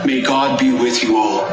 May God be with you all.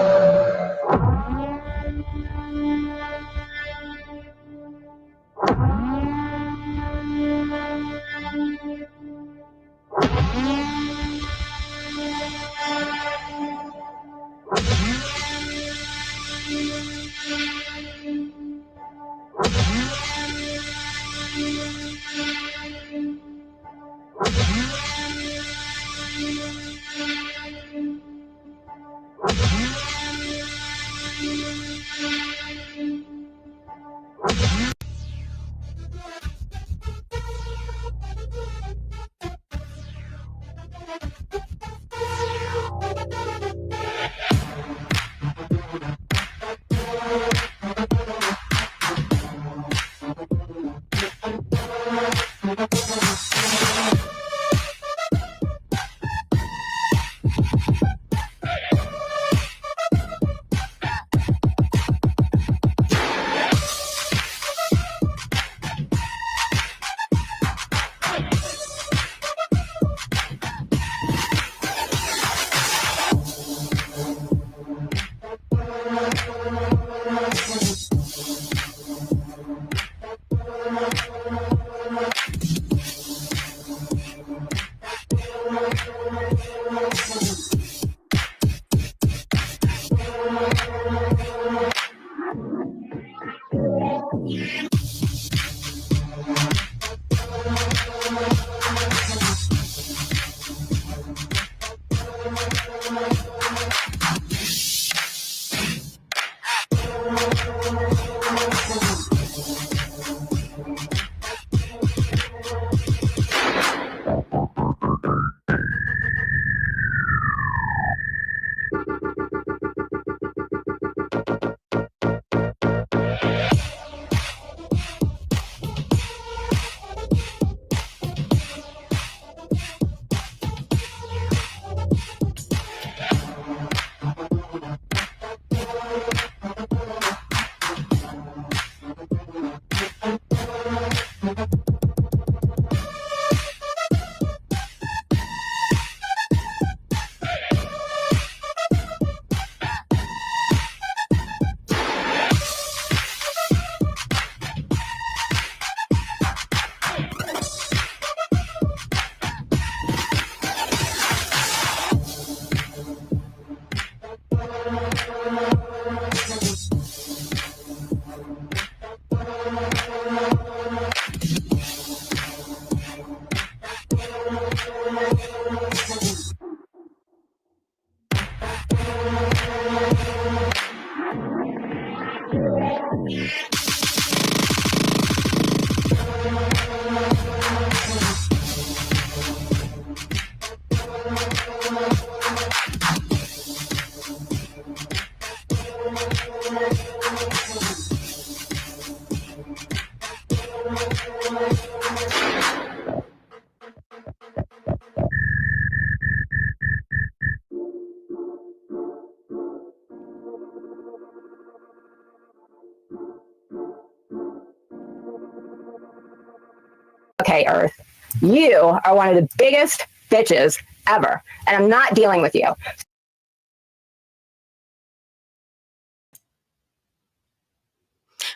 Okay, Earth, you are one of the biggest bitches ever, and I'm not dealing with you.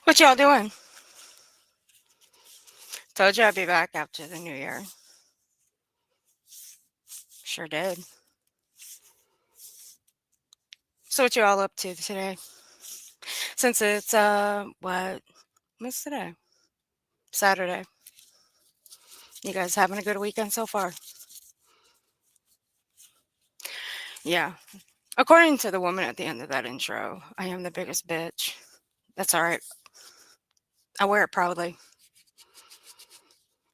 What y'all doing? Told you I'd be back after the new year. Sure did. So what you all up to today? Since it's what's today? Saturday. You guys having a good weekend so far? Yeah. According to the woman at the end of that intro, I am the biggest bitch. That's all right. I wear it proudly.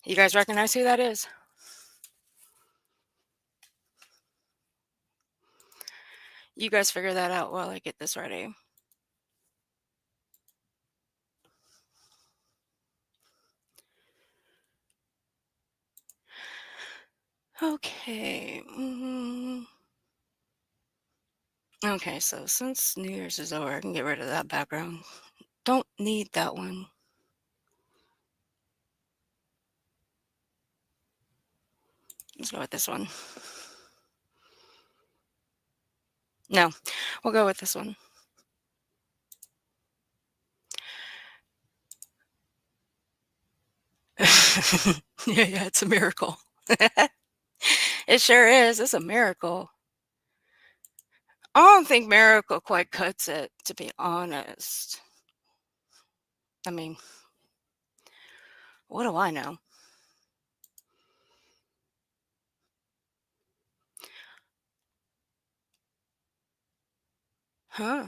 You guys recognize who that is? You guys figure that out while I get this ready. Okay. Okay, so since New Year's is over, I can get rid of that background. Don't need that one. Let's go with this one. No, we'll go with this one. Yeah, it's a miracle. It sure is. It's a miracle. I don't think miracle quite cuts it, to be honest. I mean, what do I know? Huh.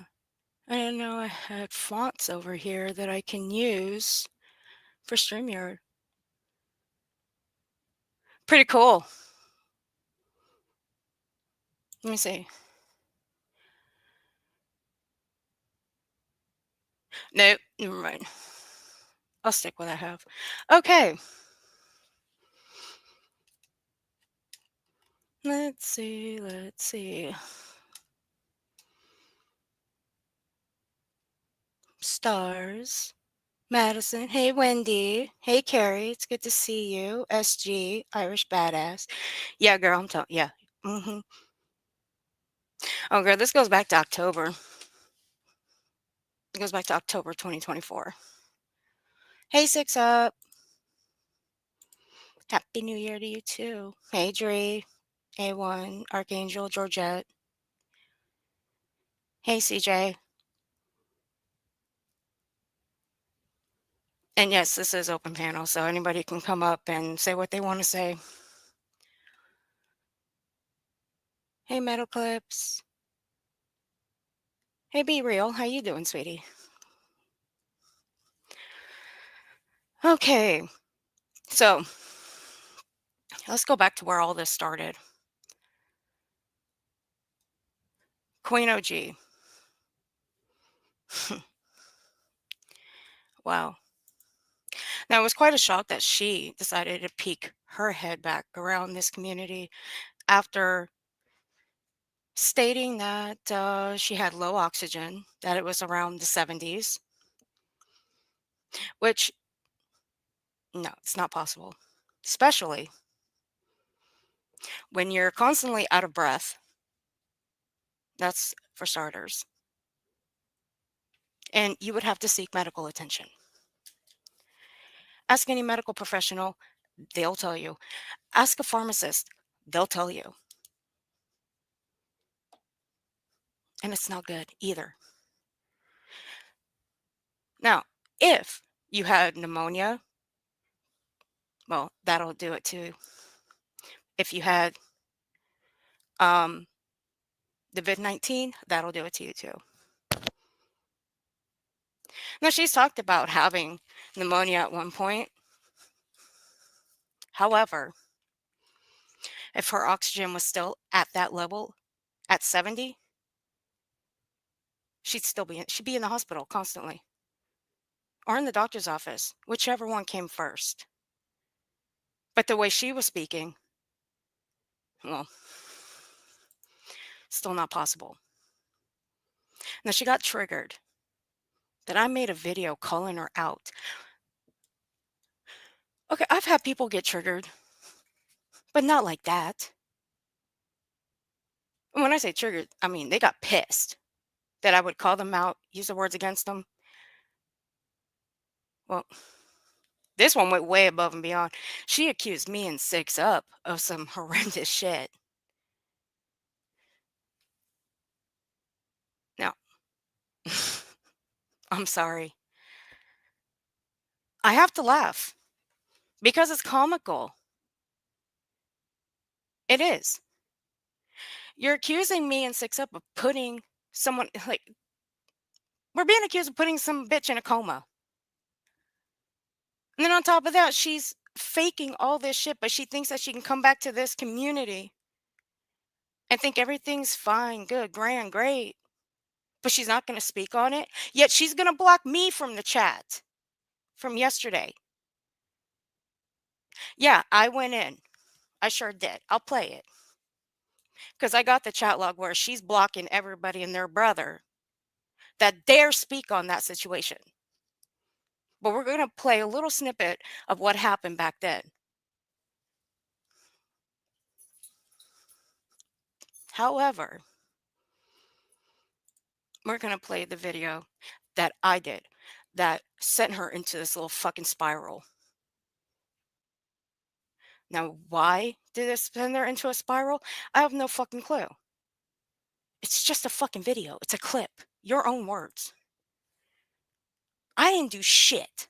I didn't know I had fonts over here that I can use for StreamYard. Pretty cool. Let me see. Nope, never mind. I'll stick with what I have. Okay. Let's see. Let's see. Stars. Madison. Hey, Wendy. Hey, Carrie. It's good to see you. SG, Irish Badass. Yeah, girl, I'm telling. Yeah. Mm-hmm. Oh, girl, this goes back to October. It goes back to October 2024. Hey, Six Up. Happy New Year to you too. Hey, Dre. A1, Archangel, Georgette. Hey, CJ. And yes, this is open panel, so anybody can come up and say what they want to say. Hey, Metal Clips. Hey, Be Real. How you doing, sweetie? Okay, so let's go back to where all this started. Queen OG. Wow. Now, it was quite a shock that she decided to peek her head back around this community after stating that she had low oxygen, that it was around the 70s, which, no, it's not possible, especially when you're constantly out of breath. That's for starters. And you would have to seek medical attention. Ask any medical professional, they'll tell you. Ask a pharmacist, they'll tell you. And it's not good either. Now, if you had pneumonia, well, that'll do it too. If you had the COVID-19, that'll do it to you too. Now, she's talked about having pneumonia at one point. However, if her oxygen was still at that level, at 70, she'd be in the hospital constantly or in the doctor's office, whichever one came first. But the way she was speaking, well, still not possible. Now, she got triggered that I made a video calling her out. Okay, I've had people get triggered, but not like that. And when I say triggered, I mean they got pissed that I would call them out, use the words against them. Well, this one went way above and beyond. She accused me and Six Up of some horrendous shit. Now, I'm sorry. I have to laugh because it's comical. It is. You're accusing me and Six Up of putting someone, like, we're being accused of putting some bitch in a coma. And then on top of that, she's faking all this shit, but she thinks that she can come back to this community and think everything's fine, good, grand, great. But she's not going to speak on it. Yet she's going to block me from the chat from yesterday. Yeah, I went in. I sure did. I'll play it. Because I got the chat log where she's blocking everybody and their brother that dare speak on that situation. But we're going to play a little snippet of what happened back then. However, we're going to play the video that I did that sent her into this little fucking spiral. Now, why did this send her into a spiral? I have no fucking clue. It's just a fucking video. It's a clip. Your own words. I didn't do shit.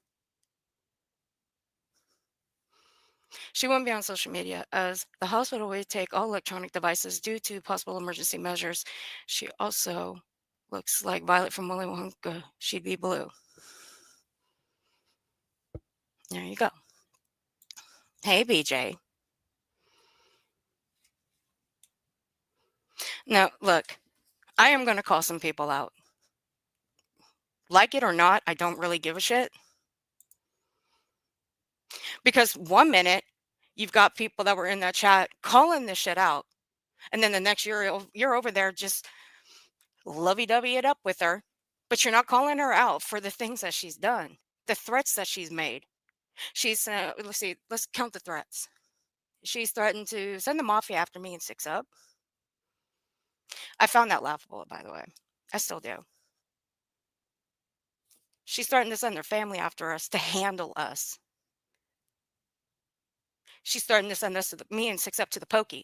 She won't be on social media as the hospital will take all electronic devices due to possible emergency measures. She also looks like Violet from Willy Wonka. She'd be blue. There you go. Hey, BJ. Now, look, I am going to call some people out. Like it or not, I don't really give a shit. Because 1 minute, you've got people that were in that chat calling this shit out. And then the next year, you're over there just lovey-dovey it up with her. But you're not calling her out for the things that she's done, the threats that she's made. She's, let's count the threats. She's threatened to send the mafia after me and 6 Up. I found that laughable, by the way. I still do. She's threatened to send her family after us to handle us. She's threatened to send us to me and 6 Up to the pokey.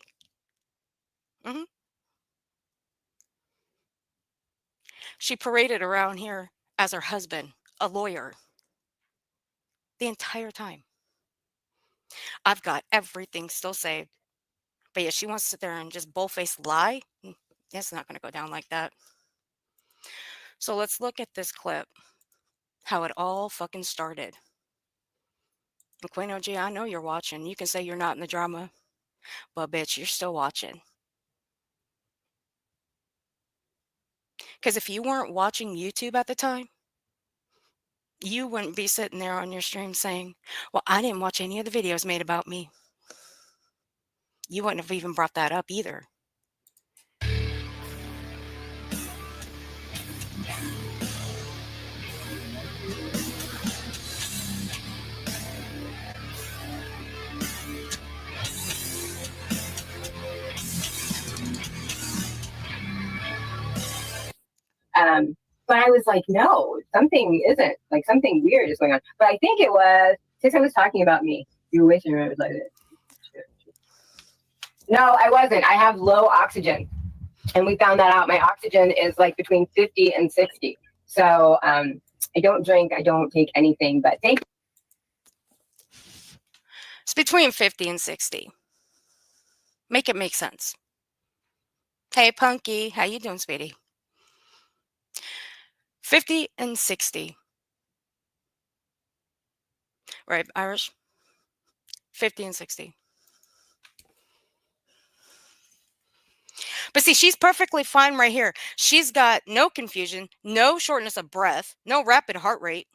She paraded around here as her husband, a lawyer, the entire time. I've got everything still saved. But yeah, she wants to sit there and just bull-faced lie. It's not going to go down like that. So let's look at this clip, how it all fucking started. McQueen OG, I know you're watching. You can say you're not in the drama, but bitch, you're still watching. Because if you weren't watching YouTube at the time, you wouldn't be sitting there on your stream saying, well, I didn't watch any of the videos made about me. You wouldn't have even brought that up either. But I was like, no, something isn't, like something weird is going on. But I think it was, since I was talking about me, you were wasting your like it. No, I wasn't. I have low oxygen. And we found that out. My oxygen is like between 50 and 60. So I don't drink, I don't take anything, but thank you. It's between 50 and 60. Make it make sense. Hey, Punky, how you doing, sweetie? 50 and 60. Right, Irish? 50 and 60. But see, she's perfectly fine right here. She's got no confusion, no shortness of breath, no rapid heart rate.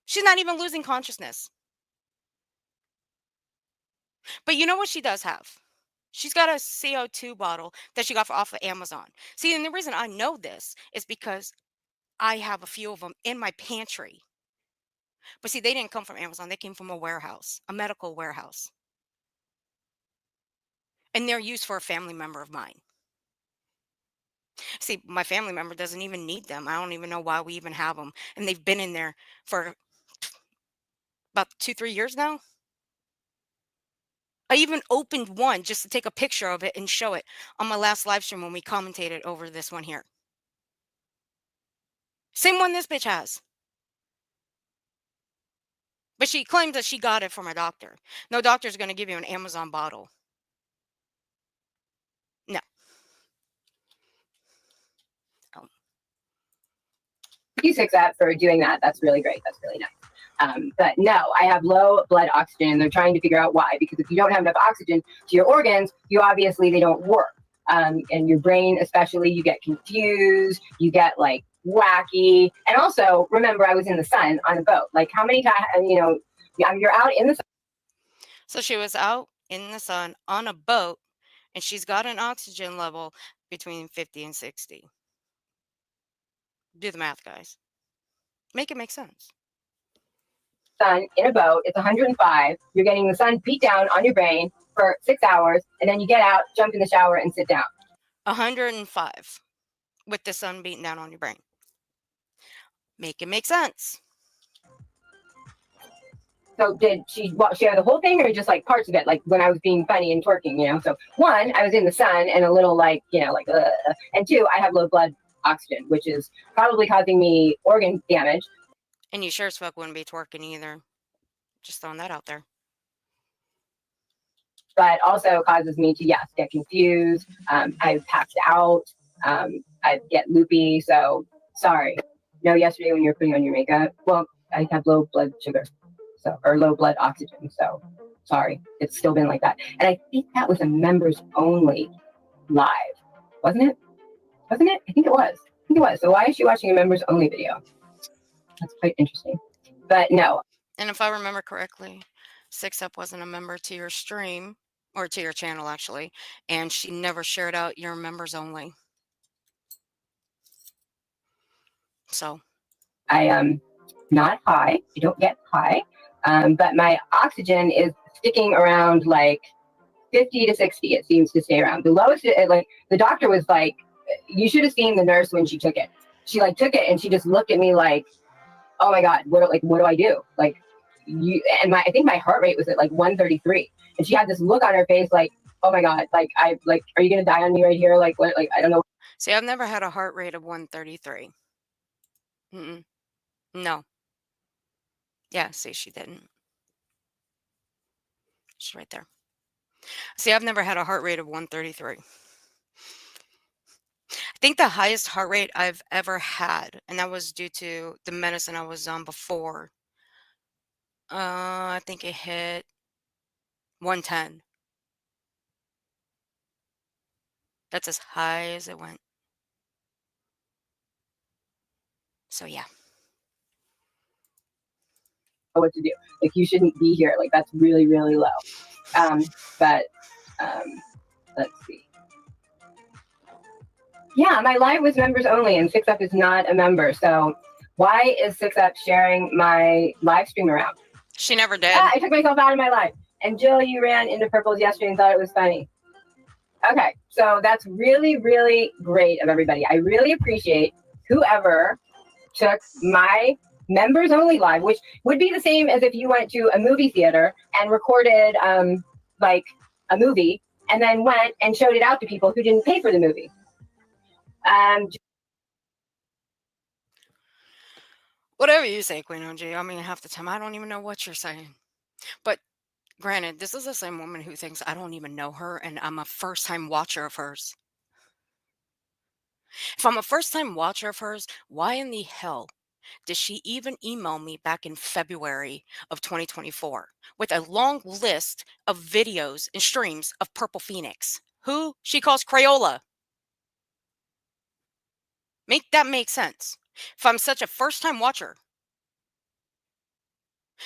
She's not even losing consciousness. But you know what she does have? She's got a CO2 bottle that she got off of Amazon. See, and the reason I know this is because I have a few of them in my pantry. But see, they didn't come from Amazon. They came from a warehouse, a medical warehouse. And they're used for a family member of mine. See, my family member doesn't even need them. I don't even know why we even have them. And they've been in there for about 2-3 years now. I even opened one just to take a picture of it and show it on my last live stream when we commentated over this one here. Same one this bitch has. But she claims that she got it from a doctor. No doctor's going to give you an Amazon bottle. No. Oh. Thank you, 6 Up, for doing that. That's really great. That's really nice. But no, I have low blood oxygen. They're trying to figure out why, because if you don't have enough oxygen to your organs, they don't work. And your brain, especially, you get confused, you get like wacky. And also, remember, I was in the sun on a boat. Like, how many times, you're out in the sun. So she was out in the sun on a boat, and she's got an oxygen level between 50 and 60. Do the math, guys. Make it make sense. Sun in a boat, it's 105. You're getting the sun beat down on your brain for 6 hours, and then you get out, jump in the shower, and sit down. 105. with the sun beating down on your brain. Make it make sense. So did she share the whole thing or just like parts of it? Like when I was being funny and twerking, you know? So one, I was in the sun and a little like, you know, like, and two, I have low blood oxygen, which is probably causing me organ damage. And you sure as fuck wouldn't be twerking either. Just throwing that out there. But also causes me to, yes, get confused. I've passed out. I get loopy. So sorry. No, yesterday when you were putting on your makeup, well, I have low blood sugar, so, or low blood oxygen. So sorry. It's still been like that. And I think that was a members only live, wasn't it? Wasn't it? I think it was. I think it was. So why is she watching a members only video? That's quite interesting. But no. And if I remember correctly, 6up wasn't a member to your stream or to your channel actually, and she never shared out your members only. So I am not high. I don't get high, but my oxygen is sticking around like 50 to 60. It seems to stay around. The lowest, like the doctor was like, you should have seen the nurse when she took it. She like took it and she just looked at me like, oh my God, what do I do? Like you, and I think my heart rate was at like 133. And she had this look on her face like, oh my God, like are you going to die on me right here? Like what, like, I don't know. see, I've never had a heart rate of 133. No. Yeah, see, she didn't. She's right there. See, I've never had a heart rate of 133. I think the highest heart rate I've ever had, and that was due to the medicine I was on before. I think it hit 110. That's as high as it went. So yeah. What to do. Like you shouldn't be here. Like that's really, really low. But let's see. Yeah, my live was members only, and 6up is not a member. So why is 6up sharing my live stream around? She never did. I took myself out of my life. And Jill, you ran into purples yesterday and thought it was funny. Okay, so that's really, really great of everybody. I really appreciate whoever took my members only live, which would be the same as if you went to a movie theater and recorded like a movie and then went and showed it out to people who didn't pay for the movie. Whatever you say, Queen OG. I mean, half the time I don't even know what you're saying. But granted, this is the same woman who thinks I don't even know her and I'm a first-time watcher of hers. If I'm a first-time watcher of hers, why in the hell did she even email me back in February of 2024 with a long list of videos and streams of Purple Phoenix, who she calls Crayola? Make that make sense. If I'm such a first-time watcher,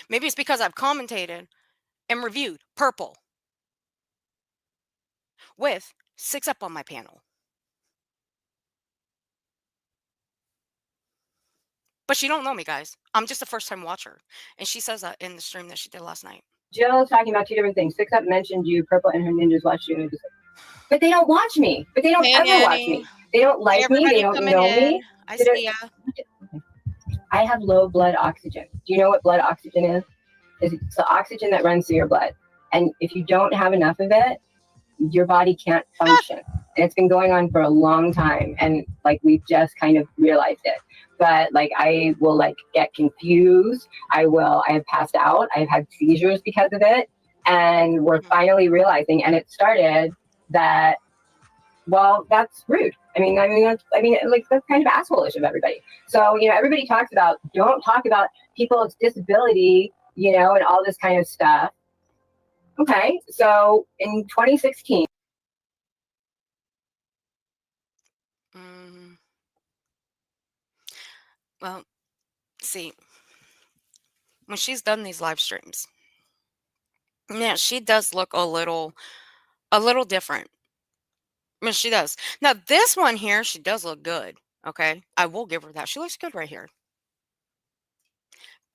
maybe it's because I've commentated and reviewed Purple with 6up on my panel. But she don't know me, guys. I'm just a first-time watcher. And she says that in the stream that she did last night. Jill's talking about two different things. 6up mentioned you, Purple and her ninjas watched you. But they don't watch me. But they don't ever watch me. They don't like me. They don't know me. I see ya. I have low blood oxygen. Do you know what blood oxygen is? It's the oxygen that runs through your blood. And if you don't have enough of it, your body can't function. And it's been going on for a long time. And like we've just kind of realized it. But like I will like get confused. I have passed out. I've had seizures because of it. And we're finally realizing, and it started that, well, that's rude. Like that's kind of asshole-ish of everybody. So, you know, everybody talks about, don't talk about people's disability, you know, and all this kind of stuff. Okay, so in 2016. Well, see, when she's done these live streams, yeah, she does look a little different. I mean, she does. Now, this one here, she does look good. Okay, I will give her that. She looks good right here.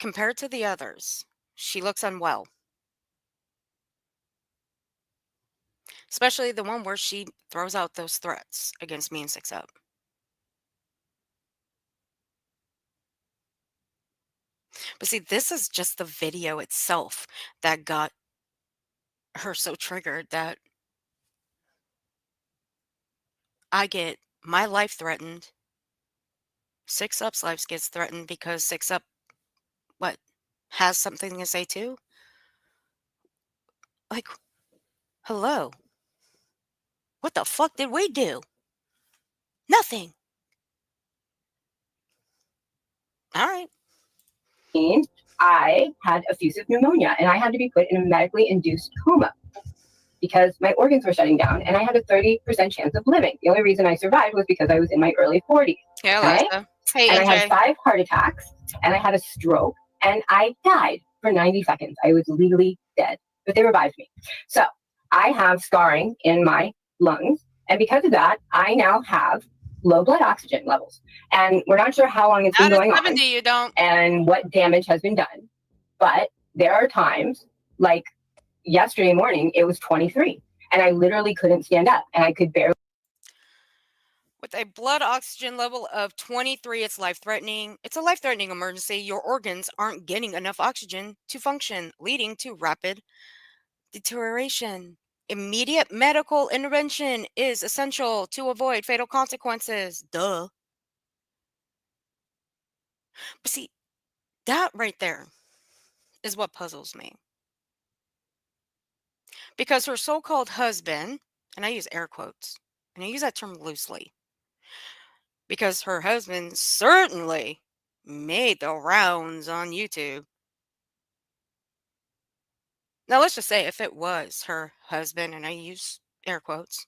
Compared to the others, she looks unwell. Especially the one where she throws out those threats against me and 6up. But see, this is just the video itself that got her so triggered that I get my life threatened. 6UP's life gets threatened because 6UP, what, has something to say too? Like, hello, what the fuck did we do? Nothing. All right. I had effusive pneumonia and I had to be put in a medically induced coma because my organs were shutting down and I had a 30% chance of living. The only reason I survived was because I was in my early 40s. Hey, Okay? Alexa. Hey, And I had NJ. 5 heart attacks and I had a stroke and I died for 90 seconds. I was legally dead, but they revived me. So I have scarring in my lungs. And because of that, I now have low blood oxygen levels. And we're not sure how long it's been Not at going on 70, you don't. and what damage has been done. But there are times, like yesterday morning, it was 23, and I literally couldn't stand up, and I could barely. With a blood oxygen level of 23, it's life-threatening. It's a life-threatening emergency. Your organs aren't getting enough oxygen to function, leading to rapid deterioration. Immediate medical intervention is essential to avoid fatal consequences. Duh. But see, that right there is what puzzles me. Because her so-called husband, and I use air quotes, and I use that term loosely, because her husband certainly made the rounds on YouTube. Now, let's just say if it was her husband, and I use air quotes,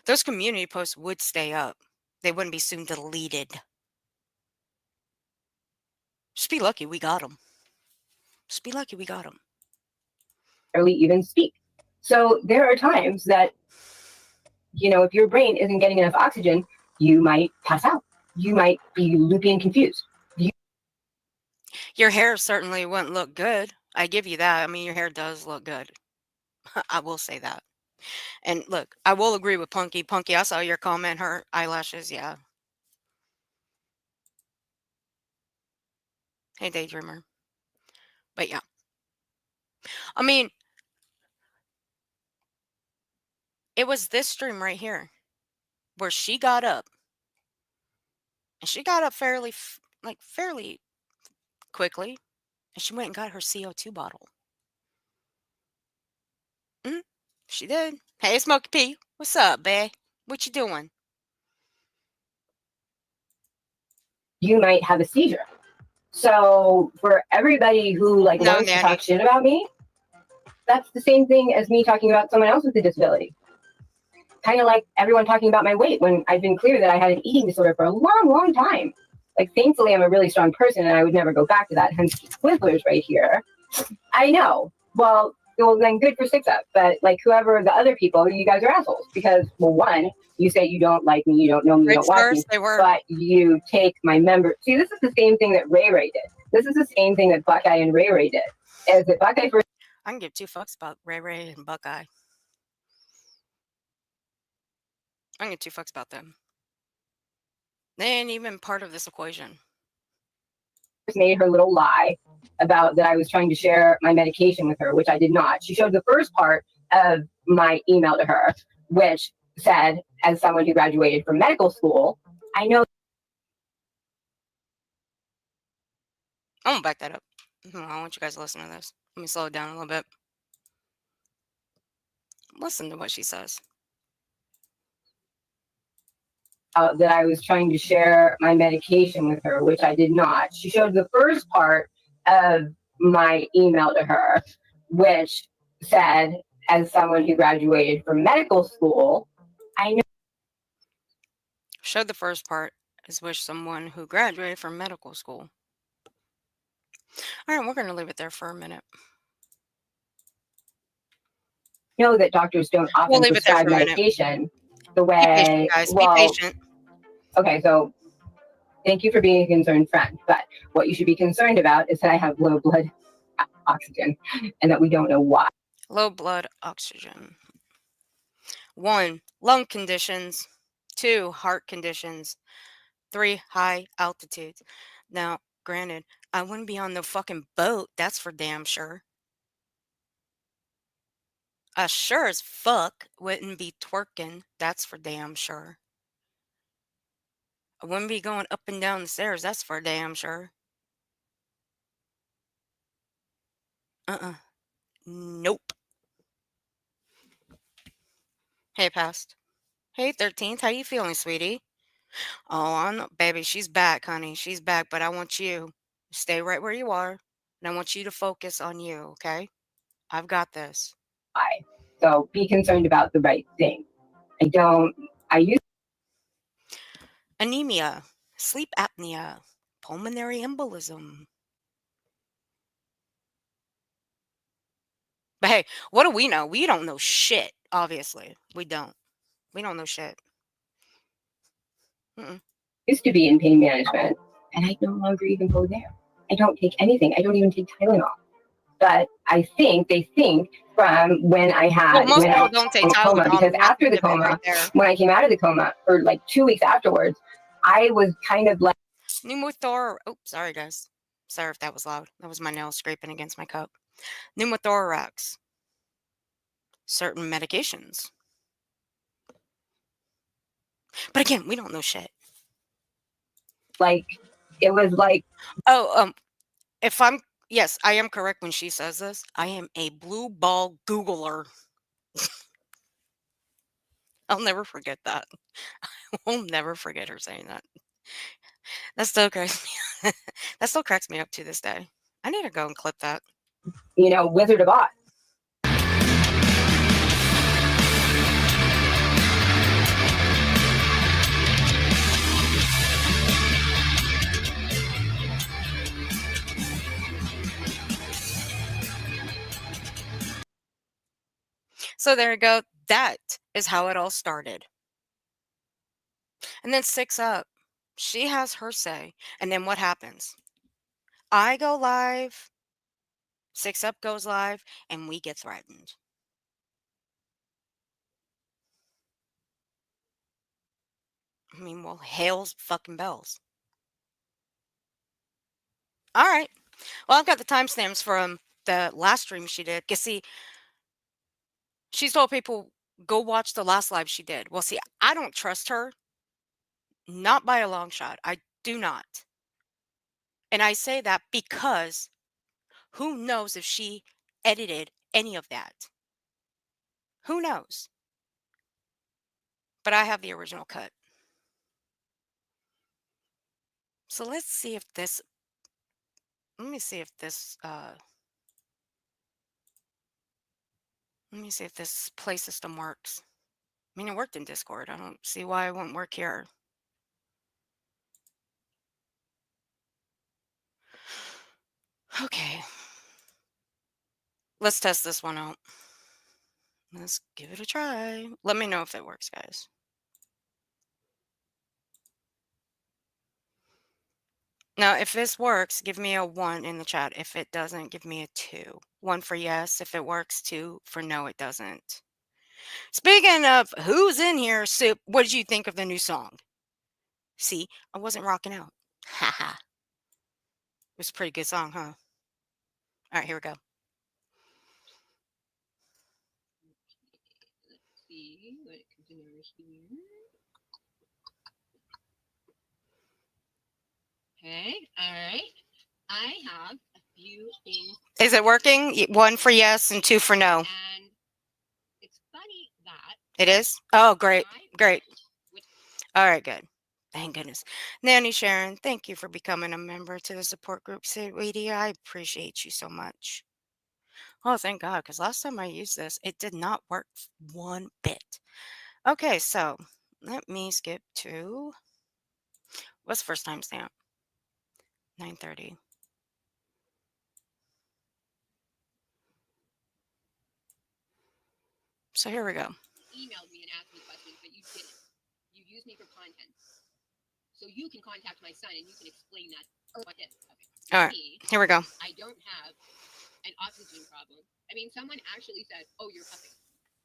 those community posts would stay up. They wouldn't be soon deleted. Just be lucky we got them. Just be lucky we got them. barely even speak. So there are times that, if your brain isn't getting enough oxygen, you might pass out. You might be loopy and confused. Your hair certainly wouldn't look good. I give you that. I mean, your hair does look good. I will say that. And look, I will agree with Punky. Punky, I saw your comment. Her eyelashes, yeah. Hey, Daydreamer. But yeah. I mean, it was this stream right here where she got up. And she got up fairly quickly. And she went and got her CO2 bottle. Mm, she did. Hey, Smokey P. What's up, bae? What you doing? You might have a seizure. So for everybody who No, wants to Nanny. talk shit about me, that's the same thing as me talking about someone else with a disability. Kind of like everyone talking about my weight when I've been clear that I had an eating disorder for a long, long time. Thankfully, I'm a really strong person and I would never go back to that. Hence, Twizzlers right here. I know. Well, then good for 6UP. But whoever the other people, you guys are assholes because, well, one, you say you don't like me, you don't know me, you Great don't watch me, stars, they were. but you take my member. See, this is the same thing that Ray Ray did. This is the same thing that Buckeye and Ray Ray did. Is that Buckeye first? I can give 2 fucks about Ray Ray and Buckeye. I can give 2 fucks about them. They ain't even part of this equation. Made her little lie about that I was trying to share my medication with her, which I did not. She showed the first part of my email to her, which said, as someone who graduated from medical school, I know. I'm gonna back that up. I want you guys to listen to this. Let me slow it down a little bit. Listen to what she says. That I was trying to share my medication with her, which I did not. She showed the first part of my email to her, which said, as someone who graduated from medical school, I know. Showed the first part is with someone who graduated from medical school. All right, we're going to leave it there for a minute. Know that doctors don't often We'll leave it there prescribe for a minute. medication the Be patient, way. guys. Well, Be patient. okay, so thank you for being a concerned friend. But what you should be concerned about is that I have low blood oxygen and that we don't know why. Low blood oxygen. 1, lung conditions. 2, heart conditions. 3, high altitudes. Now, granted. I wouldn't be on the fucking boat. That's for damn sure. I sure as fuck wouldn't be twerking. That's for damn sure. I wouldn't be going up and down the stairs. That's for damn sure. Nope. Hey, past. Hey, 13th. How you feeling, sweetie? Oh, I'm not, baby. She's back, honey. She's back. But I want you to stay right where you are, and I want you to focus on you. Okay? I've got this. Why? So be concerned about the right thing. I used Anemia, sleep apnea, pulmonary embolism. But hey, what do we know? We don't know shit, obviously. We don't. We don't know shit. used to be in pain management, and I no longer even go there. I don't take anything. I don't even take Tylenol. But I think they think from when I had Well, most when people I don't take was in coma, Tylenol. because and that's after the it right coma, there. when I came out of the coma, or like 2 weeks afterwards, I was kind of like Pneumothorax. Oh, sorry, guys. Sorry if that was loud. That was my nail scraping against my cup. Pneumothorax. Certain medications. But again, we don't know shit. it was like Oh, if I'm yes, I am correct when she says this. I am a blue ball Googler. I'll never forget that. I'll never forget her saying that. That still cracks me. That still cracks me up to this day. I need to go and clip that. Wizard of Oz. So there you go. That is how it all started. And then 6 Up, she has her say. And then what happens? I go live, 6 Up goes live, and we get threatened. I mean, well, hails fucking bells. All right. Well, I've got the timestamps from the last stream she did. You see, she's told people, go watch the last live she did. Well, see, I don't trust her. Not by a long shot. I do not. And I say that because who knows if she edited any of that? Who knows? But I have the original cut. So let's see if this, let me see if this play system works. I mean, it worked in Discord. I don't see why it won't work here. Okay. Let's test this one out. Let's give it a try. Let me know if it works, guys. Now, if this works, give me a 1 in the chat. If it doesn't, give me a 2. 1 for yes. If it works, 2 for no, it doesn't. Speaking of who's in here, Soup, what did you think of the new song? See, I wasn't rocking out. Haha. It was a pretty good song, huh? All right, here we go. Let's see what comes in over here. Okay, all right. I have a few things. Is it working? 1 for yes and 2 for no. And it's funny that It is? Oh, great. Great. All right, good. Thank goodness. Nanny Sharon, thank you for becoming a member to the support group, sweetie. I appreciate you so much. Oh, thank God, because last time I used this, it did not work one bit. Okay, so let me skip to, what's the first timestamp? 9:30. So here we go. Emailed me and asked me questions, but you didn't. You used me for content. So you can contact my son and you can explain that. Or what this. Okay. All right, here we go. I don't have an oxygen problem. I mean, someone actually said, oh, you're puffing.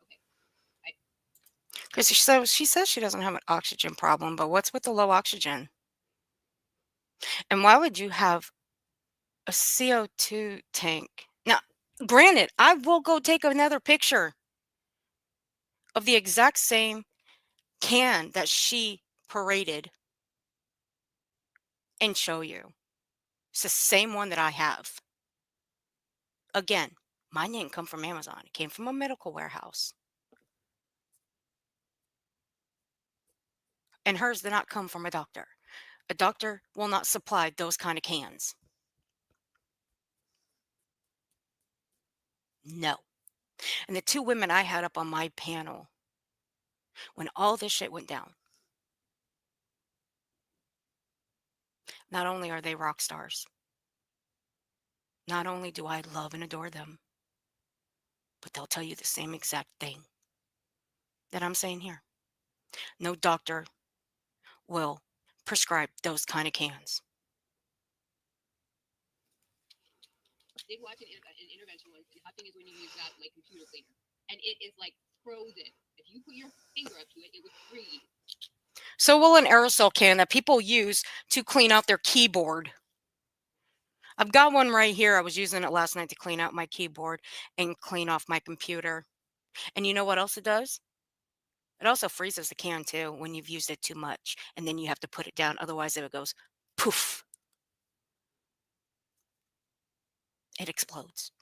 Okay. Because she says she doesn't have an oxygen problem, but what's with the low oxygen? And why would you have A CO2 tank. Now, granted, I will go take another picture of the exact same can that she paraded and show you. It's the same one that I have. Again, mine didn't come from Amazon. It came from a medical warehouse. And hers did not come from a doctor. A doctor will not supply those kind of cans. No. And the two women I had up on my panel when all this shit went down, not only are they rock stars, not only do I love and adore them, but they'll tell you the same exact thing that I'm saying here. No doctor will prescribe those kind of cans. Did watch an intervention once, and huffing is when you use that like computer cleaner, and it is like frozen. If you put your finger up to it, it would freeze. So will an aerosol can that people use to clean out their keyboard. I've got one right here. I was using it last night to clean out my keyboard and clean off my computer. And you know what else it does? It also freezes the can too when you've used it too much, and then you have to put it down. Otherwise, it goes poof. It explodes.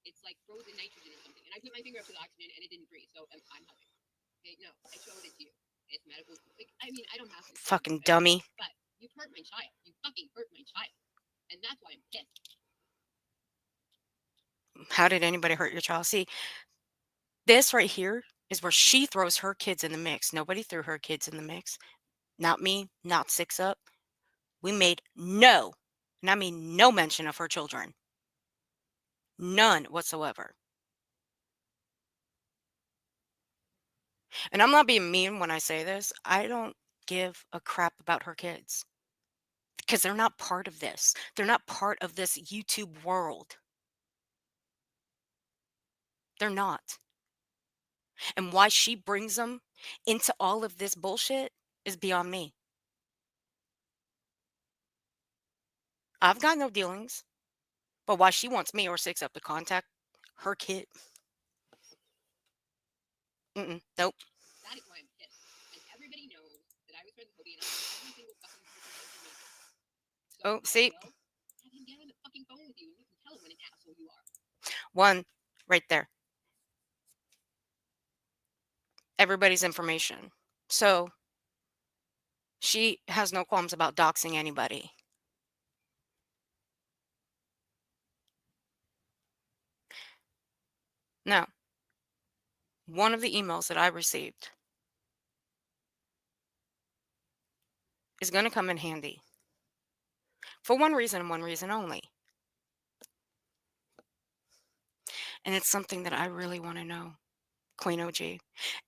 It's like frozen nitrogen or something. And I put my finger up to the oxygen, and it didn't freeze. So I'm huffing. Okay, no, I showed it to you. It's medical. Like, I mean, I don't have to. Fucking dummy. But you hurt my child. You fucking hurt my child, and that's why I'm pissed. How did anybody hurt your child? See, this right here is where she throws her kids in the mix. Nobody threw her kids in the mix. Not me, not Six Up. We made no, and I mean no mention of her children. None whatsoever. And I'm not being mean when I say this. I don't give a crap about her kids because they're not part of this. They're not part of this YouTube world. They're not. And why she brings them into all of this bullshit is beyond me. I've got no dealings, but why she wants me or Six Up to contact her kid? Nope. That is why I'm pissed. And everybody knows that I was friends with Kobe, and I have every single fucking person's information. So Oh, see? have him get on the fucking phone with you, and you can tell him what an asshole you are. One right there. Everybody's information. So she has no qualms about doxing anybody. Now, one of the emails that I received is going to come in handy for one reason and one reason only. And it's something that I really want to know, Queen OG.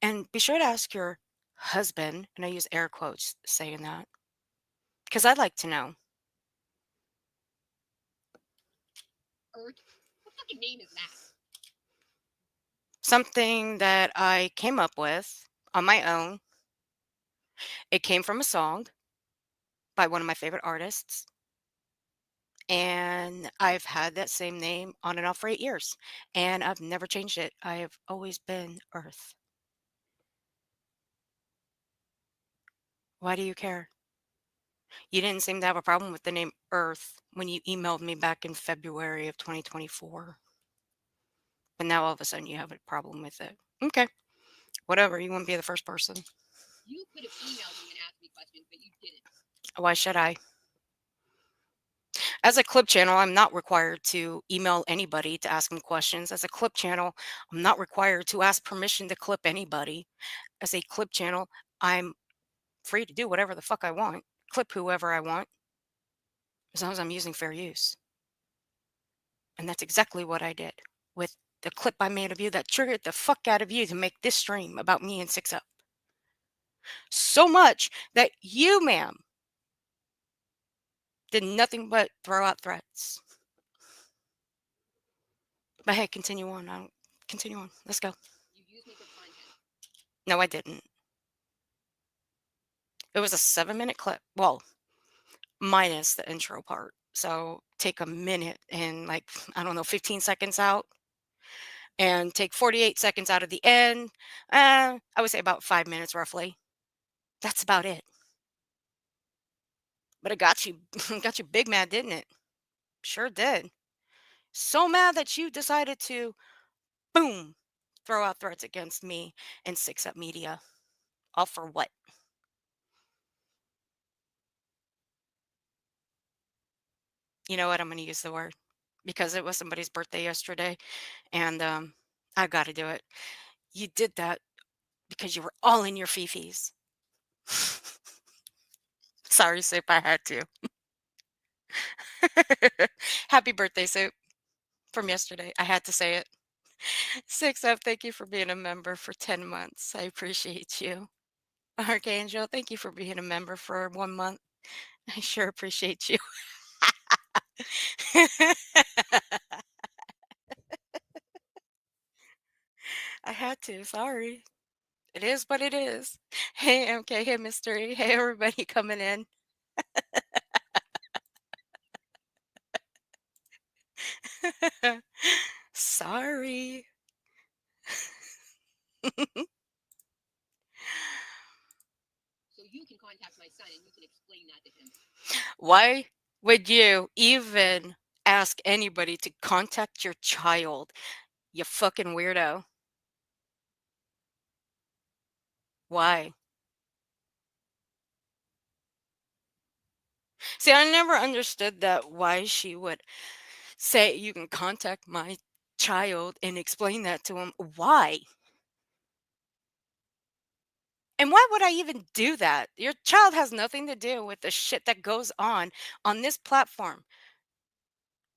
And be sure to ask your husband, and I use air quotes saying that, because I'd like to know. Earth? What fucking name is that? Something that I came up with on my own. It came from a song by one of my favorite artists. And I've had that same name on and off for 8 years. And I've never changed it. I have always been Earth. Why do you care? You didn't seem to have a problem with the name Earth when you emailed me back in February of 2024. But now all of a sudden you have a problem with it. Okay. Whatever. You wouldn't be the first person. You could have emailed me and asked me questions, but you didn't. Why should I? As a clip channel, I'm not required to email anybody to ask them questions. As a clip channel, I'm not required to ask permission to clip anybody. As a clip channel, I'm free to do whatever the fuck I want, clip whoever I want, as long as I'm using fair use. And that's exactly what I did with the clip I made of you that triggered the fuck out of you to make this stream about me and Six Up. So much that you, ma'am, did nothing but throw out threats. But hey, continue on. Continue on. Let's go. You used me for content. No, I didn't. It was a 7-minute clip. Well, minus the intro part. So take a minute and like, I don't know, 15 seconds out and take 48 seconds out of the end. I would say about 5 minutes roughly. That's about it. But it got you, got you big mad, didn't it? Sure did. So mad that you decided to, boom, throw out threats against me and Six Up Media. All for what? You know what? I'm going to use the word because it was somebody's birthday yesterday, and I got to do it. You did that because you were all in your fifis. Sorry, Soup, I had to. Happy birthday, Soup, from yesterday. I had to say it. Six Up, thank you for being a member for 10 months. I appreciate you. Archangel, thank you for being a member for 1 month. I sure appreciate you. I had to. Sorry. It is what it is. Hey, MK. Hey, Mystery. Hey, everybody coming in. Sorry. So you can contact my son and you can explain that to him. Why would you even ask anybody to contact your child? You fucking weirdo. Why? See, I never understood that why she would say you can contact my child and explain that to him. Why? And why would I even do that? Your child has nothing to do with the shit that goes on this platform.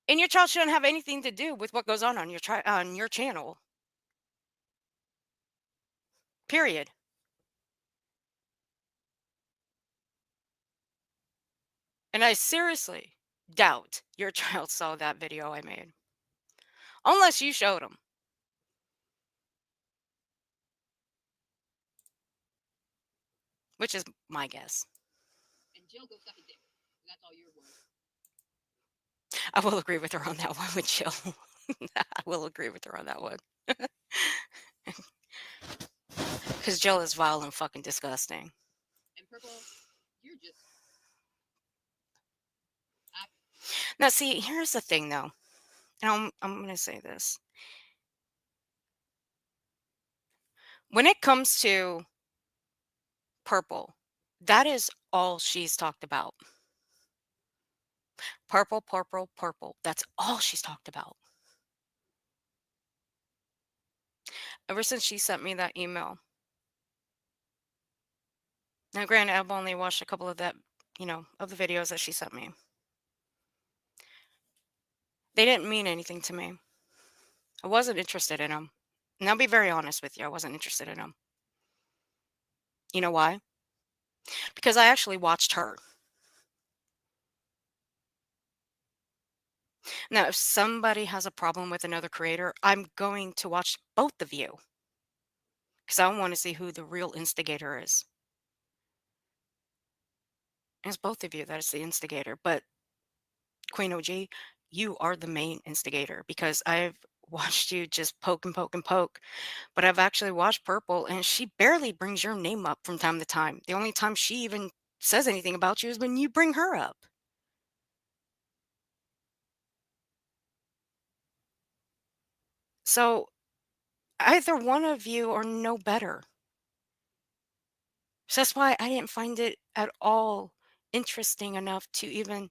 And your child shouldn't have anything to do with what goes on on your channel. Period. And I seriously doubt your child saw that video I made. Unless you showed him. Which is my guess. And Jill goes suck a dick. That's all your word. I will agree with her on that one with Jill. I will agree with her on that one. Because Jill is vile and fucking disgusting. And Purple, you're just... Now, see, here's the thing, though. And I'm going to say this. When it comes to Purple, that is all she's talked about. Purple, purple, purple. That's all she's talked about. Ever since she sent me that email. Now, granted, I've only watched a couple of that, of the videos that she sent me. They didn't mean anything to me. I wasn't interested in them. And I'll be very honest with you. I wasn't interested in them. You know why? Because I actually watched her. Now, if somebody has a problem with another creator, I'm going to watch both of you. Because I want to see who the real instigator is. It's both of you that is the instigator. But Queen OG, you are the main instigator. Because I've watched you just poke and poke and poke. But I've actually watched Purple, and she barely brings your name up from time to time. The only time she even says anything about you is when you bring her up. So either one of you are no better. So that's why I didn't find it at all interesting enough to even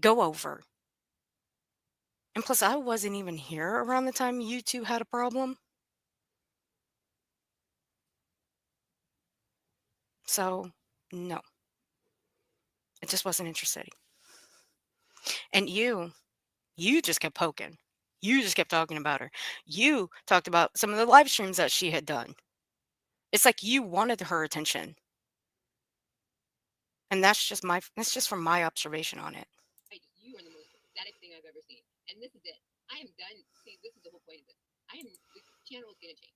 go over. And plus, I wasn't even here around the time you two had a problem. So, no. I just wasn't interested. And you just kept poking. You just kept talking about her. You talked about some of the live streams that she had done. It's like you wanted her attention. And that's just from my observation on it. You are the most pathetic thing I've ever seen. And this is it. I am done. See, this is the whole point of this. The channel is going to change.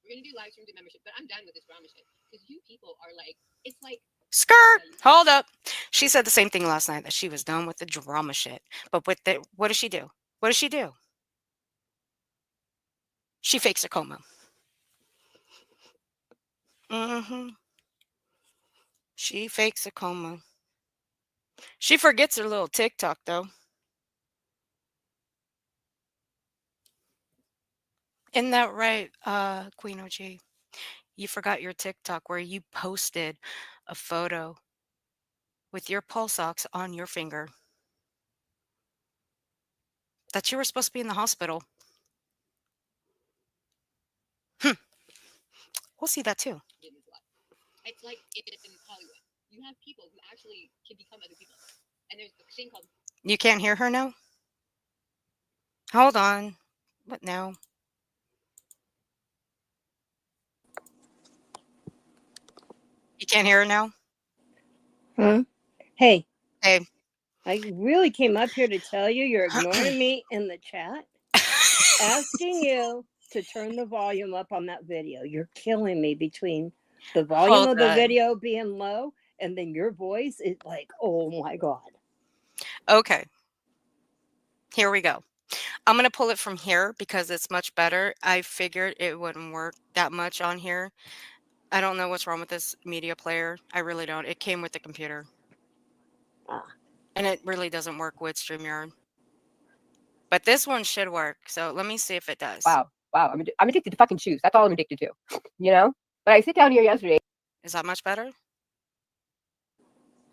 We're going to do live streams and membership, but I'm done with this drama shit. Because you people are like, it's like... Skirt! Hold up. She said the same thing last night, that she was done with the drama shit. But with the what does she do? What does she do? She fakes a coma. Mhm. She fakes a coma. She forgets her little TikTok, though. Isn't that right, Queen OG? You forgot your TikTok where you posted a photo with your pulse ox on your finger that you were supposed to be in the hospital. Hmm. We'll see that too. It's like in Hollywood. You have people who actually can become other people. And there's a thing called. You can't hear her now? Hold on. What now? You can't hear her now? Huh? Hey, Hey. I really came up here to tell you you're ignoring me in the chat, asking you to turn the volume up on that video. You're killing me between the volume Hold of the on. video being low and then your voice is like, oh my God. Okay. Here we go. I'm going to pull it from here because it's much better. I figured it wouldn't work that much on here. I don't know what's wrong with this media player. I really don't. It came with the computer. Ah. And it really doesn't work with StreamYard. But this one should work. So let me see if it does. Wow. I'm addicted to fucking shoes. That's all I'm addicted to. You know? But I sit down here yesterday. Is that much better?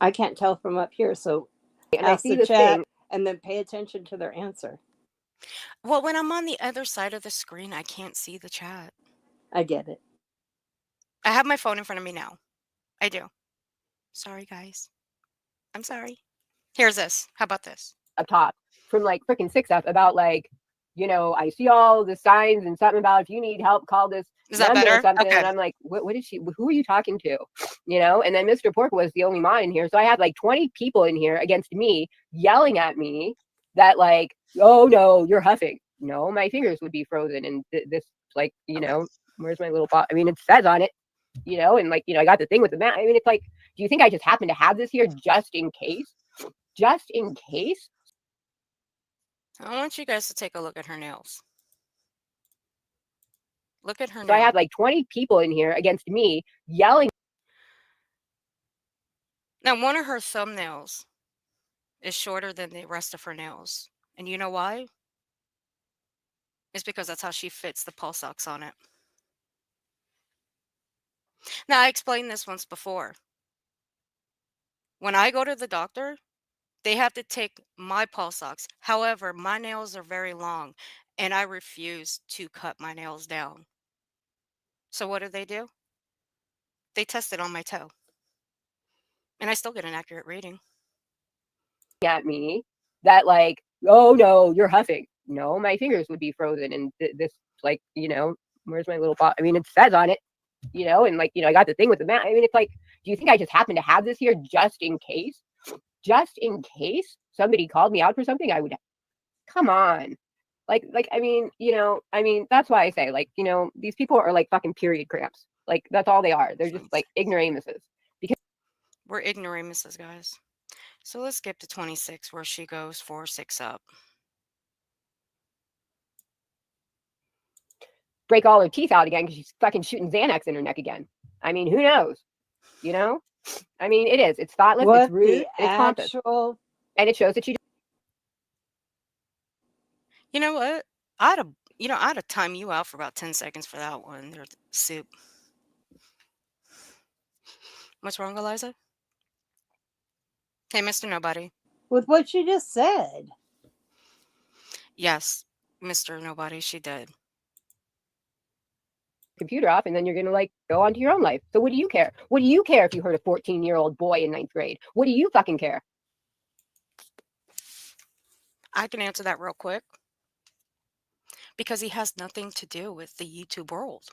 I can't tell from up here, so And I ask see the this chat thing. and then pay attention to their answer. Well, when I'm on the other side of the screen, I can't see the chat. I get it. I have my phone in front of me now. I do. Sorry, guys. I'm sorry. Here's this. How about this? Up top from like freaking 6F about like, you know, I see all the signs and something about if you need help, call this Is that number or better? something. Okay. And I'm like, what is she? Who are you talking to? You know? And then Mr. Pork was the only mod in here. So I had like 20 people in here against me yelling at me that like, oh no, you're huffing. No, my fingers would be frozen. And this like, you Okay. know, where's my little bot? I mean, it says on it, you know, and like, you know, I got the thing with the mat. I mean, it's like, do you think I just happen to have this here just in case? Just in case? I want you guys to take a look at her nails. Look at her So I nail. had like 20 people in here against me yelling. Now, one of her thumbnails is shorter than the rest of her nails. And you know why? It's because that's how she fits the pulse ox on it. Now, I explained this once before. When I go to the doctor, they have to take my pulse ox. However, my nails are very long and I refuse to cut my nails down. So what do? They test it on my toe. And I still get an accurate reading. At me that like, oh no, you're huffing. No, my fingers would be frozen. And this like, you know, where's my little bot? I mean, it says on it, you know, and like, you know, I got the thing with the mat. I mean, it's like, do you think I just happen to have this here just in case? Just in case somebody called me out for something, I would come on. Like, I mean, you know, I mean, that's why I say, like, you know, these people are like fucking period cramps. Like, that's all they are. They're just like ignoramuses. Because We're ignoramuses, guys. So let's skip to 26 where she goes 4-6 up. break all her teeth out again because she's fucking shooting Xanax in her neck again. I mean, who knows? You know? I mean, it is. It's thoughtless, What it's rude, the and it's pompous. actual And it shows that you You know what? I'd have time you out for about 10 seconds for that one. There's soup. What's wrong, Eliza? Hey, Mr. Nobody. with what you just said? Yes, Mr. Nobody, she did. computer off and then you're going to like go on to your own life. So what do you care? What do you care if you hurt a 14-year-old boy in 9th grade? What do you fucking care? I can answer that real quick. Because he has nothing to do with the YouTube world.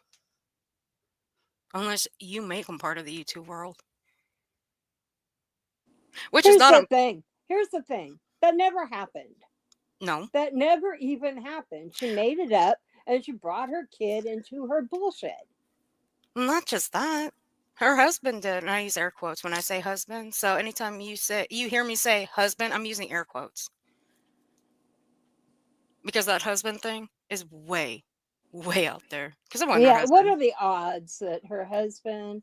Unless you make him part of the YouTube world. Which is Here's not the a thing. Here's the thing. That never happened. no. That never even happened. She made it up and she brought her kid into her bullshit. Not just that. Her husband did, and I use air quotes when I say husband. So anytime you hear me say husband, I'm using air quotes because that husband thing is way, way out there. Because it wasn't her Yeah, what husband. are the odds that her husband,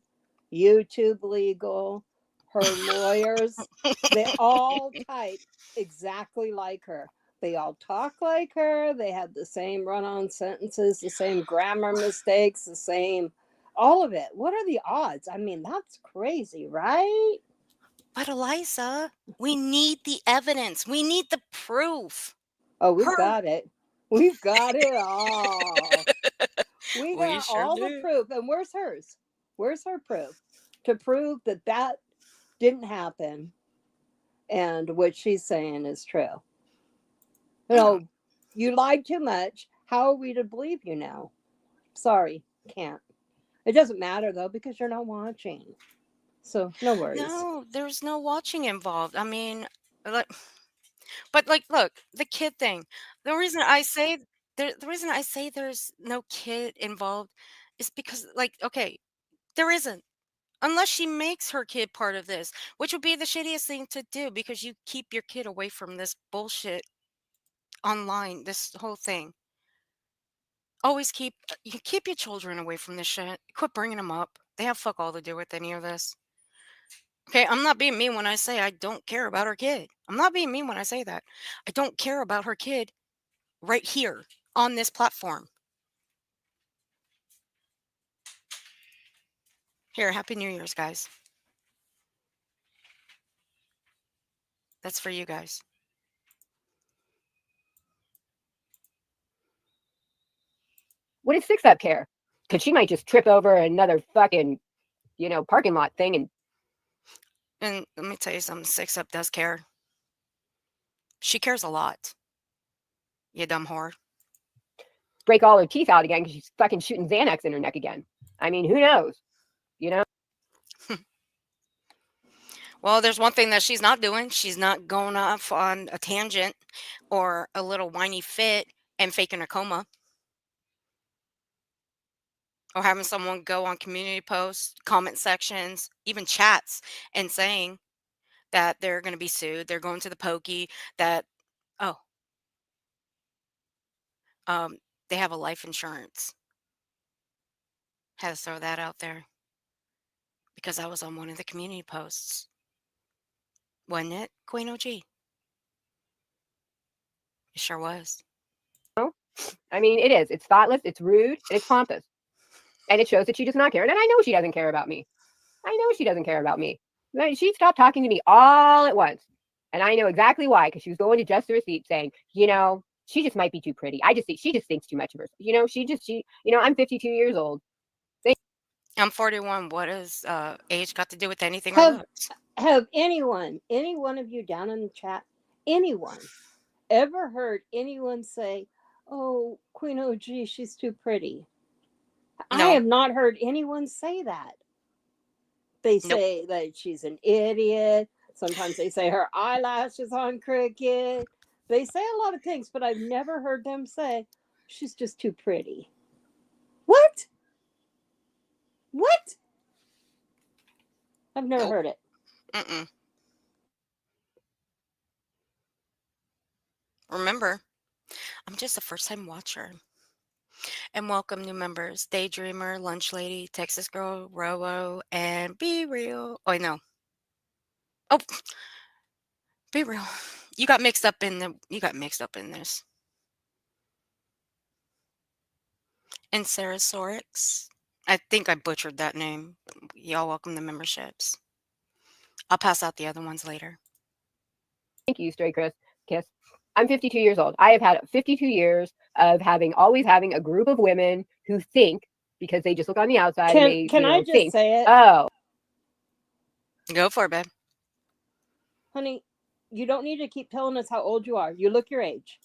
YouTube legal, her lawyers, they all type exactly like her. They all talk like her. They have the same run on sentences, the same grammar mistakes, the same, all of it. What are the odds? I mean, that's crazy, right? But Eliza, we need the evidence. We need the proof. Oh, we've Her, got it. We've got it all. We we got sure all the do. proof. And where's hers? Where's her proof to prove that that didn't happen and what she's saying is true? You No, know, you lied too much. How are we to believe you now? Sorry, can't. It doesn't matter though because you're not watching. So no worries. no, there's no watching involved. I mean, like, but like, look, the kid thing. The reason I say the reason I say there's no kid involved is because, like, okay, there isn't. Unless she makes her kid part of this, which would be the shittiest thing to do because you keep your kid away from this bullshit online, this whole thing. Always you keep your children away from this shit. Quit bringing them up. They have fuck all to do with any of this. Okay, I'm not being mean when I say I don't care about her kid. I'm not being mean when I say that. I don't care about her kid right here on this platform. Here, Happy New Year's, guys. That's for you guys. What does 6 up care? Because she might just trip over another fucking, parking lot thing and And let me tell you something, 6 Up does care. She cares a lot. You dumb whore. break all her teeth out again because she's fucking shooting Xanax in her neck again. I mean, who knows? You know? Well, there's one thing that she's not doing. She's not going off on a tangent or a little whiny fit and faking a coma or having someone go on community posts, comment sections, even chats and saying that they're going to be sued. They're going to the pokey that, oh, um, they have a life insurance. Had to throw that out there because I was on one of the community posts. Wasn't it, Queen OG? It sure was. I mean, it is. It's thoughtless, it's rude, and it's pompous. And it shows that she does not care. And I know she doesn't care about me. I know she doesn't care about me. She stopped talking to me all at once. And I know exactly why, because she was going to just the receipt saying, she just might be too pretty. She just thinks too much of herself. I'm 52 years old. I'm 41. What does age got to do with anything or Have looks? have any one of you down in the chat, anyone ever heard anyone say, "Oh, Queen OG, she's too pretty"? I No. have not heard anyone say that. They Nope. say that she's an idiot. Sometimes they say her eyelashes on crooked. They say a lot of things, but I've never heard them say she's just too pretty. What? What? I've never Nope. heard it. Mm-mm. Remember, I'm just a first time watcher. And welcome new members Daydreamer, Lunch Lady, Texas Girl, Rowo, and Be Real. Oh, no. Oh, Be Real. You got mixed up in this. And Sarasaurix. I think I butchered that name. Y'all welcome the memberships. I'll pass out the other ones later. Thank you, Stray Kiss. I'm 52 years old. I have had 52 years of always having a group of women who think, because they just look on the outside and they, Can I just think, say it? oh. Go for it, babe. Honey, you don't need to keep telling us how old you are. You look your age.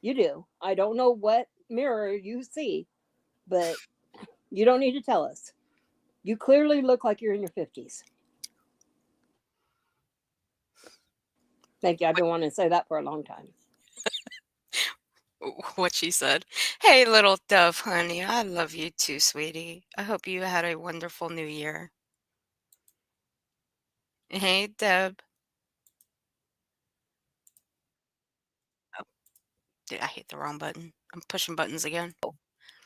You do. I don't know what mirror you see, but you don't need to tell us. You clearly look like you're in your 50s. Thank you. I've been wanting to say that for a long time. what she said. Hey, little dove, honey. I love you too, sweetie. I hope you had a wonderful new year. Hey, Deb. Oh, I hit the wrong button. I'm pushing buttons again.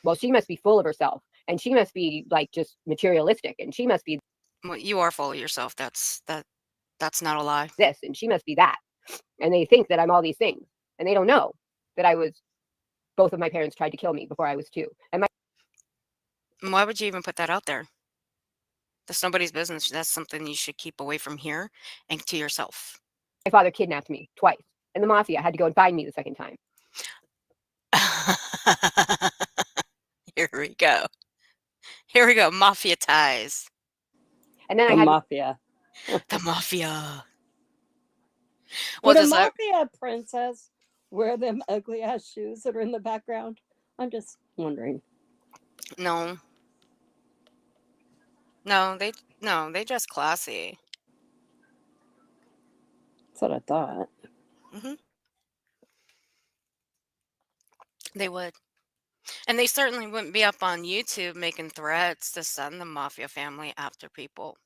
Well, she must be full of herself, and she must be like just materialistic, and she must be Well, you are full of yourself. That's not a lie. this, and she must be that. And they think that I'm all these things, and they don't know that I was. Both of my parents tried to kill me before I was 2, and Why would you even put that out there? That's nobody's business. That's something you should keep away from here and to yourself. my father kidnapped me twice, and the mafia had to go and find me the second time. Here we go. Here we go. Mafia ties. And then The I had mafia. The mafia. Well, Would a does that mafia princess wear them ugly ass shoes that are in the background? I'm just wondering. no. No, they dress classy. That's what I thought. hmm They would. And they certainly wouldn't be up on YouTube making threats to send the mafia family after people.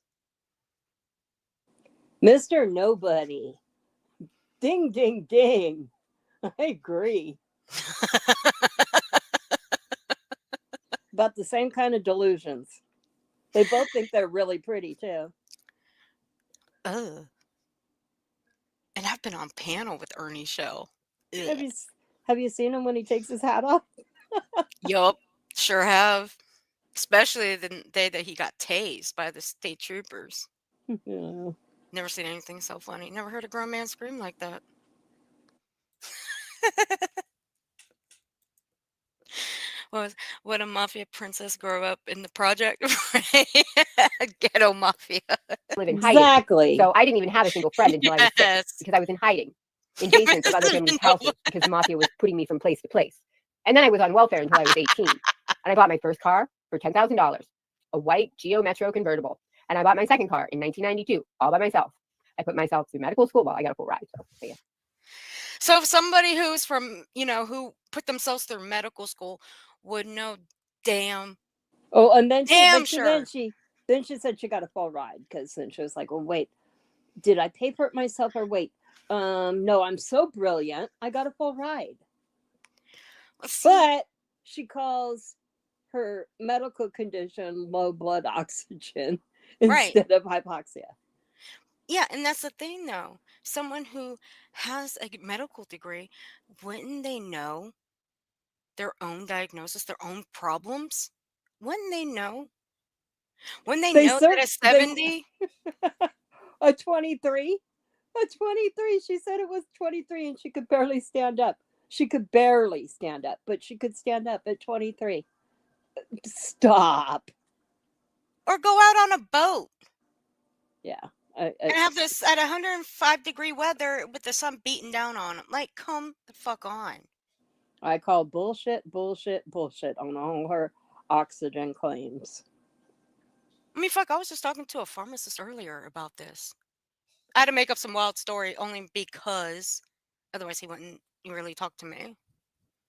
Mr. Nobody. Ding, ding, ding. I agree. About the same kind of delusions. They both think they're really pretty too. Ugh. And I've been on panel with Ernie Show. Have Ugh. you have you seen him when he takes his hat off? Yup, sure have. Especially the day that he got tased by the state troopers. Yeah. Never seen anything so funny. Never heard a grown man scream like that. Was would a mafia princess grow up in the project? Ghetto mafia. live in hiding, Exactly. so I didn't even have a single friend until I was 6 Yes. because I was in hiding in basements of other families' houses because the mafia was putting me from place to place. And then I was on welfare until I was 18, and I bought my first car for $10,000, a white Geo Metro convertible, and I bought my second car in 1992 all by myself. I put myself through medical school. Well, I got a full ride, so yeah. So if somebody who's from, who put themselves through medical school would know damn Oh, and then damn sure. then she said she got a full ride because then she was like, well, wait, did I pay for it myself or wait? No, I'm so brilliant. I got a full ride. See, But she calls her medical condition low blood oxygen right. instead of hypoxia. Yeah, and that's the thing though. Someone who has a medical degree, wouldn't they know their own diagnosis, their own problems? Wouldn't they know? Wouldn't they They know that cert at they 70? a 23, a 23. She said it was 23 and she could barely stand up. She could barely stand up, but she could stand up at 23. Stop. Or go out on a boat Yeah. and have this at 105-degree weather with the sun beating down on them? Like, come the fuck on. I call bullshit, bullshit, bullshit on all her oxygen claims. I mean, fuck, I was just talking to a pharmacist earlier about this. I had to make up some wild story only because otherwise he wouldn't really talk to me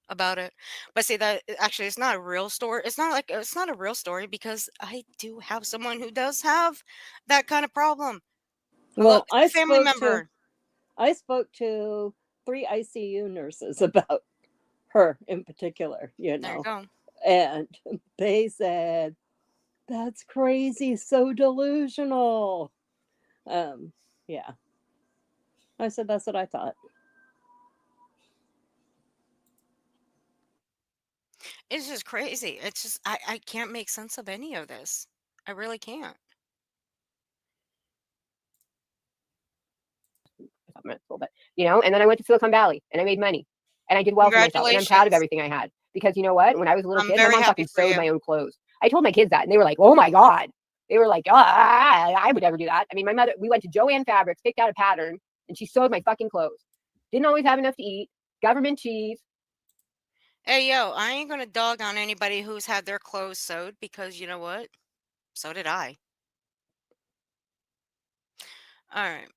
about it. But see that actually it's not a real story. It's not a real story because I do have someone who does have that kind of problem. Hello, Well, it's a family member. I spoke to 3 ICU nurses about her in particular, There you go. and they said, that's crazy, so delusional. Yeah. I said, that's what I thought. It's just crazy. It's just I can't make sense of any of this. I really can't. But and then I went to Silicon Valley and I made money and I did well for myself and I'm proud of Congratulations. everything I had because you know what? When I was a little I'm kid, my very mom happy fucking for sewed you. my own clothes. I told my kids that and they were like, "Oh my god!" They were like, I would never do that." I mean, my mother. We went to Joanne Fabrics, picked out a pattern, and she sewed my fucking clothes. Didn't always have enough to eat. Government cheese. Hey yo, I ain't gonna dog on anybody who's had their clothes sewed because you know what? So did I. All right.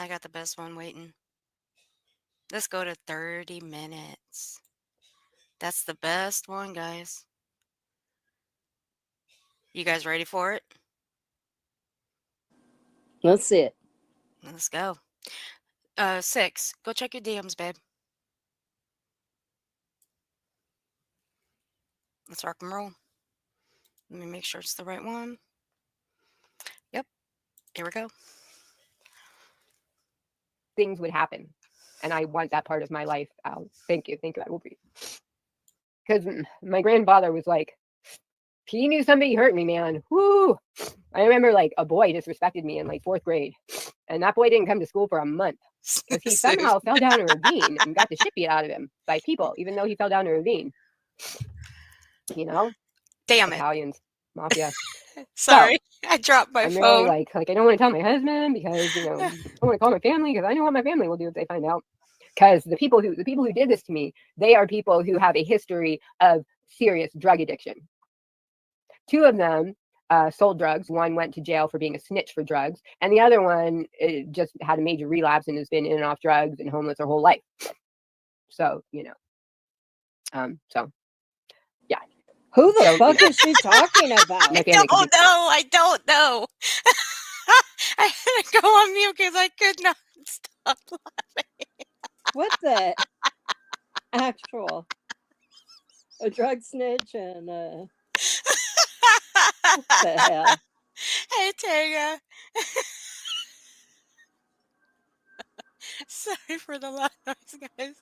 I got the best one waiting. Let's go to 30 minutes. That's the best one, guys. You guys ready for it? Let's see it. Let's go. 6. Go check your DMs, babe. Let's rock and roll. Let me make sure it's the right one. Yep. Here we go. Things would happen, and I want that part of my life. Thank you. I will be. Because my grandfather was like, he knew somebody hurt me, man. Whoo! I remember like a boy disrespected me in like 4th grade, and that boy didn't come to school for a month because he somehow fell down a ravine and got the shit beat out of him by people, even though he fell down a ravine. You know, Damn it. Italians, mafia. Sorry, I dropped my I'm phone. really like I don't want to tell my husband because I don't want to call my family because I know what my family will do if they find out. Because the people who did this to me, they are people who have a history of serious drug addiction. 2 of them sold drugs. One went to jail for being a snitch for drugs, and the other one just had a major relapse and has been in and off drugs and homeless her whole life. So so yeah. Who the fuck is she talking about? My family could be- I don't know. I had to go on mute because I could not stop laughing. What the actual? A drug snitch and what the hell? Hey, Tega. Sorry for the loud noise, guys.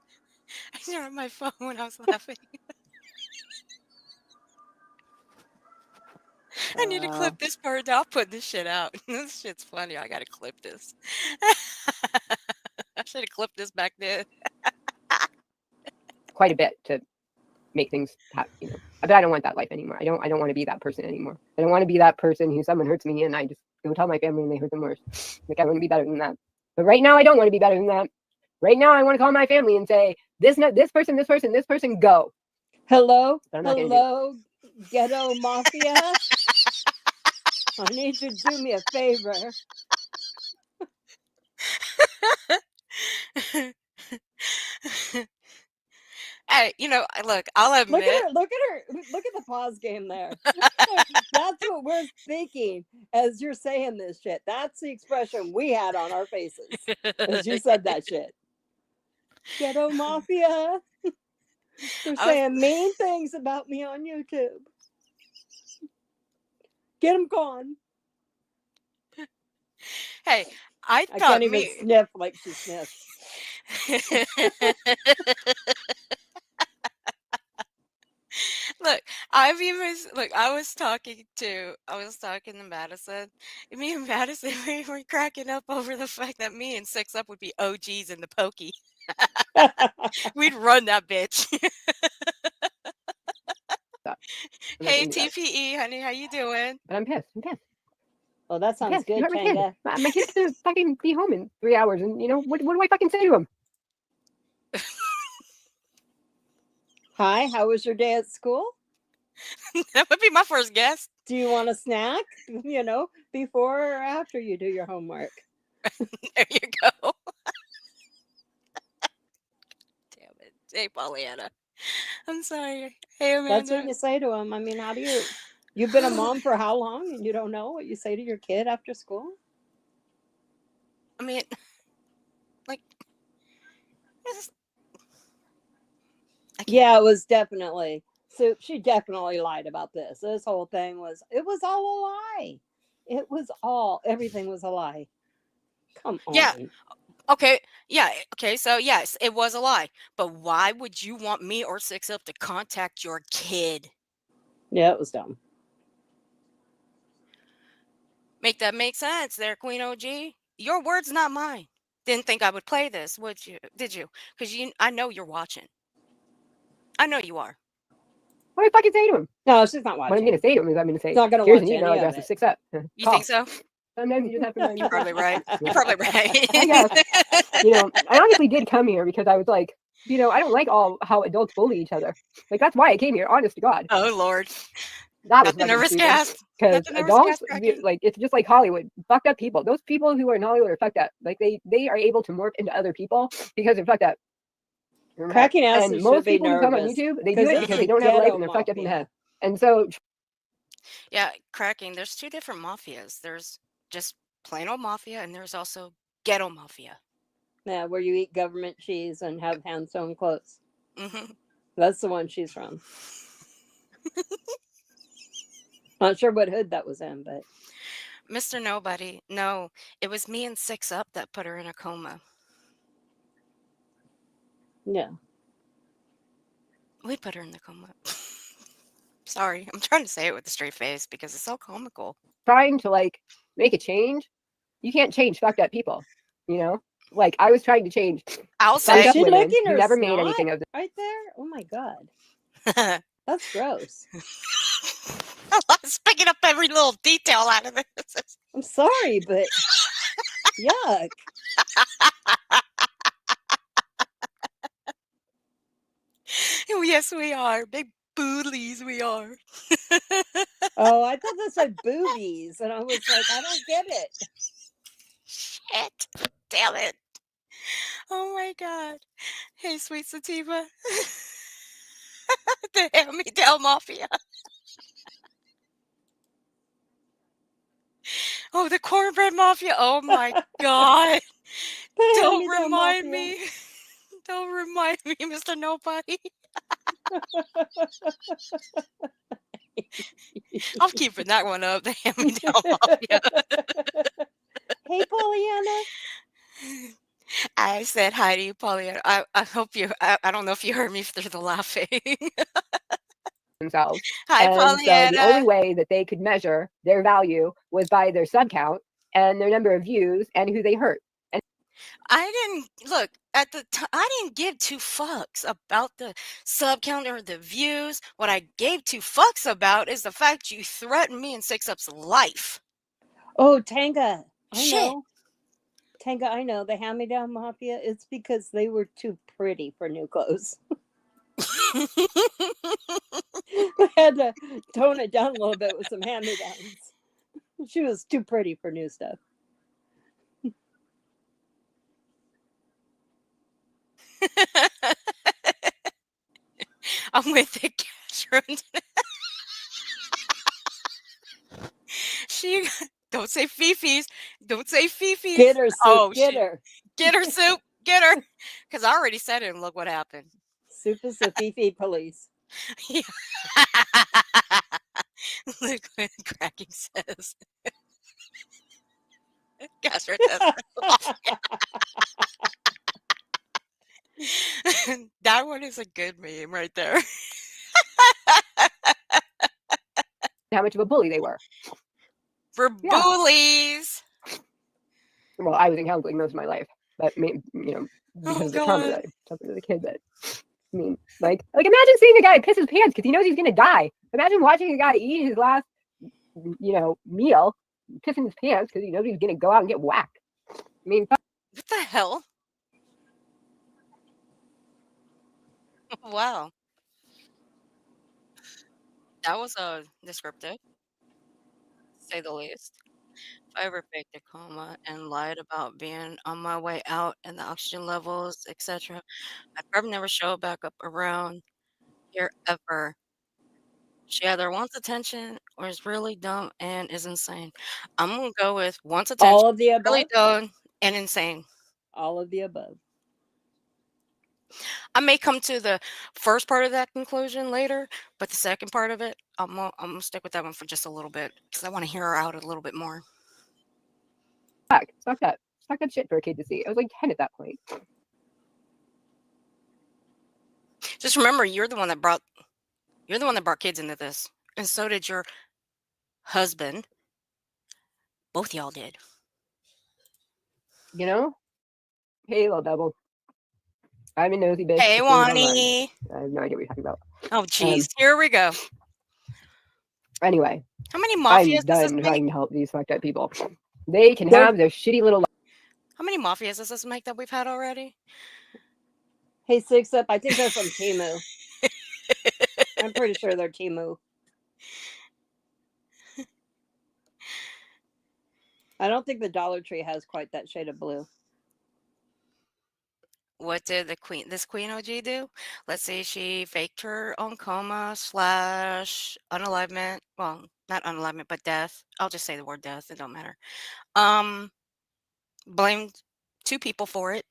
I dropped my phone when I was laughing. I need to clip this part. I'll put this shit out. This shit's funny. I gotta clip this. I should have clipped this back then. Quite a bit to make things happen, But I don't want that life anymore. I don't want to be that person anymore. I don't want to be that person who someone hurts me and I just go tell my family and they hurt them worse. Like I want to be better than that. But right now I don't want to be better than that. Right now I want to call my family and say this person go. Hello, ghetto mafia. I need you to do me a favor. Hey, look, I'll admit. Look at her. Look at the pause game there. That's what we're thinking as you're saying this shit. That's the expression we had on our faces as you said that shit. Ghetto mafia. They're saying mean things about me on YouTube. Get them gone. Hey, I can't even sniff like she sniffs. Look, I was talking to Madison. Me and Madison, we were cracking up over the fact that me and 6 Up would be OGs in the pokey. We'd run that bitch. Hey, TPE, honey, how you doing? But I'm pissed. Oh, that sounds good, Tanga. My kid's gonna fucking be home in 3 hours, and what do I fucking say to him? Hi, how was your day at school? That would be my first guess. Do you want a snack? Before or after you do your homework? There you go. Damn it. Hey, Pollyanna. I'm sorry. Hey, Amanda. That's what you say to him. I mean, how do you... You've been a mom for how long and you don't know what you say to your kid after school? I mean, yeah, it was definitely. So she definitely lied about this. This whole thing was all a lie. Everything was a lie. Come on. Yeah. Okay. Yeah. Okay. So yes, it was a lie. But why would you want me or 6 Up to contact your kid? Yeah, it was dumb. Make that make sense there, Queen OG. Your words, not mine. Didn't think I would play this, would you? Did you? Because I know you're watching. I know you are. What do I fucking say to him? No, she's not watching. What I'm going to say to him is I'm going to say, not gonna here's watch an email address of 6 Up. You think so? Sometimes you just have to. You're probably right. You're probably right. I guess. I honestly did come here because I was like, I don't like how adults bully each other. Like, that's why I came here, honest to God. Oh, Lord. That Not was the fucking nervous stupid. gas. Not Because the nervous gas adults, cracking. like, it's just like Hollywood. Fucked up people. Those people who are in Hollywood are fucked up. Like, they are able to morph into other people because they're fucked up. Remember that. Cracking acid And should most be people who come on nervous YouTube, they do because it it's because the they don't have life ghetto and they're fucked up in the mafia. head. And so Yeah, cracking. There's two different mafias. There's just plain old mafia, and there's also ghetto mafia. Yeah, where you eat government cheese and have hand sewn clothes. Hmm. That's the one she's from. Not sure what hood that was in, but Mr. Nobody. No, it was me and Six Up that put her in a coma. yeah. We put her in the coma. Sorry, I'm trying to say it with a straight face because it's so comical. trying to like make a change, you can't change fucked up people. You know, like I was trying to change I'll Is fucked say. up she women licking who her never made snot anything of right there? Oh my god, I that's gross. was picking up every little detail out of this. I'm sorry, but yuck. Yes, we are. Big boodlies, we are. Oh, I thought that said boobies, and I was like, I don't get it. Shit. Damn it. Oh my god. Hey, sweet sativa. The hand-me-down mafia. Oh, the cornbread mafia. Oh my god. The Don't hand-me-down remind mafia. me. Don't remind me, Mr. Nobody. I'm keeping that one up. The hand-me-down mafia. Hey, Pollyanna. I said hi to you, Pollyanna. I hope you. I don't know if you heard me through the laughing. themselves. Hi, And so the only Pollyanna. way that they could measure their value was by their sub count and their number of views and who they hurt. I didn't look at the time. I didn't give two fucks about the sub count or the views. What I gave two fucks about is the fact you threatened me and Six Up's life. Oh, Tanga. I Shit. know. Tanga, I know. The hand-me-down mafia, it's because they were too pretty for new clothes. I had to tone it down a little bit with some hand-me-downs. She was too pretty for new stuff. I'm with the Catherine. She don't say Fifi's. Don't say Fifi's. Get her, Soup. Oh, Get she her. get her Soup. Get her. Because I already said it and look what happened. Soup is the Fifi police. Yeah. Look what Cracking says. Catherine says. That one is a good meme right there. How much of a bully they were. For Yeah. bullies. Well, I was in counseling most of my life, but you know, because of the trauma God. that I suffered as a kid. But I mean, like imagine seeing a guy piss his pants because he knows he's gonna die. Imagine watching a guy eat his last, meal, pissing his pants because he knows he's gonna go out and get whacked. I mean, What the hell? Wow. That was descriptive, to say the least. If I ever faked a coma and lied about being on my way out and the oxygen levels, etc., I'd probably never show back up around here ever. She either wants attention or is really dumb and is insane. I'm gonna go with wants attention, All of the really above. dumb, and insane. All of the above. I may come to the first part of that conclusion later, but the second part of it, I'm gonna stick with that one for just a little bit because I want to hear her out a little bit more. it's fucked up. It's fucked up shit for a kid to see. I was like 10 at that point. Just remember, you're the one that brought kids into this, and so did your husband. Both y'all did. You know? Hey, little devil. I'm a nosy bitch. Hey, Wani. I have no idea what you're talking about. Oh, jeez. Here we go. Anyway, How many I'm mafias does this done make? trying to help these fucked up people. They can have their shitty little. How many mafias does this make that we've had already? Hey, Six Up, I think they're from Timu. I'm pretty sure they're Timu. I don't think the Dollar Tree has quite that shade of blue. What did this Queen OG do? Let's see, she faked her own coma slash unalivement. Well, not unalivement, but death. I'll just say the word death. It don't matter. Um, Blamed two people for it.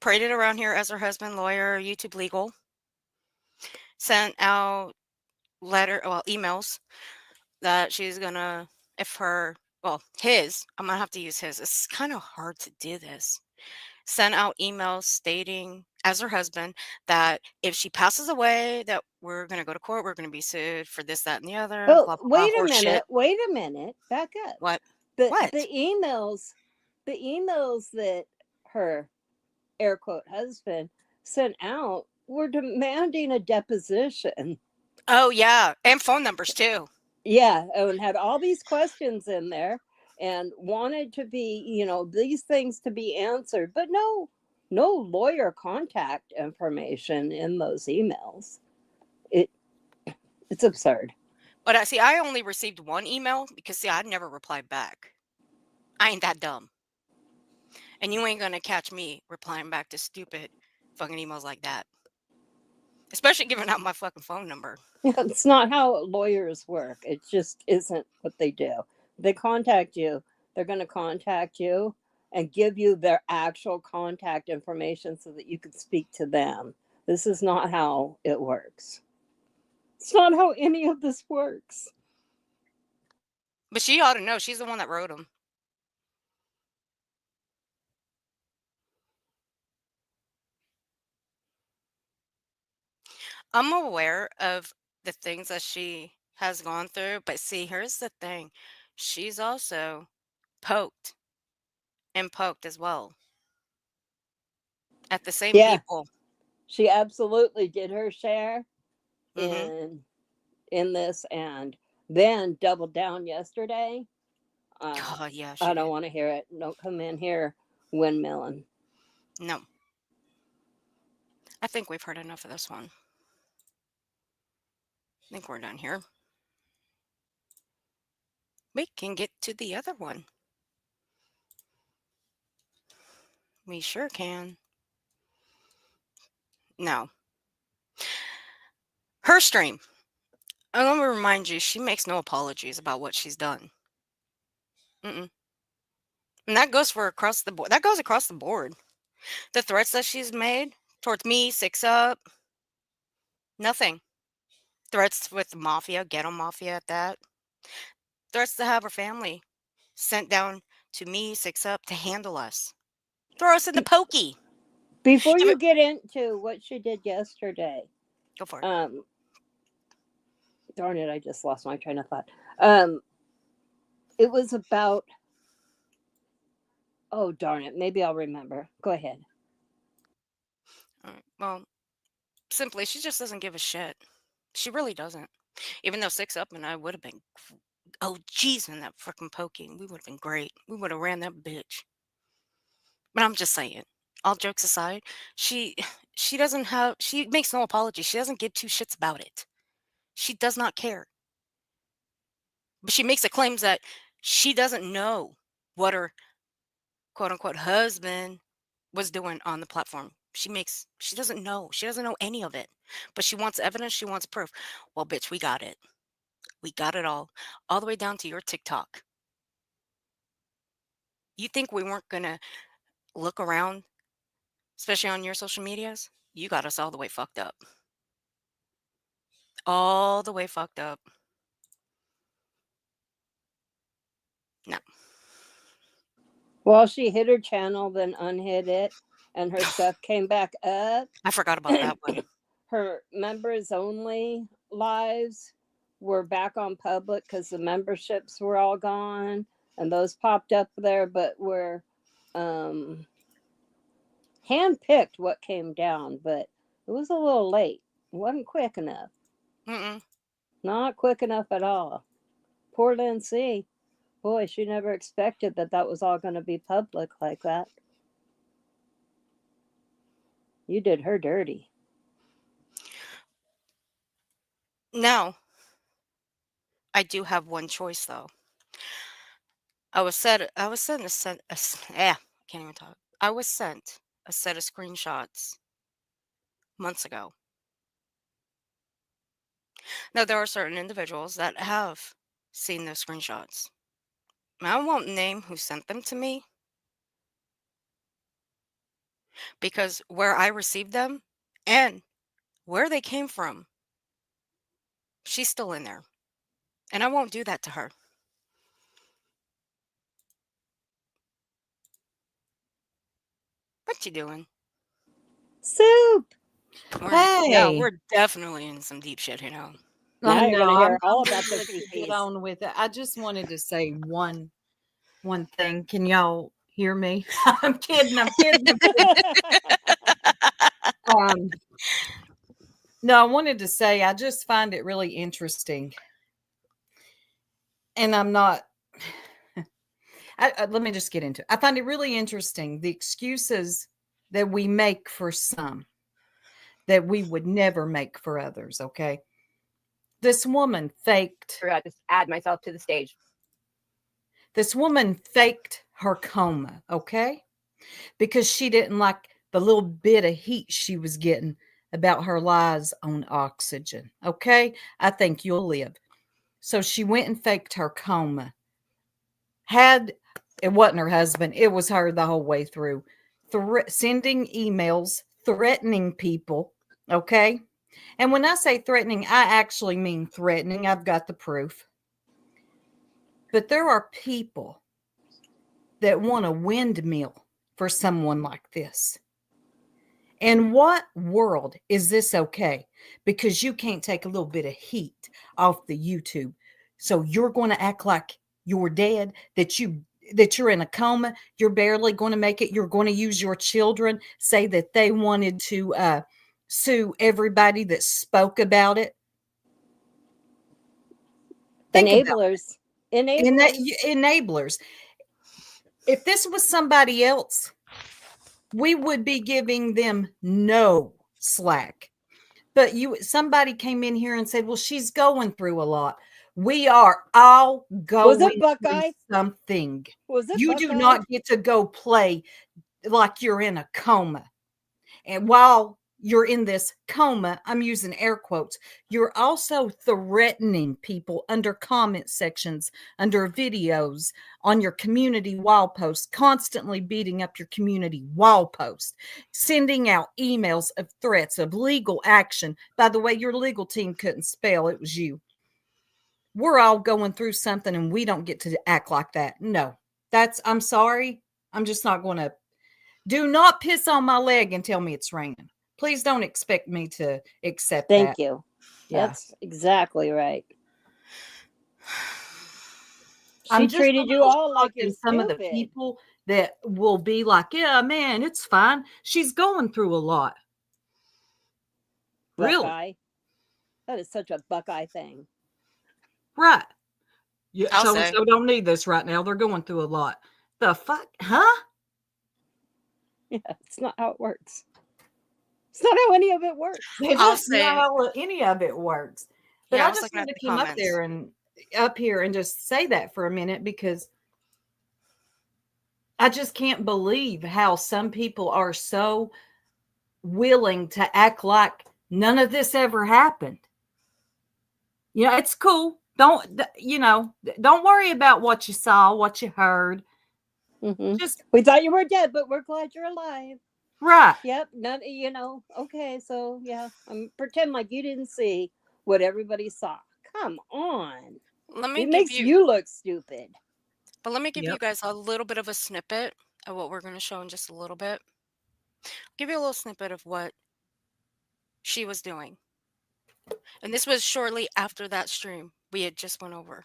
Paraded around here as her husband, lawyer, YouTube legal. Sent out emails that she's gonna, if her, well, his, I'm gonna have to use his. It's kind of hard to do this. Sent out emails stating, as her husband, that if she passes away, that we're gonna go to court, we're gonna be sued for this, that, and the other, Oh, blah blah blah, wait a horse shit. minute. Wait a minute. Back up. What? The What? the emails, the emails that her air quote husband sent out were demanding a deposition. Oh yeah, and phone numbers too. Yeah, and had all these questions in there and wanted to be, these things to be answered, but no lawyer contact information in those emails. It it's absurd. But I see, I only received one email because see, I never replied back. I ain't that dumb, and you ain't gonna catch me replying back to stupid fucking emails like that, especially giving out my fucking phone number. It's not how lawyers work. It just isn't what they do. They contact you, they're going to contact you and give you their actual contact information so that you can speak to them. This is not how it works. It's not how any of this works. But she ought to know. She's the one that wrote them. I'm aware of the things that she has gone through, but see, here's the thing. She's also poked and poked as well at the same Yeah, people. she absolutely did her share Mm-hmm. in in this and then doubled down yesterday. God, yeah, I she don't did. want to hear it. Don't come in here windmilling. No, I think we've heard enough of this one. I think we're done here. We can get to the other one. We sure can. No. Her stream. And let me remind you, she makes no apologies about what she's done. Mm-mm. And that goes for across the board. That goes across the board. The threats that she's made towards me, Six Up, nothing. Threats with the mafia, ghetto mafia at that. Threats to have her family sent down to me, Six Up, to handle us. Throw us in the pokey. Before If you it- get into what she did yesterday, Go for it. um, darn it, I just lost my train of thought. Um, it was about, oh, darn it, maybe I'll remember. Go ahead. All right. Well, simply, she just doesn't give a shit. She really doesn't. Even though Six Up and I would have been, oh, geez, in that freaking pokey, we would have been great. We would have ran that bitch. But I'm just saying, all jokes aside, she she doesn't have she makes no apology. She doesn't give two shits about it. She does not care. But she makes the claims that she doesn't know what her quote unquote husband was doing on the platform. She doesn't know. She doesn't know any of it. But she wants evidence, she wants proof. Well, bitch, we got it. We got it all the way down to your TikTok. You think we weren't gonna look around, especially on your social medias? You got us all the way fucked up. All the way fucked up. No, Well, she hit her channel, then unhit it, and her stuff came back up. I forgot about that one. Her members only lives were back on public because the memberships were all gone, and those popped up there, but were um, handpicked what came down, but it was a little late. It wasn't quick enough. Mm-mm. Not quick enough at all. Poor Lindsay. Boy, she never expected that that was all going to be public like that. You did her dirty. Now, I do have one choice though. I was sent can't even talk. I was sent a set of screenshots months ago. Now there are certain individuals that have seen those screenshots. I won't name who sent them to me because where I received them and where they came from, she's still in there. And I won't do that to her. What you doing? Soup. Yeah, Hey. we're definitely in some deep shit, you know. Now I you're gonna know. hear all I'm about the ready to get peepees. on with it. I just wanted to say one thing. Can y'all hear me? I'm kidding. I'm kidding. I'm kidding. No, I wanted to say I just find it really interesting, and I'm not. Let me just get into it. I find it really interesting the excuses that we make for some that we would never make for others. Okay, this woman faked. Forgot to add myself to the stage. This woman faked her coma. Okay, because she didn't like the little bit of heat she was getting about her lies on oxygen. Okay, I think you'll live. So she went and faked her coma. It wasn't her husband, it was her the whole way through. Sending emails, threatening people. Okay. And when I say threatening, I actually mean threatening. I've got the proof. But there are people that want a windmill for someone like this. In what world is this okay? Because you can't take a little bit of heat off the YouTube. So you're going to act like you're dead, that you're in a coma, you're barely going to make it. You're going to use your children, say that they wanted to sue everybody that spoke about it. Think Enablers. about it. Enablers. If this was somebody else, we would be giving them no slack. But somebody came in here and said, well, she's going through a lot. We are all going through something. You do not get to go play like you're in a coma. And while you're in this coma, I'm using air quotes, you're also threatening people under comment sections, under videos, on your community wall posts, constantly beating up your community wall post, sending out emails of threats of legal action. By the way, your legal team couldn't spell, it was you. We're all going through something and we don't get to act like that. No, I'm sorry. I'm just not going to. Do not piss on my leg and tell me it's raining. Please don't expect me to accept that. Thank you. Yeah. That's exactly right. She treated you all like you're some stupid. of the people that will be like, yeah, man, it's fine. She's going through a lot. Buckeye. Really? That is such a Buckeye thing. Right. Yeah, so don't need this right now. They're going through a lot. The fuck? Huh? Yeah, it's not how it works. It's not how any of it works. It's not how any of it works. But I just want to come up here and just say that for a minute, because I just can't believe how some people are so willing to act like none of this ever happened. You know, it's cool. Don't worry about what you saw, what you heard. Mm-hmm. We thought you were dead, but we're glad you're alive. Right. Yep. Okay. So yeah, pretend like you didn't see what everybody saw. Come on. It makes you look stupid. But let me give you guys a little bit of a snippet of what we're going to show in just a little bit. I'll give you a little snippet of what she was doing. And this was shortly after that stream we had just went over.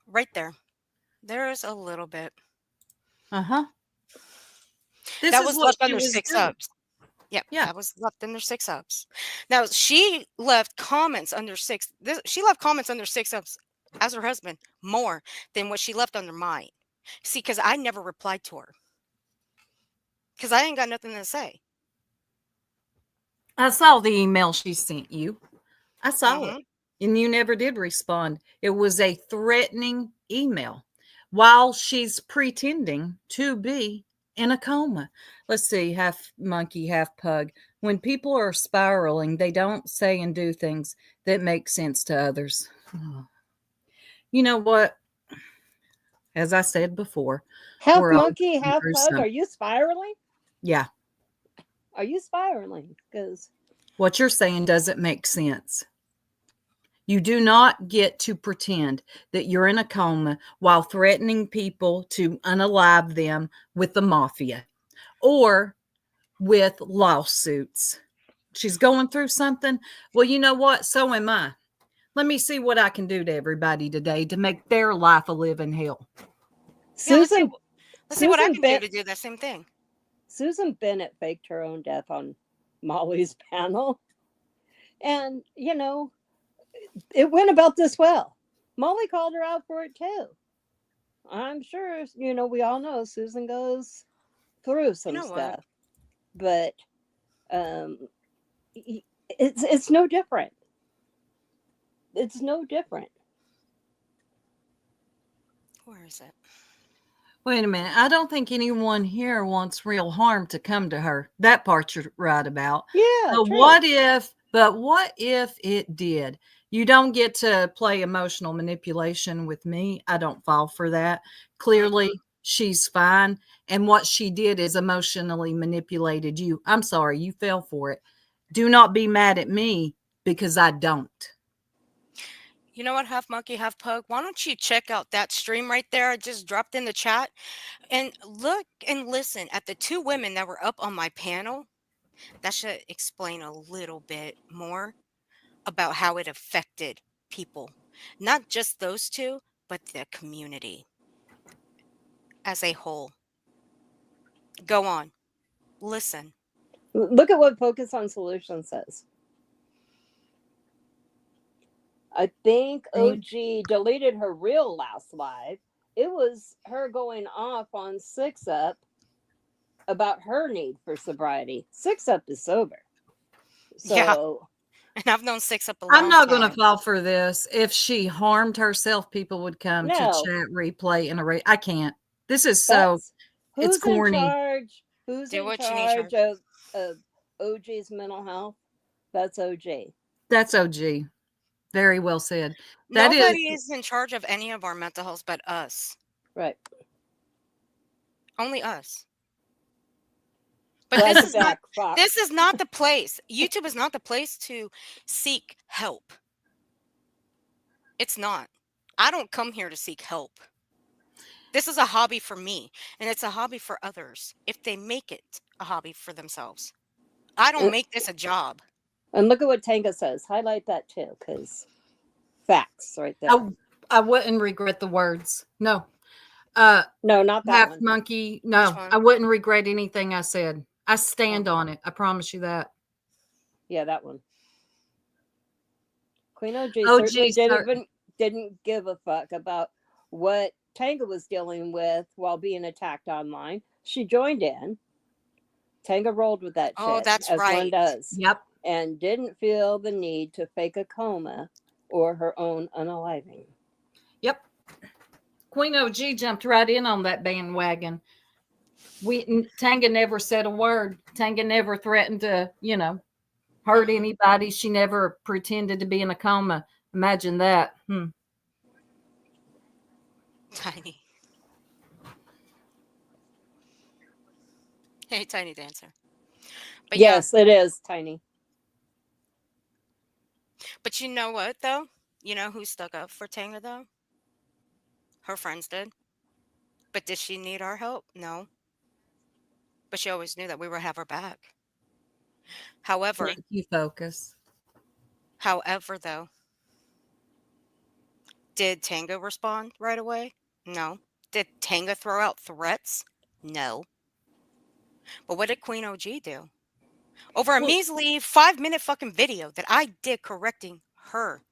Right there. There's a little bit. Uh-huh. That was left under 6 subs. Yeah, that was left under 6 subs. Now she left comments under 6. She left comments under 6 subs as her husband more than what she left under mine. See, because I never replied to her. Because I ain't got nothing to say. I saw the email she sent you. I saw it. and you never did respond. It was a threatening email while she's pretending to be in a coma. Let's see, half monkey, half pug. When people are spiraling, they don't say and do things that make sense to others. You know what? As I said before, Half we're all monkey, going half through pug. Are something. you spiraling? Yeah. Are you spiraling? Because What you're saying doesn't make sense. You do not get to pretend that you're in a coma while threatening people to unalive them with the mafia or with lawsuits. She's going through something. Well, you know what? So am I. Let me see what I can do to everybody today to make their life a living hell. Yeah, let's see. Susan, Let's see what I Susan can do Ben- to do the same thing. Susan Bennett faked her own death on Molly's panel, and it went about this well. Molly called her out for it too. I'm sure we all know Susan goes through You some know what? stuff, but um, it's no different. It's no different. Where is it? Wait a minute. I don't think anyone here wants real harm to come to her. That part you're right about. Yeah, But true. what if it did? You don't get to play emotional manipulation with me. I don't fall for that. Clearly, she's fine. And what she did is emotionally manipulated you. I'm sorry, you fell for it. Do not be mad at me because I don't. You know what, half monkey, half pug? Why don't you check out that stream right there? I just dropped in the chat and look and listen at the two women that were up on my panel. That should explain a little bit more about how it affected people. Not just those two, but the community as a whole. Go on. Listen. Look at what Focus on Solution says. I think OG deleted her real last live. It was her going off on Six Up about her need for sobriety. Six Up is sober. Yeah. So And I've known Six Up a long I'm not going to time. fall for this. If she harmed herself, people would come to No. chat, replay, and array. I can't. This is so. that's who's It's corny. in charge? Who's Do in what you need, charge of OG's mental health? That's OG. That's OG. Very well said. That is Nobody is in charge of any of our mental health but us. Right. Only us. But Glad this you're is not back, Fox. this is not the place. YouTube is not the place to seek help. It's not. I don't come here to seek help. This is a hobby for me, and it's a hobby for others if they make it a hobby for themselves. I don't make this a job. And look at what Tanga says. Highlight that too, because facts right there. I wouldn't regret the words. No. No, not that Half one. monkey. No, one? I wouldn't regret anything I said. I stand on it. I promise you that. Yeah, that one. Queen OG, OG certainly didn't give a fuck about what Tanga was dealing with while being attacked online. She joined in. Tanga rolled with that shit, Oh, that's as one right. does, Yep. and didn't feel the need to fake a coma or her own unaliving. Yep. Queen OG jumped right in on that bandwagon. Tanga never said a word. Tanga never threatened to, hurt anybody. She never pretended to be in a coma. Imagine that. Tiny. Hey, Tiny Dancer. But Yes, it is, Tiny. But you know what, though? You know who stuck up for Tanga, though? Her friends did. But did she need our help? No. But she always knew that we would have her back. However, Thank you, Focus. though, did Tanga respond right away? No. Did Tanga throw out threats? No. But what did Queen OG do? Over a measly 5-minute fucking video that I did correcting her.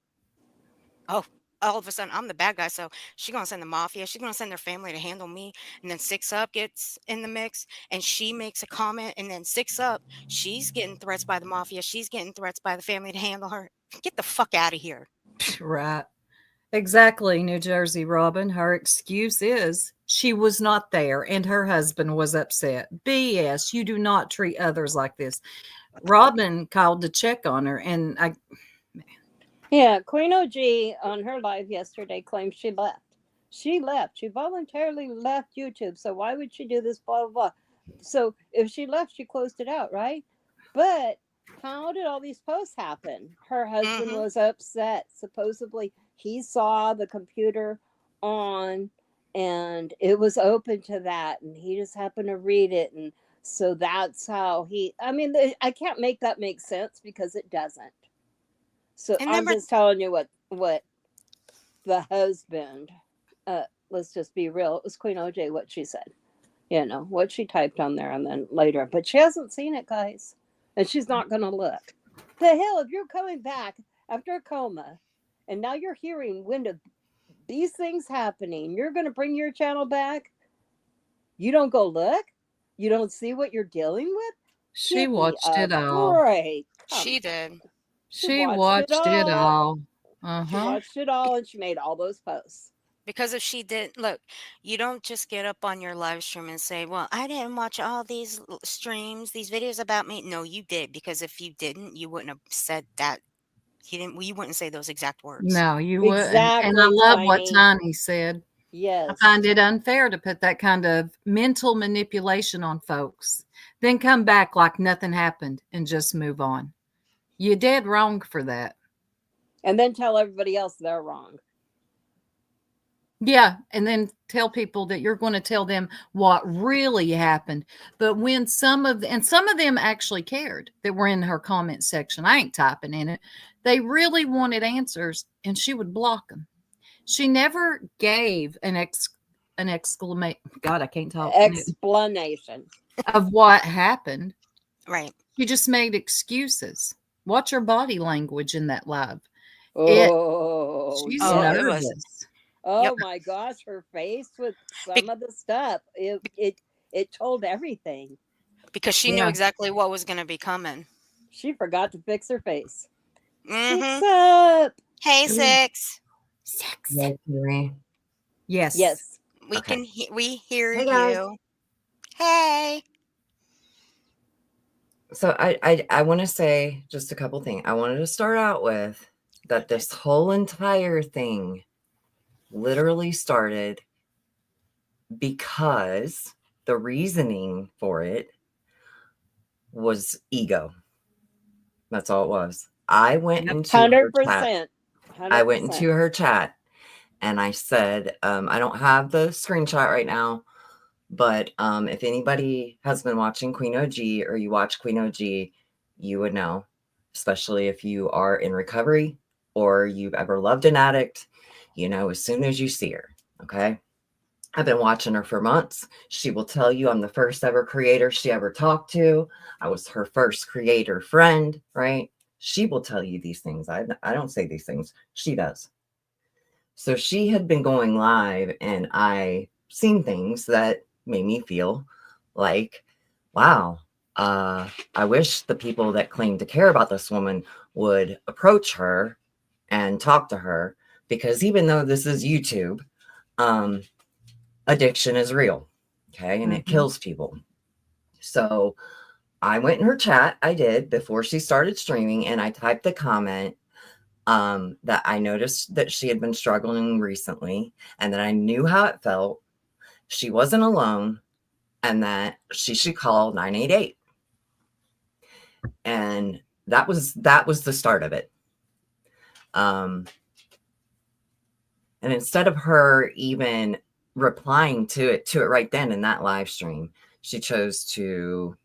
Oh, all of a sudden I'm the bad guy, so she's gonna send the mafia, she's gonna send their family to handle me, and then Six Up gets in the mix and she makes a comment, and then Six Up, she's getting threats by the mafia, she's getting threats by the family to handle her. Get the fuck out of here. Right. Exactly, New Jersey Robin. Her excuse is she was not there and her husband was upset. BS. You do not treat others like this. Robin called to check on her, and Yeah, Queen OG on her live yesterday claimed she left. She left. She voluntarily left YouTube. So why would she do this? Blah, blah, blah. So if she left, she closed it out, right? But how did all these posts happen? Her husband Mm-hmm. was upset. Supposedly, he saw the computer on and it was open to that. And he just happened to read it. And so that's how I mean, I can't make that make sense because it doesn't. So And I'm number just telling you what the husband. Let's just be real. It was Queen OJ what she said. You know what she typed on there, and then later, but she hasn't seen it, guys, and she's not going to look. The hell, if you're coming back after a coma, and now you're hearing wind of these things happening, you're going to bring your channel back. You don't go look. You don't see what you're dealing with. she Give me watched a it all. break. Come she on. did. She She watched it watched it all. all. She Uh-huh. watched it all, and she made all those posts. Because if she did, look, you don't just get up on your live stream and say, well, I didn't watch all these streams, these videos about me. No, you did. Because if you didn't, you wouldn't have said that. You wouldn't say those exact words. No, you wouldn't. And I Exactly, love what Tiny. Tiny said. I Yes. find it unfair to put that kind of mental manipulation on folks, then come back like nothing happened and just move on. You're dead wrong for that. And then tell everybody else they're wrong. Yeah, and then tell people that you're going to tell them what really happened. But when some of them actually cared that were in her comment section. I ain't typing in it. They really wanted answers, and she would block them. She never gave an exclamation. God, I can't talk. Explanation. Of what happened. Right. She just made excuses. Watch her body language in that live. Oh, She's Oh, yes. it was. nervous. Yep. Oh my gosh, her face with Be- some of the stuff. It told everything. because she knew Yeah. exactly what was going to be coming. She forgot to fix her face. Mm-hmm. Fix up. Hey, Six. Yeah, Henry. Yes. Yes. We Okay. can we hear Hey, guys. you. Hey. So I want to say just a couple things. I wanted to start out with that this whole entire thing literally started because the reasoning for it was ego. That's all it was. I went into her chat. 100%. I went into her chat and I said, I don't have the screenshot right now, but if anybody has been watching Queen OG or you watch Queen OG, you would know, especially if you are in recovery or you've ever loved an addict, you know, as soon as you see her. Okay. I've been watching her for months. She will tell you I'm the first ever creator she ever talked to. I was her first creator friend, right? She will tell you these things. I don't say these things. She does. So she had been going live and I seen things that made me feel like, wow, I wish the people that claim to care about this woman would approach her and talk to her, because even though this is YouTube, addiction is real. Okay. And it kills people. So I went in her chat. I did before she started streaming, and I typed the comment that I noticed that she had been struggling recently and that I knew how it felt. She wasn't alone and that she should call 988. And that was the start of it. And instead of her even replying to it right then in that live stream, she chose to,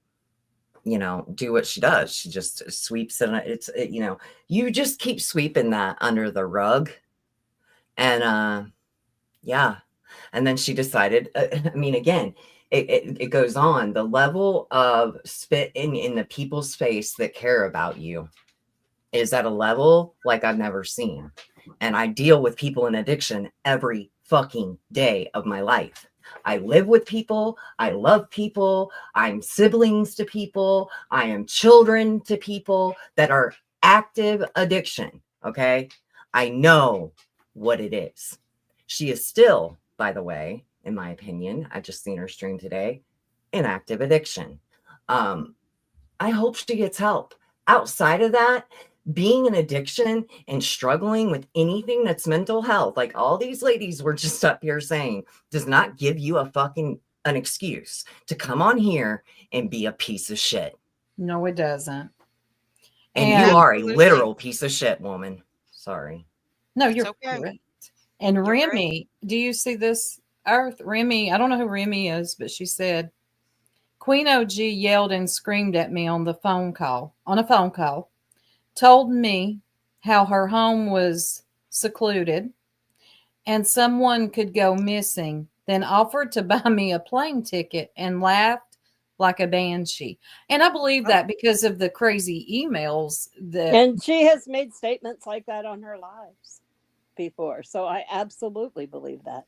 you know, do what she does. She just sweeps it. You know, you just keep sweeping that under the rug. And yeah. And then she decided, I mean, again, it goes on. The level of spit in the people's face that care about you is at a level like I've never seen. And I deal with people in addiction every fucking day of my life. I live with people. I love people. I'm siblings to people. I am children to people that are active addiction. Okay. I know what it is. She is still, by the way, in my opinion, I just seen her stream today, in active addiction. I hope she gets help. Outside of that, being an addiction and struggling with anything that's mental health, like all these ladies were just up here saying, does not give you an excuse to come on here and be a piece of shit. No, it doesn't. And you are a Absolutely. literal piece of shit, woman. Sorry. No, It's you're okay. correct. And You're right. Remy, do you see this? Remy, I don't know who Remy is, but she said, Queen OG yelled and screamed at me on a phone call, told me how her home was secluded and someone could go missing, then offered to buy me a plane ticket and laughed like a banshee. And I believe that because of the crazy emails that And she has made statements like that on her lives before. So I absolutely believe that.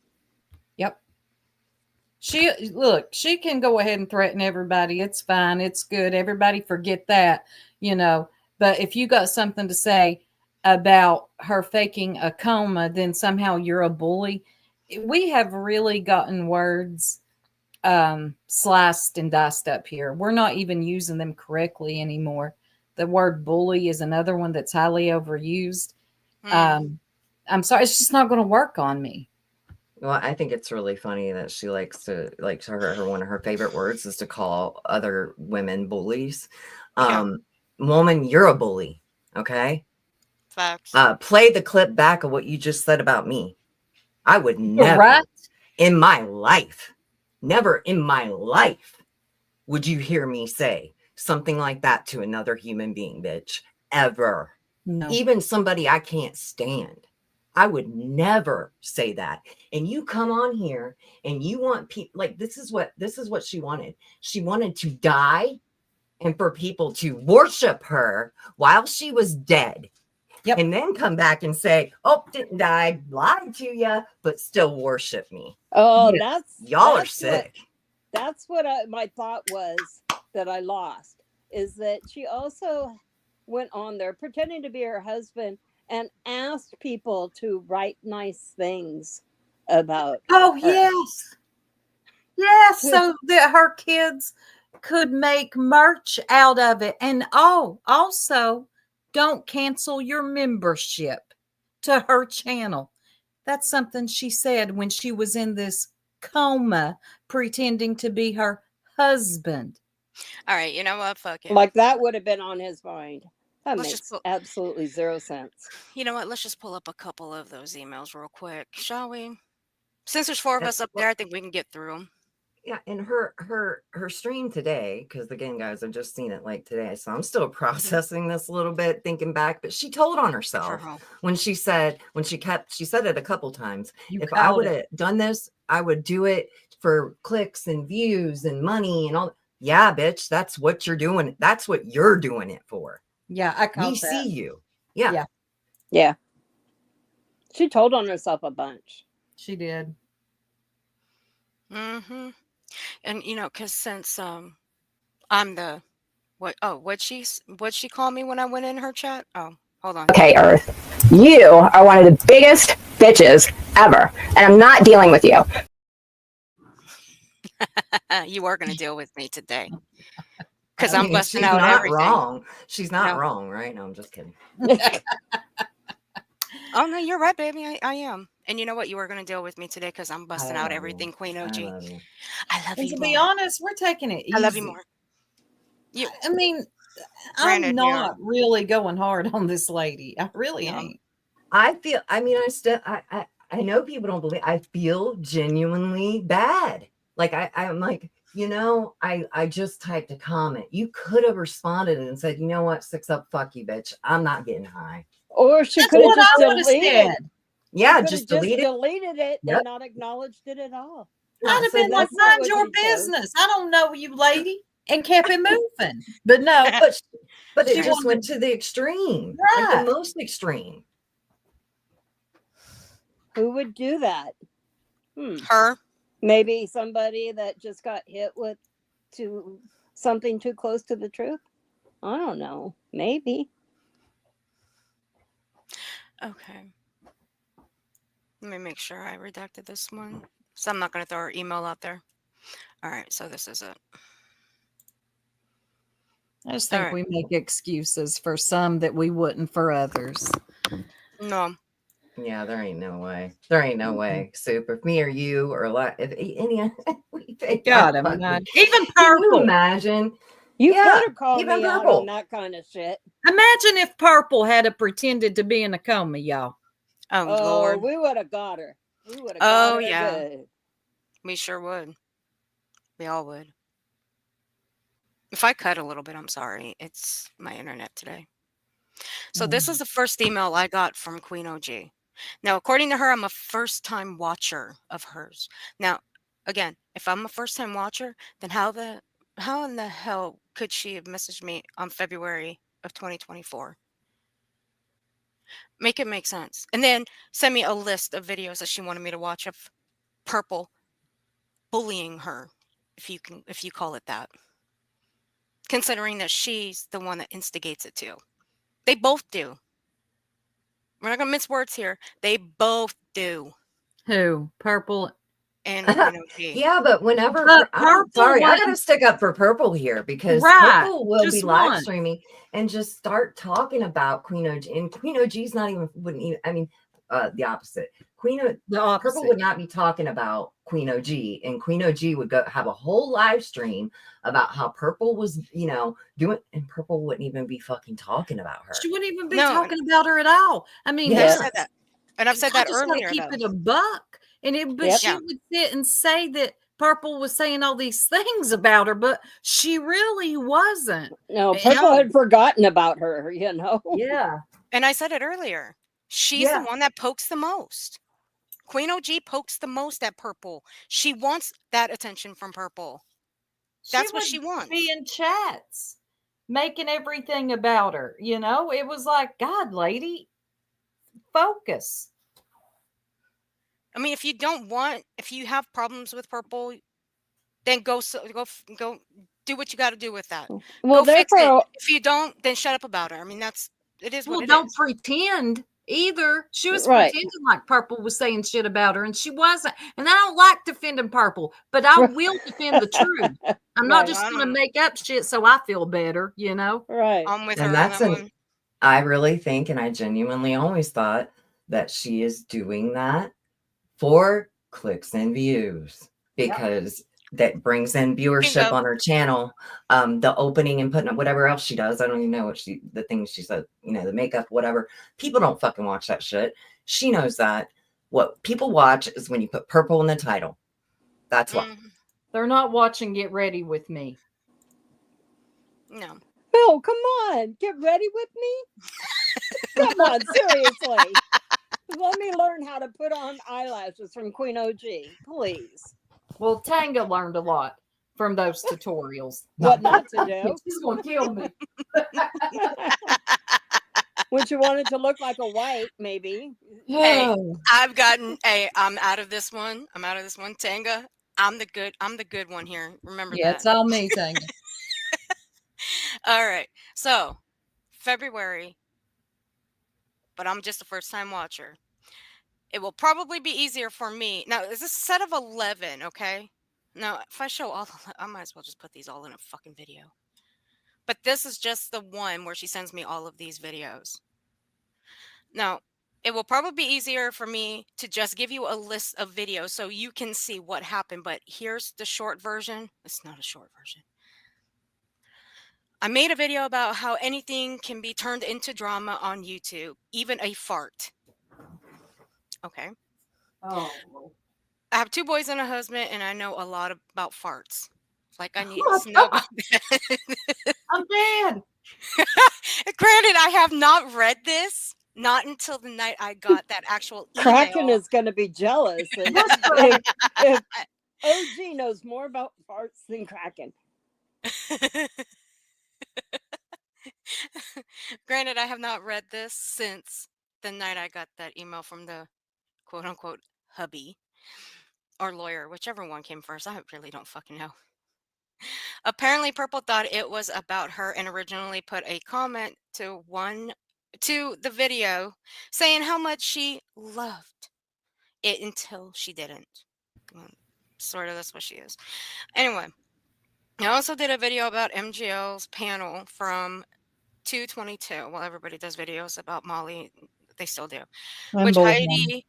Yep. She can go ahead and threaten everybody. It's fine. It's good. Everybody forget that, But if you got something to say about her faking a coma, then somehow you're a bully. We have really gotten words sliced and diced up here. We're not even using them correctly anymore. The word bully is another one that's highly overused. I'm sorry, it's just not going to work on me. Well, I think it's really funny that she likes to her one of her favorite words is to call other women bullies. Yeah. Woman, you're a bully. Okay. Facts. Play the clip back of what you just said about me. I would never right. in my life, never in my life would you hear me say something like that to another human being, bitch. Ever. No. Even somebody I can't stand. I would never say that. And you come on here and you want people like this is what she wanted. She wanted to die and for people to worship her while she was dead. Yep. And then come back and say, "Oh, didn't die, lied to you, but still worship me." Oh, Yes. Y'all are sick. That's what my thought was that I lost, is that she also went on there pretending to be her husband and asked people to write nice things about Oh, her. yes. Yes, so that her kids could make merch out of it. And also don't cancel your membership to her channel. That's something she said when she was in this coma pretending to be her husband. All right. You know what? Fuck it. Like that would have been on his mind. That Let's makes just pull- absolutely zero sense. You know what? Let's just pull up a couple of those emails real quick, shall we? Since there's four of us up there, I think we can get through them. Yeah, and her stream today, because again, guys, I've just seen it like today, so I'm still processing this a little bit, thinking back. But she told on herself when she said it a couple times. If I would have done this, I would do it for clicks and views and money and all. Yeah, bitch, that's what you're doing. That's what you're doing it for. Yeah, I caught We that. see you. Yeah. Yeah. She told on herself a bunch. She did. Mm-hmm. And because since I'm the what'd she call me when I went in her chat? Oh, hold on. Okay, Earth, you are one of the biggest bitches ever, and I'm not dealing with you. You are going to deal with me today because I'm busting she's out not everything. wrong. She's not No. wrong, right? No, I'm just kidding. Oh no, you're right, baby. I am. And you know what? You are going to deal with me today because I'm busting out love everything, you. Queen OG. I love you. I love And you to more. be honest, we're taking it easy. I love you more. I mean, Granted, I'm not really going hard on this lady. I really No. ain't. I feel, I mean, I know people don't believe, I feel genuinely bad. Like I'm like, I just typed a comment. You could have responded and said, you know what, 6 up, fuck you, bitch. I'm not getting high. Or she That's could have what just I would've deleted it. said. Yeah, just delete it. deleted it Yep. and not acknowledged it at all. I'd have been like, that's not mind what your she chose. business. I don't know you, lady. And kept it moving. But no, But She it just wanted- went to the extreme. Like Right. the most extreme. Who would do that? Her. Maybe somebody that just got hit with something too close to the truth. I don't know. Maybe. Okay. Let me make sure I redacted this one. So I'm not going to throw her email out there. All right. So this is it. I just All think right. we make excuses for some that we wouldn't for others. No. Yeah, there ain't no way. There ain't no way. Soup. If me or you or like if any we think God, that I'm fucking- not. Even Can you Purple. imagine? You Yeah, could have called even me out Purple. on that kind of shit. Imagine if Purple had a pretended to be in a coma, y'all. Oh, Oh, Lord. we would have got her. We would have Oh, got her yeah. good. We sure would. We all would. If I cut a little bit, I'm sorry. It's my internet today. So this is the first email I got from Queen OG. Now, according to her, I'm a first-time watcher of hers. Now, again, if I'm a first-time watcher, then how in the hell could she have messaged me on February of 2024? Make it make sense. And then send me a list of videos that she wanted me to watch of Purple bullying her, if you call it that. Considering that she's the one that instigates it too. They both do. We're not gonna mince words here. They both do. Who? Purple. And Queen OG. Yeah, but whenever But I'm Purple sorry, I wasn't- gotta stick up for Purple here because Right, Purple will be just live once. streaming and just start talking about Queen OG. And Queen OG's not even wouldn't even I mean the opposite. The Purple opposite. would not be talking about Queen OG, and Queen OG would go have a whole live stream about how Purple was, doing, and Purple wouldn't even be fucking talking about her. She wouldn't even be No, talking about her at all. I mean, And Yeah. I've said that. And I've said I that just gotta earlier. keep Though. it a buck. And but Yep. she Yeah. would sit and say that Purple was saying all these things about her, but she really wasn't. No, And Purple no. had forgotten about her, Yeah. And I said it earlier. She's Yeah. the one that pokes the most. Queen OG pokes the most at Purple. She wants that attention from Purple. That's what she wants. Be in chats, making everything about her. It was like, God, lady, focus. I mean, if you have problems with Purple, then go do what you got to do with that. Well, Go fix it. therefore, If you don't, then shut up about her. I mean, it is Well, what it don't is. pretend either. She was Right. pretending like Purple was saying shit about her, and she wasn't. And I don't like defending Purple, but I will defend the truth. I'm not Right. just I going to don't- make up shit so I feel better, right. I'm with And her on that's that one. I really think, and I genuinely always thought that she is doing that for clicks and views because that brings in viewership Bingo. on her channel. The opening and putting up whatever else she does. I don't even know what the things she said, the makeup, whatever. People don't fucking watch that shit. She knows that. What people watch is when you put Purple in the title. That's why. They're not watching Get Ready with Me. No. Oh, come on. Get ready with me. Come on, seriously. Let me learn how to put on eyelashes from Queen OG, please. Well, Tanga learned a lot from those tutorials. What not to do. She's going to kill me. When she wanted to look like a white, maybe. Hey, I'm out of this one. Tanga. I'm the good one here. Remember Yeah, that. it's all me, Tanga. All right. So, February, but I'm just a first time watcher. It will probably be easier for me. Now, is this a set of 11, okay? Now, if I show all, I might as well just put these all in a fucking video. But this is just the one where she sends me all of these videos. Now, it will probably be easier for me to just give you a list of videos so you can see what happened. But here's the short version. It's not a short version. I made a video about how anything can be turned into drama on YouTube, even a fart. Okay. Oh. I have 2 boys and a husband, and I know a lot about farts. Like, I need to know about that. I'm dead. Granted, I have not read this, not until the night I got that actual email. Kraken is going to be jealous if OG knows more about farts than Kraken. Granted, I have not read this since the night I got that email from the quote unquote hubby or lawyer, whichever one came first. I really don't fucking know. Apparently, Purple thought it was about her and originally put a comment to one to the video saying how much she loved it until she didn't. Well, sort of, that's what she is. Anyway, I also did a video about MGL's panel from 222. Well, everybody does videos about Molly. They still do. Which Unbelievable.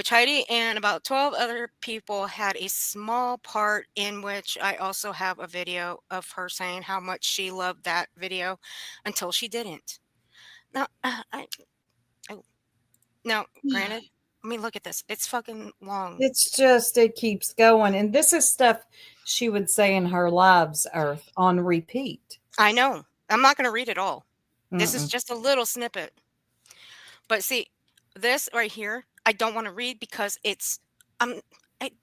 Heidi and about 12 other people had a small part in, which I also have a video of her saying how much she loved that video until she didn't. Now, now, granted, I mean, look at this. It's fucking long. It's just, it keeps going. And this is stuff she would say in her lives, Earth, on repeat. I know. I'm not going to read it all. This is Mm-mm. just a little snippet. But see, this right here, I don't want to read because I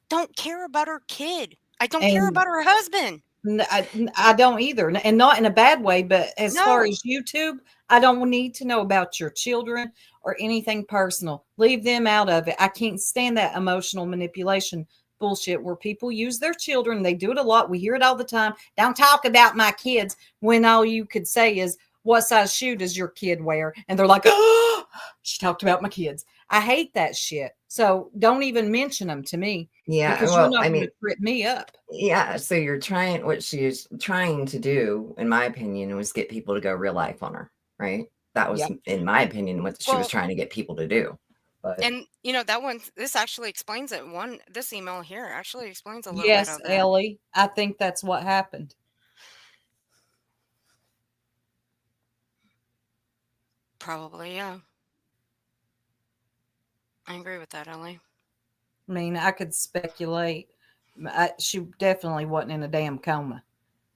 don't care about her kid. I don't care And about her husband. I don't either. And not in a bad way, but as far No. as YouTube, I don't need to know about your children or anything personal. Leave them out of it. I can't stand that emotional manipulation bullshit where people use their children. They do it a lot. We hear it all the time. Don't talk about my kids, when all you could say is, what size shoe does your kid wear? And they're like, oh, she talked about my kids. I hate that shit. So don't even mention them to me, Yeah, because you're well, not I going mean, to trip me up. yeah, so you're trying, what she is trying to do, in my opinion, was get people to go real life on her, right? That was, Yep. in my opinion, what she was Well, trying to get people to do. But and you know that one. This actually explains it. This email here actually explains a little bit Yes, of that. Ellie. I think that's what happened. Probably, yeah. I agree with that, Ellie. I mean, I could speculate. She definitely wasn't in a damn coma.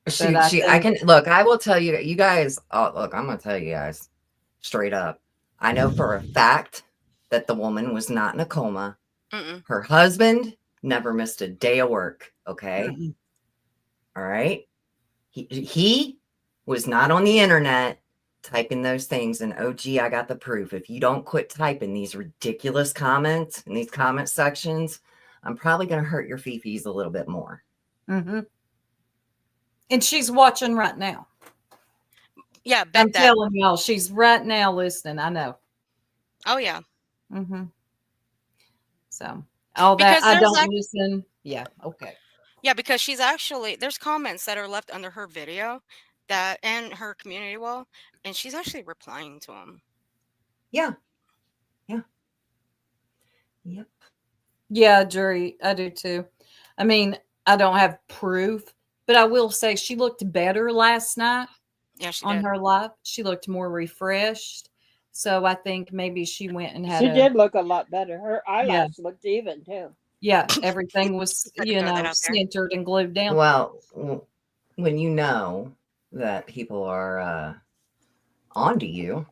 But I I think, can look, I will tell you, you guys, oh, look, I'm gonna tell you guys straight up. I know for a fact that the woman was not in a coma. Mm-mm. Her husband never missed a day of work. Okay. mm-mm. All right. He was not on the internet typing those things. And oh, gee, I got the proof. If you don't quit typing these ridiculous comments in these comment sections, I'm probably going to hurt your fifis a little bit more. Mm-hmm. And she's watching right now. Yeah, I'm bet that. telling y'all, she's right now listening. I know. Oh yeah. Mm-hmm. So all Because that I there's don't listen. Yeah. Okay. Yeah, because she's actually there's comments that are left under her video that and her community wall, and she's actually replying to them. Yeah. Yeah. Yep. Yeah, Jury, I do too. I mean, I don't have proof, but I will say she looked better last night Yeah, she on did. her live. She looked more refreshed. So I think maybe she went and had She a, did look a lot better. Her yeah, eyelash looked even too. yeah, everything was, Had to throw that out there. centered and glued down. Well, when you know that people are onto you,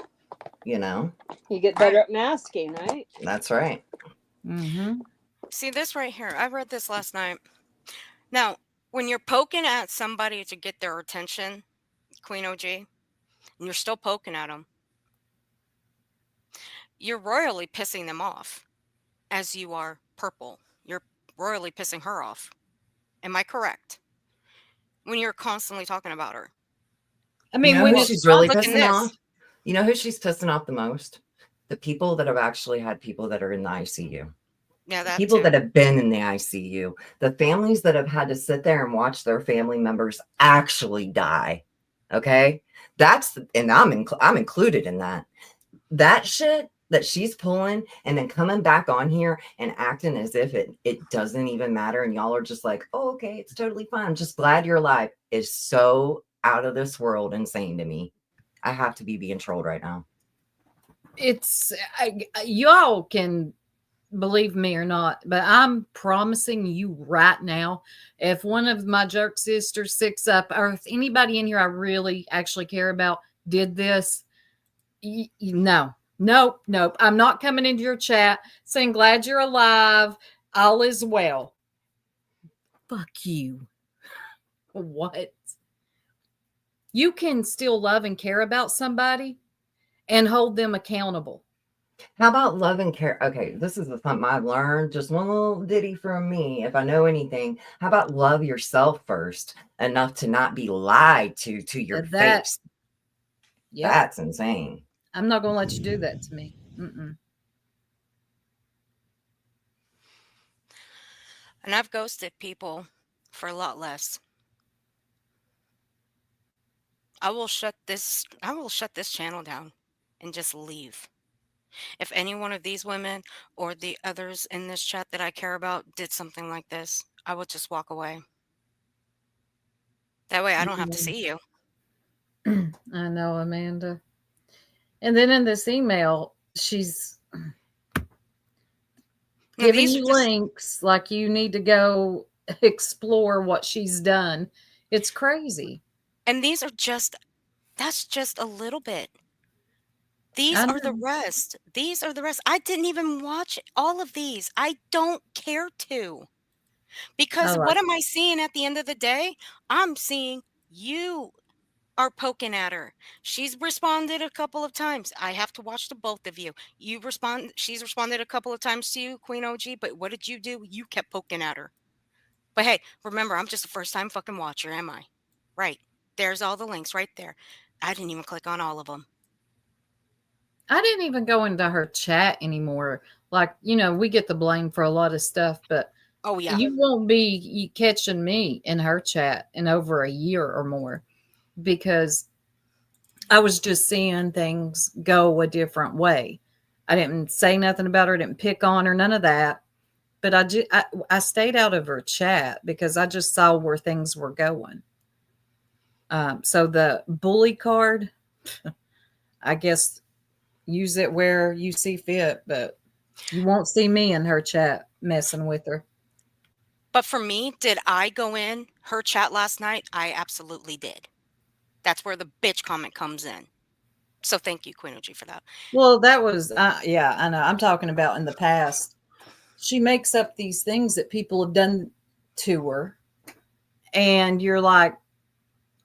you know, You get better at masking, right? that's right. Mm-hmm. See this right here. I read this last night. Now, when you're poking at somebody to get their attention, Queen OG, and you're still poking at them, you're royally pissing them off, as you are Purple. You're royally pissing her off. Am I correct? When you're constantly talking about her. I You mean, know when who it's she's really Look in pissing this. off? You know who she's pissing off the most? The people that have actually had people that are in the ICU. Yeah, that People too. that have been in the ICU. The families that have had to sit there and watch their family members actually die. Okay? And I'm included in that. That shit that she's pulling and then coming back on here and acting as if it doesn't even matter and y'all are just like, oh, okay, it's totally fine. I'm just glad you're alive, is so out of this world insane to me. I have to be being trolled right now. y'all can believe me or not, but I'm promising you right now, if one of my jerk sisters, Six Up, or if anybody in here I really actually care about did this, no, nope. I'm not coming into your chat saying glad you're alive, all is well. Fuck you. What? You can still love and care about somebody and hold them accountable. How about love and care? Okay, this is something I've learned. Just one little ditty from me. If I know anything, how about love yourself first enough to not be lied to your That- face? Yep. That's insane. I'm not going to let you do that to me. Mm-mm. And I've ghosted people for a lot less. I will shut this channel down and just leave. If any one of these women or the others in this chat that I care about did something like this, I would just walk away. That way I don't have to see you. I know, Amanda. And then in this email, she's No, giving these are you just links like you need to go explore what she's done. It's crazy. and these are just that's just a little bit. These I are the know. rest. These are the rest. I didn't even watch all of these. I don't care to. I Because like what am I seeing at the end of the day? I'm seeing you are poking at her. She's responded a couple of times. I have to watch the both of you. She's responded a couple of times to you, Queen OG, but what did you do? You kept poking at her. But hey, remember, I'm just a first time fucking watcher, am I? Right. There's all the links right there. I didn't even click on all of them. I didn't even go into her chat anymore. Like, we get the blame for a lot of stuff, but Oh yeah. you won't be catching me in her chat in over a year or more because I was just seeing things go a different way. I didn't say nothing about her, didn't pick on her, none of that. But I stayed out of her chat because I just saw where things were going. So the bully card, I guess use it where you see fit, but you won't see me in her chat messing with her. But for me, did I go in her chat last night? I absolutely did. That's where the bitch comment comes in. So thank you, Queen OG, for that. Well, that was, yeah, I know. I'm talking about in the past. She makes up these things that people have done to her. And you're like,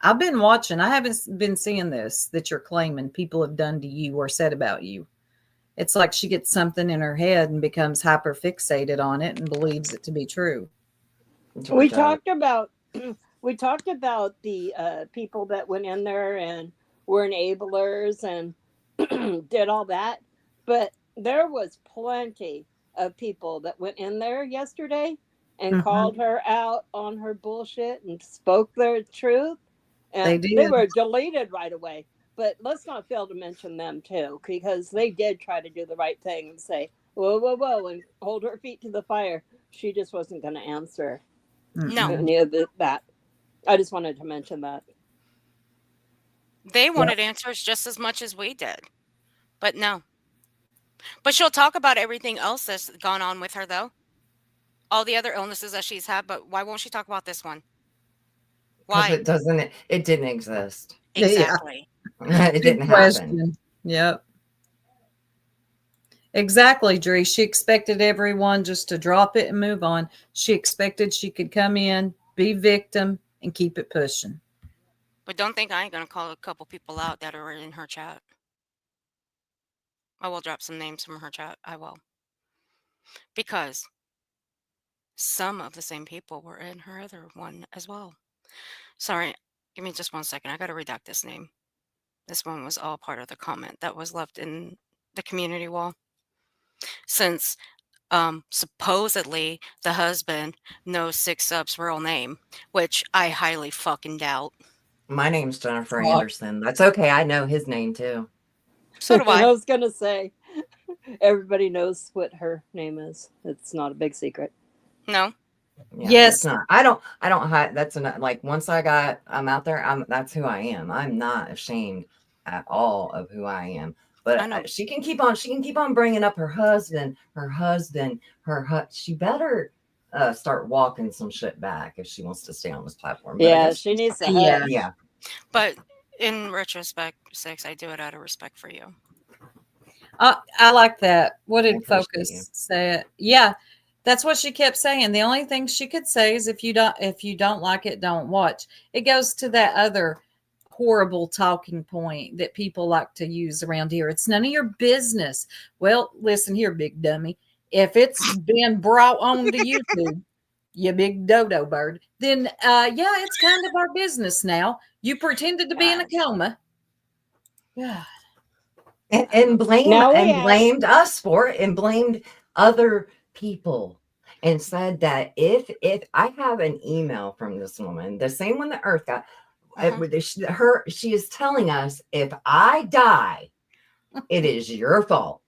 I've been watching. I haven't been seeing this that you're claiming people have done to you or said about you. It's like she gets something in her head and becomes hyper fixated on it and believes it to be true. We Georgia. talked about we talked about the people that went in there and were enablers and did all that, but there was plenty of people that went in there yesterday and Mhm. called her out on her bullshit and spoke their truth, They and they did. were deleted right away. But let's not fail to mention them too, because they did try to do the right thing and say, whoa, whoa, whoa, and hold her feet to the fire. She just wasn't going to answer No, any of that. I just wanted to mention that. they Yep. wanted answers just as much as we did. But no. But she'll talk about everything else that's gone on with her, though. All the other illnesses that she's had, but why won't she talk about this one? Because Why? it didn't exist. Yeah. Exactly. It Good didn't happen. question. Yep. Exactly, Dree. She expected everyone just to drop it and move on. She expected she could come in, be victim, and keep it pushing. But don't think I ain't going to call a couple people out that are in her chat. I will drop some names from her chat. I will. Because some of the same people were in her other one as well. Sorry, give me just 1 second. I got to redact this name. This one was all part of the comment that was left in the community wall. Since supposedly the husband knows Six Up's real name, which I highly fucking doubt. My name's Jennifer Oh. Anderson. That's okay. I know his name too. So do I I. was going to say, everybody knows what her name is. It's not a big secret. No, Yeah, Yes. it's not. I don't hide. That's not like once I'm out there. That's who I am. I'm not ashamed at all of who I am. I But know. she can keep on bringing up her husband. She better start walking some shit back if she wants to stay on this platform. But I Yeah, guess she needs to Yeah. hush. yeah. But in retrospect, Six, I do it out of respect for you. I like that. What I did appreciate Focus you. say? Yeah, that's what she kept saying. The only thing she could say is if you don't like it, don't watch. It goes to that other horrible talking point that people like to use around here. It's none of your business. Well, listen here, big dummy. If it's been brought on to YouTube, you big dodo bird, then yeah, it's kind of our business now. You pretended to be in a coma. Yeah. and Now we have. blamed us for it and blamed other people and said that if I have an email from this woman, the same one that Earth got, she is telling us if I die, it is your fault.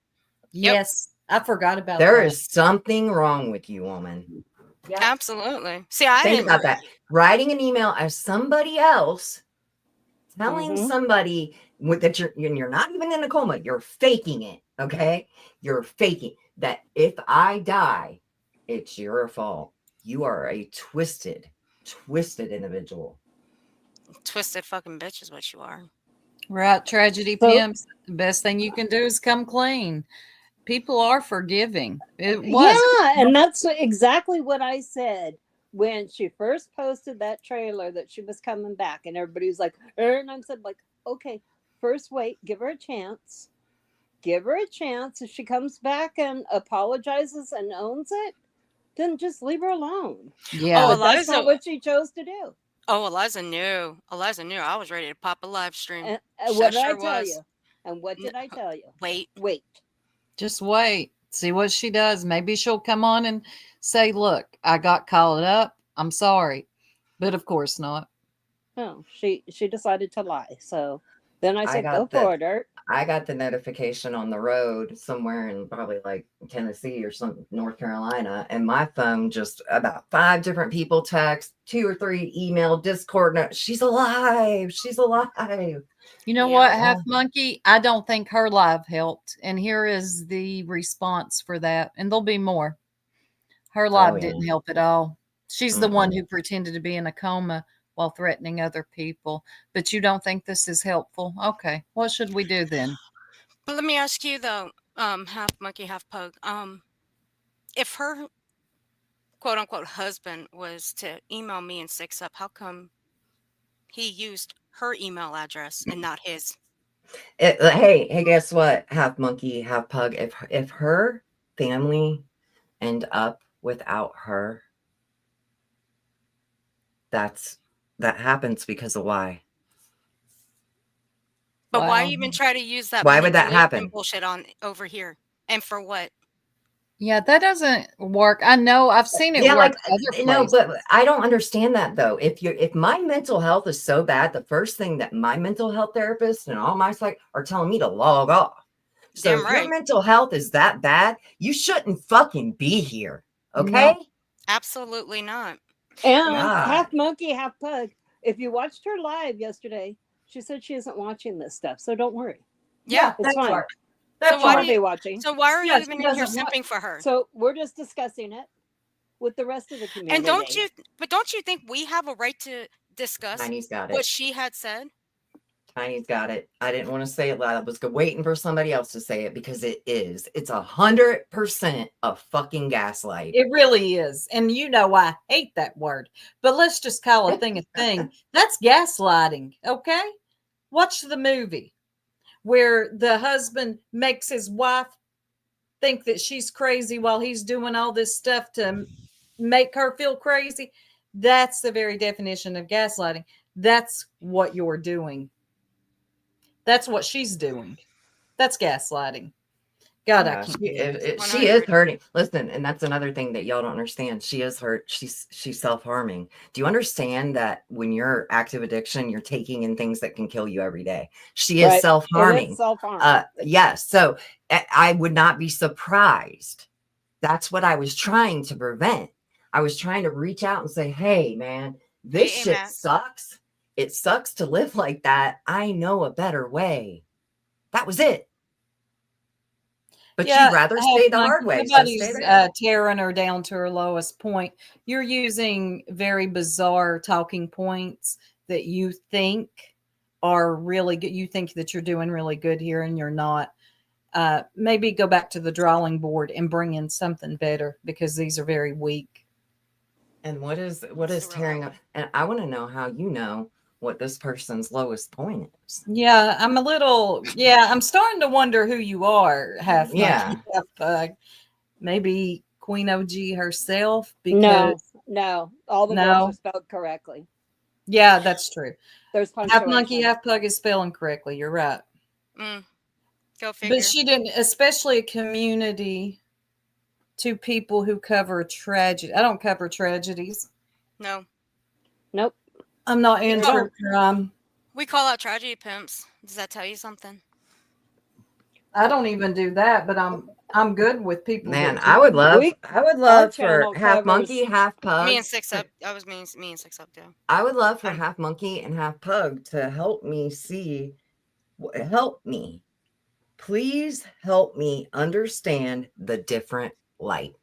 Yep. Yes, I forgot about There that. is something wrong with you, woman. Yeah. Absolutely. See, I Think didn't about that. Writing an email as somebody else, telling Mhm. somebody that you're not even in a coma, you're faking it. Okay, you're faking that. If I die, it's your fault. You are a twisted individual. Twisted fucking bitch is what you are. Right, tragedy So pimps. The best thing you can do is come clean. People are forgiving. It yeah, was. and that's exactly what I said when she first posted that trailer that she was coming back, and everybody was like, and I said, like, okay, first wait, give her a chance. Give her a chance. If she comes back and apologizes and owns it, then just leave her alone. Yeah. Oh, But that's not Eliza. what she chose to do. Oh, Eliza knew. Eliza knew. I was ready to pop a live stream. And I what did I sure tell was. you? And what did I tell you? Wait. Wait. Just wait. See what she does. Maybe she'll come on and say, look, I got caught up. I'm sorry. But of course not. No, she decided to lie. So then I I said, go got the for it, Ert. I got the notification on the road somewhere in probably like Tennessee or some North Carolina, and my phone just about 5 different people text, 2 or 3 email, Discord. No, she's alive. She's alive. You know Yeah. what, Half Monkey? I don't think her live helped. And here is the response for that. And there'll be more. Her live Oh yeah. didn't help at all. She's the one Mm-mm. who pretended to be in a coma while threatening other people. But you don't think this is helpful? Okay. What should we do then? But let me ask you though, half monkey, half pug. If her quote unquote husband was to email me and six up, how come he used her email address and not his? Hey, guess what? Half monkey, half pug. If her family end up without her, that happens because of why? But why Wow. even try to use that Why would that manipulation happen? bullshit on over here? And for what? Yeah, that doesn't work. I know I've seen it Yeah, work like other no, places. but I don't understand that though. If my mental health is so bad, the first thing that my mental health therapist and all my psych are telling me to log off. So Damn if your right. mental health is that bad, you shouldn't fucking be here. Okay? No. Absolutely not. And God. half monkey, half pug. If you watched her live yesterday, she said she isn't watching this stuff. So don't worry. Yeah. It's fine. So She'll why not do be you watching. so why are Yeah, you even she in here doesn't want. simping for her? So we're just discussing it with the rest of the community. And don't you think we have a right to discuss Tiny's got what it. she had said? Tiny's got it. I didn't want to say it loud. I was waiting for somebody else to say it because it is. It's 100% a fucking gaslight. It really is. And you know, I hate that word, but let's just call a thing a thing. That's gaslighting. Okay. Watch the movie where the husband makes his wife think that she's crazy while he's doing all this stuff to make her feel crazy. That's the very definition of gaslighting. That's what you're doing. That's what she's doing. That's gaslighting. God, I Yeah, can't. she is hurting. Listen, and that's another thing that y'all don't understand. She is hurt. She's self-harming. Do you understand that when you're active addiction, you're taking in things that can kill you every day? She is Right. It self-harming. is self-harm. Yes. So I would not be surprised. That's what I was trying to prevent. I was trying to reach out and say, hey, man, this Hey, shit Matt. sucks. It sucks to live like that. I know a better way. That was it. But Yeah, you'd rather stay the hard way. So stay nobody's there. tearing her down to her lowest point. You're using very bizarre talking points that you think are really good. You think that you're doing really good here, and you're not. Maybe go back to the drawing board and bring in something better because these are very weak. And what is It's tearing up? And I want to know how you know what this person's lowest point is. Yeah, I'm starting to wonder who you are, half monkey, Yeah. half pug. Maybe Queen OG herself, No, because no. All the words no, are spelled correctly. yeah, that's true. There's Half monkey, punctuation. half pug is spelling correctly. You're right. Mm. Go figure. But she didn't, especially a community to people who cover tragedy. I don't cover tragedies. No. Nope. I'm not in don't. true crime. We call out tragedy pimps. Does that tell you something? I don't even do that, but I'm good with people. Man, that I do. would love for channel half covers- monkey, half pug. Me and Six Up. I was me and Six Up too. I would love for I'm- half monkey and half pug to help me help me. Please help me understand the different light.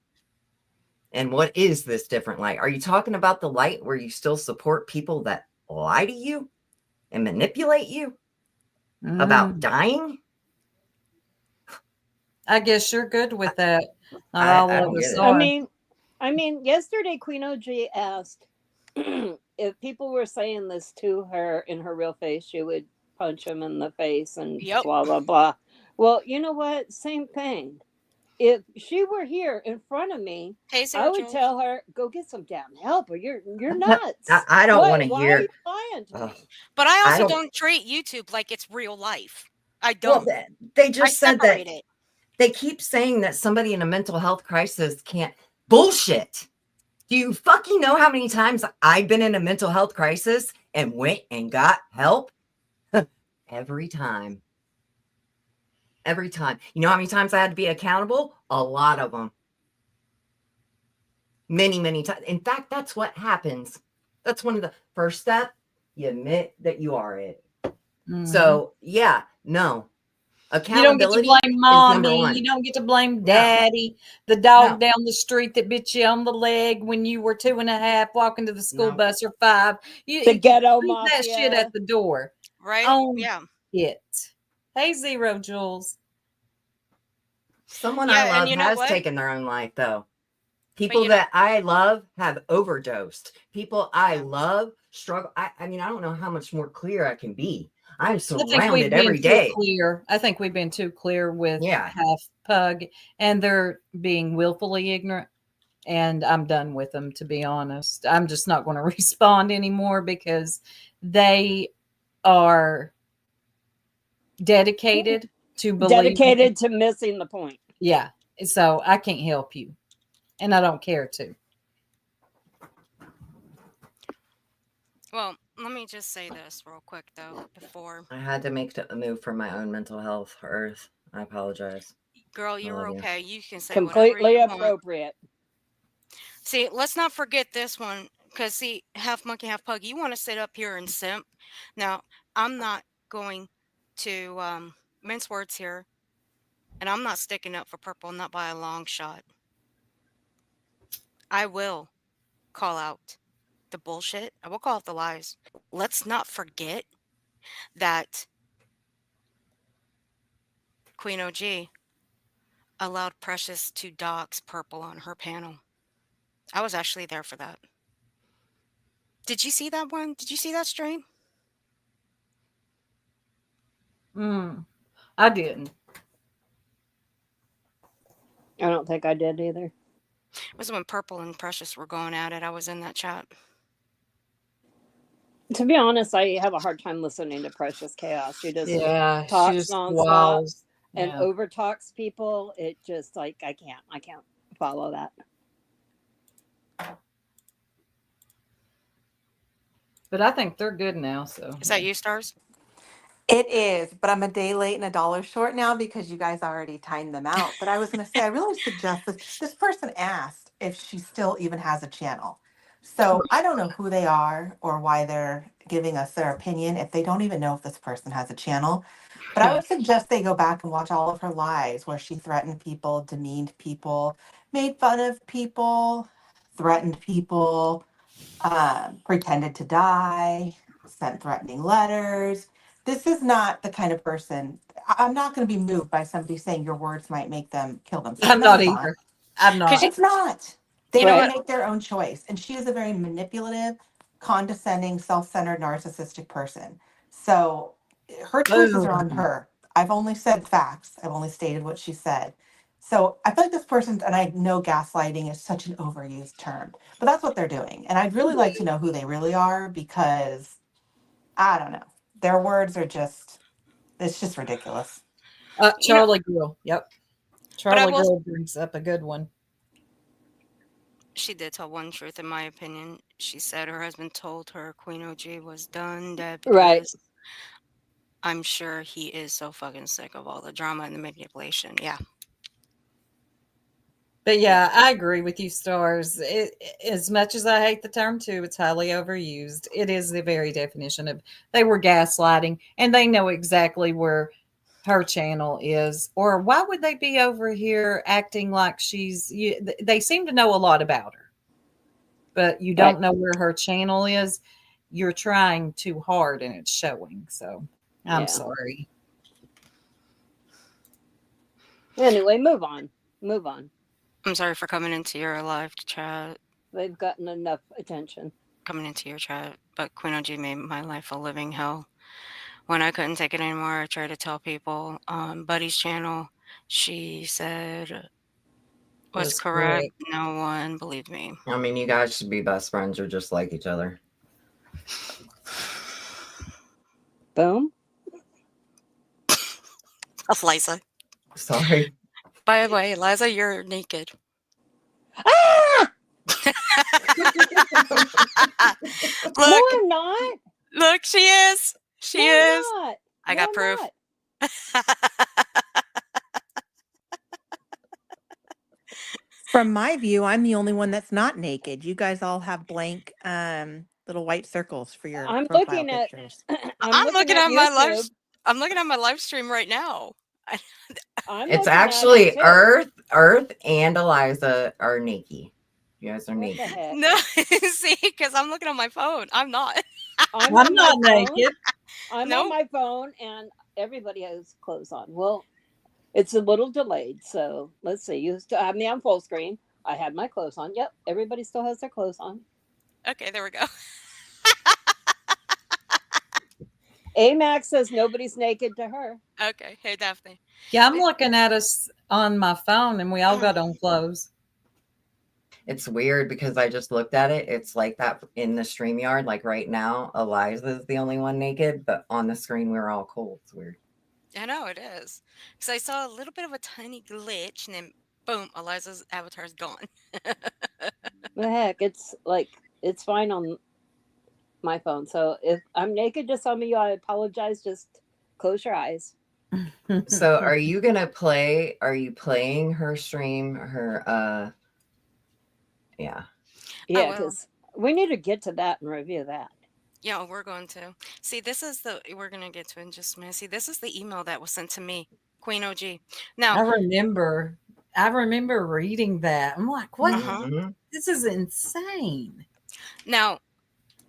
And what is this different light? Are you talking about the light where you still support people that lie to you and manipulate you about dying? I guess you're good with that. Not I all don't of us get it. are. I mean, yesterday Queen OG asked if people were saying this to her in her real face, she would punch him in the face and Yep. blah blah blah. Well, you know what? Same thing. If she were here in front of me, Hey, I Sarah would Jules. tell her, "Go get some damn help, or you're nuts." I don't want to Why hear. are you lying to Ugh. me? But I I also don't- don't treat YouTube like it's real life. I Well, don't. they I just said that separate it. they keep saying that somebody in a mental health crisis can't. Bullshit. Do you fucking know how many times I've been in a mental health crisis and went and got help? Every time. Every time. You know how many times I had to be accountable? A lot of them. Many, many times. In fact, that's what happens. That's one of the first step. You admit that you are it. Mhm. So, yeah, no. You don't get to Accountability blame is number mommy. one. You don't get to blame No. daddy. The dog No. down the street that bit you on the leg when you were 2.5 walking to the school No. bus or 5. You The ghetto leave that shit mafia. at the door. Right? Own Yeah. it. Hey, Zero Jules. Someone Yeah, I and love you know has what? taken their own life, though. People you know- that I love have overdosed. People I love struggle. I mean, I don't know how much more clear I can be. I'm I think we've surrounded been every too day. clear. I think we've been too clear with Yeah. half pug, and they're being willfully ignorant. And I'm done with them, to be honest. I'm just not going to respond anymore because they are dedicated to believing. Dedicated to missing the point. Yeah. So I can't help you, and I don't care to. Well, let me just say this real quick though before. I had to make a move for my own mental health, Earth. I apologize. Girl, you're love you. okay. You can say Completely whatever you want. appropriate. See, let's not forget this one because see, half monkey, half pug. You want to sit up here and simp. Now, I'm not going to mince words here, and I'm not sticking up for purple, not by a long shot. I will call out the bullshit. I will call out the lies. Let's not forget that Queen OG allowed Precious to dox purple on her panel. I was actually there for that. Did you see that one? Did you see that stream? I didn't. I don't think I did either. It was when Purple and Precious were going at it. I was in that chat. To be honest, I have a hard time listening to Precious Chaos. She just Yeah, she talks just nonstop walls. and Yeah. over talks people. It just like I can't follow that. But I think they're good now. So Is that you, Stars? It is, but I'm a day late and $1 short now because you guys already timed them out. But I was going to say, I really suggest this person asked if she still even has a channel. So I don't know who they are or why they're giving us their opinion if they don't even know if this person has a channel. But I would suggest they go back and watch all of her lives where she threatened people, demeaned people, made fun of people, threatened people, pretended to die, sent threatening letters. This is not the kind of person. I'm not going to be moved by somebody saying your words might make them kill themselves. I'm No, not it's either. I'm not. It's not. They You know can what? make their own choice. And she is a very manipulative, condescending, self-centered, narcissistic person. So her choices are on Boom. her. I've only said facts. I've only stated what she said. So I feel like this person, and I know gaslighting is such an overused term, but that's what they're doing. And I'd really like to know who they really are because I don't know. Their words are just, it's just ridiculous. You know, Charlie Girl. Yep. but I Charlie will. Girl brings up a good one. She did tell one truth, in my opinion. She said her husband told her Queen OG was done dead Right. because I'm sure he is so fucking sick of all the drama and the manipulation. Yeah. But yeah, I agree with you, Stars. As much as I hate the term too, it's highly overused. It is the very definition of they were gaslighting, and they know exactly where her channel is, or why would they be over here acting like they seem to know a lot about her, but you Right. don't know where her channel is. You're trying too hard, and it's showing. So I'm Yeah. sorry. Anyway, move on. Move on. I'm sorry for coming into your live chat, They've gotten enough attention. but Queen OG made my life a living hell. When I couldn't take it anymore, I tried to tell people on Buddy's channel. She said was Was correct. correct. No one believed me. I mean, you guys should be best friends or just like each other. Boom. That's Liza. Sorry. By the way, Liza, you're naked. Ah! Look, No, I'm not. look, she is. She No, is. I'm not. I No, got I'm proof. not. From my view, I'm the only one that's not naked. You guys all have blank little white circles for your I'm profile looking at. pictures. I'm looking at my live. YouTube. I'm looking at my live stream right now. I'm It's looking actually at it too. Earth, and Eliza are naked. You guys are What the naked. heck? No, see, because I'm looking on my phone. I'm not. I'm I'm on not my phone. naked. I'm Nope. on my phone, and everybody has clothes on. Well, it's a little delayed, so let's see. You still have me on full screen. I had my clothes on. Yep, everybody still has their clothes on. Okay, there we go. Amax says nobody's naked to her. Okay, hey Daphne. Yeah, I'm looking at us on my phone, and we all got on clothes. It's weird because I just looked at it. It's like that in the StreamYard. Like right now, Eliza's the only one naked, but on the screen, we're all cold. It's weird. I know it is. Because I saw a little bit of a tiny glitch, and then boom, Eliza's avatar is gone. The heck, it's like it's fine on my phone. So if I'm naked to some of you, I apologize. Just close your eyes. So are you gonna play? Are you playing her stream? Her yeah. Yeah, will. because we need to get to that and review that. Yeah, we're going to. See, this is we're going to get to it in just a minute. See, this is the email that was sent to me, Queen OG. I Now, remember reading that. I'm like, what? Mhm. This is insane. now,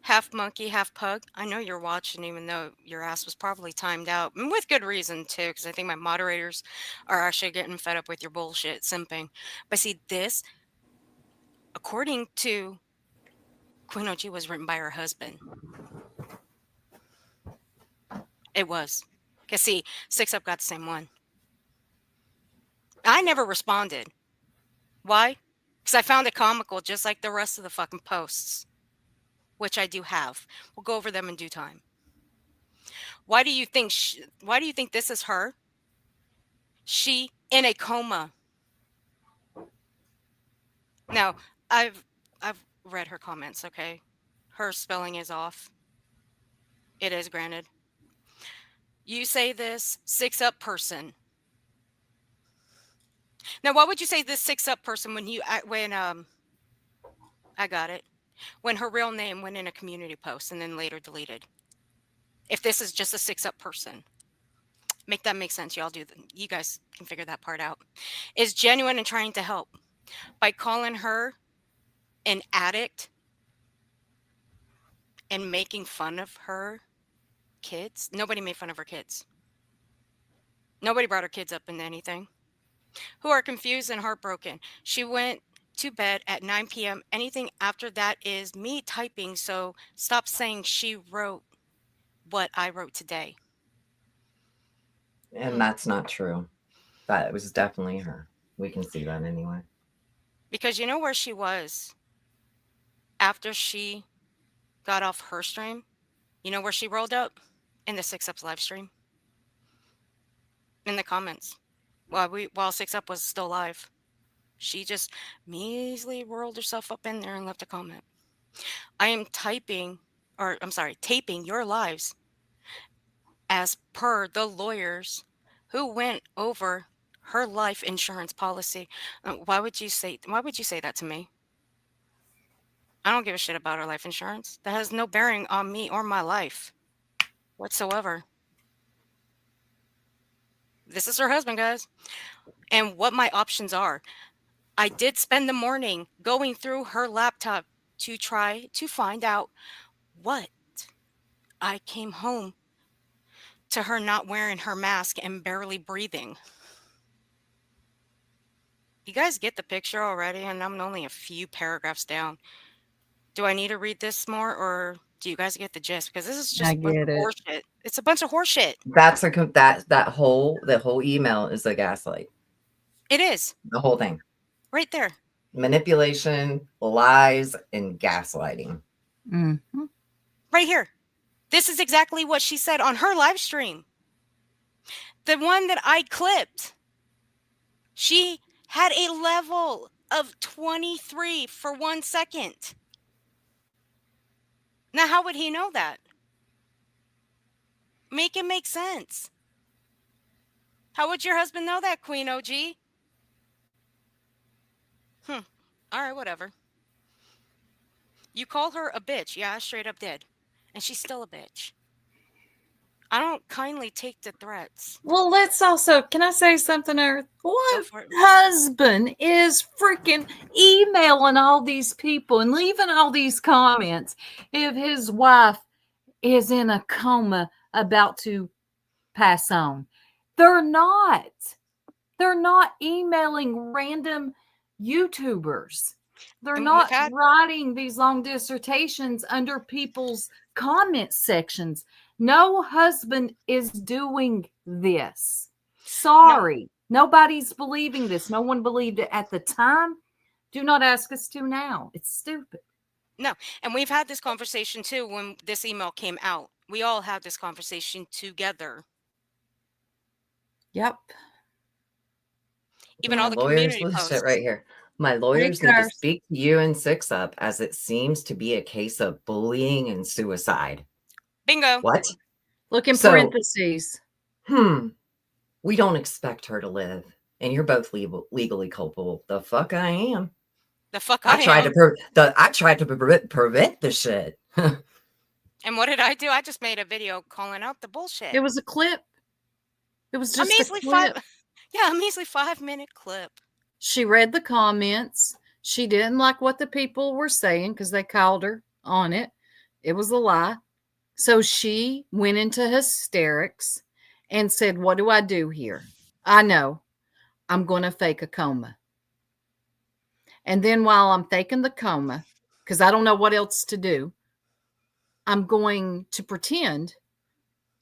half monkey, half pug. I know you're watching, even though your ass was probably timed out, and with good reason too, because I think my moderators are actually getting fed up with your bullshit simping. But see, this, according to Queen OG, was written by her husband. It was. Because see, Six Up got the same one. I never responded. Why? Because I found it comical, just like the rest of the fucking posts, which I do have. We'll go over them in due time. Why do you think? Why do you think this is her? She in a coma. Now, I've read her comments. Okay, her spelling is off. It is granted. You say this Six Up person. Now, what would you say this Six Up person when I got it, when her real name went in a community post and then later deleted? If this is just a Six Up person, make that make sense. You guys can figure that part out. Is genuine and trying to help by calling her an addict and making fun of her kids. Nobody made fun of her kids. Nobody brought her kids up in anything. Who are confused and heartbroken. She went to bed at 9 p.m. Anything after that is me typing. So stop saying she wrote what I wrote today. And that's not true. That was definitely her. We can see that anyway. Because you know where she was after she got off her stream? You know where she rolled up? In the Six Ups live stream. in the comments while 6 Up was still live. She just measly whirled herself up in there and left a comment. I am taping your lives as per the lawyers who went over her life insurance policy. Why would you say that to me? I don't give a shit about her life insurance. That has no bearing on me or my life whatsoever. This is her husband, guys. And what my options are. I did spend the morning going through her laptop to try to find out what. I came home to her not wearing her mask and barely breathing. You guys get the picture already, and I'm only a few paragraphs down. Do I need to read this more, or do you guys get the gist? Because this is just I a bunch of get it. horseshit. It's a bunch of horseshit. That's that whole email is a gaslight. It is. The whole thing. Right there. Manipulation, lies, and gaslighting. Mm-hmm. Right here. This is exactly what she said on her live stream. The one that I clipped. She had a level of 23 for 1 second. Now, how would he know that? Make it make sense. How would your husband know that, Queen OG? All right, whatever. You call her a bitch. Yeah, I straight up did. And she's still a bitch. I don't kindly take the threats. Well, let's also, can I say something, Earth? What for it. husband is freaking emailing all these people and leaving all these comments if his wife is in a coma about to pass on? They're not. They're not emailing random YouTubers. They're And not writing these long dissertations under people's comment sections. No husband is doing this. Sorry. Nobody's believing this. No one believed it at the time. Do not ask us to now. It's stupid. No. And we've had this conversation too when this email came out. We all had this conversation together. Yep. Even My all the lawyers community list posts. it right here. My lawyers need to speak to you in 6 Up as it seems to be a case of bullying and suicide. Bingo. What? Look in parentheses. We don't expect her to live, and you're both legally culpable. The fuck I am. The fuck I tried to prevent the shit. And what did I do? I just made a video calling out the bullshit. It was a clip. It was just a clip. A measly 5-minute clip. She read the comments. She didn't like what the people were saying because they called her on it. It was a lie. So she went into hysterics and said, what do I do here? I know. I'm going to fake a coma. And then while I'm faking the coma, because I don't know what else to do, I'm going to pretend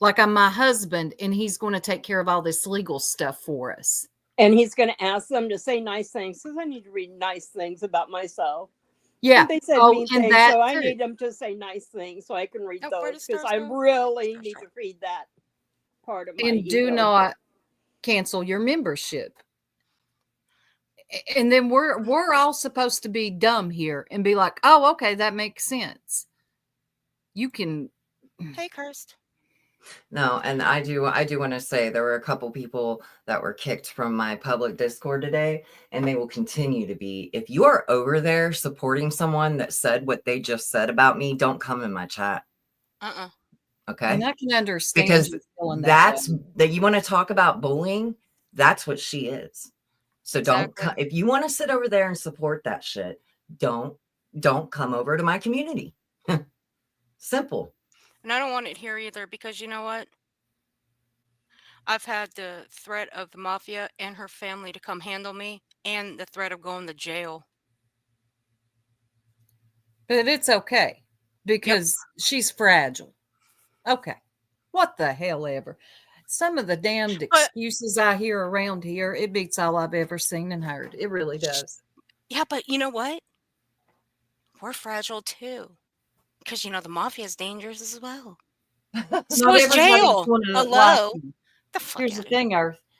like I'm my husband and he's going to take care of all this legal stuff for us. And he's going to ask them to say nice things because I need to read nice things about myself. Yeah. And they said mean things, so I need them to say nice things so I can read those because I really need to read that part of my And do not cancel your membership. And then we're all supposed to be dumb here and be like, oh, okay, that makes sense. You can. Hey, cursed. No, and I do want to say there were a couple people that were kicked from my public Discord today, and they will continue to be. If you are over there supporting someone that said what they just said about me, don't come in my chat. Okay. And I can understand because that's that you want to talk about bullying. That's what she is. So don't if you want to sit over there and support that shit, don't come over to my community. Simple. And I don't want it here either because you know what? I've had the threat of the mafia and her family to come handle me and the threat of going to jail. But it's okay because she's fragile. Okay. What the hell ever. Some of the damned excuses I hear around here, it beats all I've ever seen and heard. It really does. Yeah, but you know what? We're fragile too. Because, you know, the mafia is dangerous as well. So is jail. Hello. Here's the thing, Earth.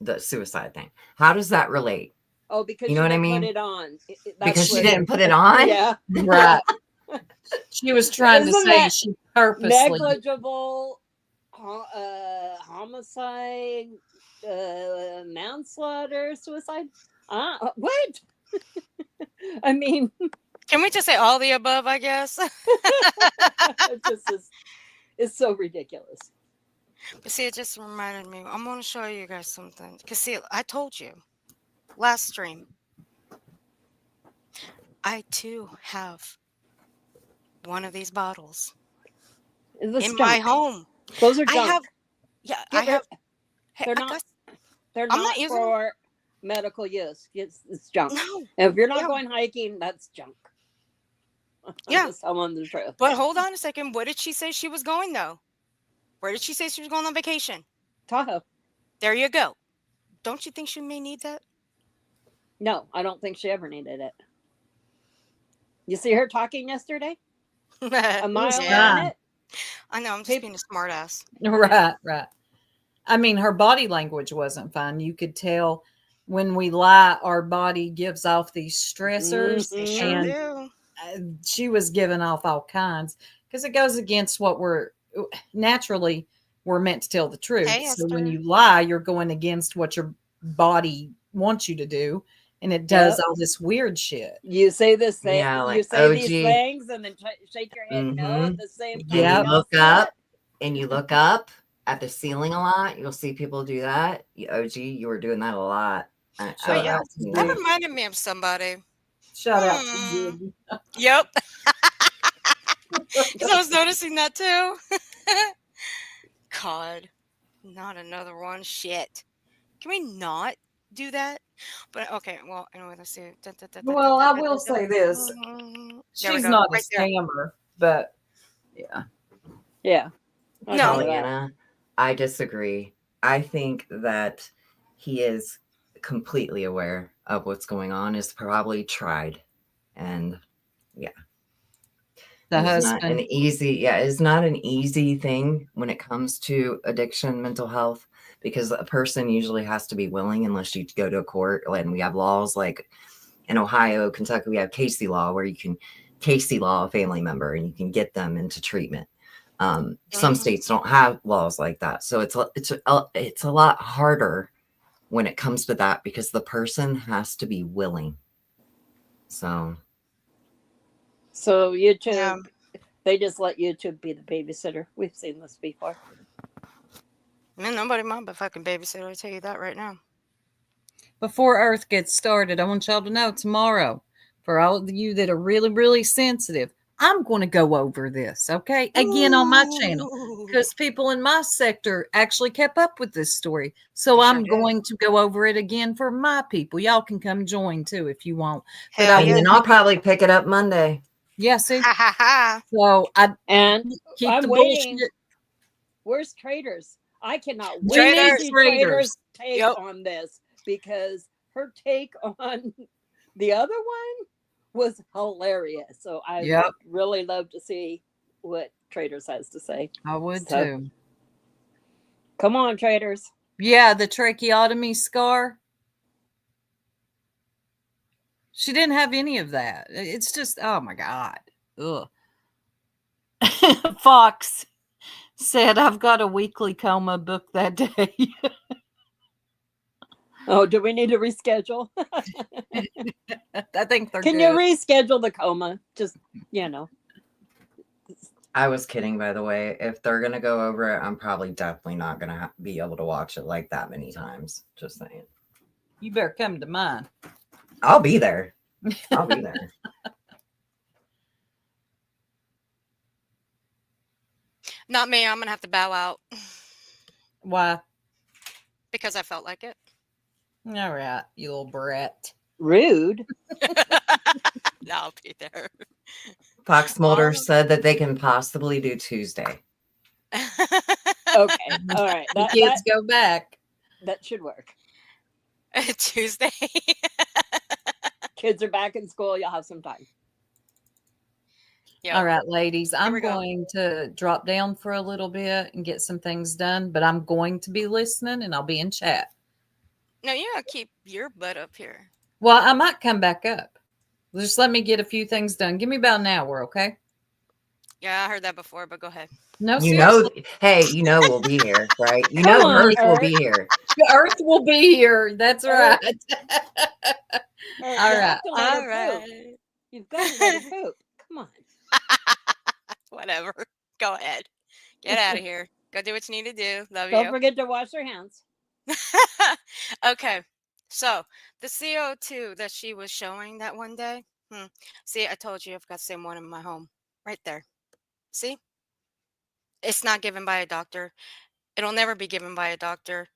the suicide thing. How does that relate? Oh, because You know she what I didn't put mean? it on. Because she what- didn't put it on? Yeah. Right. She was trying to Isn't say that she purposely. negligible homicide, manslaughter, suicide? What? I mean, Can we just say all the above, I guess? it just is. It's so ridiculous. But see, it just reminded me. I'm going to show you guys something. Because, see, I told you last stream, I too have one of these bottles It's in junk. my home. Those are I junk. have, yeah, I Get rid- have. Hey, They're I not. got, They're I'm not not using them. for medical use. It's junk. No. And if you're not Yeah. going hiking, that's junk. I'm Yeah. just telling the truth. But hold on a second. What did she say she was going, though? Where did she say she was going on vacation? Tahoe. There you go. Don't you think she may need that? No, I don't think she ever needed it. You see her talking yesterday? A mile a Yeah. minute? I know. I'm just being a smart ass. Right, right. I mean, her body language wasn't fine. You could tell when we lie, our body gives off these stressors, They sure and do. she was giving off all kinds because it goes against what we're naturally we're meant to tell the truth. Hey, So when Esther. you lie, you're going against what your body wants you to do, and it does Yep. all this weird shit. You say this thing, Yeah, you like say these OG. things, and then shake your head no at Mhm. the same time. And Yep. you look up, and you look up at the ceiling a lot. You'll see people do that. OG, you were doing that a lot. Shout yeah, out to That you. reminded me of somebody. Shout out to Hmm. you. Yep. Because I was noticing that too. God, not another one. Shit. Can we not do that? But okay, well, anyway, let's see. Well, I will say this. There we She's go. not a Right there. scammer, but yeah. Yeah. I No. know that. Pollyanna, I disagree. I think that he is completely aware of what's going on, is probably tried. And The it's not husband. it's not an easy thing when it comes to addiction, mental health, because a person usually has to be willing, unless you go to a court. And we have laws like in Ohio, Kentucky, we have Casey law, where you can Casey law a family member and you can get them into treatment. Some Mhm. states don't have laws like that, so it's a lot harder when it comes to that, because the person has to be willing. So YouTube, Yeah. they just let YouTube be the babysitter. We've seen this before. Man, nobody mind but fucking babysitter. I tell you that right now. Before Earth gets started, I want y'all to know tomorrow, for all of you that are really, really sensitive, I'm going to go over this, okay? Again on my channel, Ooh. because people in my sector actually kept up with this story. So They sure I'm did. going to go over it again for my people. Y'all can come join too if you want. But Hell I and yeah. then I'll probably pick it up Monday. yeah, see? Ha ha ha. So I And keep I'm the waiting. bullshit. Where's Traders? I cannot We wait to need see Traders. Traders' take Yep. on this, because her take on the other one was hilarious. So I Yep. would really love to see what Traders has to say. I would So- too. Come on, Traders. Yeah, the tracheotomy scar. She didn't have any of that. It's just, oh my God. Ugh. Fox said, I've got a weekly coma booked that day. Oh, do we need to reschedule? I think they're Can good. you reschedule the coma? Just, I was kidding, by the way. If they're gonna go over it, I'm probably definitely not gonna be able to watch it like that many times. Just saying. You better come to mine. I'll be there. I'll be there. Not me. I'm gonna have to bow out Why? because I felt like it. All right, you little brat. rude. I'll be there. Fox Mulder Oh. said that they can possibly do Tuesday. Okay. All right. The kids go back. That should work. Tuesday. Kids are back in school. You'll have some time. Yeah. All right, ladies, I'm we go. going to drop down for a little bit and get some things done, but I'm going to be listening and I'll be in chat. No, you gotta keep your butt up here. Well, I might come back up. Just let me get a few things done. Give me about an hour, okay? Yeah, I heard that before, but go ahead. No, You know, seriously. hey, you know we'll be here, right? You Come know on, Earth will Earth. be here. The Earth will be here. That's right. Earth, All you right. have to let her All poop. right. You've got to let her poop. Come on. Whatever. Go ahead. Get out of here. Go do what you need to do. Love Don't you. forget to wash your hands. Okay. So the CO2 that she was showing that one day. See, I told you I've got the same one in my home. Right there. See? It's not given by a doctor. It'll never be given by a doctor.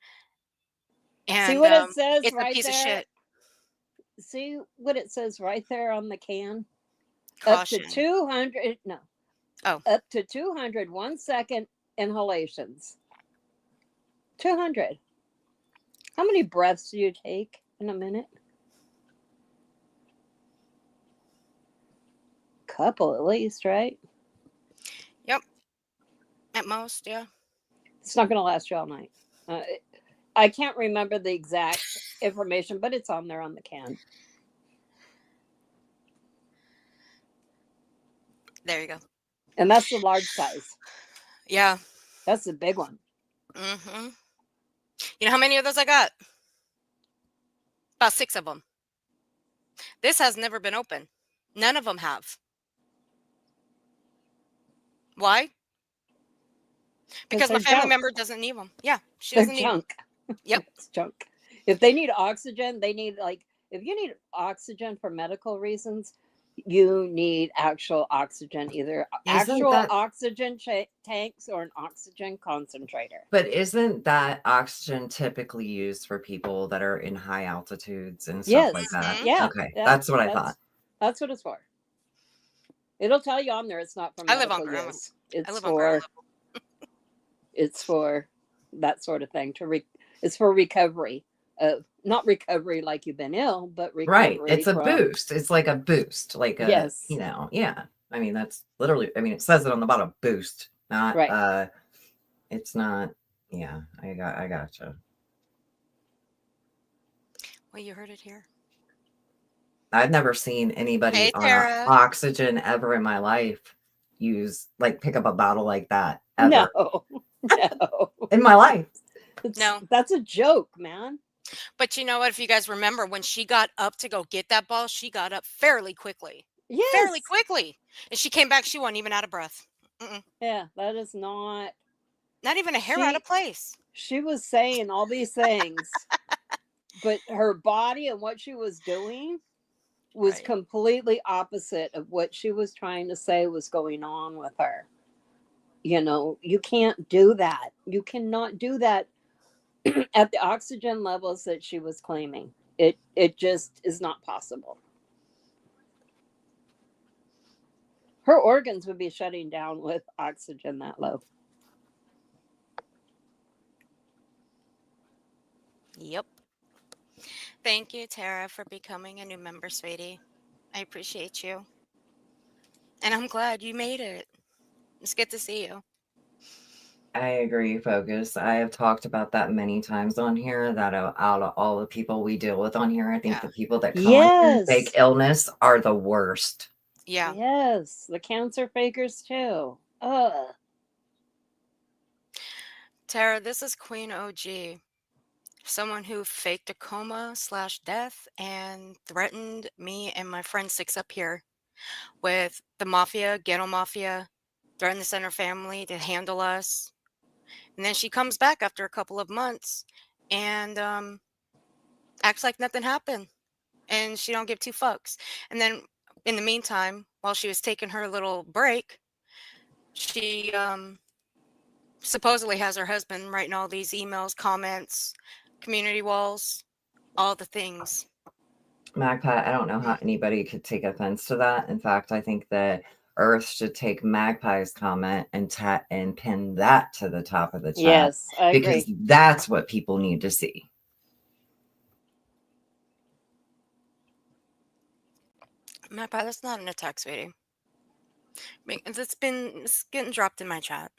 See And what it says it's a right piece of there? shit. See what it says right there on the can? Up to Caution. 200, no, Oh, up to 200 1-second inhalations. 200. How many breaths do you take in a minute? Couple at least, right? yep. At most, yeah. It's not going to last you all night. I can't remember the exact information, but it's on there on the can. There you go. And that's the large size. Yeah. That's the big one. Mm-hmm. You know how many of those I got? About 6 of them. This has never been open. None of them have. Why? Because Because my they're family junk. member doesn't need them. Yeah, she They're doesn't need them. junk. Yep. It's junk. If they need oxygen, they need, like, if you need oxygen for medical reasons, you need actual oxygen, either Isn't actual that, oxygen tanks or an oxygen concentrator. but isn't that oxygen typically used for people that are in high altitudes and stuff like Yes. that? Yeah. Okay, Yeah. that's what I thought. That's what it's for. It'll tell you on there it's not for I live on medical ground use. I It's live on ground for that sort of thing it's for recovery of, not recovery like you've been ill, but Right. recovery It's a from, boost. It's like a boost, like a, yes, yeah. I mean, that's literally, I mean, it says it on the bottom, boost, not, right. it's not, yeah, I gotcha. Well, you heard it here. I've never seen anybody Hey, on Tara. oxygen ever in my life pick up a bottle like that No, ever no. in my life. No. That's a joke, man. But you know what? If you guys remember, when she got up to go get that ball, she got up fairly quickly. Fairly Yes. quickly. And she came back, she wasn't even out of breath. Yeah, that is not. Not even a hair out of place. She was saying all these things, but her body and what she was doing was Right. completely opposite of what she was trying to say was going on with her. You know, you can't do that. You cannot do that at the oxygen levels that she was claiming. It just is not possible. Her organs would be shutting down with oxygen that low. Yep. Thank you, Tara, for becoming a new member, sweetie. I appreciate you. And I'm glad you made it. It's good to see you. I agree, Focus. I have talked about that many times on here. That out of all the people we deal with on here, I think Yeah. the people that come on here and fake Yes. illness are the worst. Yeah. Yes. The cancer fakers too. Ugh. Tara, this is Queen OG. Someone who faked a coma/death and threatened me and my friend Six up here with the mafia, ghetto mafia, threatened to send her family to handle us. And then she comes back after a couple of months and acts like nothing happened. And she don't give two fucks. And then in the meantime, while she was taking her little break, she supposedly has her husband writing all these emails, comments, community walls, all the things. Magpie, I don't know how anybody could take offense to that. In fact, I think that Earth should take Magpie's comment and pin that to the top of the chat Yes, I because agree. that's what people need to see. Magpie, that's not an attack, sweetie. It's getting dropped in my chat.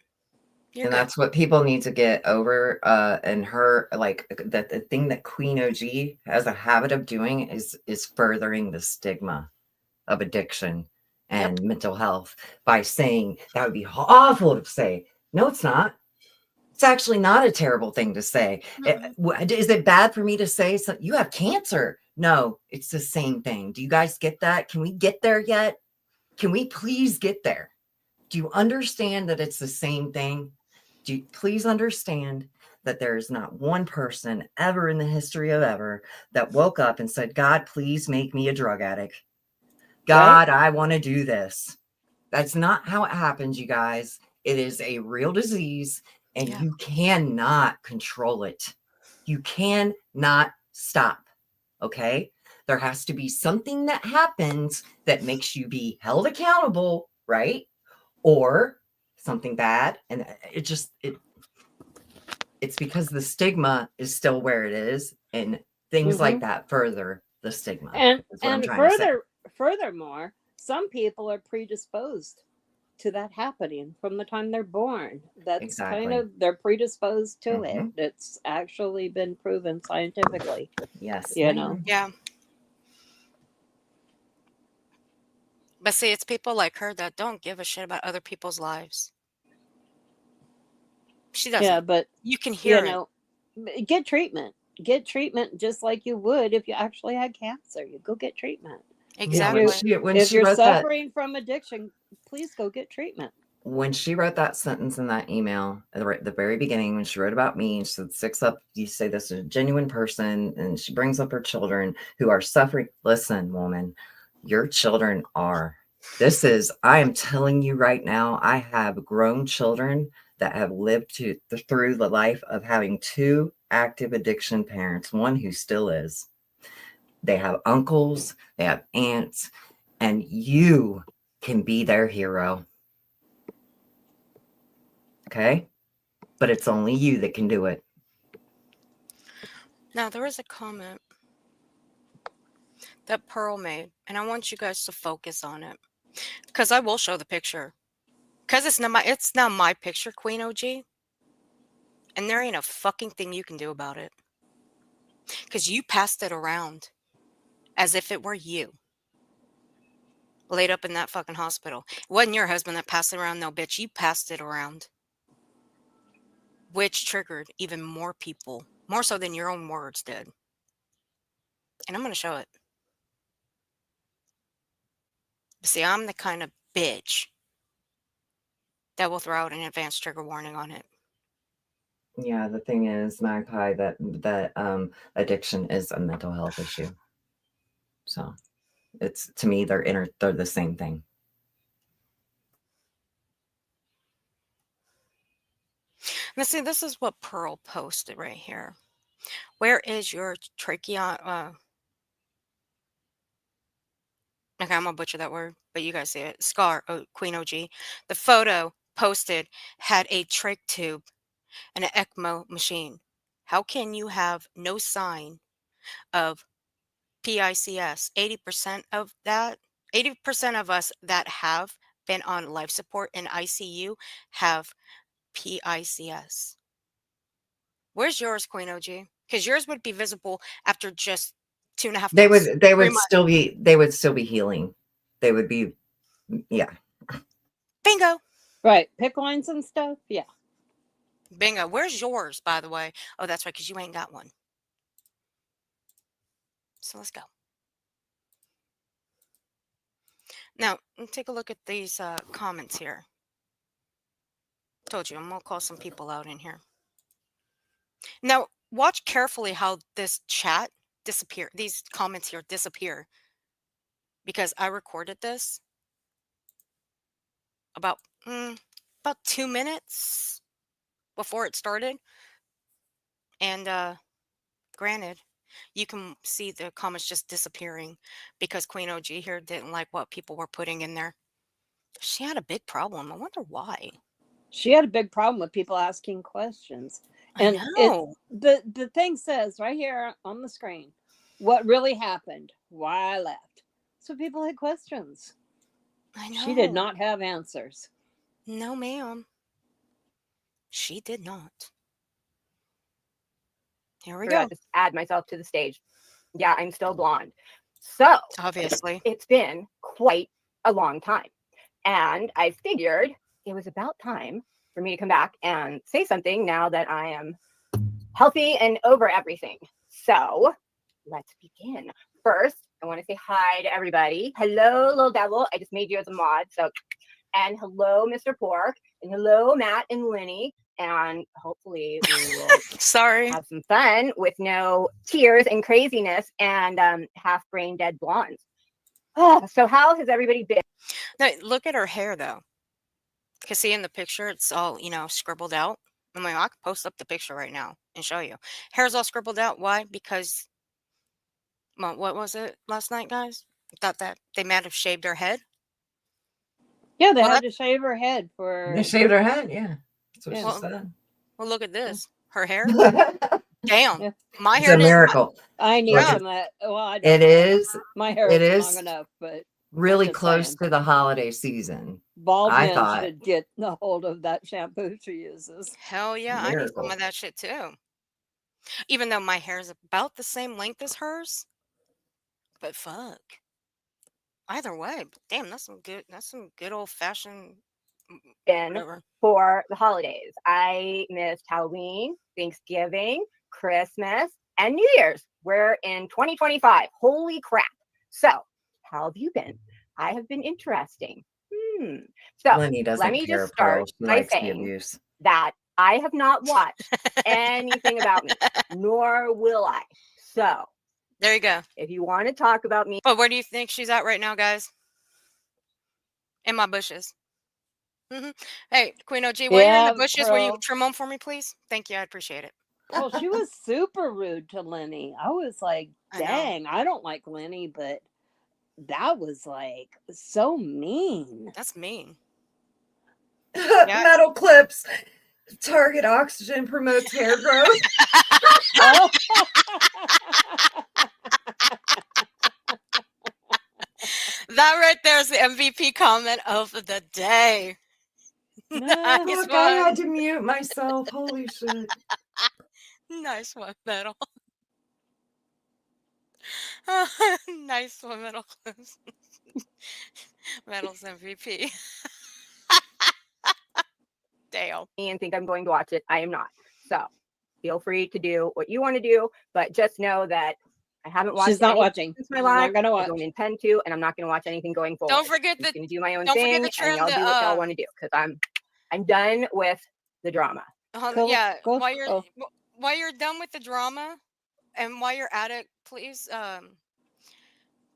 You're And good. that's what people need to get over. And her, like, that the thing that Queen OG has a habit of doing is furthering the stigma of addiction Yep. and mental health by saying that would be awful to say. No, it's not. It's actually not a terrible thing to say. Is it bad for me to say you have cancer? No, it's the same thing. Do you guys get that? Can we get there yet? Can we please get there? Do you understand that it's the same thing? Do you please understand that there is not one person ever in the history of ever that woke up and said, God, please make me a drug addict. God, I want to do this. That's not how it happens, you guys. It is a real disease and Yeah. you cannot control it. You cannot stop. Okay. There has to be something that happens that makes you be held accountable, right? Or something bad. And it's because the stigma is still where it is. And things like that further the stigma. That's what I'm And trying to say. furthermore, some people are predisposed to that happening from the time they're born. That's kind Exactly. of, they're predisposed to it. Mhm. It's actually been proven scientifically, Yes, you know. ma'am. Yeah. But see, it's people like her that don't give a shit about other people's lives. She Yeah, doesn't. but You can you hear it. know, get treatment. Get treatment just like you would if you actually had cancer. You go get treatment. Yeah, Exactly. when If she you're wrote that, suffering from addiction, please go get treatment. when she wrote that sentence in that email at the very beginning, when she wrote about me, and she said, "Six up, you say this is a genuine person," and she brings up her children who are suffering. Listen, woman, your children are. I am telling you right now, I have grown children that have lived through the life of having two active addiction parents, one who still is. They have uncles, they have aunts, and you can be their hero. Okay? But it's only you that can do it. Now, there was a comment that Pearl made, and I want you guys to focus on it because I will show the picture. Because it's not my picture, Queen OG, and there ain't a fucking thing you can do about it. Because you passed it around as if it were you laid up in that fucking hospital. It wasn't your husband that passed it around, no, bitch. You passed it around, which triggered even more people, more so than your own words did. And I'm going to show it. But see, I'm the kind of bitch that will throw out an advanced trigger warning on it. Yeah, the thing is, Magpie, that addiction is a mental health issue. So it's, to me, they're the same thing. Now, see, this is what Pearl posted right here. Where is your tracheon? Okay, I'm gonna butcher that word, but you guys see it. Scar, Queen OG. The photo posted had a trach tube and an ECMO machine. How can you have no sign of PICS? 80% of that, 80% of us that have been on life support in ICU have PICS. Where's yours, Queen OG? Because yours would be visible after just 2.5 They months. would 3 months. still be healing. They would be, yeah. Bingo. Right. PICC lines and stuff. Yeah. Bingo. Where's yours, by the way? Oh, that's right, because you ain't got one. So let's go. Now, take a look at these comments here. Told you, I'm going to call some people out in here. Now, watch carefully how this chat these comments here disappear. Because I recorded this about 2 minutes before it started. And granted, you can see the comments just disappearing because Queen OG here didn't like what people were putting in there. She had a big problem. I wonder why. She had a big problem with people asking questions. I And it know. the thing says right here on the screen what really happened, why I left. So people had questions. I know. She did not have answers. No, ma'am. She did not. Here we forgot go. to add myself to the stage. Yeah, I'm still blonde. So Obviously. it's been quite a long time. And I figured it was about time for me to come back and say something now that I am healthy and over everything. So let's begin. First, I want to say hi to everybody. Hello, little devil. I just made you as a mod. So, and hello, Mr. Pork. And hello, Matt and Lenny. And hopefully we will Sorry. have some fun with no tears and craziness and half brain dead blondes. So how has everybody been? No, look at her hair though. Cause see in the picture, it's all, scribbled out. I'm like, I could post up the picture right now and show you. Hair's all scribbled out. Why? Because, well, what was it last night, guys? Thought that they might have shaved her head. Yeah, they Well, had to shave her head for. They shaved her head. Yeah, that's what Yeah. she Well, said. well, look at this. Her hair. It's Damn. Yeah. My a hair didn't. miracle. I need Look, some. Well, I don't It know. is. My hair It is is long enough, but really just close saying. to the holiday season. bald I men thought. should get a hold of that shampoo she uses. Hell yeah, I need some Miracle. of that shit too. Even though my hair is about the same length as hers, but fuck. Either way, but damn, that's some good old fashioned Been whatever. for the holidays? I missed Halloween, Thanksgiving, Christmas, and New Year's. We're in 2025. Holy crap. So, how have you been? I have been interesting. So, Lenny let doesn't me care, just start Pearl. She by likes the saying abuse. that I have not watched anything about me, nor will I. So, There you go. if you want to talk about me, But where do you think she's at right now, guys? In my bushes. Hey, Queen OG, while you're in the Yeah, bushes, will you Pearl. trim them for me, please? Thank you. I appreciate it. Well, she was super rude to Lenny. I was like, I know. dang, I don't like Lenny, but that was like so mean. That's mean. Yeah. Metal clips. Target oxygen promotes hair growth. Oh. That right there is the MVP comment of the day. No. Nice Look, I one. had to mute myself. Holy shit. Nice one, Metal. Nice one, Metal. Metal's MVP. Dale. and think I'm going to watch it. I am not. So, feel free to do what you want to do, but just know that I haven't watched She's not anything watching. since my She's life. not gonna I watch. don't intend to, and I'm not going to watch anything going forward. Don't forget I'm the just going to do my own don't forget thing, to and trim y'all the do what y'all want to do because I'm done with the drama. yeah, Go. while you're done with the drama and while you're at it, please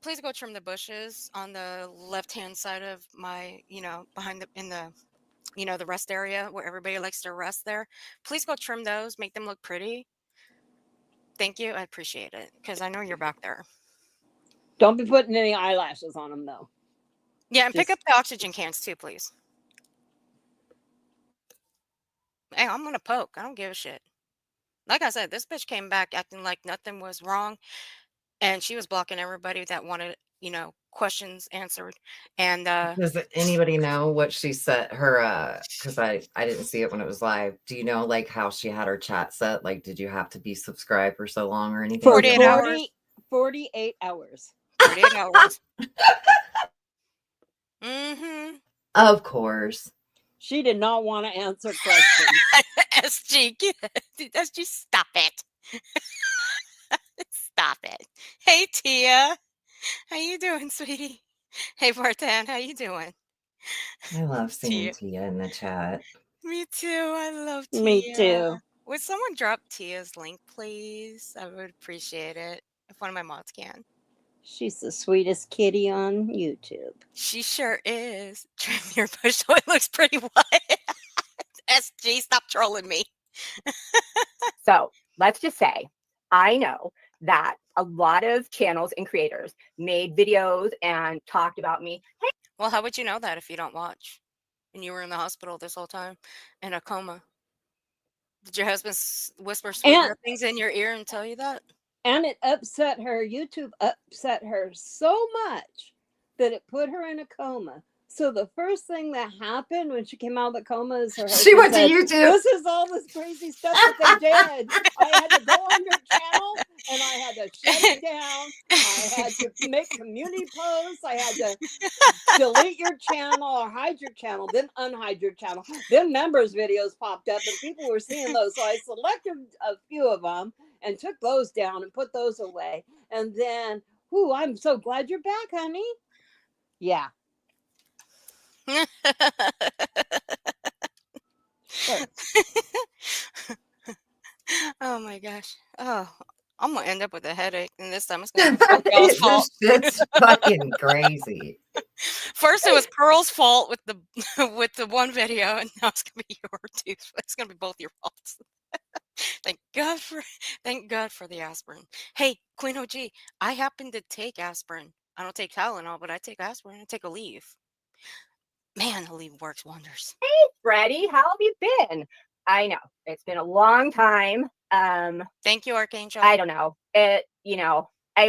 please go trim the bushes on the left-hand side of my, behind the rest area where everybody likes to rest there. Please go trim those, make them look pretty. Thank you. I appreciate it because I know you're back there. Don't be putting any eyelashes on them though. Yeah, and pick Just- up the oxygen cans too, please. Hey, I'm gonna poke. I don't give a shit. Like I said, this bitch came back acting like nothing was wrong, and she was blocking everybody that wanted, questions answered. And Does anybody know what she set her because I didn't see it when it was live. Do you know like how she had her chat set? Like did you have to be subscribed for so long or anything? For 48 hours. 48 hours. 48 hours. Mm-hmm. Of course. She did not want to answer questions. SG, SG, stop it. Stop it. Hey, Tia. How you doing, sweetie? Hey, Bartan, how you doing? I love seeing Tia. Tia in the chat. Me too. I love Tia. Me too. Would someone drop Tia's link, please? I would appreciate it if one of my mods can. She's the sweetest kitty on YouTube. She sure is. Trim your bush so it looks pretty white. SG, stop trolling me. So, let's just say I know that a lot of channels and creators made videos and talked about me. Hey, Well, how would you know that if you don't watch? And you were in the hospital this whole time in a coma. Did your husband whisper sweet things in your ear and tell you that? And it upset her. YouTube upset her so much that it put her in a coma. So the first thing that happened when she came out of the coma is her She husband went to said, YouTube. "This is all this crazy stuff that they did. I had to go on your channel and I had to shut it down. I had to make community posts. I had to delete your channel or hide your channel, then unhide your channel. Then members' videos popped up and people were seeing those. So I selected a few of them and took those down and put those away. And then, whoo, I'm so glad you're back, honey. Yeah, sure. Oh my gosh. Oh, I'm gonna end up with a headache, and this time it's gonna be both y'all's fault. This shit's fucking crazy. First, it was Pearl's fault with the with the one video, and now it's gonna be your two. It's gonna be both your faults. Thank God for the aspirin. Hey, Queen OG, I happen to take aspirin. I don't take Tylenol, but I take aspirin. I take a leave. Man, a leave works wonders. Freddie, how have you been? I know it's been a long time. Thank you, Archangel. I don't know. I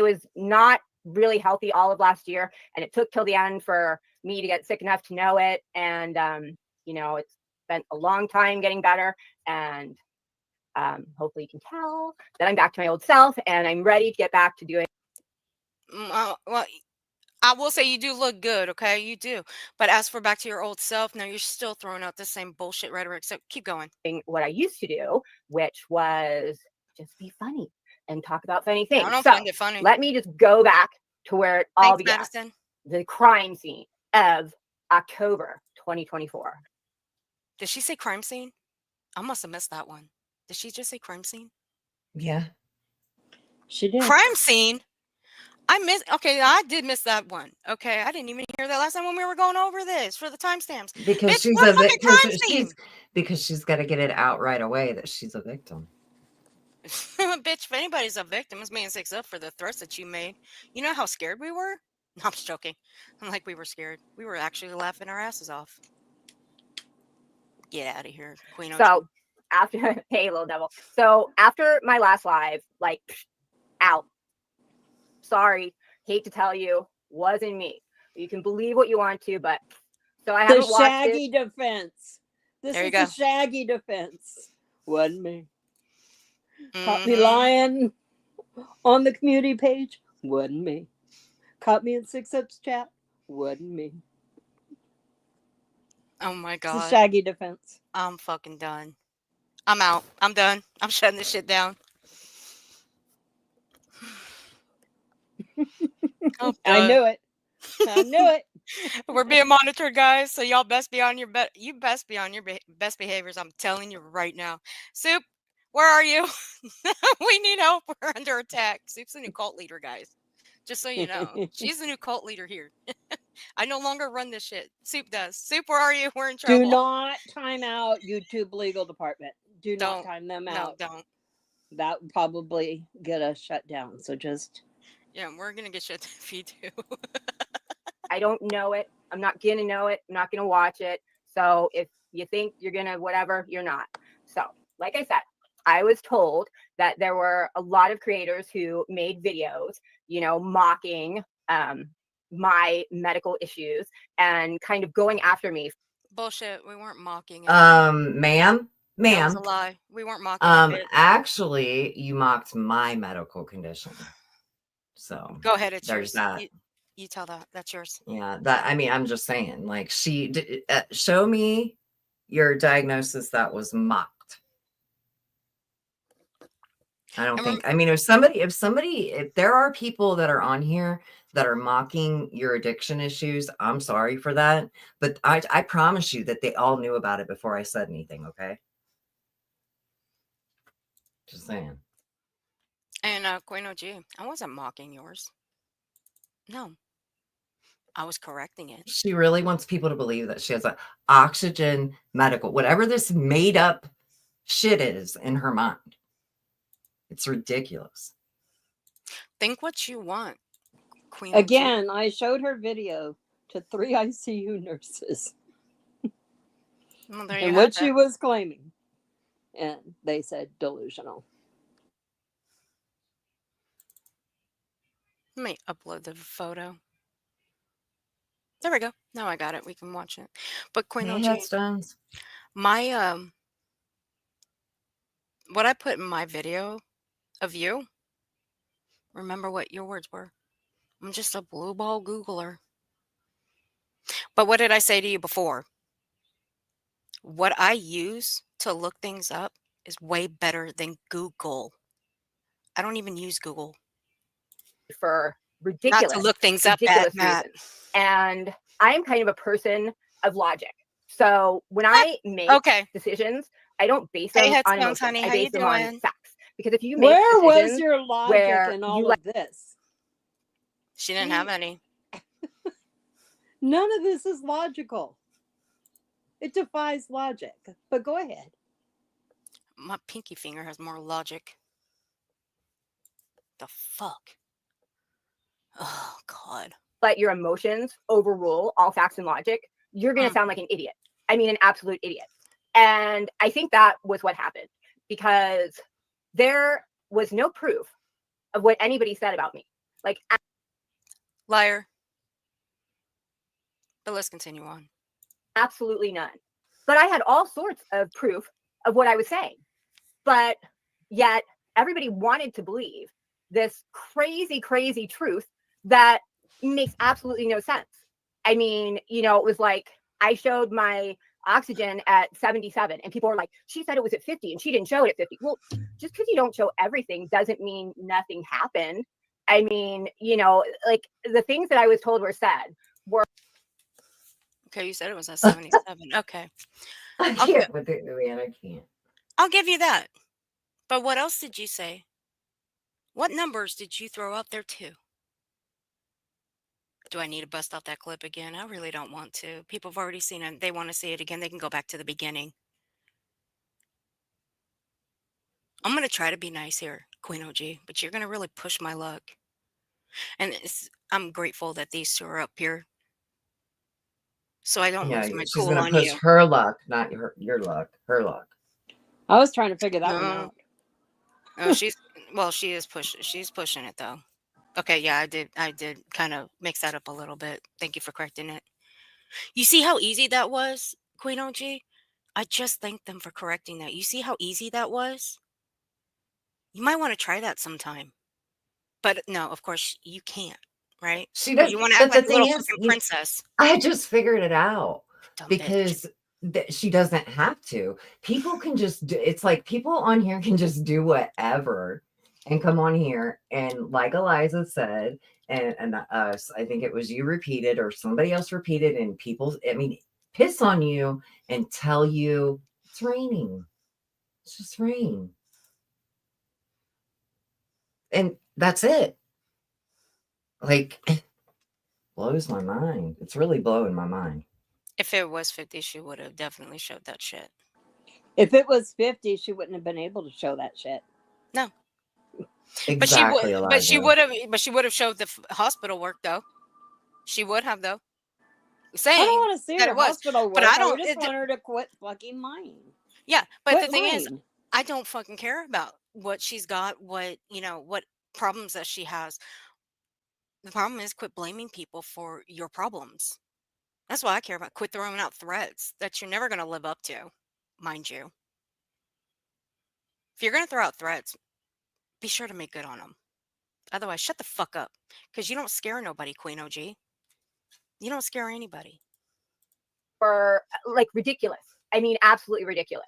was not really healthy all of last year, and it took till the end for me to get sick enough to know it. And it's been a long time getting better, and hopefully you can tell that I'm back to my old self, and I'm ready to get back to doing. Well, I will say you do look good, okay? You do. But as for back to your old self, now you're still throwing out the same bullshit rhetoric. So keep going. What I used to do, which was just be funny and talk about funny things. I don't So find it funny. let me just go back to where it all Thanks, began. Madison. The crime scene of October 2024. Did she say crime scene? I must have missed that one. Did she just say crime scene? Yeah. She did. Crime scene? Okay, I did miss that one. Okay, I didn't even hear that last time when we were going over this for the timestamps. Because Bitch, she's what a fucking crime victim. scene? Because she's got to get it out right away that she's a victim. Bitch, if anybody's a victim, it's being six up for the threats that you made. You know how scared we were? No, I'm just joking. I'm like, we were scared. We were actually laughing our asses off. Get out of here, Queen OG. So after, hey, little devil. So after my last live, like, out. Sorry, hate to tell you, wasn't me. You can believe what you want to, but so I The haven't watched Shaggy it. defense. This There you is go. the Shaggy defense. Wasn't me. Caught me Mhm. lying on the community page. Wasn't me. Caught me in 6-Ups chat. Wasn't me. Oh my It's the god. Shaggy defense. I'm fucking done. I'm out. I'm done. I'm shutting this shit down. I'm I done. knew it. I knew it. We're being monitored, guys. So y'all best be on your you best be on your best behaviors. I'm telling you right now. Soup, where are you? We need help. We're under attack. Soup's the new cult leader, guys. Just so you know, she's the new cult leader here. I no longer run this shit. Soup does. Soup, where are you? We're in trouble. Do not time out YouTube legal department. Do not Don't. time them No, out. don't. That would probably get us shut down. So just Yeah, we're gonna get shut if you do. I don't know it. I'm not gonna know it. I'm not gonna watch it. So if you think you're gonna whatever, you're not. So, like I said, I was told that there were a lot of creators who made videos, mocking my medical issues and kind of going after me. Bullshit. We weren't mocking it. Ma'am, That was a ma'am. lie. We weren't mocking it. Actually, you mocked my medical condition. So Go ahead. It's there's yours. that. You tell that. That's yours. Yeah, I'm just saying, like, show me your diagnosis that was mocked. I don't think, if there are people that are on here that are mocking your addiction issues, I'm sorry for that. But I promise you that they all knew about it before I said anything. Okay. Just saying. And Queen OG, I wasn't mocking yours. No. I was correcting it. She really wants people to believe that she has a oxygen medical, whatever this made up shit is in her mind. It's ridiculous. Think what you want, Queen again, I showed her video to 3 ICU nurses Well, there and you what have she it. was claiming. And they said delusional. Let me upload the photo. There we go. Now I got it. We can watch it. But Queen Hey, OG, headstones. my what I put in my video of you, remember what your words were. I'm just a blue ball Googler. But what did I say to you before? What I use to look things up is way better than Google. I don't even use Google. For Not to ridiculous, look things up at ridiculous Matt. reasons. And I am kind of a person of logic. So when I make Okay. decisions, I don't base Hey, them on Headstones, emotions. honey. I How you base them on doing? facts. Because if you make Where was decisions your logic where in you all let of this? She didn't have any. None of this is logical. It defies logic. But go ahead. My pinky finger has more logic. The fuck? Oh, God. let your emotions overrule all facts and logic, you're going to sound like an idiot. I mean, an absolute idiot. And I think that was what happened because there was no proof of what anybody said about me. Like, Liar. But let's continue on. absolutely none. But I had all sorts of proof of what I was saying. But yet everybody wanted to believe this crazy, crazy truth that makes absolutely no sense. I mean, you know, it was like I showed my oxygen at 77 and people were like, she said it was at 50 and she didn't show it at 50. Well, just because you don't show everything doesn't mean nothing happened. I mean, you know, like the things that I was told were said were. Okay, you said it was at 77. Okay. I can't with it, man. I can't. I'll give you that. But what else did you say? What numbers did you throw out there too? Do I need to bust out that clip again? I really don't want to. People have already seen it. They want to see it again. They can go back to the beginning. I'm going to try to be nice here, Queen OG, but you're going to really push my luck. And I'm grateful that these two are up here. So I don't Yeah, lose my she's cool gonna on push you. her luck, not your luck. Her luck. I was trying to figure that one No. out. Oh, she is pushing. She's pushing it though. Okay, yeah, I did kind of mix that up a little bit. Thank you for correcting it. You see how easy that was, Queen OG? I just thanked them for correcting that. You see how easy that was? You might want to try that sometime. But no, of course you can't, right? She does. You want to act But the like a little thing is, fucking princess. I just figured it out Dumb bitch. because she doesn't have to. People can just do. It's like people on here can just do whatever and come on here and, like Eliza said, and us. I think it was you repeated or somebody else repeated, and people. I mean, piss on you and tell you it's raining. It's just rain. And that's it. Like, blows my mind. It's really blowing my mind. If it was 50, she would have definitely showed that shit. If it was 50, she wouldn't have been able to show that shit. No. Exactly, But she Eliza. would have showed the hospital work though. She would have though. I Saying don't want to see that her it was. hospital But work. I don't. just want her to quit fucking lying. Yeah, but Quit the thing is, lying. I don't fucking care about what she's got, what problems that she has. The problem is quit blaming people for your problems. That's what I care about. Quit throwing out threats that you're never going to live up to, mind you. If you're going to throw out threats, be sure to make good on them. Otherwise, shut the fuck up. Because you don't scare nobody, Queen OG. You don't scare anybody. Were like ridiculous. I mean, absolutely ridiculous.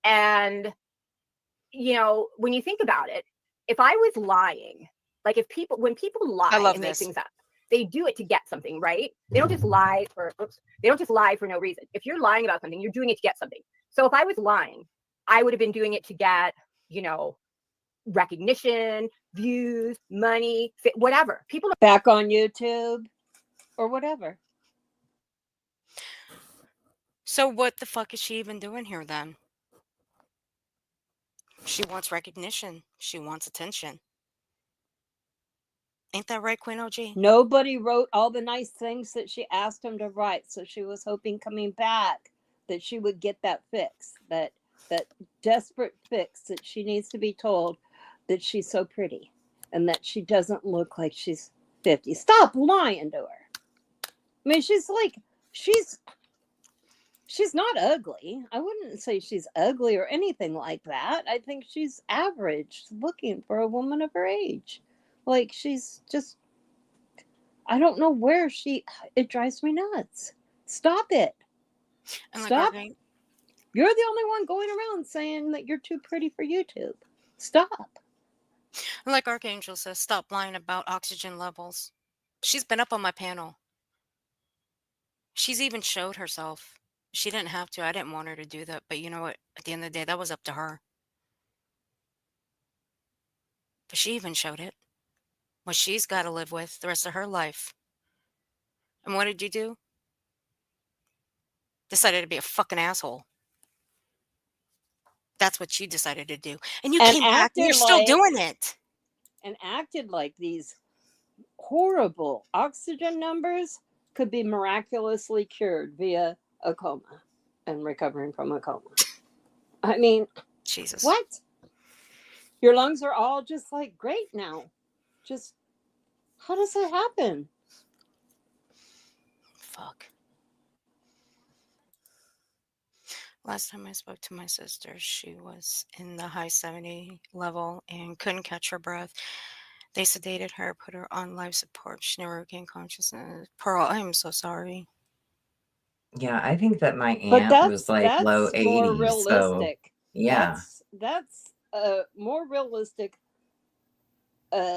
And, you know, when you think about it, if I was lying, like when people lie and make things up, they do it to get something, right? They don't just lie for no reason. If you're lying about something, you're doing it to get something. So if I was lying, I would have been doing it to get, you know, recognition, views, money, whatever. People are back on YouTube or whatever. So what the fuck is she even doing here then? She wants recognition. She wants attention. Ain't that right, Queen OG? Nobody wrote all the nice things that she asked him to write, so she was hoping coming back that she would get that fix, that desperate fix that she needs to be told that she's so pretty and that she doesn't look like she's 50. Stop lying to her. I mean, she's like, she's not ugly. I wouldn't say she's ugly or anything like that. I think she's average looking for a woman of her age. Like, she's just, I don't know where it drives me nuts. Stop it. And like Stop. Archangel, You're the only one going around saying that you're too pretty for YouTube. Stop. says, stop lying about oxygen levels. She's been up on my panel. She's even showed herself. She didn't have to. I didn't want her to do that. But you know what? At the end of the day, that was up to her. But she even showed it. What she's got to live with the rest of her life. And what did you do? Decided to be a fucking asshole. That's what you decided to do. And you And came back and acted you're still like doing it. and acted like these horrible oxygen numbers could be miraculously cured via a coma and recovering from a coma. I mean, Jesus. what? Your lungs are all just like great now. Just how does that happen? Fuck. Last time I spoke to my sister, she was in the high 70 level and couldn't catch her breath. They sedated her, put her on life support. She never regained consciousness. Pearl, I am so sorry. Yeah, I think that my But aunt was like low that's more 80s. So realistic. yeah, That's a more realistic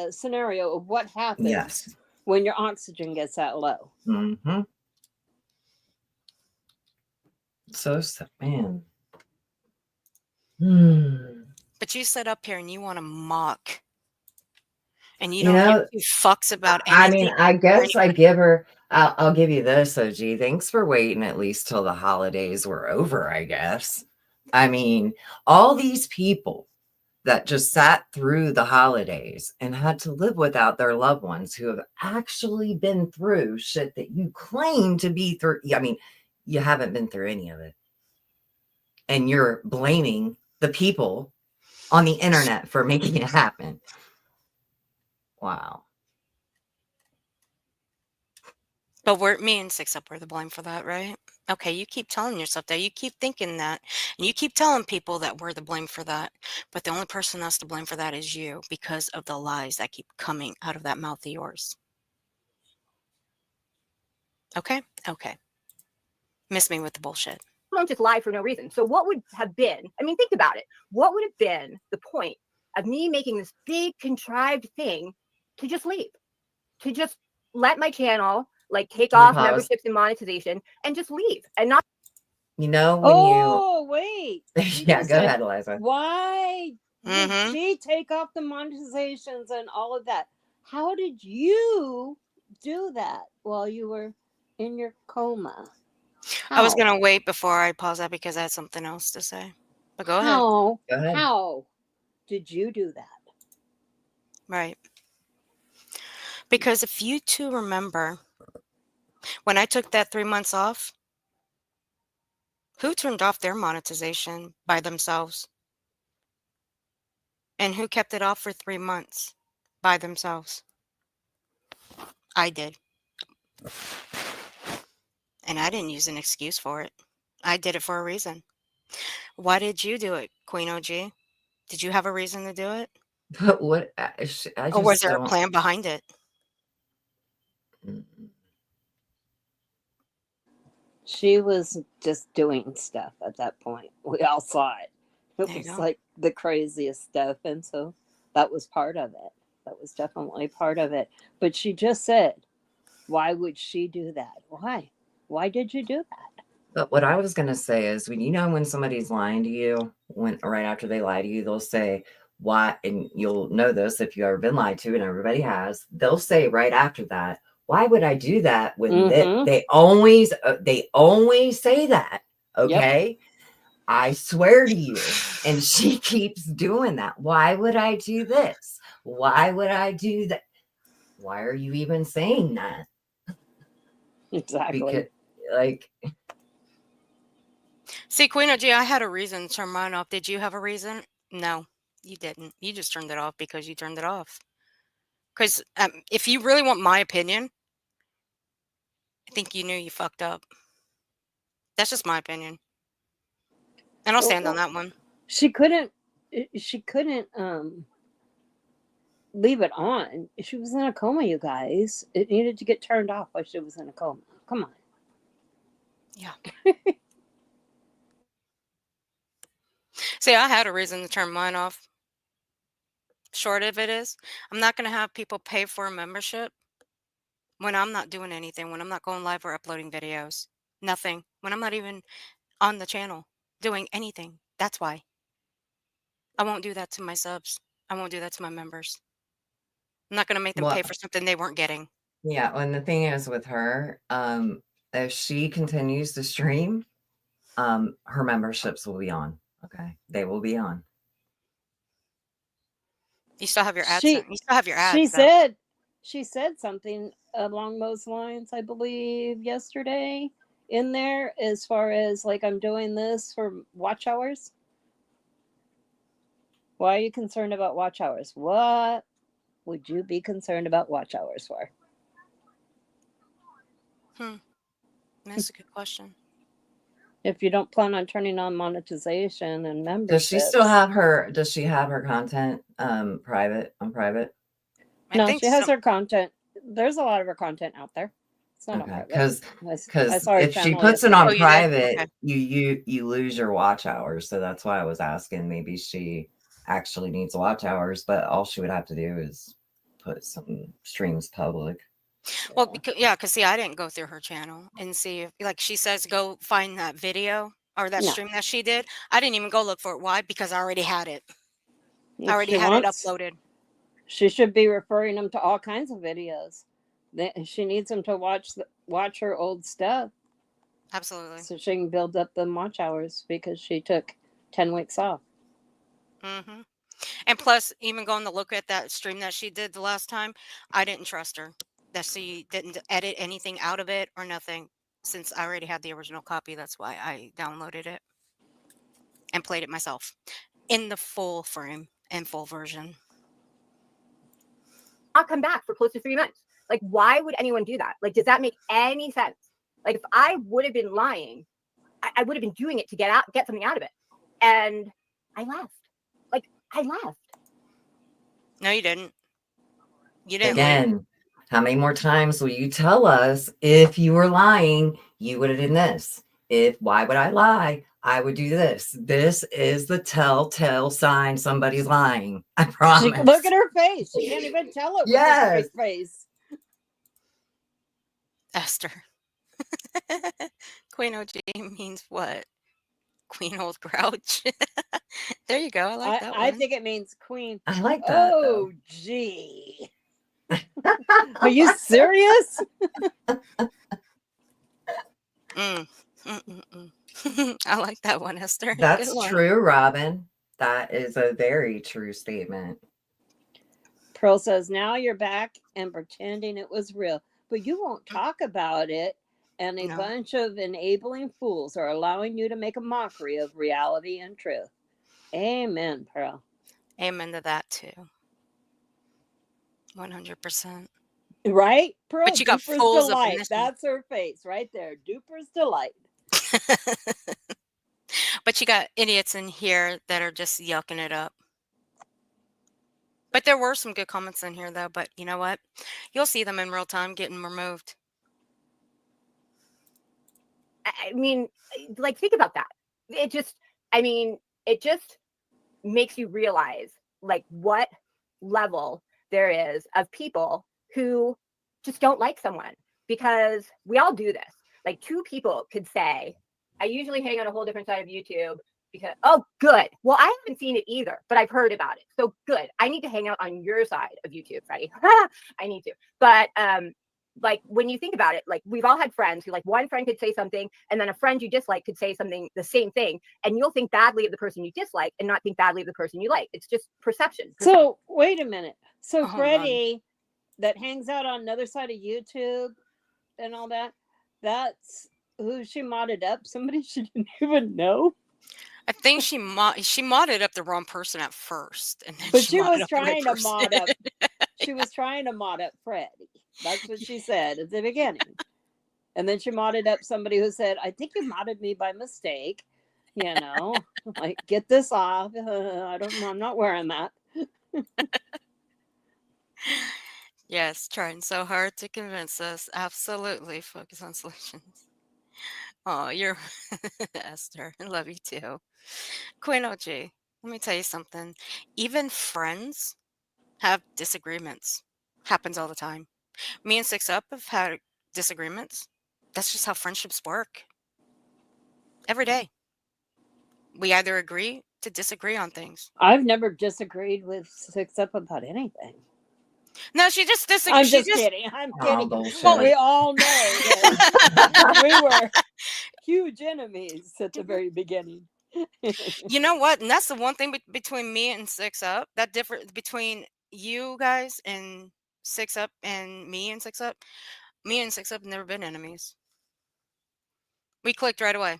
scenario of what happens yes. when your oxygen gets that low. Mm-hmm. So man. But you sit up here and you want to mock. And you You don't give know, two fucks about I mean, anything. I or guess I anybody. give her. I'll give you this, OG. Thanks for waiting at least till the holidays were over. I guess. I mean, all these people that just sat through the holidays and had to live without their loved ones who have actually been through shit that you claim to be through. I mean, you haven't been through any of it. And you're blaming the people on the internet for making it happen. Wow. But me and Six Up are the blame for that, right? Okay, you keep telling yourself that. You keep thinking that. And you keep telling people that we're the blame for that. But the only person that's to blame for that is you because of the lies that keep coming out of that mouth of yours. Okay? Okay. Miss me with the bullshit. Don't just lie for no reason. So what would have been, I mean, think about it. What would have been the point of me making this big contrived thing to just leave? To just let my channel like take Can you off pause? memberships and monetization and just leave and not You know when Wait. She yeah, just go said, ahead, Eliza. why did Mhm. she take off the monetizations and all of that? How did you do that while you were in your coma? I was How? going to wait before I pause that because I had something else to say. But go ahead. How? Go ahead. How did you do that? Right. Because if you two remember, when I took that 3 months off, who turned off their monetization by themselves? And who kept it off for 3 months by themselves? I did. And I didn't use an excuse for it. I did it for a reason. Why did you do it, Queen OG? Did you have a reason to do it? But what I Or was just there a don't. plan behind it? Mm. She was just doing stuff at that point. We all saw it. It There you was go. like the craziest stuff. And so that was part of it. That was definitely part of it. But she just said, why would she do that? Why? Why did you do that? But what I was gonna say is when somebody's lying to you, when right after they lie to you, they'll say, why, and you'll know this if you've ever been lied to, and everybody has, they'll say right after that, why would I do that when Mm-hmm. they always say that, okay? I swear to you. And she keeps doing that. Why would I do this? Why would I do that? Why are you even saying that? Exactly. Because like See, Queen OG, I had a reason to turn mine off. Did you have a reason? No, you didn't. You just turned it off because you turned it off. Because if you really want my opinion, I think you knew you fucked up. That's just my opinion. And I'll stand on that one. She couldn't leave it on. She was in a coma, you guys. It needed to get turned off while she was in a coma. Come on. Yeah. See, I had a reason to turn mine off. Short of it is, I'm not going to have people pay for a membership when I'm not doing anything, when I'm not going live or uploading videos. Nothing. When I'm not even on the channel doing anything. That's why. I won't do that to my subs. I won't do that to my members. I'm not going to make them pay for something they weren't getting. Yeah, and the thing is with her, if she continues to stream, her memberships will be on. Okay, they will be on. You still have your ads. You still have your ads. She said something along those lines, I believe, yesterday in there, as far as like, I'm doing this for watch hours. Why are you concerned about watch hours? What would you be concerned about watch hours for? That's a good question. If you don't plan on turning on monetization and memberships. Does she still have her? Does she have her content private on private? No, she has her content. There's a lot of her content out there. It's not on private. Because if she puts it on private, you lose your watch hours. So that's why I was asking. Maybe she actually needs watch hours, but all she would have to do is put some streams public. Well, because see, I didn't go through her channel and see if, like she says, go find that video or that stream that she did. I didn't even go look for it. Why? Because I already had it. I already had it uploaded. She should be referring them to all kinds of videos. She needs them to watch her old stuff. Absolutely. So she can build up the watch hours, because she took 10 weeks off. Mm-hmm. And plus, even going to look at that stream that she did the last time, I didn't trust her. That she didn't edit anything out of it or nothing, since I already had the original copy. That's why I downloaded it and played it myself in the full frame and full version. I'll come back for close to 3 months. Like, why would anyone do that? Like, does that make any sense? Like, if I would have been lying, I would have been doing it to get something out of it. And I left. Like, I left. No, you didn't. You didn't. Again, how many more times will you tell us if you were lying, you would have done this? Why would I lie? I would do this. This is the telltale sign somebody's lying. I promise. Look at her face. She can't even tell it with her face. Esther. Queen OG means what? Queen Old Grouch. There you go. I like that one. I think it means queen. I like that. Oh, gee. Are you serious? I like that one, Esther. That's true, Robin. That is a very true statement. Pearl says, now you're back and pretending it was real, but you won't talk about it. And a bunch of enabling fools are allowing you to make a mockery of reality and truth. Amen, Pearl. Amen to that too. 100%. Right, Pearl? But you got fools up in this. That's her face right there. Duper's delight. But you got idiots in here that are just yucking it up. But there were some good comments in here, though. But you know what? You'll see them in real time getting removed. I mean, like, think about that. It just makes you realize, like, what level there is of people who just don't like someone, because we all do this. Like, two people could say, I usually hang on a whole different side of YouTube because, oh, good. Well, I haven't seen it either, but I've heard about it. So good. I need to hang out on your side of YouTube, Freddie. I need to. But, like, when you think about it, like, we've all had friends who, like, one friend could say something and then a friend you dislike could say something, the same thing, and you'll think badly of the person you dislike and not think badly of the person you like. It's just perception. So wait a minute. So Freddie, that hangs out on another side of YouTube and all that, that's who she modded up. Somebody she didn't even know. I think she modded up the wrong person at first, and then but she was trying to mod up. She was trying to mod up Freddie. That's what she said at the beginning. And then she modded up somebody who said, I think you modded me by mistake. Like, get this off. I'm not wearing that. Yes, trying so hard to convince us. Absolutely, focus on solutions. Oh, you're Esther. I love you too. Queen OG, let me tell you something. Even friends have disagreements. Happens all the time. Me and Six Up have had disagreements. That's just how friendships work. Every day. We either agree to disagree on things. I've never disagreed with Six Up about anything. No, she just I'm she just kidding. I'm Oh, kidding. bullshit. We all know that we were huge enemies at the very beginning. You know what? And that's the one thing between me and Six Up. That difference between you guys and Six Up and me and Six Up. Me and Six Up have never been enemies. We clicked right away.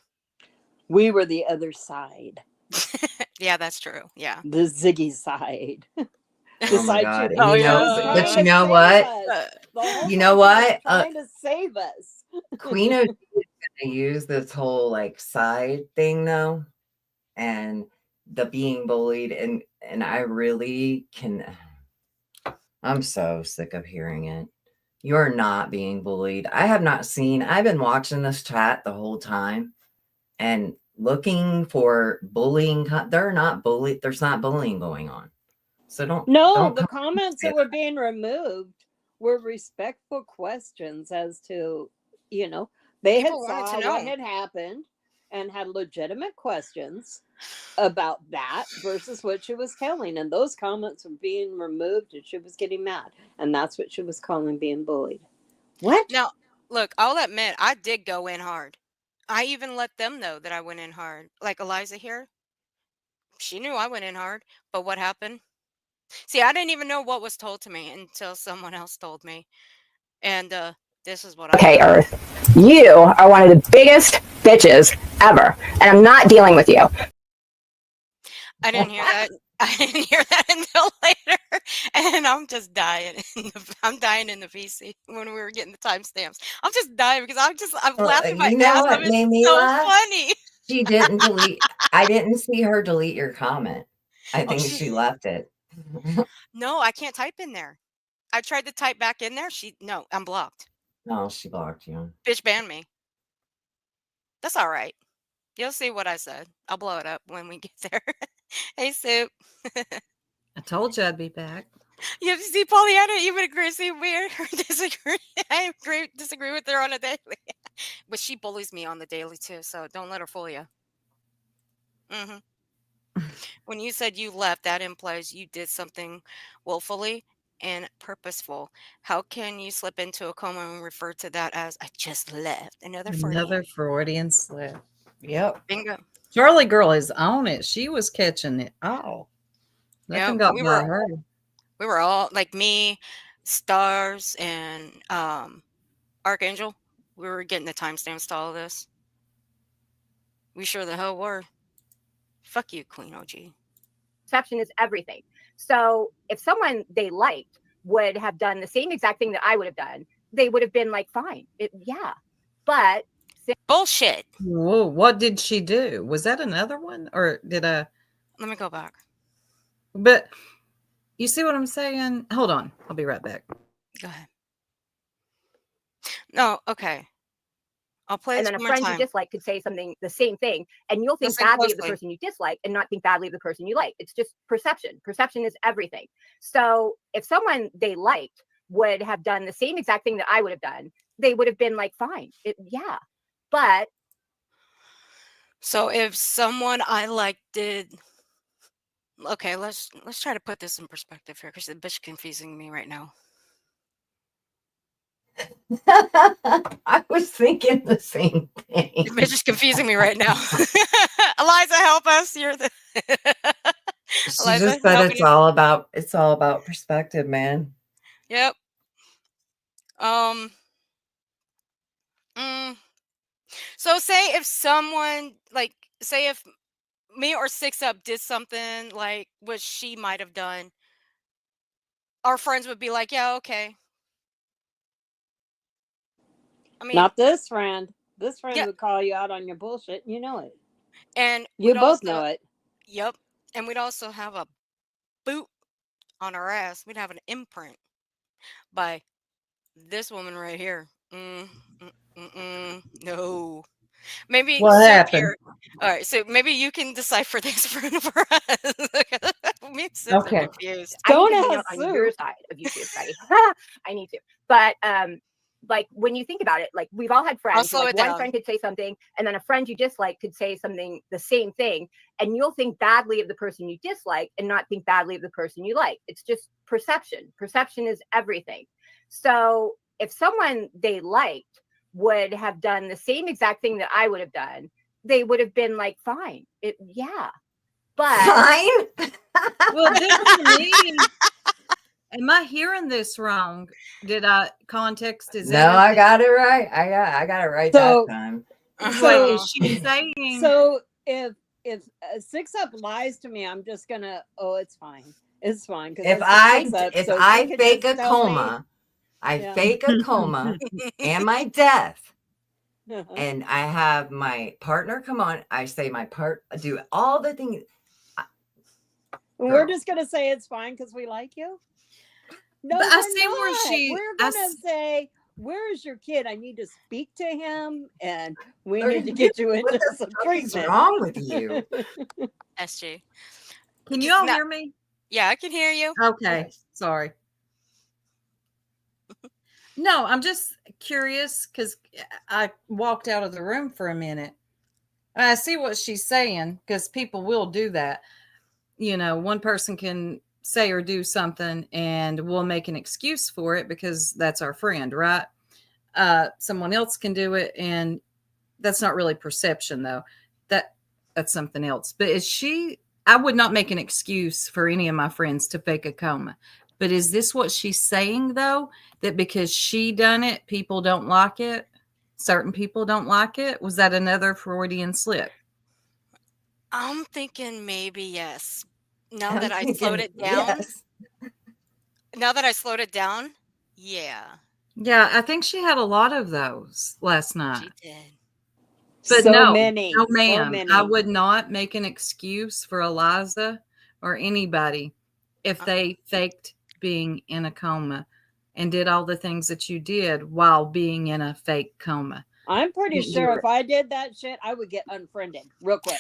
We were the other side, Yeah, that's true. Yeah. the Ziggy side. The Oh my side God. she And Oh, you know, was yeah. trying but to you know save what? us. The whole You time know she was what? trying to save us. Queen OG is gonna use this whole like side thing though, and the being bullied, and I really can. I'm so sick of hearing it. You're not being bullied. I have not seen. I've been watching this chat the whole time and looking for bullying. They're not bullied. There's not bullying going on. So No, don't the come comments say that were being removed were respectful questions as to, they had People wanted to saw what know. had happened and had legitimate questions about that versus what she was telling. And those comments were being removed and she was getting mad. And that's what she was calling being bullied. What? Now, look, I'll admit I did go in hard. I even let them know that I went in hard. Like Eliza here, she knew I went in hard. But what happened? See, I didn't even know what was told to me until someone else told me. And this is what I Okay, got. Earth, you are one of the biggest bitches ever, and I'm not dealing with you. I didn't hear that. I didn't hear that until later, and I'm just dying. I'm dying in the PC when we were getting the timestamps. I'm just dying because I'm laughing my You know ass off. what It's made me so laugh? funny. She didn't delete. I didn't see her delete your comment. I Oh, think she left it. no, I can't type in there. I tried to type back in there. No, I'm blocked. No, she blocked you. Bitch banned me. That's all right. You'll see what I said. I'll blow it up when we get there. Hey, Soup. I told you I'd be back. You see, Pollyanna even agrees. See, we disagree. I disagree with her on a daily. But she bullies me on the daily too, so don't let her fool you. When you said you left, that implies you did something willfully and purposeful. How can you slip into a coma and refer to that as I just left? Another Another Freudian. Freudian slip. Yep. Bingo. Charlie girl is on it. She was catching it. Oh, Yeah, nothing got we by were her. all like me, Stars, and Archangel. We were getting the timestamps to all of this. We sure the hell were. Fuck you, Queen OG. Perception is everything. So if someone they liked would have done the same exact thing that I would have done, they would have been like, fine. Yeah. But Bullshit. Whoa, what did she do? Was that another one? Or did I? Let me go back. But you see what I'm saying? Hold on. I'll be right back. Go ahead. No, okay. I'll play and this then a one more friend you time. dislike could say something, the same thing, and you'll think Listen badly of the closely. person you dislike and not think badly of the person you like. It's just perception. Perception is everything. So if someone they liked would have done the same exact thing that I would have done, they would have been like, fine. Yeah. But So if someone I like did, okay, let's try to put this in perspective here because the bitch confusing me right now. I was thinking the same The thing. bitch is confusing me right now. Eliza, help us. You're the She Eliza, just said help it's me. all about perspective, man. Yep. Mm. So say if someone say if me or Six Up did something like what she might have done, our friends would be like, yeah, okay. I mean, Not this friend. This friend yeah, would call you out on your bullshit. You know it. and You we'd both also, know it. yep, and we'd also have a boot on our ass. We'd have an imprint by this woman right here. No. Maybe What Soup happened? here. All right, so maybe you can decipher this for us. Me and Soup are Okay. confused. I need Don't to be ask on Sue. your side of YouTube, Freddie. I need to. But like when you think about it, like we've all had I'll friends. slow Like it one down. friend could say something, and then a friend you dislike could say something, the same thing, and you'll think badly of the person you dislike and not think badly of the person you like. It's just perception. Perception is everything. So if someone they liked would have done the same exact thing that I would have done, they would have been like, fine. Yeah. But Fine. Well, then to me, am I hearing this wrong? Did I context? Is No, I everything got it right. I got it right So- that time. like? So- Is she saying? So if 6up lies to me, I'm just gonna. Oh, it's fine. It's fine. 'cause If that's the I 6up, if so she I could fake just a tell me- coma, I Yeah. fake a coma and my death, Uh-huh. and I have my partner come on. I say do all the things. We're Girl. just gonna say it's fine because we like you. No, But I we're see where not. she- We're I gonna s- say, "Where's your kid? I need to speak to him, and we Or need to you- get you What into the some fuck is treatment." wrong with you? SG. Can you Just all not- hear me? Yeah, I can hear you. Okay, Yes. sorry. No, I'm just curious because I walked out of the room for a minute. I see what she's saying because people will do that. You know, one person can say or do something and we'll make an excuse for it because that's our friend, right? Someone else can do it, and that's not really perception though. That's something else. But I would not make an excuse for any of my friends to fake a coma. But is this what she's saying though? That because she done it, people don't like it? Certain people don't like it? Was that another Freudian slip? I'm thinking maybe yes. Now I'm that I thinking, slowed it down, yes. yeah, Yeah, I think she had a lot of those last night. she did. But so no, many, no, so ma'am. many. I would not make an excuse for Eliza or anybody if they faked being in a coma and did all the things that you did while being in a fake coma. I'm pretty Can't do sure it. if I did that shit, I would get unfriended real quick.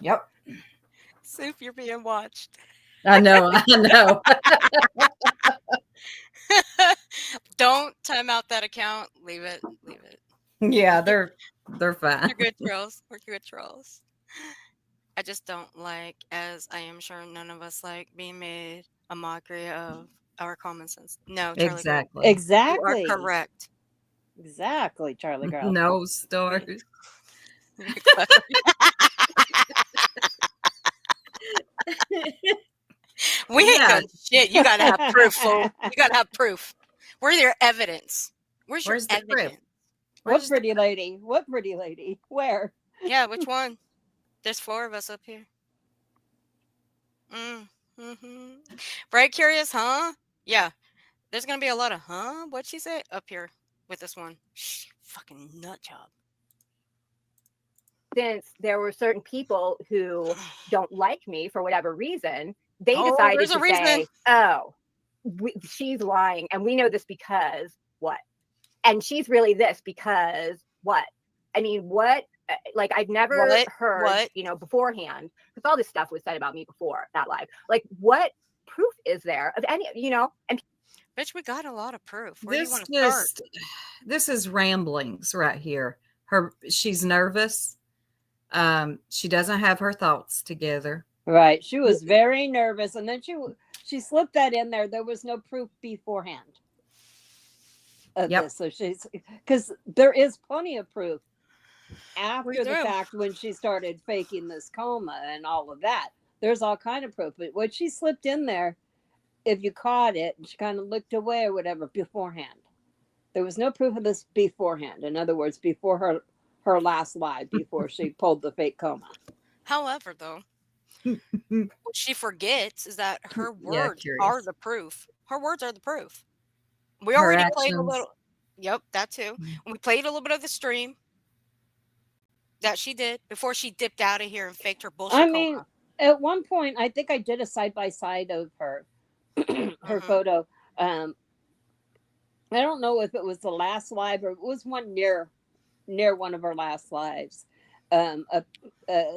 Yep. Soup, you're being watched. I know. I know. Don't time out that account. Leave it. Leave it. Yeah, they're fine. We're good trolls. We're good trolls. I just don't like, as I am sure none of us like, being made a mockery of our common sense. No, Charlie girl, Exactly. you are Exactly. correct. Exactly, Charlie girl. No story. We ain't Yeah. got shit. You gotta have proof, fool. You gotta have proof. Where's your evidence? Where's your Where's the proof? evidence? What Where's the- pretty lady? What pretty lady? Where? Yeah, which one? There's 4 of us up here. Mm-hmm. Right, curious, huh? Yeah. There's gonna be a lot of huh? What'd she say? Up here with this one. Shh, fucking nut job. since there were certain people who don't like me for whatever reason, they Oh, decided there's a to reason. say, "Oh, she's lying, and we know this because what? And she's really this because what? I mean, what? Like I've never What? heard, What? you know, beforehand, because all this stuff was said about me before that live. Like, what proof is there of any, you know? And Bitch, we got a lot of proof. Where do you This want to start? just this is ramblings right here. She's nervous. She doesn't have her thoughts together. Right. She was very nervous, and then she slipped that in there. There was no proof beforehand of Yep. this, so she's because there is plenty of proof after Read the through. fact when she started faking this coma and all of that. There's all kind of proof, but what she slipped in there, if you caught it, and she kind of looked away or whatever beforehand. There was no proof of this beforehand. In other words, before her last lie, before she pulled the fake coma. However, though, what she forgets is that her Yeah, words curious. are the proof. Her words are the proof. We Her already played a actions. little. Yep, that too. And we played a little bit of the stream that she did before she dipped out of here and faked her bullshit I mean, coma. at one point, I think I did a side by side of her, her Hmm. photo. I don't know if it was the last live or it was one near one of her last lives. A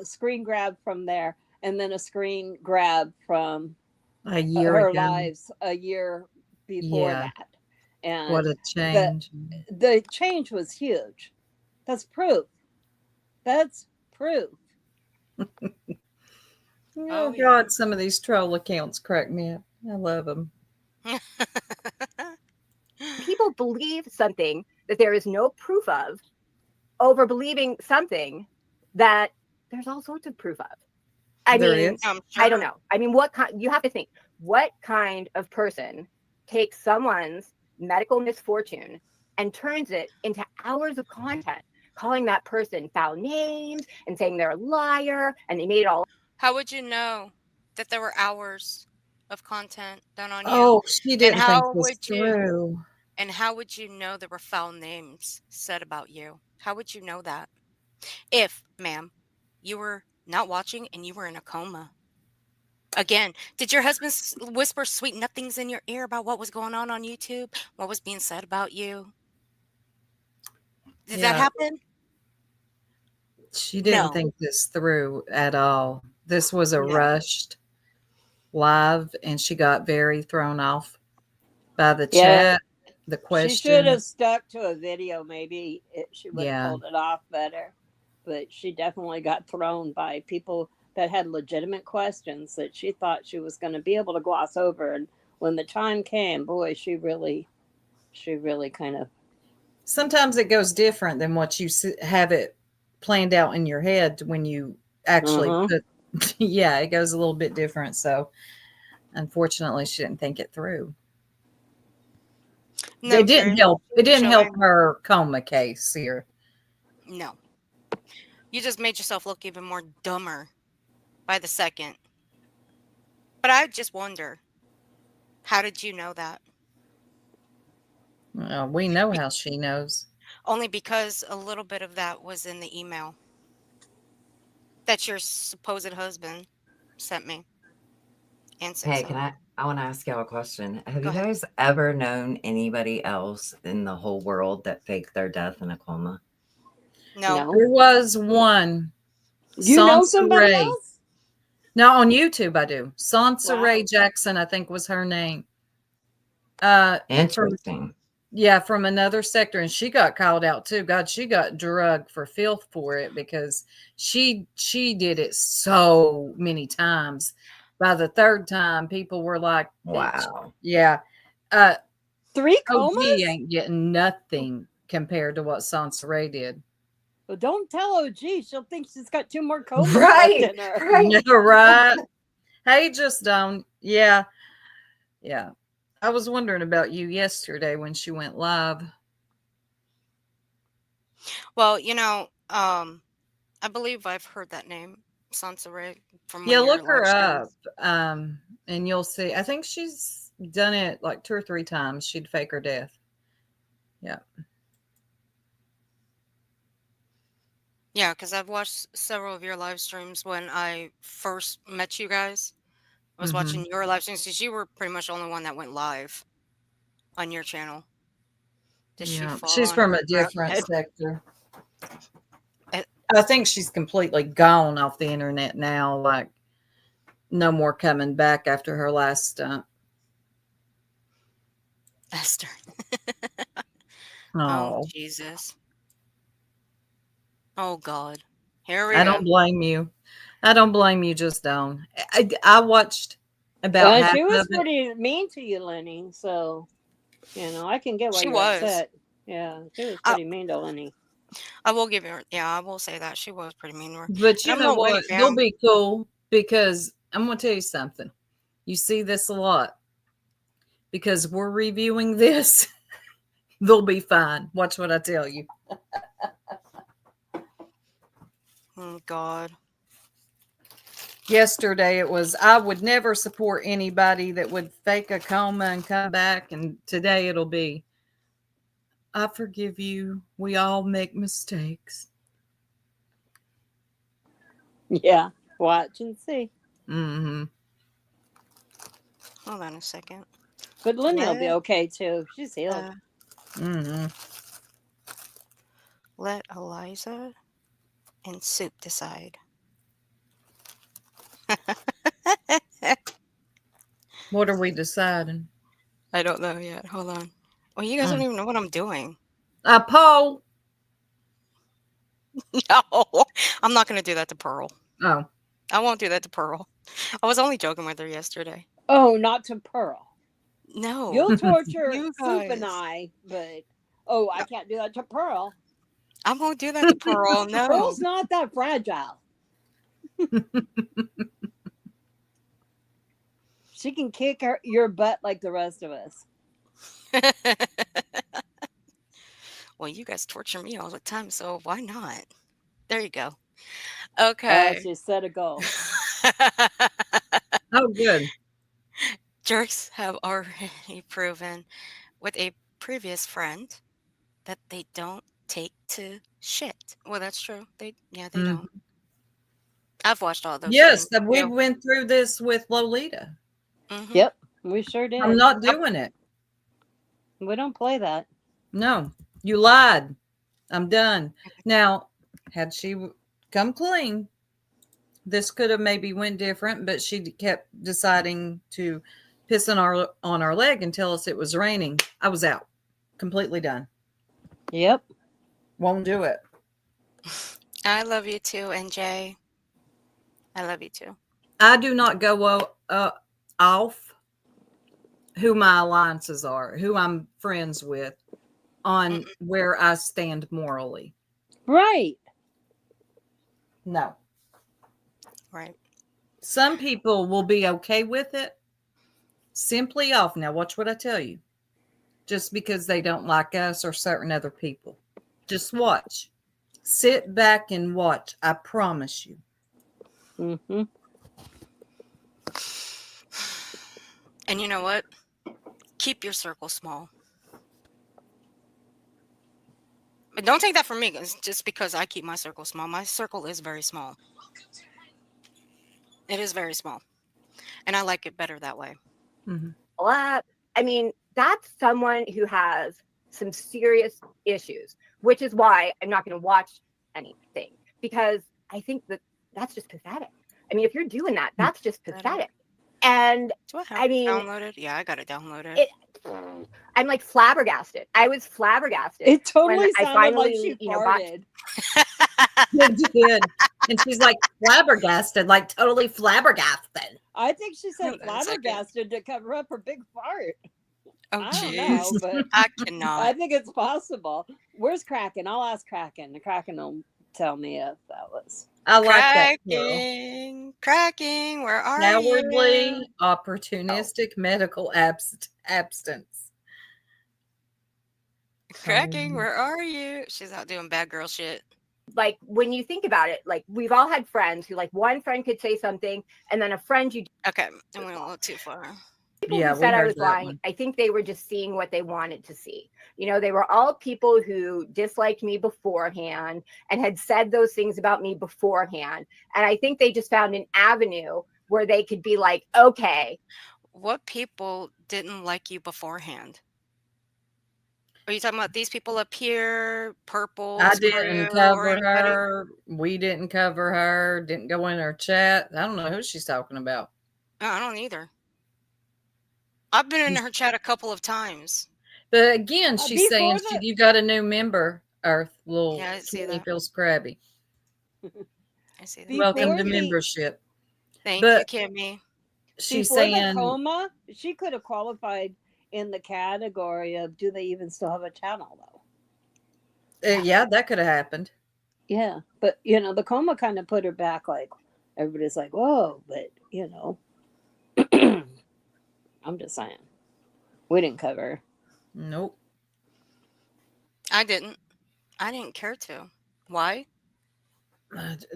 screen grab from there, and then a screen grab from A year her ago. lives a year before Yeah. that. What And a change. the change was huge. That's proof. That's proof. Oh, yeah. God, some of these troll accounts crack me up. I love them. People believe something that there is no proof of over believing something that there's all sorts of proof of. I There mean, is. I'm I don't sure. know. I mean, what kind, you have to think, what kind of person takes someone's medical misfortune and turns it into hours of content, calling that person foul names and saying they're a liar and they made it all How would you know that there were hours of content done on you? Oh, she And didn't think how this would you through. and how would you know there were foul names said about you? How would you know that? If, ma'am, you were not watching and you were in a coma. Again, did your husband whisper sweet nothings in your ear about what was going on YouTube? What was being said about you? Did that Yeah, happen? she didn't No. think this through at all. This was a No. rushed live, and she got very thrown off by the Yeah, chat, the she should have questions. stuck to a video. Maybe she would have Yeah. pulled it off better. But she definitely got thrown by people that had legitimate questions that she thought she was going to be able to gloss over. And when the time came, boy, she really kind of. Sometimes it goes different than what you have it planned out in your head when you actually Uh-huh. put. Yeah, it goes a little bit different. So, unfortunately, she didn't think it through. No, It didn't Chris. help. It didn't help Joanne. her coma case here. No. You just made yourself look even more dumber by the second. But I just wonder, how did you know that? We know how she knows. Only because a little bit of that was in the email that your supposed husband sent me and said Hey, so. I want to ask y'all a question. Have Go you ahead. guys ever known anybody else in the whole world that faked their death in a coma? No. No. There was one. You know somebody Sansaray. else? No, on YouTube I do. Sansaray Wow. Jackson, I think was her name. From Interesting. from another sector, and she got called out too. God, she got drugged for filth for it because she did it so many times. By the third time, people were like, Wow. yeah. 3 OG comas? ain't getting nothing compared to what Sansaray did. Well, don't tell OG. She'll think she's got 2 more comas Right. left in her. Right. Yeah, right. Hey, just don't. Yeah. Yeah. I was wondering about you yesterday when she went live. Well, I believe I've heard that name, Sansa from one Yeah, of your look live her up. streams. And you'll see. I think she's done it like 2 or 3 times. She'd fake her death. Yeah. Yeah, because I've watched several of your live streams when I first met you guys. I was watching your live streams because you were pretty much the only one that went live on your channel. Did she Yeah. fall She's on from her a different head? sector. Eh, I think she's completely gone off the internet now. Like, no more coming back after her last stunt. Esther. Oh, Oh, Jesus. Oh, God. Here we I go. don't blame you. I don't blame you, just don't. I watched about half She was of it. pretty mean to you, Lenny. So, I can get why She you're was. upset. Yeah, she was I, pretty mean to Lenny. I will give her, yeah, I will say that. She was pretty mean to her. But And you I'm know no Lenny what? They'll fan. be cool because I'm going to tell you something. You see this a lot because we're reviewing this. They'll be fine. Watch what I tell you. Oh, God. Yesterday it was, I would never support anybody that would fake a coma and come back. And today it'll be, I forgive you. We all make mistakes. Yeah. Watch and see. Mm-hmm. Hold on a second. But Lindy will be Let okay too. She's healed. Mm-hmm. let Eliza and Soup decide. What are we deciding? I don't know yet. Hold on. Well, you guys don't even know what I'm doing. A poll. No, I'm not going to do that to Pearl. Oh. I won't do that to Pearl. I was only joking with her yesterday. Oh, not to Pearl. No, You'll torture you Soup and guys. I, but I can't do that to Pearl. I won't do that to Pearl. No. Pearl's not that fragile. She can kick your butt like the rest of us. Well, you guys torture me all the time, so why not? There you go. Okay. She set a goal. Oh, good. Jerks have already proven with a previous friend that they don't take to shit. Well, that's true. They don't. I've watched all those Yes, things. that we went through this with Lolita. Mm-hmm. Yep, we sure did. I'm not doing it. We don't play that. No, you lied. I'm done. Now, had she come clean, this could have maybe went different, but she kept deciding to piss on our leg and tell us it was raining. I was out. Completely done. Yep. Won't do it. I love you too, NJ. I love you too. I do not go off who my alliances are, who I'm friends with, on where I stand morally. Right. No. Right. Some people will be okay with it. Simply off. Now, watch what I tell you. Just because they don't like us or certain other people. Just watch. Sit back and watch. I promise you. Mm-hmm. And you know what? Keep your circle small. But don't take that from me. It's just because I keep my circle small. My circle is very small. It is very small. And I like it better that way. Mm-hmm. I mean, that's someone who has some serious issues, which is why I'm not going to watch anything, because I think that's just pathetic. I mean, if you're doing that, that's just pathetic. And Do I have I mean, downloaded? Yeah, I got it downloaded. I'm like flabbergasted. I was flabbergasted. It totally when I sounded like finally, she got farted. It did. And she's like flabbergasted, like totally flabbergasted. I think she said Hold on a second. flabbergasted to cover up her big fart. Oh, I don't know, jeez. but I I cannot. think it's possible. Where's Kraken? I'll ask Kraken. The Kraken will tell me if that was. I like that. Cracking. Where are Cowardly, you? opportunistic medical abstinence. Cracking. Where are you? She's out doing bad girl shit. Like, when you think about it, like, we've all had friends who, like, one friend could say something and then a friend you Okay, I went a little too far. people Yeah, who we said I heard was that lying, one. I think they were just seeing what they wanted to see. You know, they were all people who disliked me beforehand and had said those things about me beforehand. And I think they just found an avenue where they could be like, okay. What people didn't like you beforehand? Are you talking about these people up here? Purple's I didn't crew, or cover anybody? her. We didn't cover her. Didn't go in her chat. I don't know who she's talking about. No, I don't either. I've been in her chat a couple of times. But again, she's saying Before you got a new member, Earth. Little Yeah, I see Kenny that. feels crabby. I see that. Welcome Before to the- membership. Thank But you, Kimmy. she's Before the saying, coma, she could have qualified in the category of do they even still have a channel though? yeah, that could have happened. Yeah, but you know, the coma kind of put her back. Like everybody's like, "Whoa!" But you know, I'm just saying, we didn't cover her. Nope. I didn't care to. Why?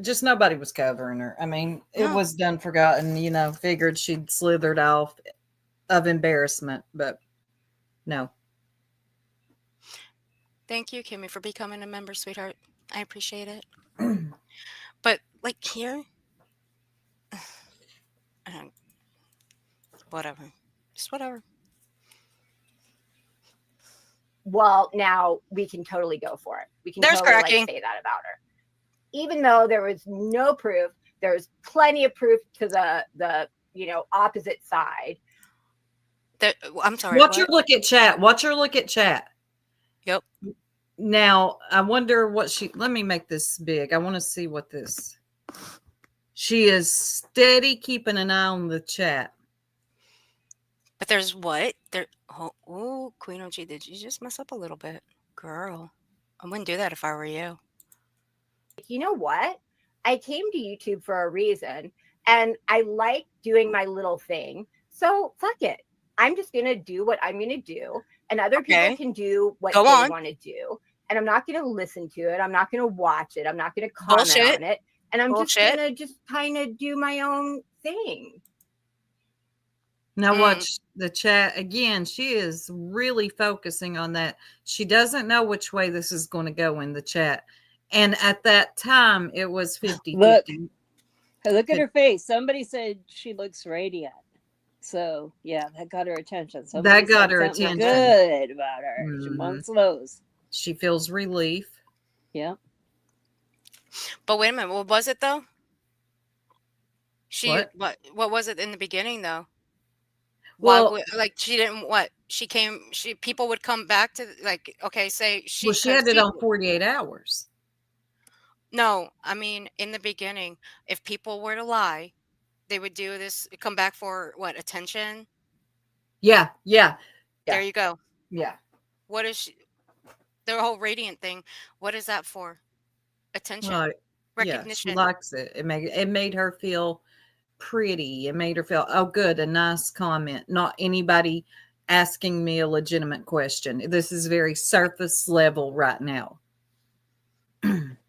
Just nobody was covering her. I mean, it No. was done forgotten, figured she'd slithered off of embarrassment, but no. Thank you, Kimmy, for becoming a member, sweetheart. I appreciate it. But like here, uh, whatever, just whatever. Well, now we can totally go for it. We can There's totally like cracking. say that about her. Even though there was no proof, there's plenty of proof to the opposite side. I'm sorry. Watch your What? look at chat. Watch your look at chat. Yep. Now, I wonder what let me make this big. I want to see what this. She is steady keeping an eye on the chat. But there's what? There. Oh, Queen OG, did you just mess up a little bit, girl? I wouldn't do that if I were you. You know what? I came to YouTube for a reason, and I like doing my little thing. So fuck it. I'm just gonna do what I'm gonna do, and other people Okay. can do what Go they on. want to do. And I'm not gonna listen to it. I'm not gonna watch it. I'm not gonna comment Bullshit. on it. And I'm Bullshit. just gonna kind of do my own thing. Now watch the chat again. She is really focusing on that. She doesn't know which way this is going to go in the chat. And at that time, it was 50-50. Look at her face. Somebody said she looks radiant. So yeah, that got her attention. Somebody That got said her something attention. good about her. She Mhm. wants those. She feels relief. Yeah. But wait a minute. What was it though? What? What was it in the beginning though? Well- Why would, like she didn't what? People would come back to like okay, say Well, she had it on 48 hours. No, I mean in the beginning, if people were to lie, they would do this, come back for what, attention? Yeah. There you go. Yeah. What is their whole radiant thing? What is that for? Attention, Well, yeah, recognition. she likes it. It made her feel pretty. It made her feel, oh, good, a nice comment. Not anybody asking me a legitimate question. This is very surface level right now.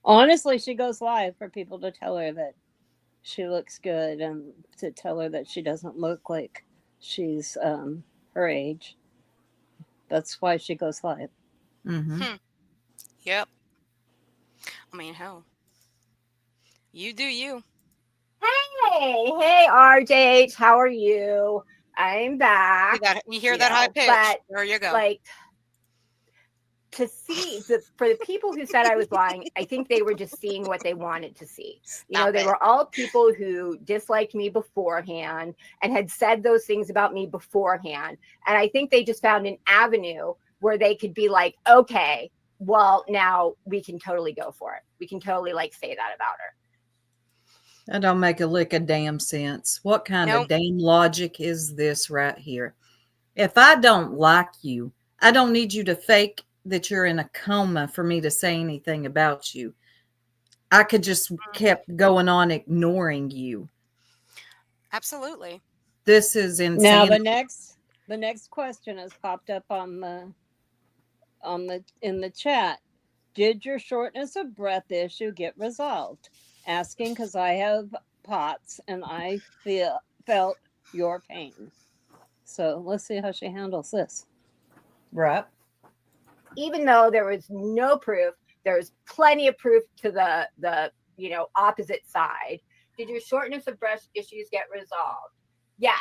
Honestly, she goes live for people to tell her that she looks good and to tell her that she doesn't look like she's her age. That's why she goes live. Mm-hmm. Yep. I mean, hell, you do you. Hey, RJ, how are you? I'm back. You hear that high pitch? But There you go. like to see for the people who said I was lying, I think they were just seeing what they wanted to see. They were all people who disliked me beforehand and had said those things about me beforehand. And I think they just found an avenue where they could be like, okay, well, now we can totally go for it. We can totally like say that about her. That don't make a lick of damn sense. What kind Nope. of damn logic is this right here? If I don't like you, I don't need you to fake that you're in a coma for me to say anything about you. I could just kept going on ignoring you. Absolutely. This is insane. Now the next question has popped up in the chat. Did your shortness of breath issue get resolved? Asking because I have POTS and I felt your pain. So let's see how she handles this. Right. Even though there was no proof, there's plenty of proof to the opposite side. Did your shortness of breath issues get resolved? Yes.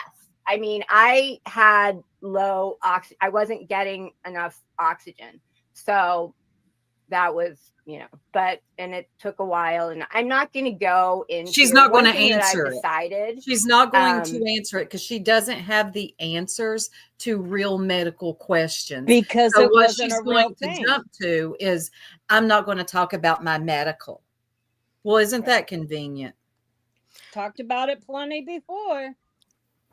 I mean, I had low oxygen. I wasn't getting enough oxygen. So that was, and it took a while, and I'm not going to go into. She's not going to one thing that answer I've it. decided. She's not going to answer it because she doesn't have the answers to real medical questions. Because so it what wasn't she's a real going to thing. jump to is, I'm not going to talk about my medical. Well, isn't that convenient? Talked about it plenty before.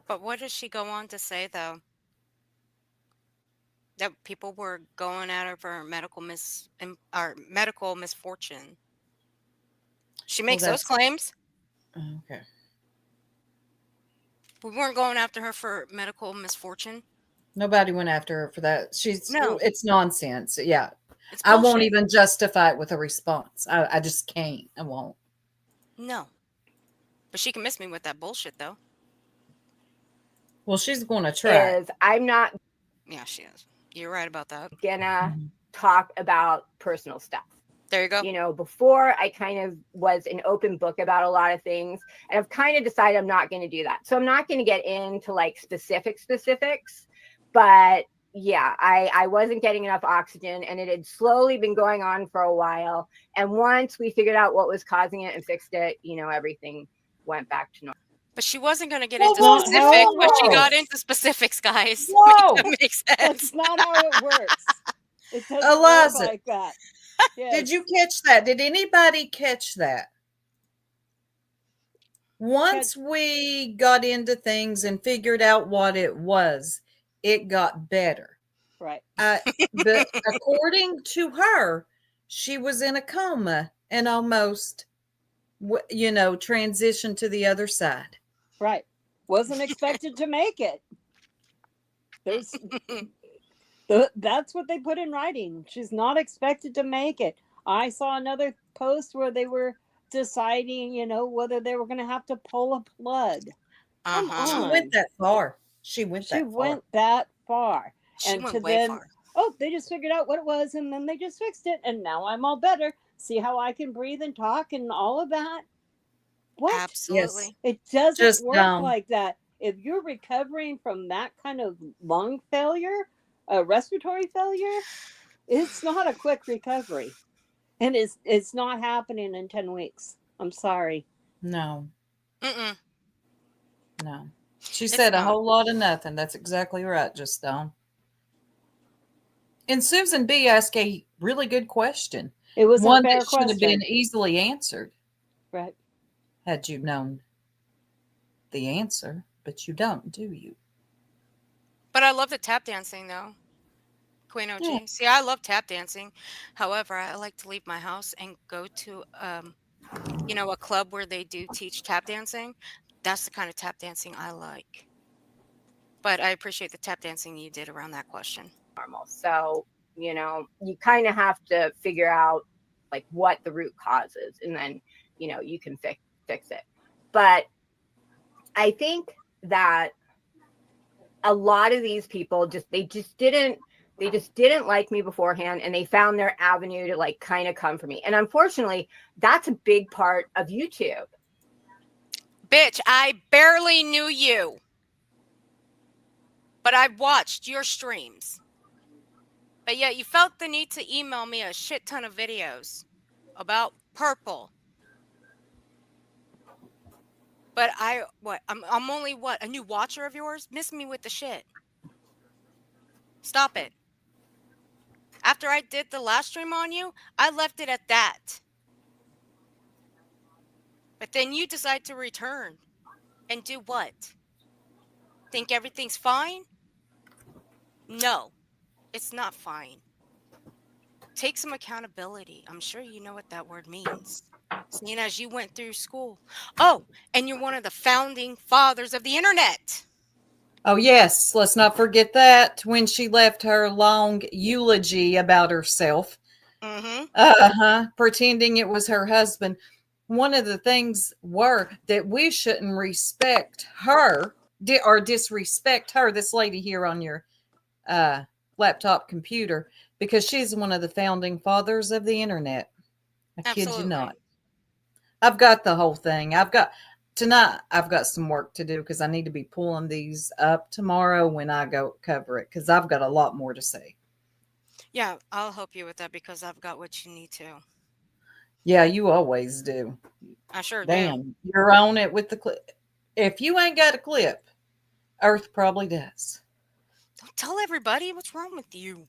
But what does she go on to say though? That people were going at her for medical misfortune. She makes those claims. Okay. We weren't going after her for medical misfortune. Nobody went after her for that. No. It's nonsense. Yeah. It's I won't bullshit. even justify it with a response. I just can't. I won't. No. But she can miss me with that bullshit though. Well, she's going to try. I'm not Yeah, she is. You're right about that. gonna talk about personal stuff. There you go. You know, before I kind of was an open book about a lot of things, and I've kind of decided I'm not going to do that. So I'm not going to get into like specifics, but yeah, I wasn't getting enough oxygen, and it had slowly been going on for a while. And once we figured out what was causing it and fixed it, you know, everything went back to normal. But she wasn't going to get Well, into not how specifics, it but she got works. into specifics, guys. Whoa. Make that make That's sense. not how it works. It doesn't Eliza, work like that. Did Yes. you catch that? Did anybody catch that? Once we got into things and figured out what it was, it got better. Right. But according to her, she was in a coma and almost, you know, transitioned to the other side. Right. Wasn't expected to make it. There's that's what they put in writing. She's not expected to make it. I saw another post where they were deciding, you know, whether they were going to have to pull a plug. Come Uh-huh. She on. went that far. She went She that far. went that far. She And to went way then, far. oh, they just figured out what it was and then they just fixed it. And now I'm all better. See how I can breathe and talk and all of that? What? Absolutely. It doesn't Just work dumb. like that. If you're recovering from that kind of lung failure, respiratory failure, it's not a quick recovery. And it's not happening in 10 weeks. I'm sorry. No, Mm-mm. no. She It's said a not. whole lot of nothing. That's exactly right, just Dawn. And Susan B asked a really good question. It was a One fair that should have been question. easily answered Right. had you known the answer, but you don't, do you? But I love the tap dancing, though. Queen OG. Yeah. See, I love tap dancing. However, I like to leave my house and go to, you know, a club where they do teach tap dancing. That's the kind of tap dancing I like. But I appreciate the tap dancing you did around that question. Normal. So, you know, you kind of have to figure out like what the root cause is, and then, you know, you can fix it. But I think that a lot of these people they just didn't like me beforehand, and they found their avenue to like kind of come for me. And unfortunately, that's a big part of YouTube. Bitch, I barely knew you. But I watched your streams. But yet you felt the need to email me a shit ton of videos about purple. But I'm only a new watcher of yours? Miss me with the shit. Stop it. After I did the last stream on you, I left it at that. But then you decide to return. And do what? Think everything's fine? No, it's not fine. Take some accountability. I'm sure you know what that word means. Seeing as you went through school. Oh, and you're one of the founding fathers of the internet. Oh, yes. Let's not forget that when she left her long eulogy about herself, pretending it was her husband. One of the things were that we shouldn't respect her or disrespect her, this lady here on your laptop computer, because she's one of the founding fathers of the internet. I kid you not. I've got the whole thing. Tonight I've got some work to do because I need to be pulling these up tomorrow when I go cover it, because I've got a lot more to say. Yeah, I'll help you with that because I've got what you need to. Yeah, you always do. I sure do. Damn, you're on it with the clip. If you ain't got a clip, Earth probably does. Don't tell everybody what's wrong with you.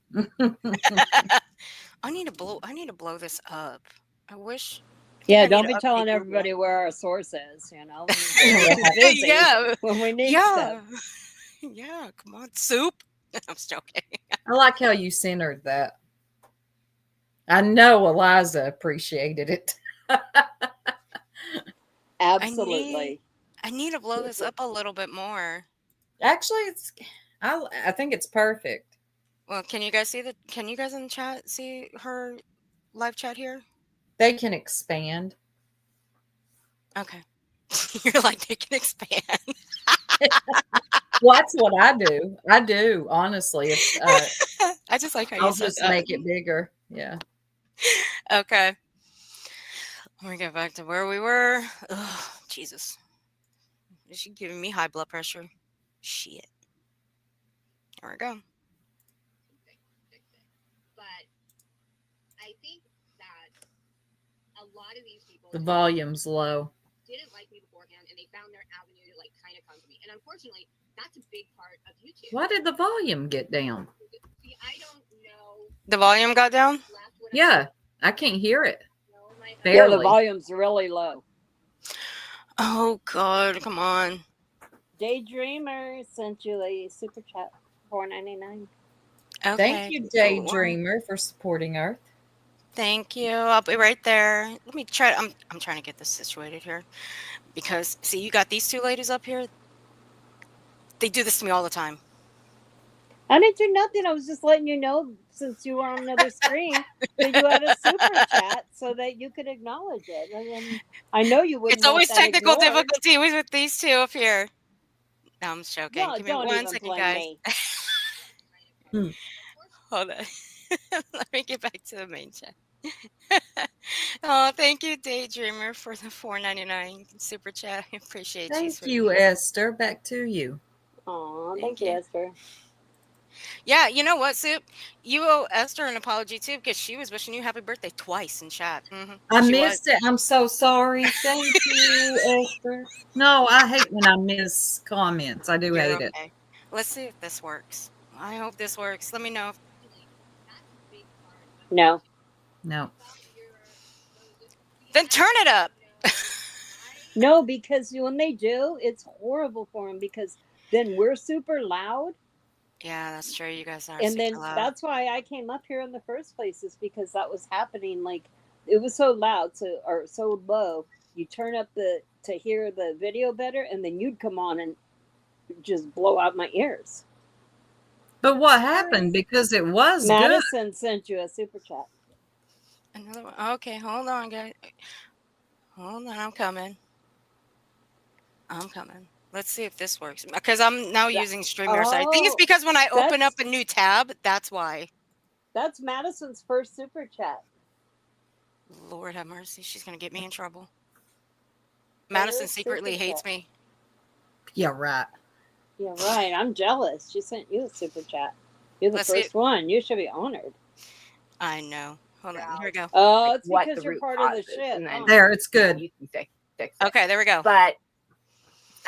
I need to blow this up. I wish. Yeah, don't be telling everybody where our source is, you know. We're too busy Yeah. when we need stuff. Yeah, come on, soup. I'm just joking. I like how you centered that. I know Eliza appreciated it. Absolutely. I need to blow this up a little bit more. Actually, I think it's perfect. Well, can you guys in the chat see her live chat here? They can expand. Okay. You're like, they can expand. Well, that's what I do. I do, honestly. If I just like how you I'll said just that. make it bigger. Yeah. Okay. Let me get back to where we were. Ugh, Jesus. Is she giving me high blood pressure? Shit. There we go. But I think that a lot of these people The volume's low. didn't like me beforehand, and they found their avenue to like kind of come to me. And unfortunately, that's a big part of YouTube. Why did the volume get down? See, I don't know. The volume got down? Yeah, I can't hear it. Yeah, the Barely. volume's really low. Oh, God. Come on. Daydreamer sent you a super chat, $4.99. Okay. Thank you, Daydreamer, for supporting Earth. Thank you. I'll be right there. Let me try. I'm trying to get this situated here because see, you got these two ladies up here. They do this to me all the time. I didn't do nothing. I was just letting you know, since you were on another screen, that you had a super chat so that you could acknowledge it. And then I know you wouldn't It's want always that technical ignored. difficulty with these two up here. No, I'm joking. No, Give me don't one even second, blame guys. me. Hold on. Let me get back to the main chat. Oh, thank you, Daydreamer, for the $4.99 super chat. I appreciate you. Thank you, Esther. Back to you. Aw, Thank thank you, you. Esther. Yeah, you know what, Soup? You owe Esther an apology too because she was wishing you happy birthday twice in chat. I She missed it. I'm so sorry. Thank you, Esther. No, I hate when I miss comments. I do You're hate it. okay. Let's see if this works. I hope this works. Let me know. No. No. Then turn it up. No, because when they do, it's horrible for them because then we're super loud. Yeah, that's true. You guys are And super then loud. that's why I came up here in the first place, is because that was happening. Like, it was so loud, or so low. You turn up to hear the video better, and then you'd come on and just blow out my ears. But what happened? Because it was good. Madison sent you a super chat. Another one. Okay, hold on, guys. Hold on, I'm coming. Let's see if this works. Because I'm now using StreamYard. I think it's Oh, because when I open up that's a new tab, that's why. that's Madison's first super chat. Lord have mercy. She's going to get me in trouble. Madison First secretly super hates chat. me. Yeah, right. Yeah, right. I'm jealous. She sent you a super chat. You're the Let's see. first one. You should be honored. I know. Hold on. Here we go. Oh, Like, it's what because the you're root part of the cause is, shit. and then There, it's good. you can fix it. Okay, there we go. But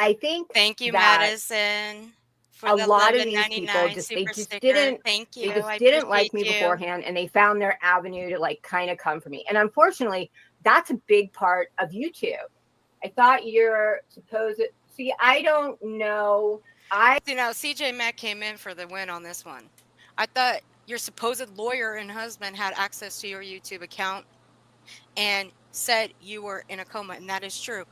I think Thank you, that Madison, for a the lot of these people $11.99 just super just sticker. didn't Thank you. they just I didn't like me appreciate you. beforehand, and they found their avenue to like kind of come for me. And unfortunately, that's a big part of YouTube. I thought you're supposed to see. I don't know. See, now CJ Mack came in for the win on this one. I thought your supposed lawyer and husband had access to your YouTube account and said you were in a coma, and that is true.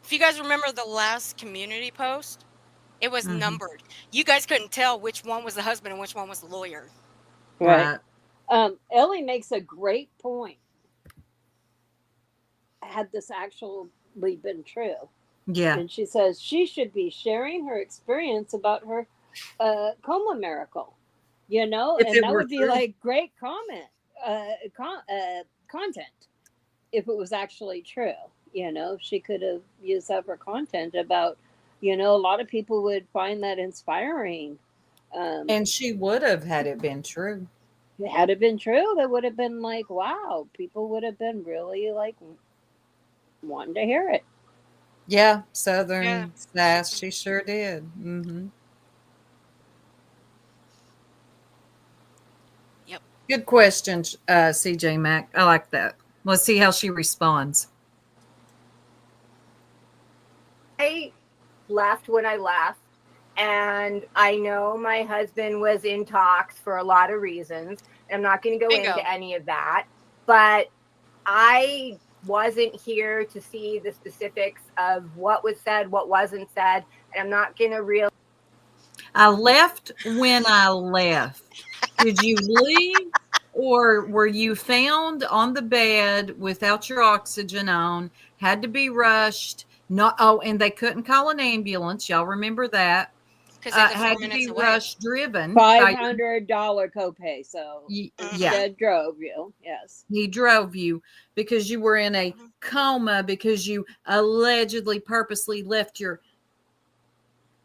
If you guys remember the last community post, it was numbered. You guys couldn't tell which one was the husband and which one was the lawyer. Right. Ellie makes a great point. Had this actually been true? Yeah. And she says she should be sharing her experience about her coma miracle. You know, If and it that were would be true. like great content if it was actually true. You know, she could have used that for content about, you know, a lot of people would find that inspiring. And she would have had it been true. Had it been true, that would have been like, wow, people would have been really like wanting to hear it. Yeah, Southern Yeah. sass, she sure did. Yep. Good question, CJ Mack. I like that. Let's see how she responds. I left when I left, and I know my husband was in talks for a lot of reasons. I'm not going to go Bingo. into any of that, but I wasn't here to see the specifics of what was said, what wasn't said, and I'm not going to really. I left when I left. Did you leave, or were you found on the bed without your oxygen on, had to be rushed? And they couldn't call an ambulance. Y'all remember that? 'Cause they live 4 had to minutes be away. rush driven. by your- $500 copay. So Mhm. Yeah, instead drove you. Yes. he drove you because you were in a Mhm. coma because you allegedly purposely left your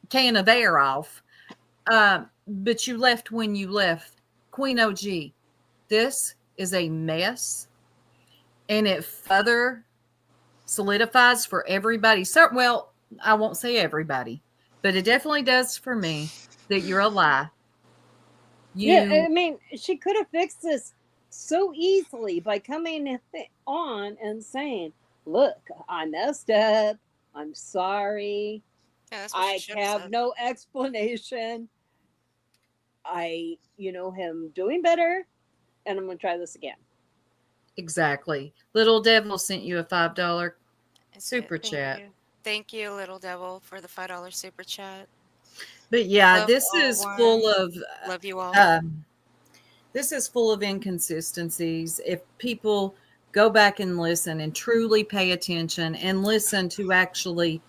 can of air off. But you left when you left. Queen OG, this is a mess, and it further solidifies for everybody. So, well, I won't say everybody, but it definitely does for me that you're a lie. Yeah, You I mean, she could have fixed this so easily by coming on and saying, "Look, I messed up. I'm sorry. Yeah, that's what she I should have have said. no explanation. I, him doing better, and I'm going to try this again." exactly. Little Devil sent you a $5 It's super Thank chat. you. Thank you, Little Devil, for the $5 super chat. But yeah, Love this all is full one. of Love you all. this is full of inconsistencies. If people go back and listen and truly pay attention and listen to actually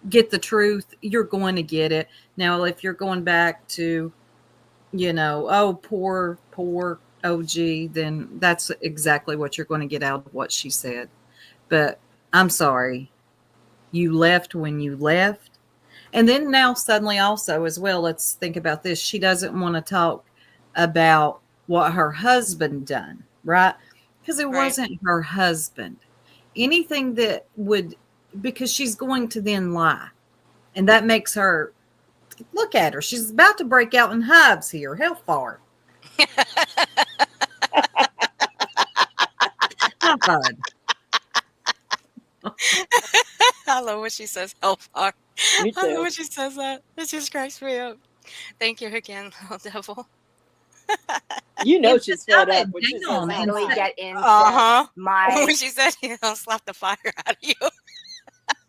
get the truth, you're going to get it. Now, if you're going back to, oh, poor OG, then that's exactly what you're going to get out of what she said. But I'm sorry, you left when you left. And then now suddenly also as well, let's think about this. She doesn't want to talk about what her husband done, right? Because it Right. wasn't her husband. Anything that would, because she's going to then lie. And that makes her, look at her. She's about to break out in hives here. How far? Not bad. I love when she says hellfire. Me I love too. when she says that. It just cracks me up. Thank you again, Little Devil. She's Just fed dumb up it when she says down and Really hellfire. say, get into Uh-huh. my When she said, slap the fire out of you.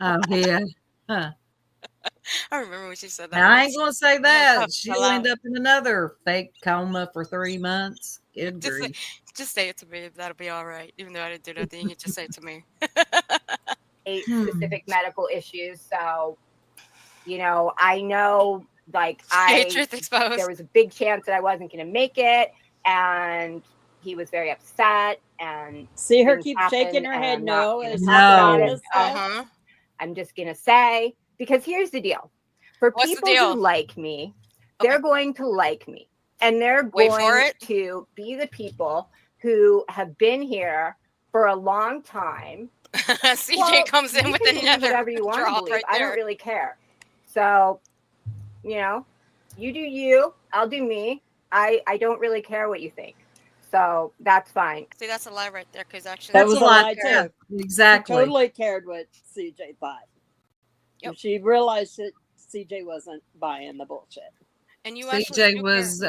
oh, yeah. Huh. I remember when she said that Now, I once. ain't going to say I that. laughed She'll out end loud. up in another fake coma for 3 months. Good Just say, grief. just say it to me. That'll be all right. Even though I didn't do nothing, you can just say it to me. specific medical issues. So, I know like Truth there exposed. was a big chance that I wasn't going to make it. And he was very upset and See her things keep happened, shaking her and head I'm not no going as to she's talk about saying it. this But stuff. Uh-huh. I'm just going to say, because here's the deal. For What's the people deal? who like me, Okay. they're going to like me. And they're Wait for going it. to be the people who have been here for a long time. CJ Well, comes in you with can believe another whatever you want to draw believe. right I don't there. really care. So, you do you, I'll do me. I don't really care what you think. So that's fine. See, that's a lie right there. Because actually, That That's was a a lot. lie Yeah, too. exactly. She totally cared what CJ thought. Yep. She realized that CJ wasn't buying the bullshit. And you actually CJ do was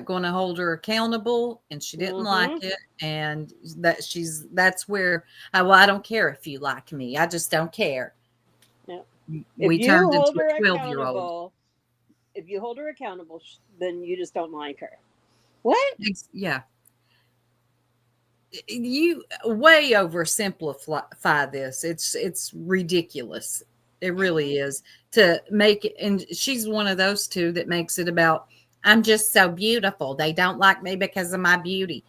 going to hold her accountable, and she didn't like it. And that's where I don't care if you like me. I just don't care. Yeah. We If you turned hold into her a 12-year-old. accountable, then you just don't like her. What? Yeah. You way oversimplify this. It's ridiculous. It really is to make it. And she's one of those two that makes it about, I'm just so beautiful. They don't like me because of my beauty.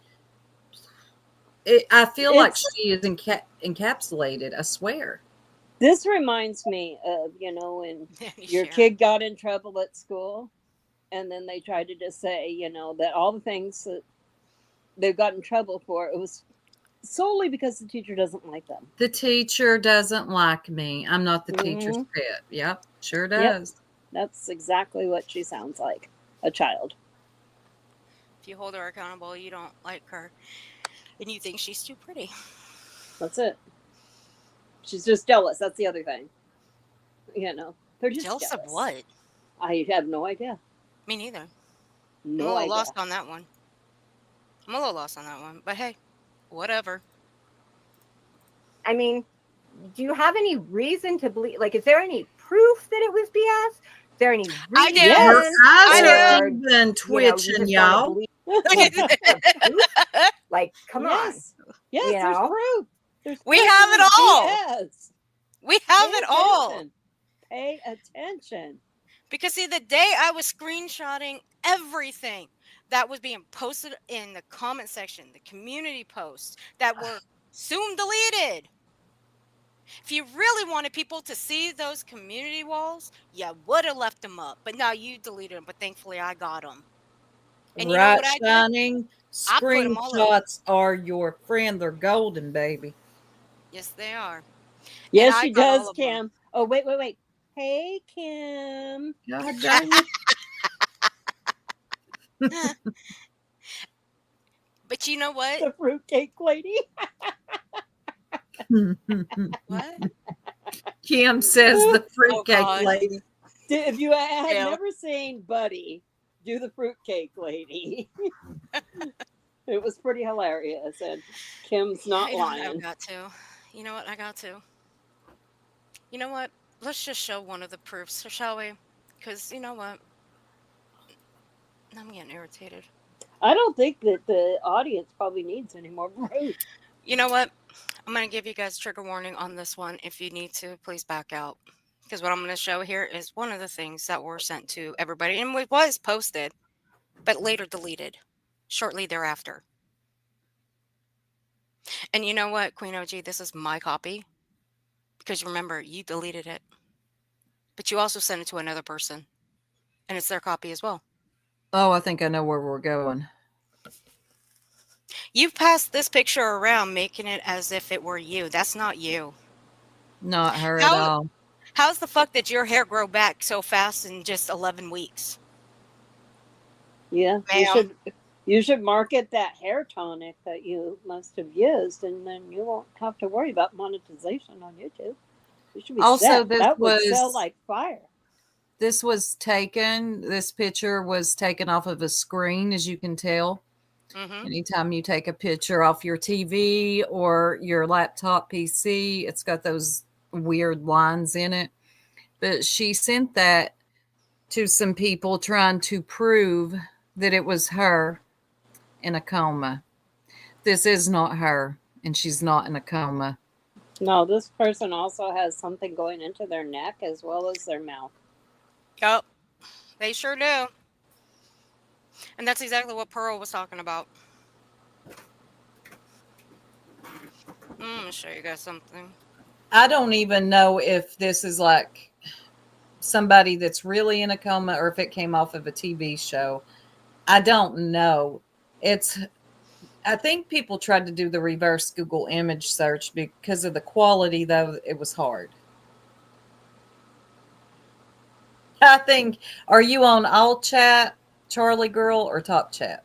I feel like she is encapsulated. I swear. This reminds me of, when your Sharon. kid got in trouble at school, and then they tried to just say, that all the things that they got in trouble for, it was solely because the teacher doesn't like them. The teacher doesn't like me. I'm not the teacher's pet. Yep, sure does. Yep. That's exactly what she sounds like, a child. If you hold her accountable, you don't like her, and you think she's too pretty. That's it. She's just jealous. That's the other thing. They're just Jealous of what? I have no idea. Me neither. No I'm a little idea. lost on that one. But hey, whatever. I mean, do you have any reason to believe? Like, is there any proof that it was BS? Is there any reason? I do. Her eyes I are do. even twitching, you just y'all. wanna believe- like, come on. Yes, there's proof. We have it all. BS. We have it all. Pay attention. Because see, the day I was screenshotting everything that was being posted in the comment section, the community posts that were soon deleted. If you really wanted people to see those community walls, you would have left them up. But now you deleted them. But thankfully, I got them. And you know Right, what I did? Shining. I put them all up. Screenshots are your friend. They're golden, baby. Yes, they are. And Yes, I she got all does, of them. Kim. Oh, wait. Hey, Kim. God darn But you know what? The fruitcake lady. it. What? Kim says the Oh, fruitcake God. lady. If you had Yeah. never seen Buddy do the fruitcake lady, it was pretty hilarious. And Kim's not I lying. got to. You know what? I got to. You know what? Let's just show one of the proofs, shall we? Because you know what? I'm getting irritated. I don't think that the audience probably needs any more proof. You know what? I'm going to give you guys trigger warning on this one. If you need to, please back out. Because what I'm going to show here is one of the things that were sent to everybody. And it was posted, but later deleted shortly thereafter. And you know what, Queen OG? This is my copy. Because remember, you deleted it. But you also sent it to another person. And it's their copy as well. Oh, I think I know where we're going. You've passed this picture around, making it as if it were you. That's not you. Not her at How all. how's the fuck did your hair grow back so fast in just 11 weeks? Yeah, Ma'am. you should market that hair tonic that you must have used, and then you won't have to worry about monetization on YouTube. You should be Also, set. this That would sell was like fire. this picture was taken off of a screen, as you can tell. Mm-hmm. Anytime you take a picture off your TV or your laptop PC, it's got those weird lines in it. But she sent that to some people trying to prove that it was her in a coma. This is not her, and she's not in a coma. No, this person also has something going into their neck as well as their mouth. Yep. They sure do. And that's exactly what Pearl was talking about. I'm gonna show you guys something. I don't even know if this is like somebody that's really in a coma or if it came off of a TV show. I don't know. I think people tried to do the reverse Google image search because of the quality, though it was hard. I think, are you on all chat, Charlie Girl, or top chat?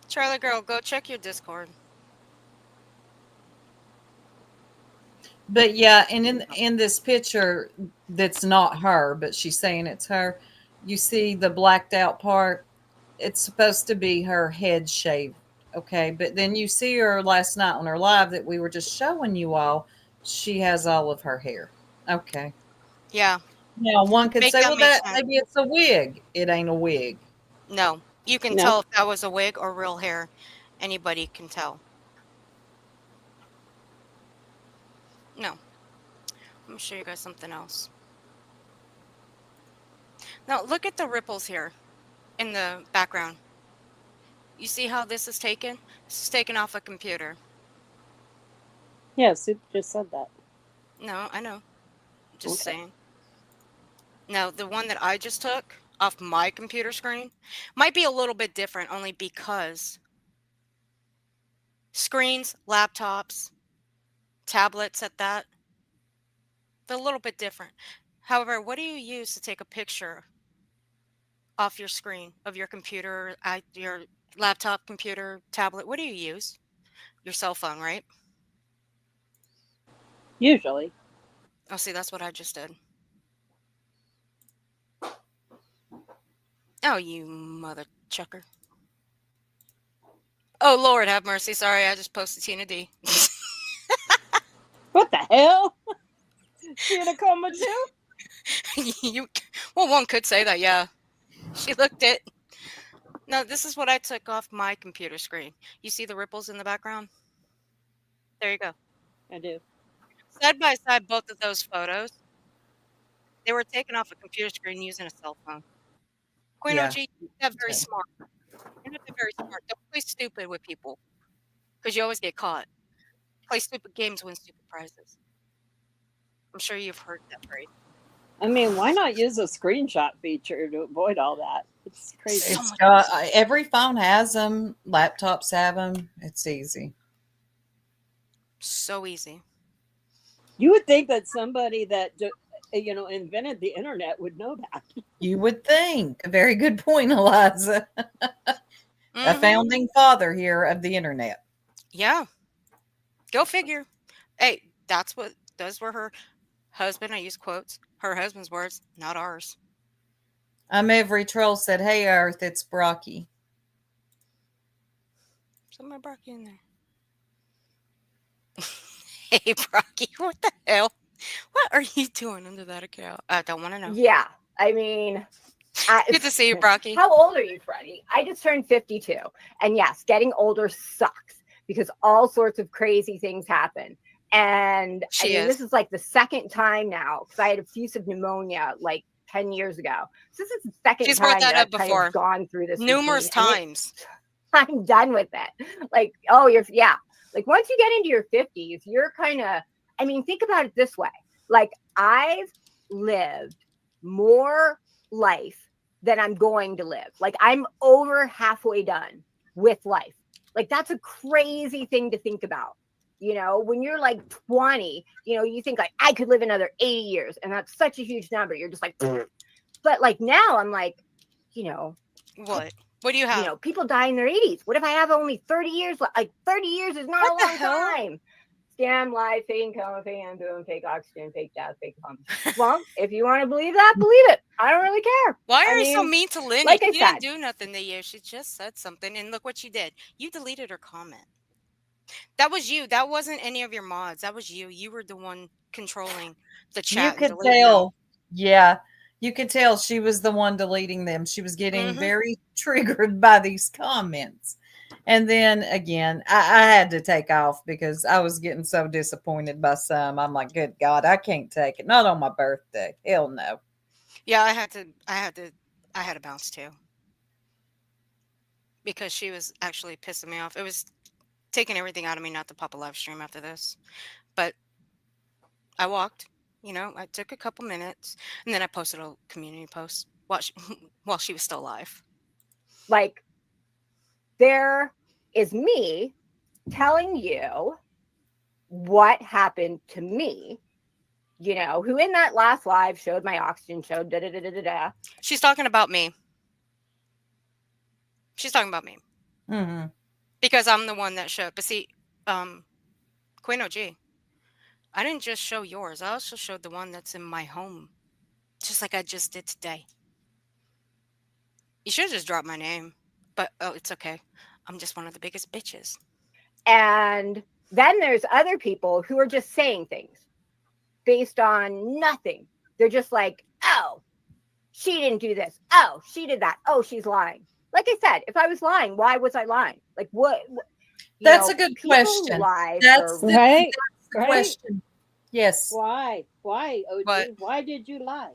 Charlie girl, go check your Discord. But yeah, and in this picture that's not her, but she's saying it's her. You see the blacked out part. It's supposed to be her head shaved, okay? But then you see her last night on her live that we were just showing you all. She has all of her hair. Okay. Yeah. Now one could say, That well, makes that sense. maybe it's a wig. It ain't a wig. No. You can No. tell if that was a wig or real hair. Anybody can tell. No. Let me show you guys something else. Now look at the ripples here in the background. You see how this is taken? This is taken off a computer. Yeah, Soup just said that. No, I know. Just Okay. saying. Now, the one that I just took off my computer screen might be a little bit different only because screens, laptops, tablets at that, they're a little bit different. However, what do you use to take a picture off your screen of your computer, your laptop, computer, tablet? What do you use? Your cell phone, right? Usually. Oh, see, that's what I just did. Oh, you mother chucker. Oh, Lord have mercy. Sorry, I just posted Tina D. What the hell? She in a coma too? Well, one could say that, yeah. She looked it. No, this is what I took off my computer screen. You see the ripples in the background? There you go. I do. Side by side, both of those photos. They were taken off a computer screen using a cell phone. Queen Yeah. OG, you're not very Okay. smart. You're not that very smart. Don't play stupid with people because you always get caught. Play stupid games, win stupid prizes. I'm sure you've heard that phrase. I mean, why not use a screenshot feature to avoid all that? It's crazy. So It's much got easier. every phone has them. Laptops have them. It's easy. So easy. You would think that somebody that invented the internet would know that. You would think. A very good point, Eliza. A Mhm. founding father here of the internet. Yeah. Go figure. Hey, those were her husband. I use quotes. Her husband's words, not ours. I'm every troll said, "Hey Earth, it's Brocky." Somebody brought you in there. Hey, Brocky, what the hell? What are you doing under that account? I don't want to know. Yeah. I mean, Good to see you, Brocky. How old are you, Freddie? I just turned 52. And yes, getting older sucks because all sorts of crazy things happen. And this is like the second time now because I had effusive pneummonia like 10 years ago. So this is the second She's time brought that that up I've kind before. of gone through this Numerous routine, and times. I'm done with it. Like, oh, like once you get into your 50s, you're kind of, think about it this way. Like, I've lived more life than I'm going to live. Like, I'm over halfway done with life. Like, that's a crazy thing to think about. When you're like 20, you think like I could live another 80 years, and that's such a huge number. You're just like, but like now I'm like, What? What do you have? People die in their 80s. What if I have only 30 years? Like 30 years is not What a the long hell? time. Scam, lie, fake coma, fake boom, fake oxygen, fake death, fake pump. Well, if you want to believe that, believe it. I don't really care. Why are you so mean to Lenny? like I She didn't said- do nothing to you. She just said something, and look what you did. You deleted her comment. That was you. That wasn't any of your mods. That was you. You were the one controlling the You chat and could deleting them. tell. Yeah. You could tell she was the one deleting them. She was getting Mhm. very triggered by these comments. And then again, I had to take off because I was getting so disappointed by some. I'm like, good God, I can't take it. Not on my birthday. Hell no. Yeah, I had to bounce too. Because she was actually pissing me off. It was taking everything out of me not to pop a live stream after this. But I walked, I took a couple minutes and then I posted a community post while she was still alive. Like, there is me telling you what happened to me, who in that last live showed my oxygen, showed da da da da da da. She's talking about me. She's talking about me. Mm-hmm. Because I'm the one that showed. But see, Queen OG, I didn't just show yours. I also showed the one that's in my home. Just like I just did today. You should have just dropped my name. But, it's okay. I'm just one of the biggest bitches. And then there's other people who are just saying things based on nothing. They're just like, oh, she didn't do this. Oh, she did that. Oh, she's lying. Like I said, if I was lying, why was I lying? Like, what? That's a good question. That's the Right? question. Yes. Why? Why, OG? What? Why did you lie?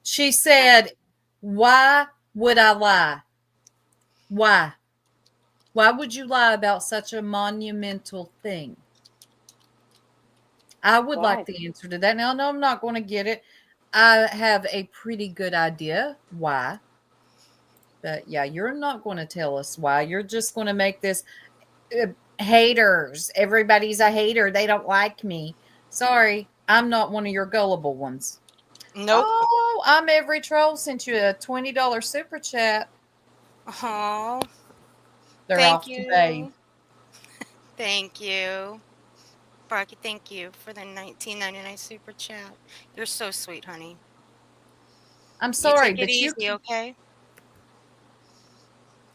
She said, why would I lie? Why? Why would you lie about such a monumental thing? I would Why? like the answer to that. Now, no, I'm not going to get it. I have a pretty good idea why. But yeah, you're not going to tell us why. You're just going to make this haters. Everybody's a hater. They don't like me. Sorry, I'm not one of your gullible ones. Nope. Oh, I'm every troll sent you a $20 super chat. Oh, They're thank off you. to bathe. Thank you. Brocky, thank you for the $19.99 super chat. You're so sweet, honey. I'm sorry, you take but it you easy, okay?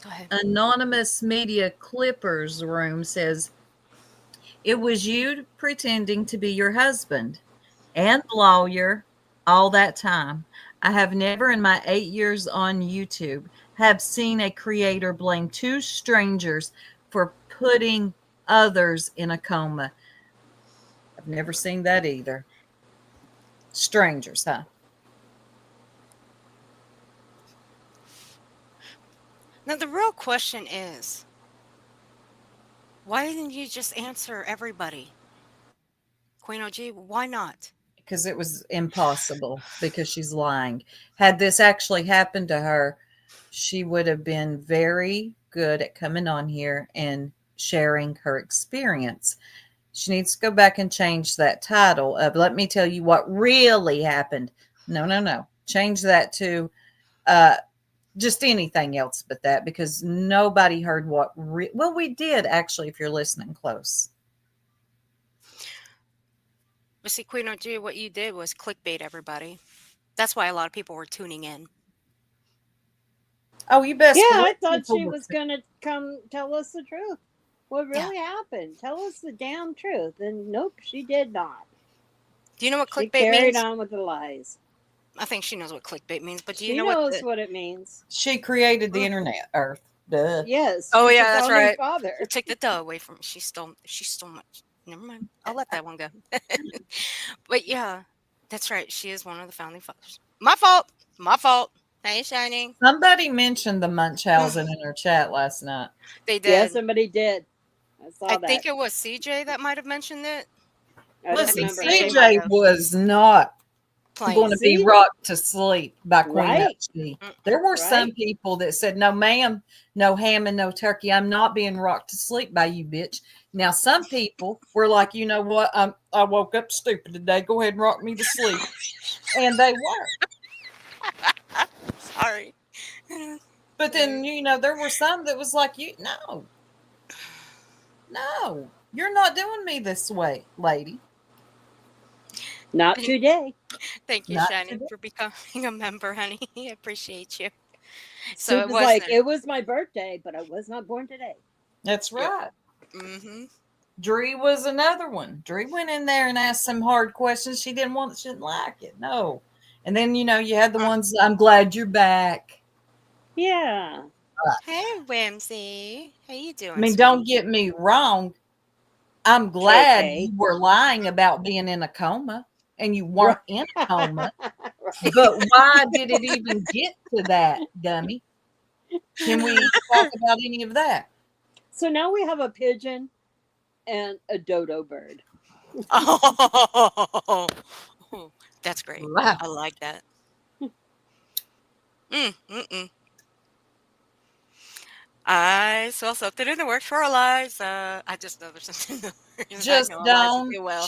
Go ahead. Anonymous Media Clippers Room says, it was you pretending to be your husband and lawyer all that time. I have never in my 8 years on YouTube have seen a creator blame two strangers for putting others in a coma. I've never seen that either. Strangers, huh? Now, the real question is, why didn't you just answer everybody? Queen OG, why not? Because it was impossible, because she's lying. Had this actually happened to her, she would have been very good at coming on here and sharing her experience. She needs to go back and change that title of "Let me tell you what really happened." No, no, no. Change that to uh, just anything else but that, because nobody heard what. Well, we did actually, if you're listening close. But see, Queen OG, what you did was clickbait everybody. That's why a lot of people were tuning in. Oh, you best Yeah, believe I thought people she were- was going to come tell us the truth. What Yeah. really happened? Tell us the damn truth. And nope, she did not. Do you know what She clickbait carried means? on with the lies. I think she knows what clickbait means, but do you She know what knows the... what it means. She created the Mm. internet, Earth. Duh. Yes, Oh, she's yeah, the that's founding right. father. She took the duh away from... She stole my... Never mind. I'll let that one go. But yeah, that's right. She is one of the founding fathers. My fault. My fault. Hey, Shining. Somebody mentioned the Munchausen in her chat last night. They Yeah, did. somebody did. I saw I that. think it was CJ that might have mentioned it. I don't Listen, remember CJ who. might CJ have. was not Playing. going to be See? rocked to sleep by Queen Right. OG. There were some Right. people that said, "No, ma'am, no ham and no turkey. I'm not being rocked to sleep by you, bitch." Now, some people were like, "You know what? I woke up stupid today. Go ahead and rock me to sleep," and they were. Sorry. But then, there were some that was like, no, you're not doing me this way, lady. Not today. Thank you, Not Shining, today. for becoming a member, honey. I appreciate you. So Sue it was was like, there. it was my birthday, but I was not born today. That's Yep. right. Mm-hmm. Dree was another one. Dree went in there and asked some hard questions. She didn't like it. No. And then, you had the ones, "I'm glad you're back." Yeah. Hey, Whimsy. How you I doing, mean, sweetie? don't get me wrong. I'm glad Okay. you were lying about being in a coma and you weren't in a coma. Right. But why did it even get to that, dummy? Can we talk about any of that? So now we have a pigeon and a dodo bird. Oh, that's great. Wow. I like that. Mm-mm. I saw something in the works for Eliza. I just know there's something in the works. I Just know Eliza don't. too well.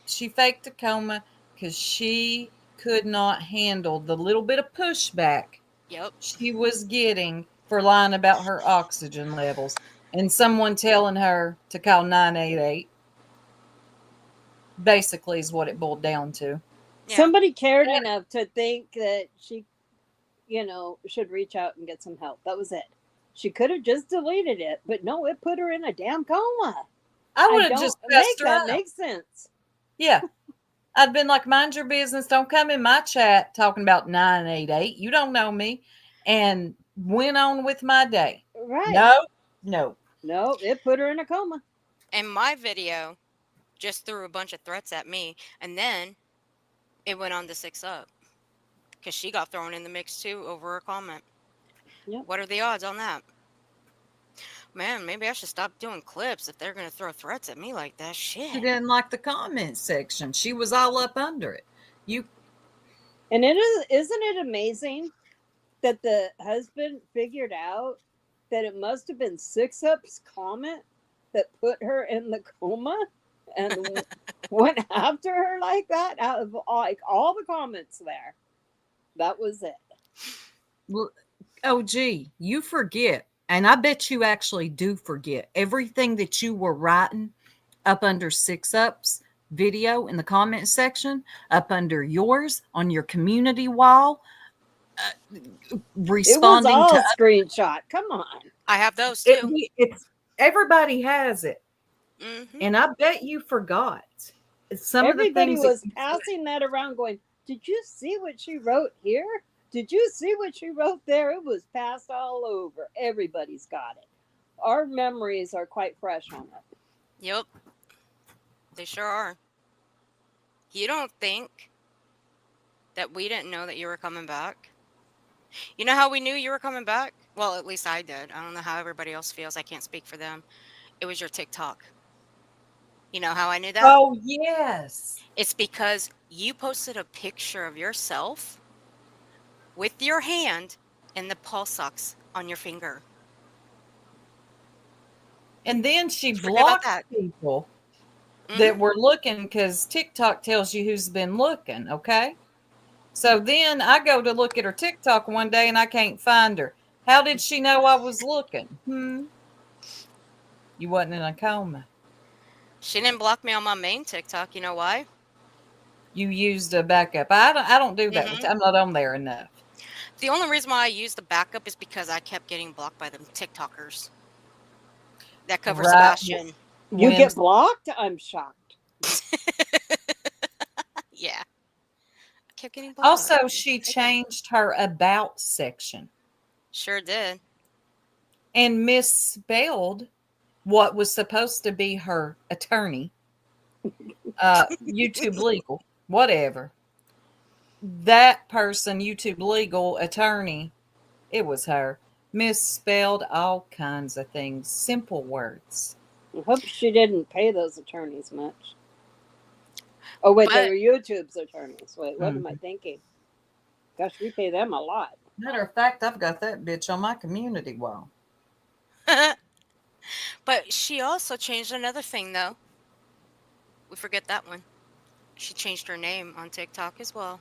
She faked a coma because she could not handle the little bit of pushback Yep. she was getting for lying about her oxygen levels, and someone telling her to call 988 basically is what it boiled down to. Yeah. Somebody cared enough to think that she, should reach out and get some help. That was it. She could have just deleted it, but no, it put her in a damn coma. I would I have just don't cussed make her that out. make sense. Yeah. I'd been like, "Mind your business. Don't come in my chat talking about 988. You don't know me." And went on with my day. Right. No. No, it put her in a coma. And my video just threw a bunch of threats at me, and then it went on to 6up because she got thrown in the mix too over a comment. Yep. What are the odds on that? Man, maybe I should stop doing clips if they're gonna throw threats at me like that. She Shit. didn't like the comment section. She was all up under it. And isn't it amazing that the husband figured out that it must have been 6up's comment that put her in the coma and went after her like that out of like all the comments there. That was it. Well, oh, gee, you forget. And I bet you actually do forget everything that you were writing up under 6up's video in the comment section, up under yours on your community wall, It was responding all to screenshot. Come on. I have those too. it's everybody has it. Mm-hmm. And I bet you forgot some Everybody of the things was passing that around going, "Did you see what she wrote here? Did you see what she wrote there?" It was passed all over. Everybody's got it. Our memories are quite fresh on it. Yep. They sure are. You don't think that we didn't know that you were coming back? You know how we knew you were coming back? Well, at least I did. I don't know how everybody else feels. I can't speak for them. It was your TikTok. You know how I knew that? Oh, yes. It's because you posted a picture of yourself with your hand and the pulse socks on your finger. And then she Forget about blocked that. people Mhm. that were looking because TikTok tells you who's been looking. Okay. So then I go to look at her TikTok one day and I can't find her. How did she know I was looking? You wasn't in a coma. She didn't block me on my main TikTok. You know why? You used a backup. I don't do that. Hmm I'm not on there enough. The only reason why I used the backup is because I kept getting blocked by them TikTokers that cover Right. Sebastian. You When get blocked? I'm shocked. Yeah, I kept getting blocked. also she It's okay. changed her about section Sure did. and misspelled what was supposed to be her attorney, YouTube legal, whatever. That person, YouTube legal attorney, it was her, misspelled all kinds of things, simple words. I hope she didn't pay those attorneys much. Oh, wait, they But were YouTube's attorneys. Wait, what am I Mhm. thinking? Gosh, we pay them a lot. Matter of fact, I've got that bitch on my community wall. but she also changed another thing though. We forget that one. She changed her name on TikTok as well.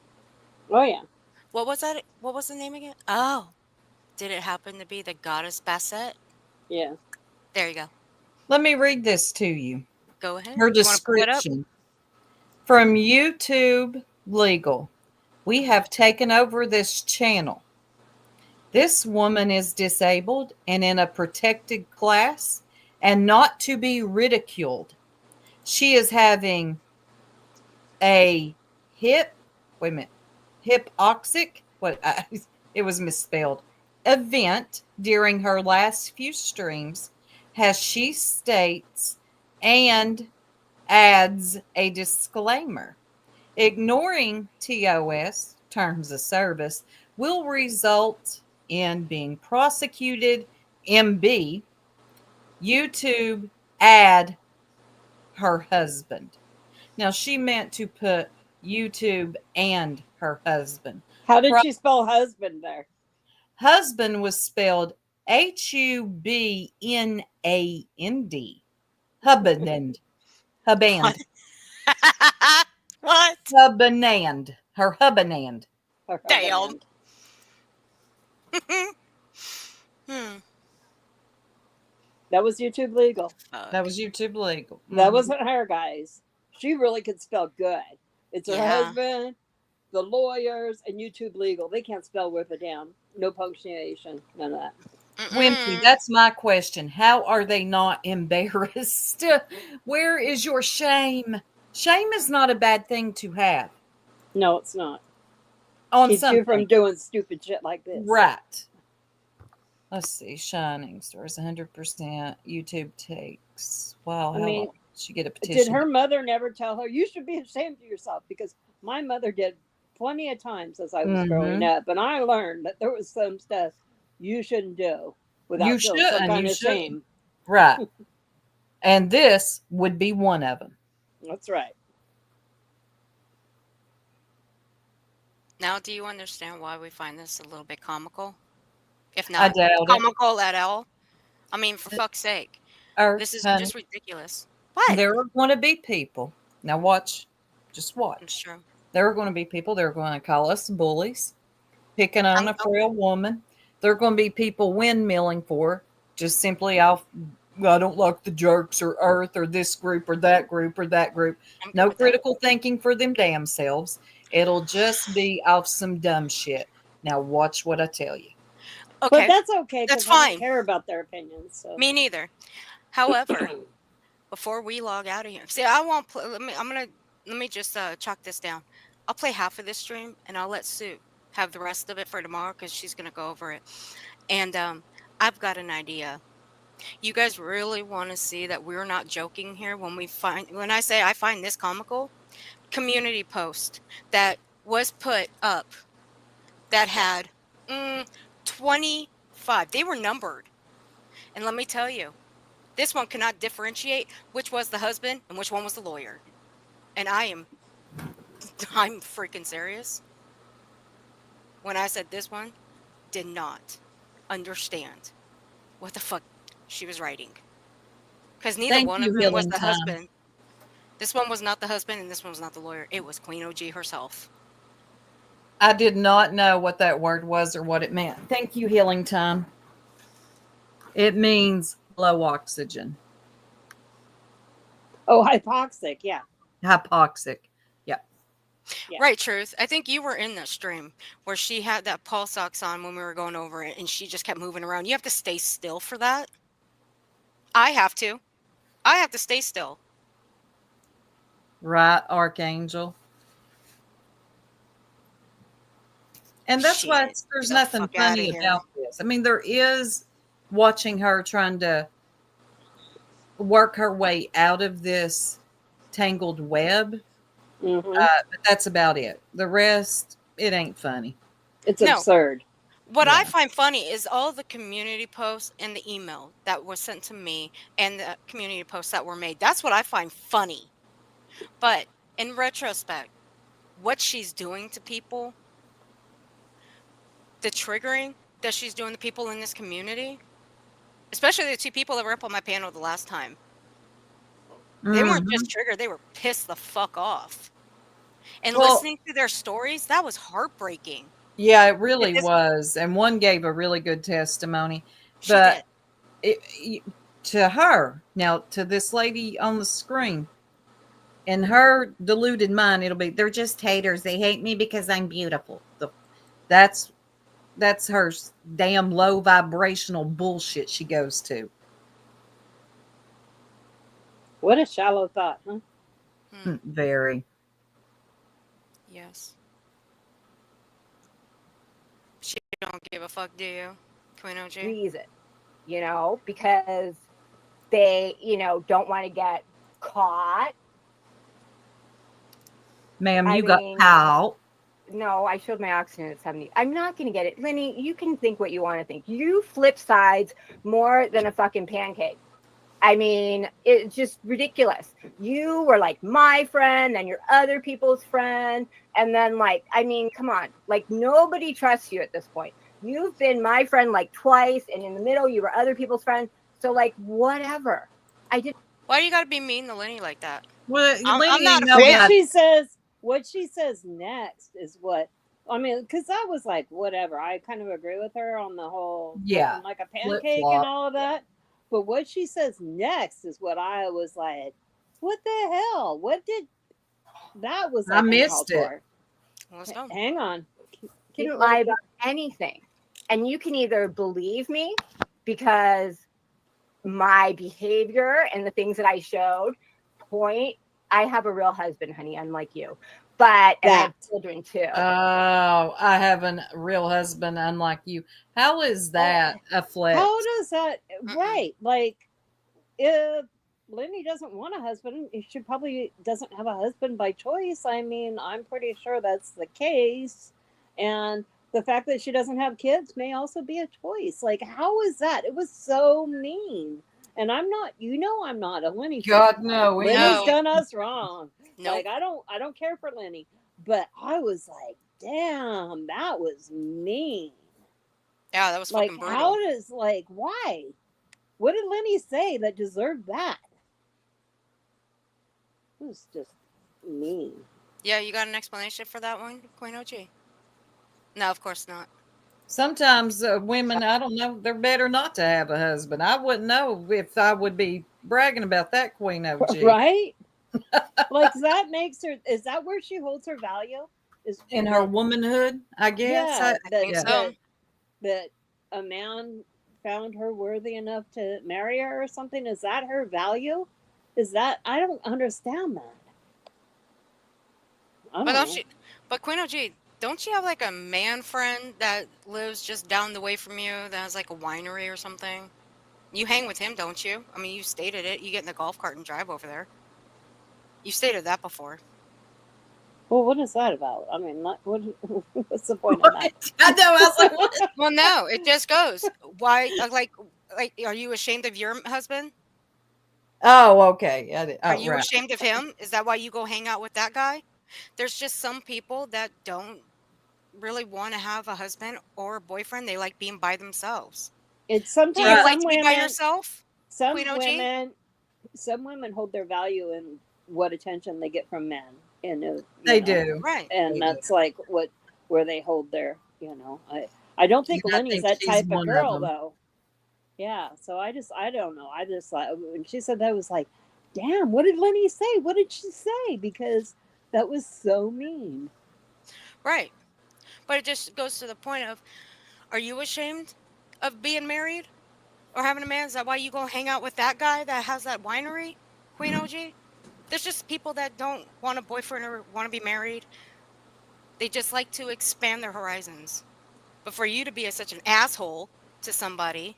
Oh, yeah. What was that? What was the name again? Oh, did it happen to be the Goddess Bassett? Yeah. There you go. Let me read this to you. Go ahead. Her You want to pull it up? description from YouTube Legal. We have taken over this channel. This woman is disabled and in a protected class and not to be ridiculed. She is having a hip, wait a minute, hypoxic, it was misspelled, event during her last few streams, as she states, and adds a disclaimer. Ignoring TOS, terms of service, will result in being prosecuted. MB, YouTube add her husband. Now, she meant to put YouTube and her husband. How did she spell husband there? Husband was spelled Hubnand. Hubnand. Huband. What? Hubnand. Her hubnand. Her Damn. husband. Hmm. That was YouTube legal. Fuck. That was YouTube legal. That Mhm. wasn't her, guys. She really could spell good. It's her Yeah. husband, the lawyers, and YouTube legal. They can't spell worth a damn. No punctuation. None of that. Wimpy, Mm-mm. that's my question. How are they not embarrassed? Where is your shame? Shame is not a bad thing to have No, it's not. on Keeps you from something. doing stupid shit like this. Right. Let's see. Shining Stars 100%. YouTube takes. Wow. I How mean, long did she get a did petition? her mother never tell her, you should be ashamed of yourself? Because my mother did plenty of times as I was growing up. And I learned that there was some stuff you shouldn't do without You feeling some shouldn't. kind You of shouldn't. shame. Right. And this would be one of them. That's right. Now, do you understand why we find this a little bit comical? If I not doubt it. comical at all? I mean, for fuck's sake. This is Honey, just ridiculous. What? there are going to be people. Now watch. Just It's watch. true. There are going to be people. They're going to call us bullies, picking on a frail woman. There are going to be people windmilling for her, just simply off. I don't like the jerks or Earth or this group or that group or that group. I'm good No with that. critical thinking for them damn selves. It'll just be off some dumb shit. Now watch what I tell you. But Okay, that's okay that's because I don't fine. care about their opinions. So Me neither. However, before we log out of here, see, I won't play. Let me just chalk this down. I'll play half of this stream, and I'll let Sue have the rest of it for tomorrow because she's gonna go over it. And I've got an idea. You guys really want to see that we're not joking here when I say I find this comical? Community post that was put up that had 20 5. They were numbered. And let me tell you, this one cannot differentiate which was the husband and which one was the lawyer. And I'm freaking serious. When I said this one did not understand what the fuck she was writing. Because neither Thank one you, of them was Healing the Time. husband. This one was not the husband and this one was not the lawyer. It was Queen OG herself. I did not know what that word was or what it meant. Thank you, Healing Time. It means low oxygen. Oh, hypoxic. Yeah. Hypoxic. Yeah. Yeah. Right, Truth. I think you were in that stream where she had that pulse ox on when we were going over it and she just kept moving around. You have to stay still for that. I have to. I have to stay still. Right, Archangel. And that's why Shit. there's Get the nothing fuck outta funny here. about this. I mean, there is watching her trying to work her way out of this tangled web. Mm-hmm. But that's about it. The rest, it ain't funny. It's No. absurd. What I Yeah. find funny is all the community posts and the email that was sent to me and the community posts that were made. That's what I find funny. But in retrospect, what she's doing to people, the triggering that she's doing to people in this community, especially the 2 people that were up on my panel the last time, they weren't Mhm. just triggered, they were pissed the fuck off. And Well, listening to their stories, that was heartbreaking. yeah, it really This- was. And one gave a really good testimony. She But did. to her, now to this lady on the screen, in her deluded mind, it'll be they're just haters. They hate me because I'm beautiful. That's her damn low vibrational bullshit she goes to. What a shallow thought, huh? Very. Yes. She don't give a fuck, do you, Queen OG? reason, because they, don't want to get caught. Ma'am, I you got mean- out. No, I showed my oxygen at 70. I'm not going to get it. Lenny, you can think what you want to think. You flip sides more than a fucking pancake. I mean, it's just ridiculous. You were like my friend, then your other people's friend. And then come on, nobody trusts you at this point. You've been my friend like twice, and in the middle, you were other people's friends. So whatever. Why do you gotta be mean to Lenny like that? Well, I'm Lenny not ain't a no fan. guy. What she says next is what I mean, because I was like, whatever. I kind of agree with her on the whole Yeah, like a pancake flip-flop. and all of that. But what she says next is what I was like, what the hell? What did that was I like missed uncalled it. for. Let's go. Hang on. Didn't lie about anything. And you can either believe me because my behavior and the things that I showed I have a real husband, honey, unlike you. And I have children too. Oh, I have a real husband, unlike you. How is that a flex? How does that Mm-mm. right? Like if Lenny doesn't want a husband, she probably doesn't have a husband by choice. I mean, I'm pretty sure that's the case. And the fact that she doesn't have kids may also be a choice. Like, how is that? It was so mean. And I'm not, I'm not a Lenny fan. God, no. Lenny's No. done us wrong. Nope. Like, I don't care for Lenny. But I was like, damn, that was mean. Yeah, that was Like, fucking brutal. how does why? What did Lenny say that deserved that? It was just mean. Yeah, you got an explanation for that one, Queen OG? No, of course not. Sometimes women, I don't know, they're better not to have a husband. I wouldn't know if I would be bragging about that, Queen OG. Right? Like that makes her. Is that where she holds her value? Is In her womanhood, I guess. Yeah, I think so. that a man found her worthy enough to marry her or something. Is that her value? Is that I don't understand that. I don't know. But Queen OG, don't you have like a man friend that lives just down the way from you that has like a winery or something? You hang with him, don't you? I mean, you stated it. You get in the golf cart and drive over there. You stated that before. Well, what is that about? I mean, what's the point of that? I know. I was like, what? Well, no, it just goes. Why? Like, are you ashamed of your husband? Oh, okay. Are Oh, you right. ashamed of him? Is that why you go hang out with that guy? There's just some people that don't really want to have a husband or a boyfriend. They like being by themselves. It's Do you sometimes like to be by yourself, some Queen OG? women hold their value in what attention they get from men, They do. Right. and They that's like where they hold their, I don't think And I Lenny's think that she's type of one of girl them. though. Yeah, so I don't know. I just like when she said that, I was like, damn, what did Lenny say? What did she say? Because that was so mean. Right. But it just goes to the point of, are you ashamed of being married or having a man? Is that why you go hang out with that guy that has that winery, Queen OG? There's just people that don't want a boyfriend or want to be married. They just like to expand their horizons. But for you to be such an asshole to somebody,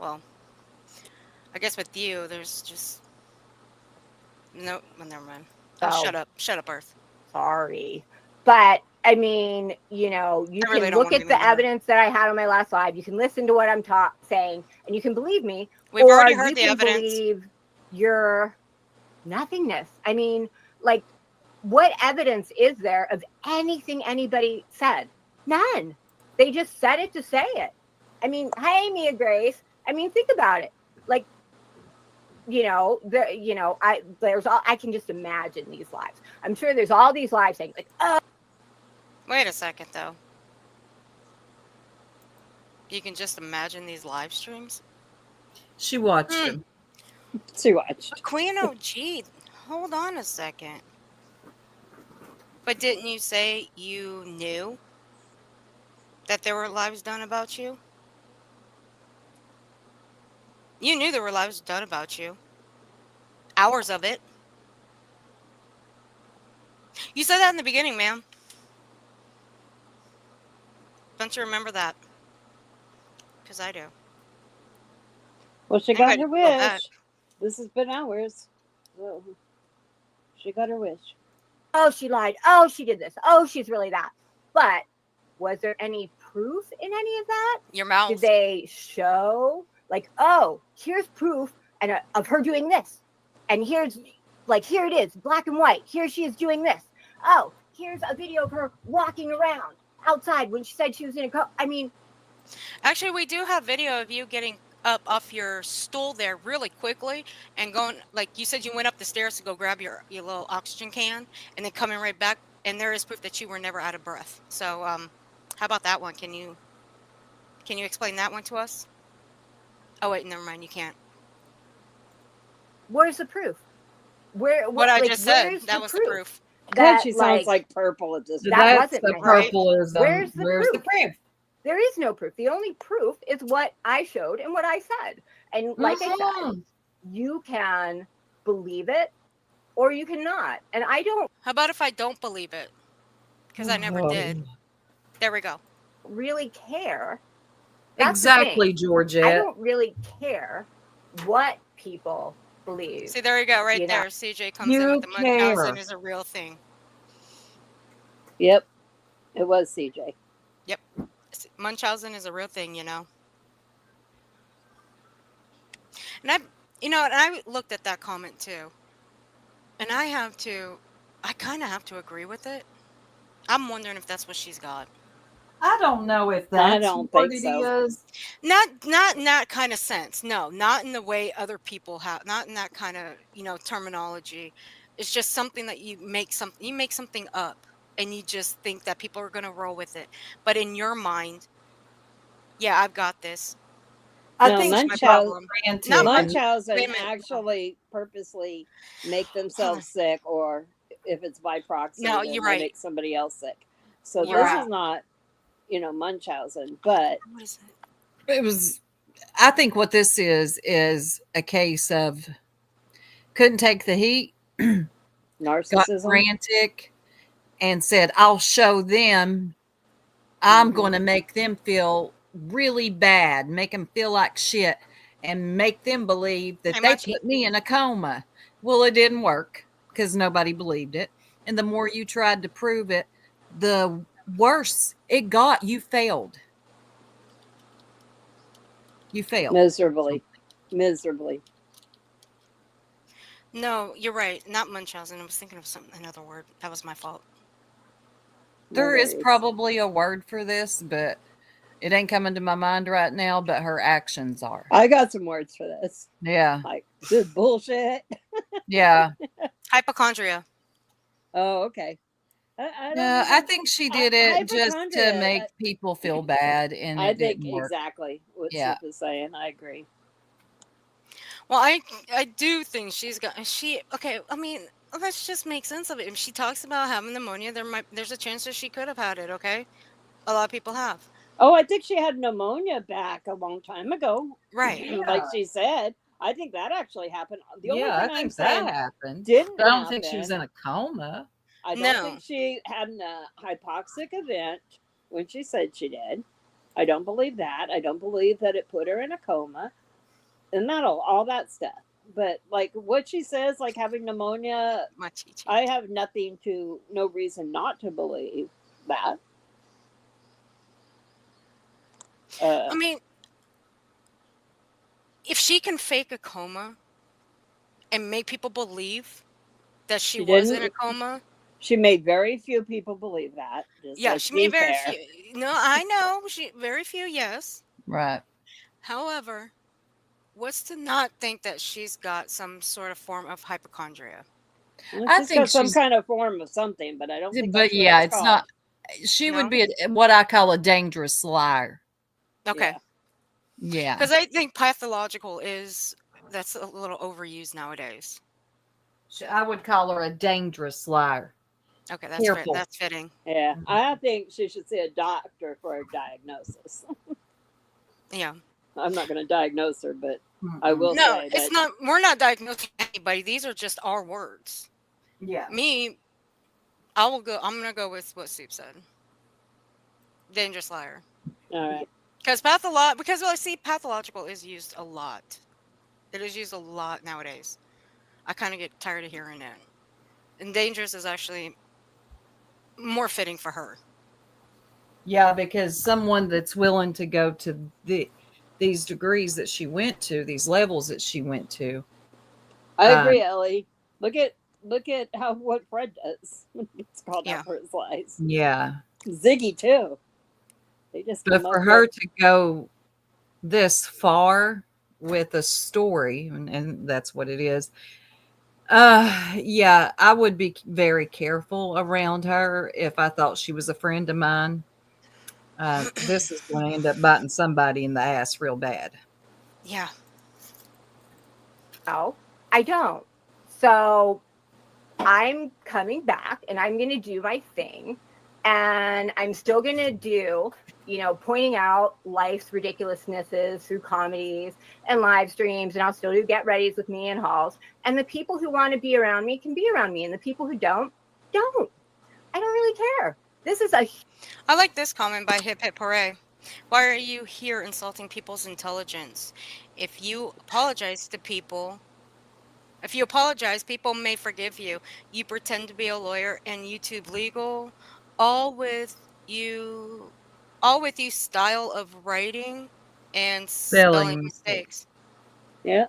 well, I guess with you, there's just no. Well, never mind. Oh, So shut up. Shut up, Earth. sorry. But I mean, you I really can don't look want to at be mean the to her. evidence that I had on my last live. You can listen to what I'm saying, and you can believe me, We've or already heard you the can evidence. believe your nothingness. I mean, like, what evidence is there of anything anybody said? None. They just said it to say it. I mean, hey, Mia Grace. I mean, think about it. Like, I can just imagine these lives. I'm sure there's all these lives saying like, oh, Wait a second, though. You can just imagine these live streams. She watched Hmm. him. She watched. Queen OG, hold on a second. But didn't you say you knew that there were lives done about you? You knew there were lives done about you. Hours of it. You said that in the beginning, ma'am. Don't you remember that? Because I do. Well, she I got invite you her to go back. wish. This has been hours. So she got her wish. oh, she lied. Oh, she did this. Oh, she's really that. But was there any proof in any of that? Your mouth. Did they show like, oh, here's proof of her doing this, and here it is, black and white. Here she is doing this. Oh, here's a video of her walking around outside when she said she was in a car. I mean, Actually, we do have video of you getting up off your stool there really quickly and going, like you said, you went up the stairs to go grab your little oxygen can and then coming right back. And there is proof that you were never out of breath. So, how about that one? Can you explain that one to us? Oh wait, never mind. You can't. where's the proof? What I just said, where's that the was the proof? proof. God, That she sounds like purple at this that point. That's wasn't the my Right? purpleism. Where's the Where's the proof? proof? There is no proof. The only proof is what I showed and what I said. And like I said, you can believe it or you cannot. And I don't How about if I don't believe it? Because I never did. There we go. really care. That's the Exactly, thing. I Georgette. don't really care what people believe. See, there you go, right You know. there. CJ comes in with the Munchausen is a real thing. Yep, it was CJ. Yep, Munchausen is a real thing, you know. And I looked at that comment too, and I kind of have to agree with it. I'm wondering if that's what she's got. I don't know if I that's don't what think it so. is. Not in that kind of sense. No, not in the way other people have. Not in that kind of terminology. It's just something that you make something up, and you just think that people are gonna roll with it. But in your mind, yeah, I've got this. I No, think This is my she got problem. frantic. Not and- Munchausen Wait a minute. actually purposely make themselves sick, or if it's by proxy, No, then you're they right. make somebody else sick. So You're this right. is not, Munchausen, but What is it? It was. I think what this is a case of couldn't take the heat, got narcissism. frantic, and said, "I'll show them. I'm Mhm. going to make them feel really bad, make them feel like shit, and make them believe that Hey, they Munchie. put me in a coma." Well, it didn't work. because nobody believed it. And the more you tried to prove it, the worse it got. You failed. You failed. Miserably. Miserably. No, you're right. Not Munchausen. I was thinking of another word. That was my fault. There is Worries. probably a word for this, but it ain't coming to my mind right now. But her actions are. I got some words for this. Yeah. Like, this bullshit. Yeah. Hypochondria. Oh, okay. I don't Yeah. even, I think she did it just to hypochondria. make people feel bad, and I it think didn't work. exactly what Yeah. Soup is saying. I agree. Well, I do think okay. I mean, let's just make sense of it. If she talks about having pneumonia, there's a chance that she could have had it. Okay, a lot of people have. Oh, I think she had pneumonia back a long time ago. Right. Like she said. I think that actually happened. The only Yeah, thing I I'm think that saying happened. didn't But I don't think she was happen. in a coma. I don't No. think she had a hypoxic event when she said she did. I don't believe that. I don't believe that it put her in a coma and not all that stuff. But like what she says, like having pneumonia, My teaching. I have no reason not to believe that. I mean, if she can fake a coma and make people believe that she was in a didn't. coma, She made very few people believe that. Just yeah, let's she be made very fair. few. No, I know very few. Yes. Right. However, what's to not think that she's got some sort of form of hypochondria? Well, I she's think got some she's, kind of form of something, but I don't think but that's what yeah, it's it's called. not. She would No? be what I call a dangerous liar. Okay. Yeah. Yeah. Because I think pathological that's a little overused nowadays. I would call her a dangerous liar. Okay, Careful. that's fitting. Yeah, I think she should see a doctor for a diagnosis. Yeah. I'm not going to diagnose her, but I will No, say it's that not. We're not diagnosing anybody. These are just our words. Yeah. Me, I'm gonna go with what Soup said. Dangerous liar. all right. Because I see pathological is used a lot. It is used a lot nowadays. I kind of get tired of hearing it. And dangerous is actually more fitting for her. Yeah, because someone that's willing to go to these degrees that she went to, these levels that she went to. I agree, Ellie. Look at what Fred does. It's called Yeah. out for his lies. Yeah. Ziggy too. They just But come for up her with, to go this far with a story, and that's what it is. Yeah, I would be very careful around her if I thought she was a friend of mine. This is going to end up biting somebody in the ass real bad. Yeah. No, I don't. So I'm coming back and I'm going to do my thing. And I'm still going to do, pointing out life's ridiculousnesses through comedies and live streams. And I'll still do get readies with me and hauls. And the people who want to be around me can be around me. And the people who don't. I don't really care. I like this comment by Hip Hip Hooray. Why are you here insulting people's intelligence? If you apologize, people may forgive you. You pretend to be a lawyer and YouTube legal, all with you style of writing and spelling Spelling mistakes. yeah.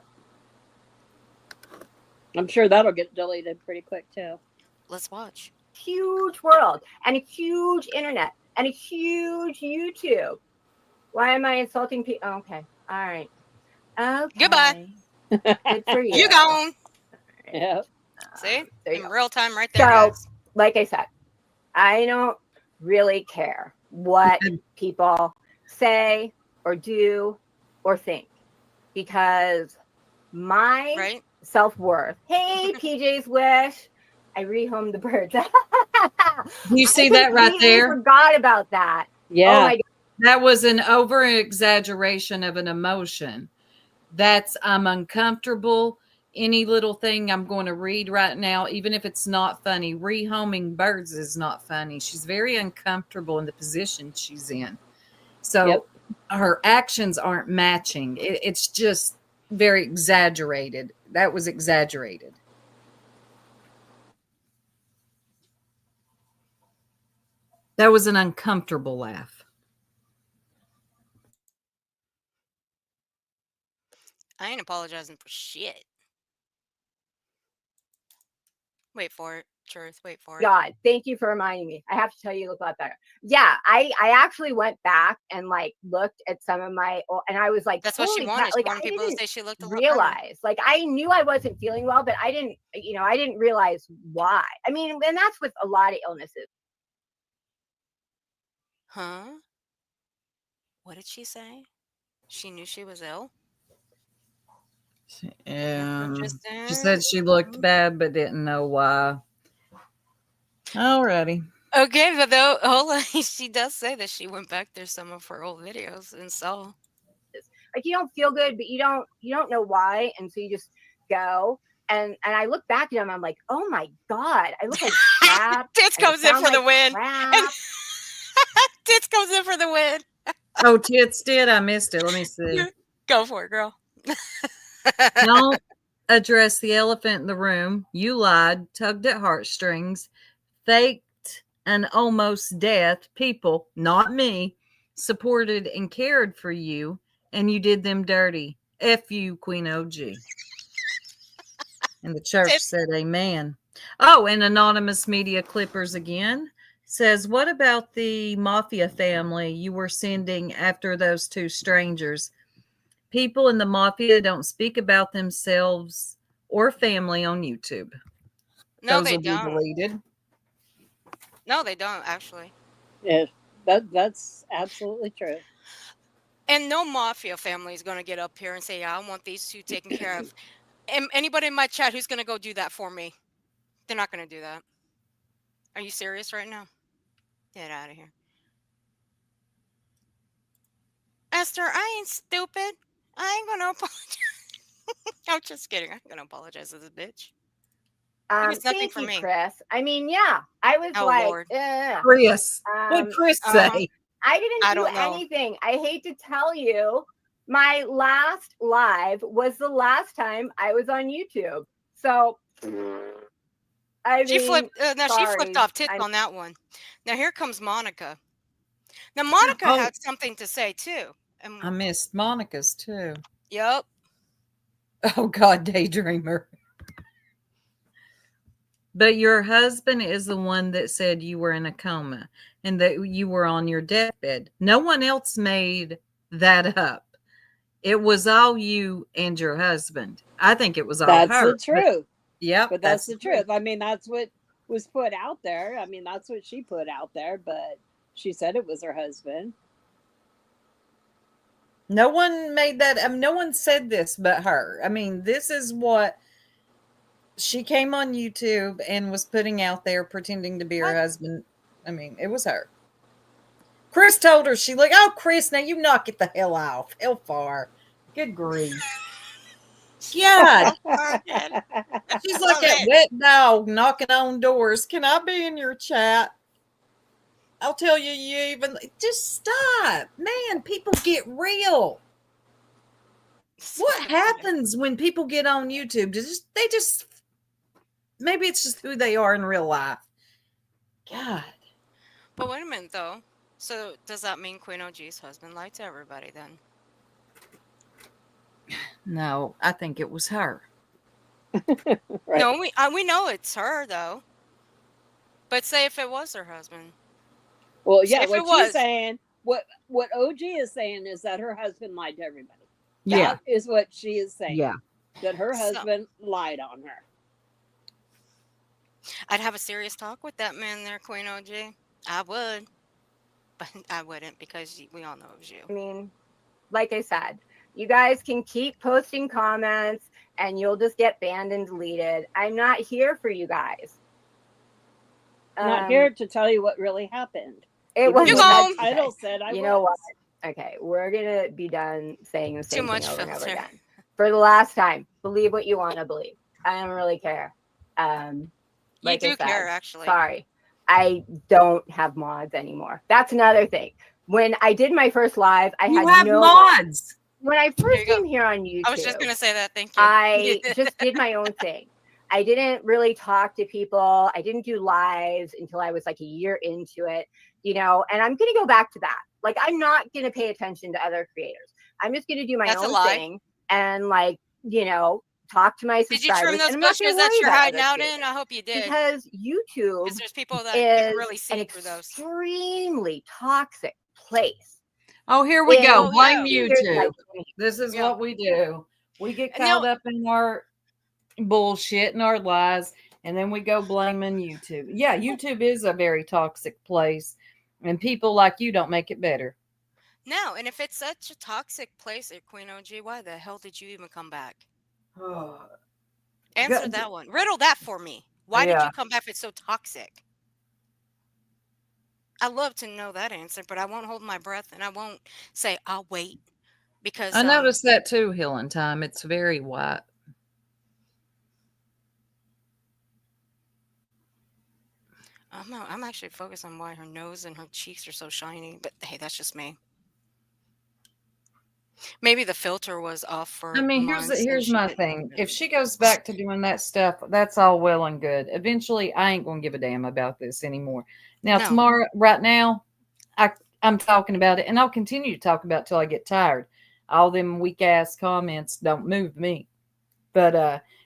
I'm sure that'll get deleted pretty quick too. Let's watch. Huge world and a huge internet and a huge YouTube. Why am I insulting people? Okay. All right. Okay. Goodbye. Good for you. You gone. Yeah. See? There you In go. real time right there, So, guys. like I said, I don't really care what people say or do or think because my Right? self-worth. Hey, PJ's Wish. I rehomed the birds. You see I that right completely there? forgot about that. Yeah. Oh my God. That was an over exaggeration of an emotion. I'm uncomfortable. Any little thing I'm going to read right now, even if it's not funny, rehoming birds is not funny. She's very uncomfortable in the position she's in. So her actions aren't matching. It's just very exaggerated. That was exaggerated. That was an uncomfortable laugh. I ain't apologizing for shit. Wait for it. Truth. Wait for it. God, thank you for reminding me. I have to tell you, you look a lot better. Yeah, I actually went back and like looked at some of my, and I was like, That's what she holy wanted. crap, like She wanted I people to didn't say she looked a lot better. realize, like I knew I wasn't feeling well, but I didn't realize why. I mean, and that's with a lot of illnesses. Huh? What did she say? She knew she was ill? She Interesting. said she looked bad, but didn't know why. Alrighty. Okay, but though, hold on. She does say that she went back through some of her old videos and saw. Like you don't feel good, but you don't know why, and so you just go. And I look back at him, I'm like, oh my God, I look like crap. Tits and I comes in sound for the like win. crap. Tits comes in for the win. Oh, Tits did. I missed it. Let me see. Go for it, girl. Don't address the elephant in the room. You lied, tugged at heartstrings, faked an almost death. People, not me, supported and cared for you, and you did them dirty. F you, Queen OG. And the church said amen. Oh, and Anonymous Media Clippers again says, what about the mafia family you were sending after those two strangers? People in the mafia don't speak about themselves or family on YouTube. No, Those they will be don't. deleted. No, they don't, actually. Yeah, that's absolutely true. And no mafia family is going to get up here and say, yeah, I want these two taken care of. And anybody in my chat who's going to go do that for me? They're not going to do that. Are you serious right now? Get out of here. Esther, I ain't stupid. I ain't going to apologize. I'm just kidding. I ain't going to apologize to this bitch. It's nothing Thank for you, me. Chris. I mean, yeah, I was Oh, like, Lord. Chris. What'd Chris say? I didn't I do don't know. anything. I hate to tell you, my last live was the last time I was on YouTube. So, She flipped sorry. off Tits on that one. Now here comes Monica. Now Monica Oh. had something to say too. I missed Monica's too. Yep. Oh God, Daydreamer. But your husband is the one that said you were in a coma and that you were on your deathbed. No one else made that up. It was all you and your husband. I think it was all That's her. the truth. Yep. But that's the truth. I mean, that's what was put out there. I mean, that's what she put out there, but she said it was her husband. No one made that. No one said this but her. I mean, this is what she came on YouTube and was putting out there, pretending to be her husband. I mean, it was her. Chris told her, she like, oh, Chris, now you knock it the hell off. Hellfire. Good grief. God. She's like that wet dog knocking on doors. Can I be in your chat? I'll tell you, you even just stop. Man, people get real. What happens when people get on YouTube? They just maybe it's just who they are in real life. God. But wait a minute though. So does that mean Queen OG's husband lied to everybody then? No, I think it was her. Right. No, we know it's her though. But say if it was her husband. Well, Say yeah, if what it she's was. saying, what OG is saying is that her husband lied to everybody. Yeah. That is what she is saying. Yeah. That her So- husband lied on her. I'd have a serious talk with that man there, Queen OG. I would. But I wouldn't because we all know it was you. I mean, like I said, you guys can keep posting comments and you'll just get banned and deleted. I'm not here for you guys. Not here to tell you what really happened. It Even was though gone. my title said I You was. know what? Okay, we're gonna be done saying the same much thing over and over filter. again. For the last time, believe what you want to believe. I don't really care. Like you I do said, care, actually. Sorry, I don't have mods anymore. That's another thing. When I did my first live, I You had have no mods. When I There first you go. came here on YouTube, I was just gonna say that. Thank you. I just did my own thing. I didn't really talk to people. I didn't do lives until I was like a year into it. you know, and I'm going to go back to that. Like, I'm not going to pay attention to other creators. I'm just going to do my That's a own lie. thing and, like, you know, talk to my Did you trim subscribers. those And I'm not going bushes to that worry you're about hiding other out creators. in? I hope you did. Because YouTube Because there's people that can is really see an through those. extremely toxic place. Oh, here we go. Oh, Blame yeah. YouTube. This is Yeah. what we do. We get No. caught up in our bullshit and our lies, and then we go blaming YouTube. Yeah, YouTube is a very toxic place, and people like you don't make it better. No, and if it's such a toxic place at Queen OG, why the hell did you even come back? Answer Good. that one. Riddle that for me. Why did Yeah. you come back if it's so toxic? I love to know that answer, but I won't hold my breath and I won't say I'll wait because I noticed that too, Healing Time. It's very white. I'm actually focused on why her nose and her cheeks are so shiny, but hey, that's just me. Maybe the filter was off for I mean, months. and here's she my didn't- thing. If she goes back to doing that stuff, that's all well and good. Eventually, I ain't gonna give a damn about this anymore. Now, No. tomorrow, right now, I'm talking about it, and I'll continue to talk about it till I get tired. All them weak ass comments don't move me. But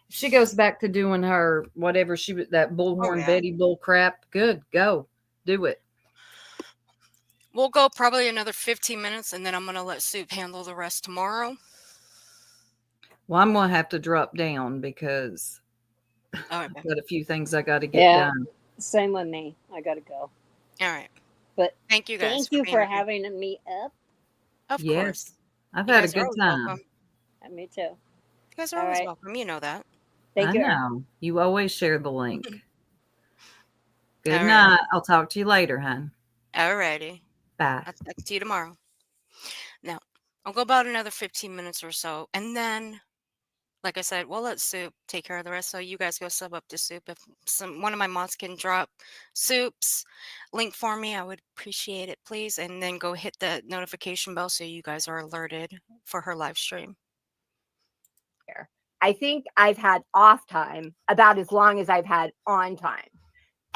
if she goes back to doing her whatever that bullhorn yeah. Betty bull crap, good, go do it. We'll go probably another 15 minutes and then I'm going to let Soup handle the rest tomorrow. Well, I'm gonna have to drop down because All right. I've got a few things I got to get done. Same with me. I gotta go. All right. But thank you guys. thank you being for here. having me up. Of Yes, course. I've You had a guys are good always time. welcome. And me too. You guys are All always right. welcome. You know that. Thank I you. know. You always share the link. Good All right. night. I'll talk to you later, hon. All righty. Bye. I'll talk to you tomorrow. Now, I'll go about another 15 minutes or so. And then, like I said, we'll let Soup take care of the rest. So you guys go sub up to Soup. If one of my mods can drop Soup's link for me, I would appreciate it, please. And then go hit the notification bell so you guys are alerted for her live stream. I think I've had off time about as long as I've had on time.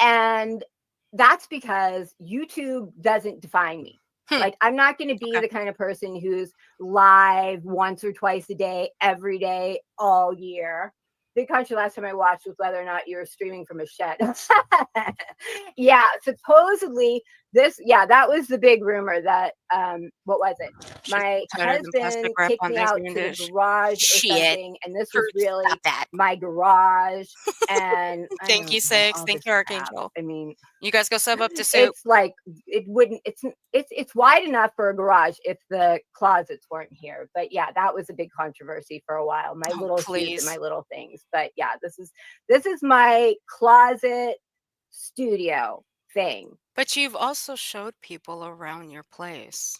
And that's because YouTube doesn't define me. Like, I'm not going to be the kind of person who's live once or twice a day, every day, all year. Big Country, last time I watched was whether or not you were streaming from a shed. Yeah, supposedly that was the big rumor that, what was it? My husband kicked me out to the garage or something, and this was really my garage. And thank you, Six. Thank you, Archangel. I mean, you guys go sub up to Soup. it's like it's wide enough for a garage if the closets weren't here. But yeah, that was a big controversy for a while. My little shoes and my little things. But yeah, this is my closet studio thing. But you've also showed people around your place.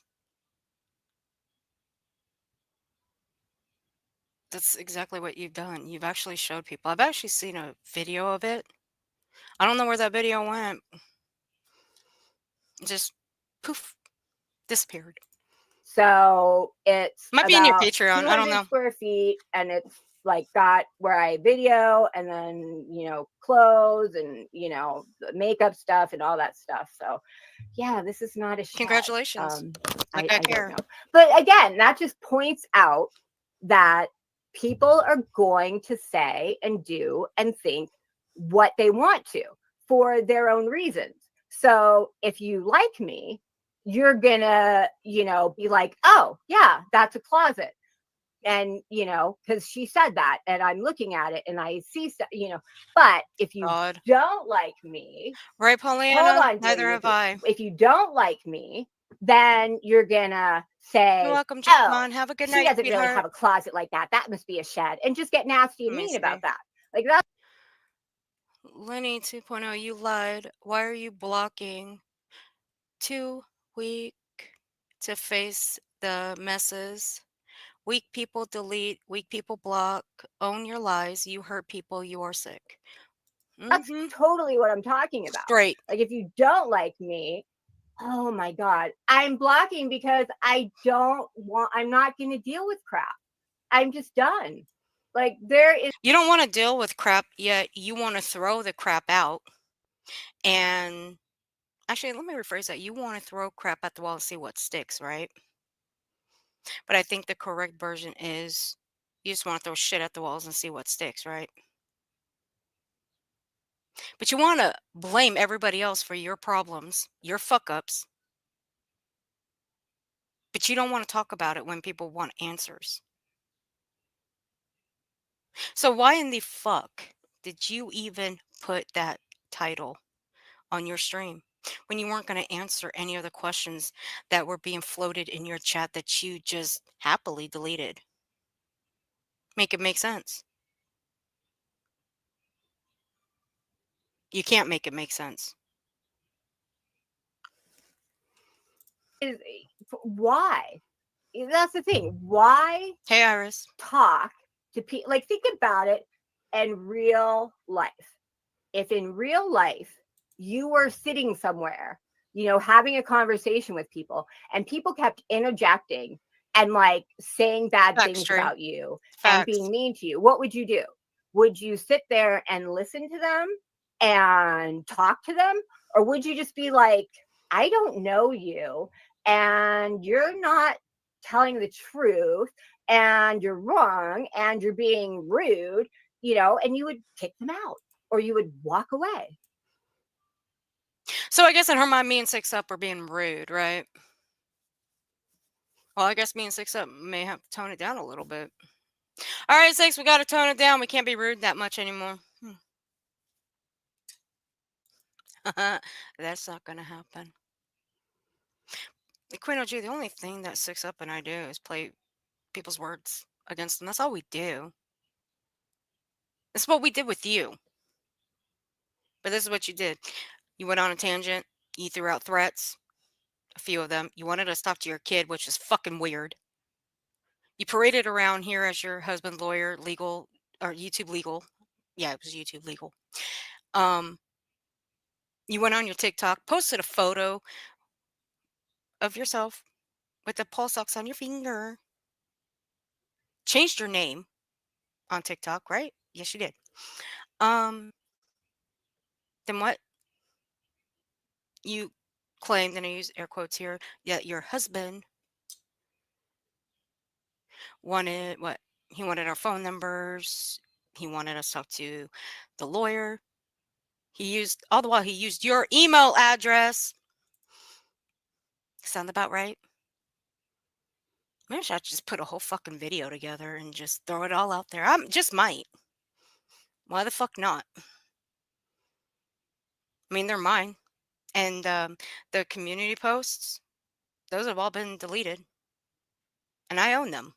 That's exactly what you've done. You've actually showed people. I've actually seen a video of it. I don't know where that video went. Just poof, disappeared. So it's might be in your Patreon. I don't know. Square feet, and it's like got where I video and then clothes and makeup stuff and all that stuff. So yeah, this is not a shed. Congratulations. I care. don't know. But again, that just points out that people are going to say and do and think what they want to for their own reasons. So if you like me, you're gonna, be like, oh yeah, that's a closet. And, because she said that and I'm looking at it and I see, but if you don't like me, right, Paulina? Hold on, neither have I. If you don't like me, then you're gonna say, you're welcome, John. Have a good night. She doesn't really have a closet like that. That must be a shed, and just get nasty and mean about that. Like that. Lenny 2.0, you lied. Why are you blocking? Too weak to face the messes. Weak people delete, weak people block. Own your lies. You hurt people, you are sick. That's totally what I'm talking about. Straight. Like, if you don't like me, oh my God, I'm blocking because I'm not going to deal with crap. I'm just done. Like, you don't want to deal with crap, yet you want to throw the crap out and Actually, let me rephrase that. You want to throw crap at the wall and see what sticks, right? But I think the correct version is you just want to throw shit at the walls and see what sticks, right? But you want to blame everybody else for your problems, your fuck ups, but you don't want to talk about it when people want answers. So why in the fuck did you even put that title on your stream when you weren't going to answer any of the questions that were being floated in your chat that you just happily deleted? Make it make sense. You can't make it make sense. Is why? That's the thing. Why Hey, Iris. talk to people? Like, think about it in real life. If in real life you were sitting somewhere, having a conversation with people, and people kept interjecting and like saying bad Facts, things Trey. about you and Facts. being mean to you, what would you do? Would you sit there and listen to them and talk to them? Or would you just be like, I don't know you and you're not telling the truth and you're wrong and you're being rude, and you would kick them out or you would walk away? So I guess in her mind, me and Six Up are being rude, right? Well, I guess me and Six Up may have to tone it down a little bit. All right, Six, we got to tone it down. We can't be rude that much anymore. That's not going to happen. The Queen OG, the only thing that Six Up and I do is play people's words against them. That's all we do. That's what we did with you. But this is what you did. You went on a tangent. You threw out threats. A few of them. You wanted us to talk to your kid, which is fucking weird. You paraded around here as your husband, lawyer, legal, or YouTube legal. Yeah, it was YouTube legal. You went on your TikTok, posted a photo of yourself with the pulse ox on your finger. Changed your name on TikTok, right? Yes, you did. Then what? You claimed, and I use air quotes here, that your husband wanted what? He wanted our phone numbers. He wanted us to talk to the lawyer. He used, all the while, he used your email address. Sound about right? Maybe I should just put a whole fucking video together and just throw it all out there. I just might. Why the fuck not? I mean, they're mine. And the community posts, those have all been deleted. And I own them.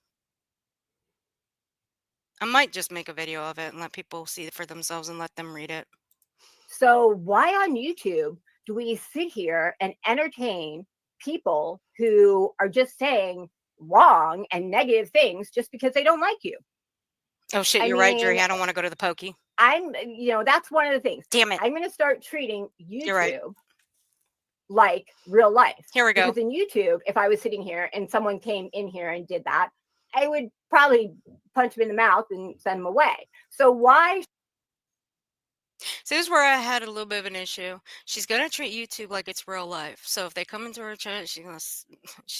I might just make a video of it and let people see it for themselves and let them read it. So why on YouTube do we sit here and entertain people who are just saying wrong and negative things just because they don't like you? Oh shit, I you're right, Jerry. mean, I don't want to go to the pokey. that's one of the things. Damn it. I'm going to start treating You're right. YouTube like real life. Here we go. Because in YouTube, if I was sitting here and someone came in here and did that, I would probably punch them in the mouth and send them away. So why? See, this is where I had a little bit of an issue. She's gonna treat YouTube like it's real life. So if they come into her chat, she's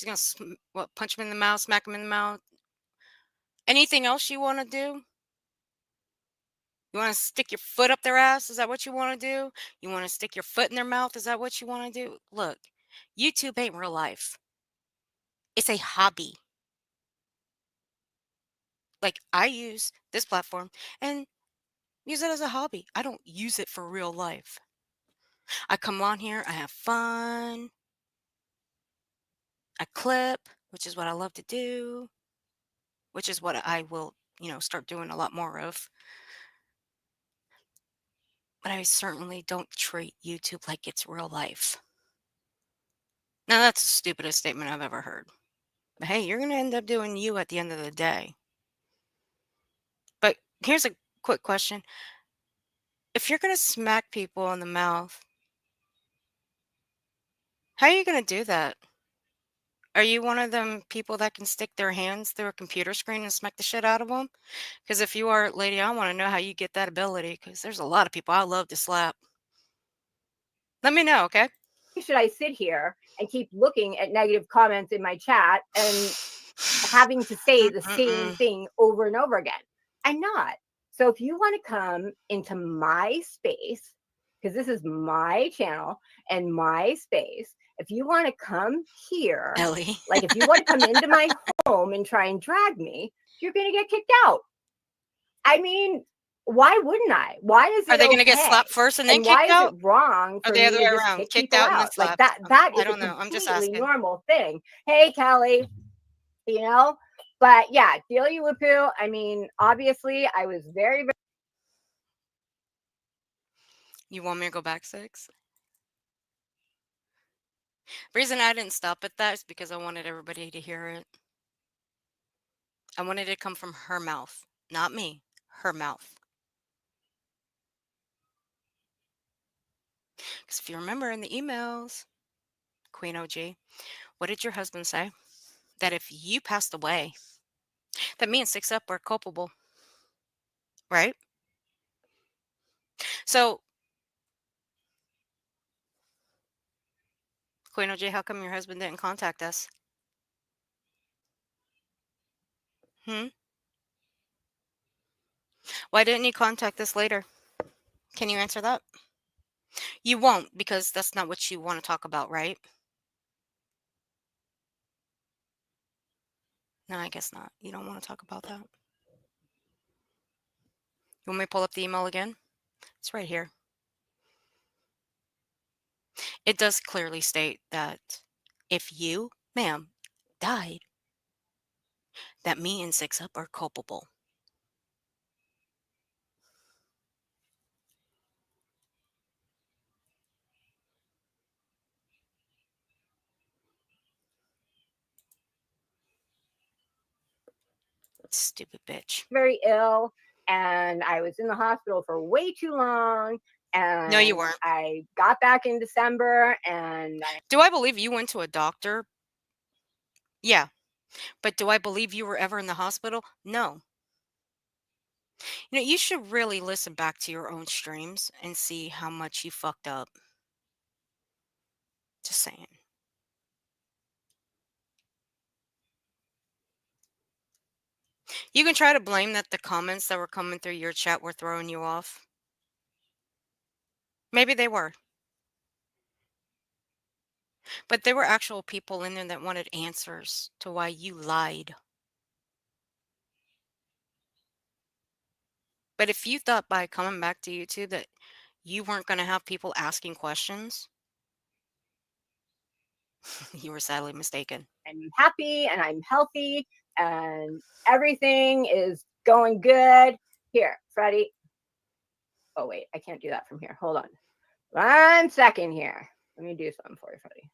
gonna punch them in the mouth, smack them in the mouth. Anything else you want to do? You want to stick your foot up their ass? Is that what you want to do? You want to stick your foot in their mouth? Is that what you want to do? Look, YouTube ain't real life. It's a hobby. Like, I use this platform and use it as a hobby. I don't use it for real life. I come on here, I have fun. I clip, which is what I love to do, which is what I will, start doing a lot more of. But I certainly don't treat YouTube like it's real life. Now, that's the stupidest statement I've ever heard. But hey, you're going to end up doing you at the end of the day. But here's a quick question. If you're going to smack people in the mouth, how are you going to do that? Are you one of them people that can stick their hands through a computer screen and smack the shit out of them? Because if you are, lady, I want to know how you get that ability, because there's a lot of people I love to slap. Let me know, okay? should I sit here and keep looking at negative comments in my chat and having to say the same thing over and over again? I'm not. So if you want to come into my space, because this is my channel and my space, if you want to come here, Ellie. like if you want to come into my home and try and drag me, you're going to get kicked out. I mean, why wouldn't I? Why is it Are they going to okay? get slapped first and then And why kicked out? is it wrong Or for the me other to way just around? kick Kicked people out and then out? Like slapped. that I is a don't know. I'm just completely asking. normal thing. Hey, Kelly, you know? But yeah, Delia Wupu, I mean, obviously I was very, very You want me to go back 6? The reason I didn't stop at that is because I wanted everybody to hear it. I wanted it to come from her mouth, not me, her mouth. Because if you remember in the emails, Queen OG, what did your husband say? That if you passed away, that me and 6 Up are culpable, right? So, Queen OG, how come your husband didn't contact us? Why didn't he contact us later? Can you answer that? You won't, because that's not what you want to talk about, right? No, I guess not. You don't want to talk about that. You want me to pull up the email again? It's right here. It does clearly state that if you, ma'am, died, that me and 6 Up are culpable. Stupid bitch. very ill, and I was in the hospital for way too long. And No, you weren't. I got back in December, and Do I believe you went to a doctor? Yeah. But do I believe you were ever in the hospital? No. You know, you should really listen back to your own streams and see how much you fucked up. Just saying. You can try to blame that the comments that were coming through your chat were throwing you off. Maybe they were. But there were actual people in there that wanted answers to why you lied. But if you thought by coming back to YouTube that you weren't going to have people asking questions, you were sadly mistaken. I'm happy and I'm healthy and everything is going good. Here, Freddie. Oh, wait, I can't do that from here. Hold on. 1 second here. Let me do something for you, Freddie.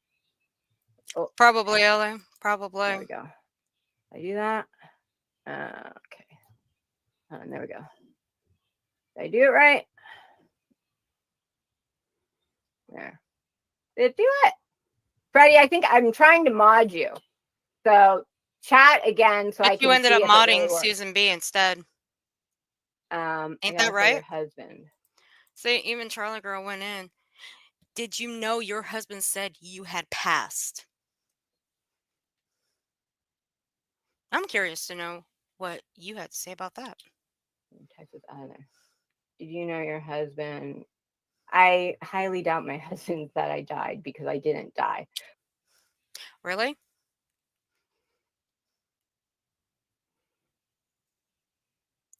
Oh, Probably, Ella. Probably. there we go. I do that. Okay. And there we go. Did I do it right? There. Did it do it? Freddie, I think I'm trying to mod you. So chat again so I But can you ended see up if it really modding works. Susan B instead. I Ain't gotta that say right? your husband. See, even Charlie Girl went in. Did you know your husband said you had passed? I'm curious to know what you had to say about that. Type this out of there. Did you know your husband? I highly doubt my husband that I died because I didn't die. Really?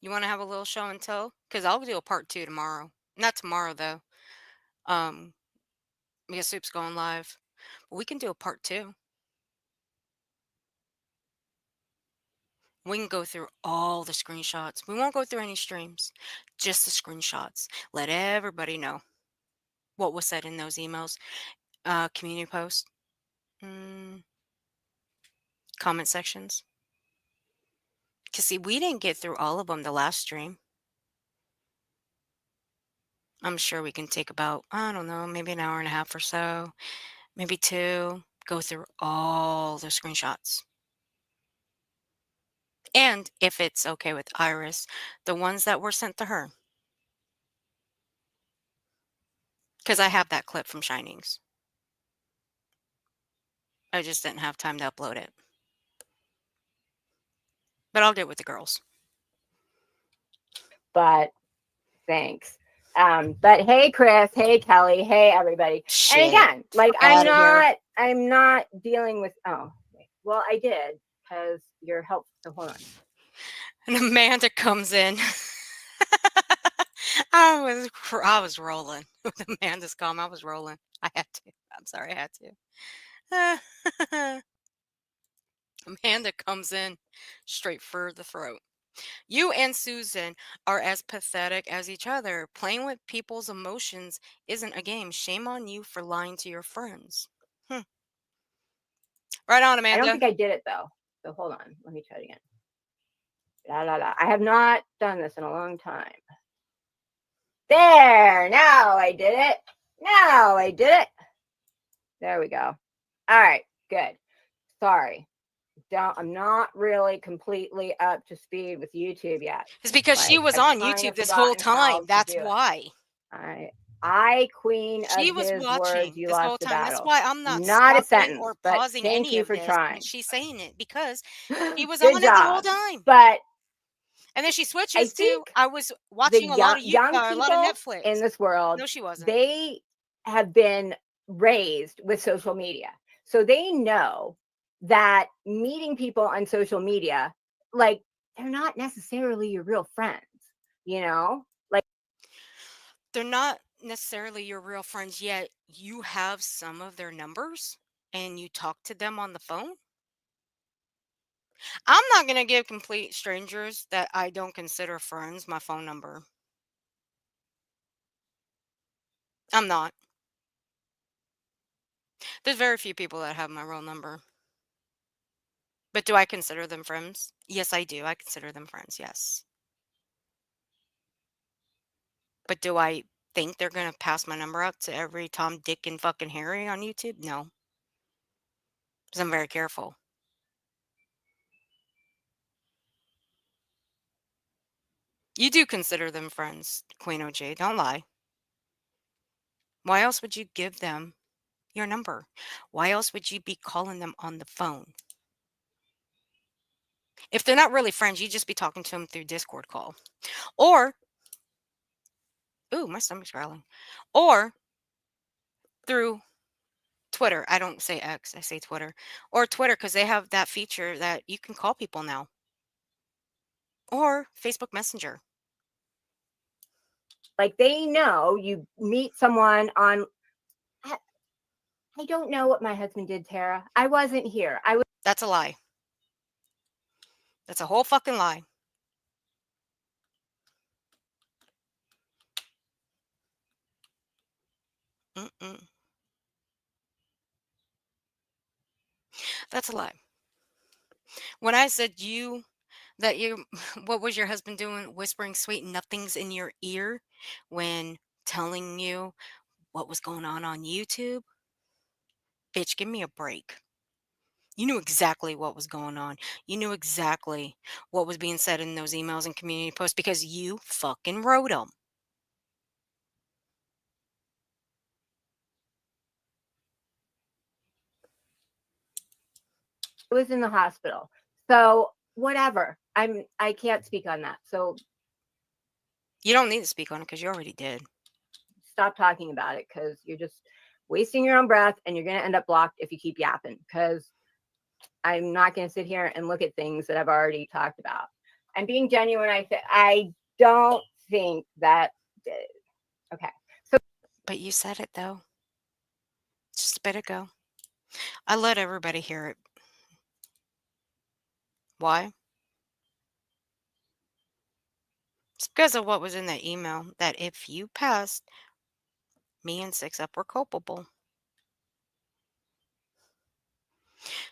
You want to have a little show and tell? Because I'll do a part 2 tomorrow. Not tomorrow, though. Because Soup's going live. But we can do a part 2. We can go through all the screenshots. We won't go through any streams, just the screenshots. Let everybody know what was said in those emails, community posts, comment sections. Because, see, we didn't get through all of them the last stream. I'm sure we can take about, I don't know, maybe an hour and a half or so, maybe 2, go through all the screenshots. And if it's okay with Iris, the ones that were sent to her. Because I have that clip from Shinings. I just didn't have time to upload it. But I'll get with the girls. But thanks. But hey, Chris, hey, Kelly, hey, everybody. Shit. And again, like Get outta here. I'm not dealing with, well, I did because you're helpful. So hold on. And Amanda comes in. I was rolling with Amanda's comment. I was rolling. I had to. I'm sorry, I had to. Amanda comes in straight for the throat. You and Susan are as pathetic as each other. Playing with people's emotions isn't a game. Shame on you for lying to your friends. Right on, I Amanda. don't think I did it though. So hold on. Let me try it again. La, la, la. I have not done this in a long time. There. Now I did it. Now I did it. There we go. All right. Good. Sorry. I'm not really completely up to speed with YouTube yet. It's because she was on YouTube this whole time. That's why. I queen She of was his watching words, you this lost whole the time. That's battle. why I'm not Not a stopping sentence, or but pausing thank any you of for this trying. when she's saying it because she was Good on it the whole job. time. But And then she I switches to think I was the watching a lot of young a lot of people Netflix. in this world, No, she wasn't. they have been raised with social media. So they know that meeting people on social media, like, they're not necessarily your real friends, you know? Like, They're not necessarily your real friends, yet you have some of their numbers and you talk to them on the phone. I'm not going to give complete strangers that I don't consider friends my phone number. I'm not. There's very few people that have my real number. But do I consider them friends? Yes, I do. I consider them friends, yes. But do I think they're going to pass my number out to every Tom, Dick, and fucking Harry on YouTube? No. Because I'm very careful. You do consider them friends, Queen OJ. Don't lie. Why else would you give them your number? Why else would you be calling them on the phone? If they're not really friends, you'd just be talking to them through Discord call. Or, ooh, my stomach's growling. Or through Twitter. I don't say X, I say Twitter. Or Twitter, because they have that feature that you can call people now. Or Facebook Messenger. like, they know you meet someone on. I don't know what my husband did, Tara. I wasn't here. That's a lie. That's a whole fucking lie. Mm-mm. That's a lie. When I said what was your husband doing whispering sweet nothings in your ear when telling you what was going on YouTube? Bitch, give me a break. You knew exactly what was going on. You knew exactly what was being said in those emails and community posts because you fucking wrote them. was in the hospital. So whatever. I can't speak on that. So You don't need to speak on it because you already did. stop talking about it because you're just wasting your own breath and you're gonna end up blocked if you keep yapping. Because I'm not gonna sit here and look at things that I've already talked about. I'm being genuine. I don't think that. Okay. So, But you said it though. Just a bit ago. I let everybody hear it. Why? It's because of what was in that email that if you passed, me and 6 Up were culpable.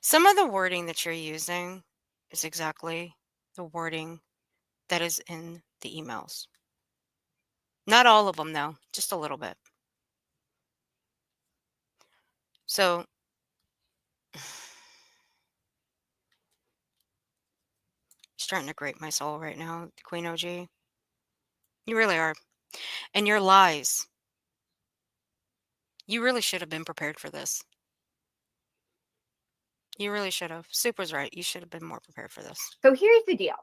Some of the wording that you're using is exactly the wording that is in the emails. Not all of them, though, just a little bit. So, starting to grate my soul right now, Queen OG. You really are. And your lies. You really should have been prepared for this. You really should have. Soup was right. You should have been more prepared for this. So here's the deal.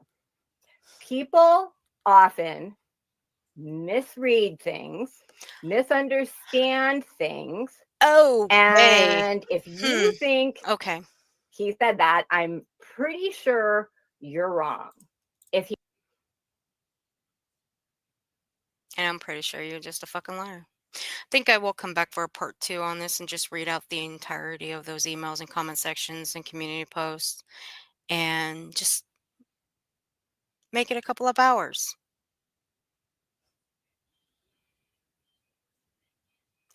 People often misread things, misunderstand things. Okay. And if you think Okay. he said that, I'm pretty sure you're wrong. If he And I'm pretty sure you're just a fucking liar. I think I will come back for a part 2 on this and just read out the entirety of those emails and comment sections and community posts and just make it a couple of hours.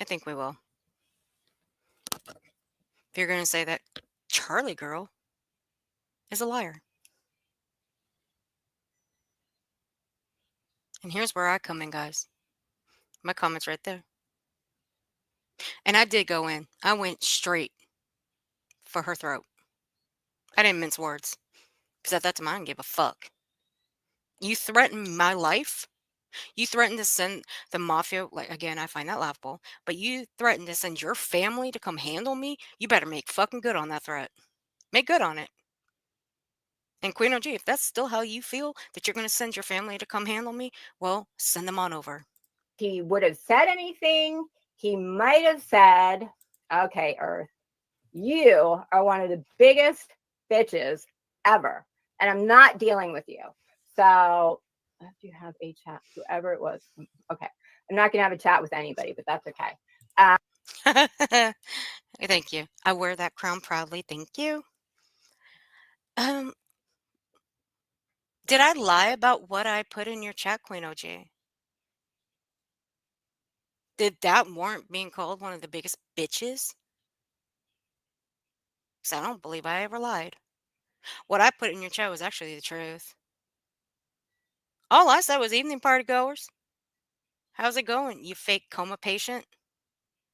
I think we will. If you're going to say that Charlie girl is a liar. And here's where I come in, guys. My comment's right there. And I did go in. I went straight for her throat. I didn't mince words. Because at that time, I didn't give a fuck. You threatened my life? You threatened to send the mafia, like, again, I find that laughable, but you threatened to send your family to come handle me? You better make fucking good on that threat. Make good on it. And Queen OG, if that's still how you feel, that you're going to send your family to come handle me, well, send them on over. would have said anything, he might have said, okay, Earth, you are one of the biggest bitches ever, and I'm not dealing with you. So if you have a chat, whoever it was, okay, I'm not gonna have a chat with anybody, but that's okay. Thank you. I wear that crown proudly. Thank you. Did I lie about what I put in your chat, Queen OG? Did that warrant being called one of the biggest bitches? Because I don't believe I ever lied. What I put in your chat was actually the truth. All I said was evening party goers. How's it going, you fake coma patient?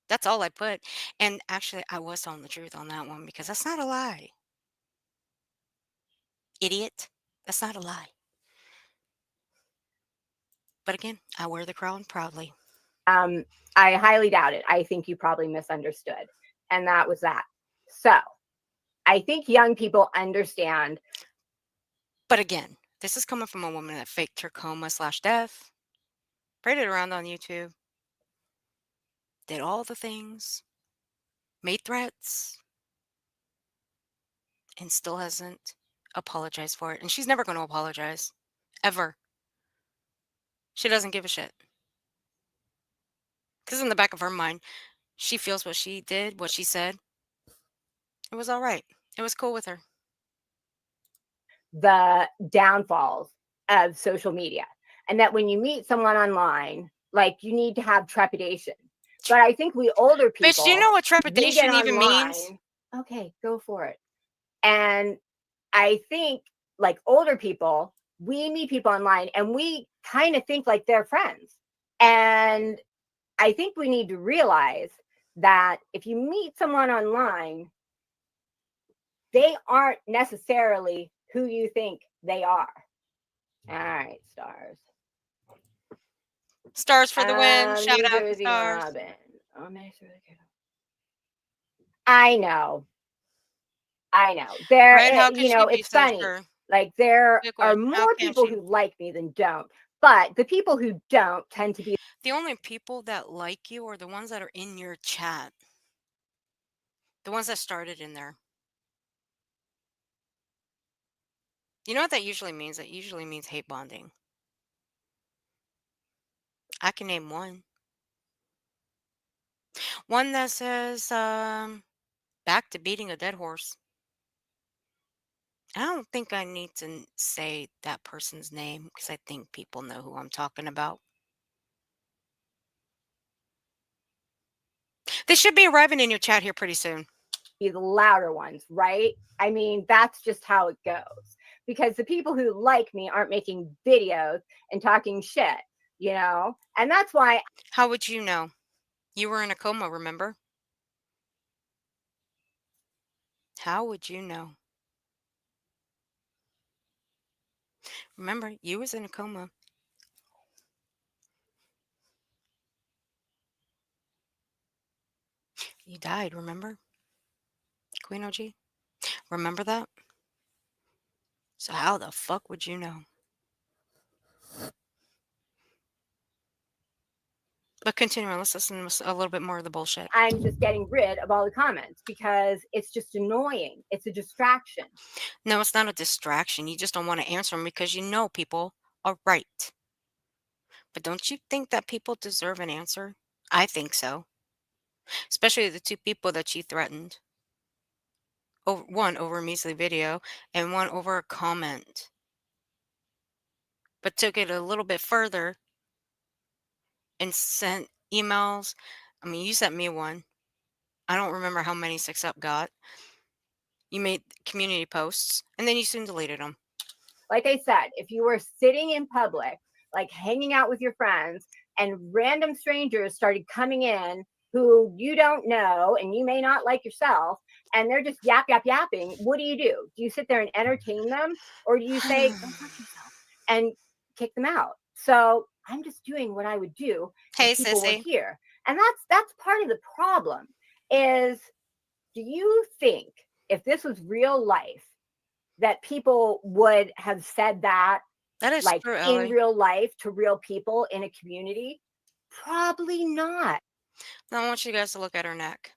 That's all I put. And actually, I was telling the truth on that one because that's not a lie. Idiot. That's not a lie. But again, I wear the crown proudly. I highly doubt it. I think you probably misunderstood. And that was that. So I think young people understand. But again, this is coming from a woman that faked her coma/death, paraded around on YouTube, did all the things, made threats, and still hasn't apologized for it. And she's never going to apologize. Ever. She doesn't give a shit. Because in the back of her mind, she feels what she did, what she said. It was all right. It was cool with her. The downfalls of social media, and that when you meet someone online, like, you need to have trepidation. But I think we older people, Bitch, do you know what we get trepidation even means? online. Okay, go for it. And I think, like, older people, we meet people online and we kind of think like they're friends. And I think we need to realize that if you meet someone online, they aren't necessarily who you think they are. All right, stars. Stars for the win. Shout New out to Jersey stars. Robin. Oh, I know. There, Right? How could she be it's so funny. sure? Like, there Good are one. How more can people she? who like me than don't. But the people who don't tend to be The only people that like you are the ones that are in your chat. The ones that started in there. You know what that usually means? That usually means hate bonding. I can name one. One that says, back to beating a dead horse. I don't think I need to say that person's name because I think people know who I'm talking about. They should be arriving in your chat here pretty soon. the louder ones, right? I mean, that's just how it goes. Because the people who like me aren't making videos and talking shit, And that's why. How would you know? You were in a coma, remember? How would you know? Remember, you was in a coma. You died, remember? Queen OG? Remember that? So how the fuck would you know? But continue on. Let's listen to a little bit more of the bullshit. I'm just getting rid of all the comments because it's just annoying. It's a distraction. No, it's not a distraction. You just don't want to answer them because you know people are right. But don't you think that people deserve an answer? I think so. Especially the two people that you threatened. One over a measly video and one over a comment. But took it a little bit further and sent emails. I mean, you sent me one. I don't remember how many 6up got. You made community posts and then you soon deleted them. Like I said, if you were sitting in public, like hanging out with your friends, and random strangers started coming in who you don't know and you may not like yourself, and they're just yapping, what do? Do you sit there and entertain them, or do you say, go fuck yourself, and kick them out? So I'm just doing what I would do Hey, if people were sissy. here. And that's part of the problem is, do you think if this was real life, that people would have said that That is like true, in Ellie. real life to real people in a community? Probably not. Now I want you guys to look at her neck.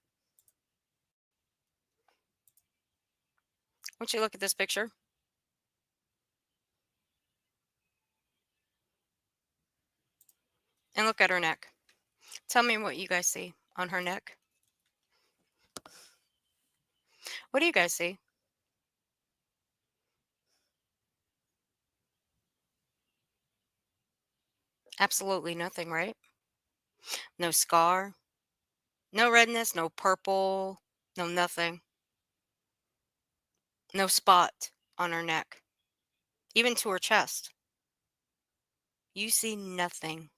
I want you to look at this picture. And look at her neck. Tell me what you guys see on her neck. What do you guys see? Absolutely nothing, right? No scar, no redness, no purple, no nothing. No spot on her neck, even to her chest. You see nothing.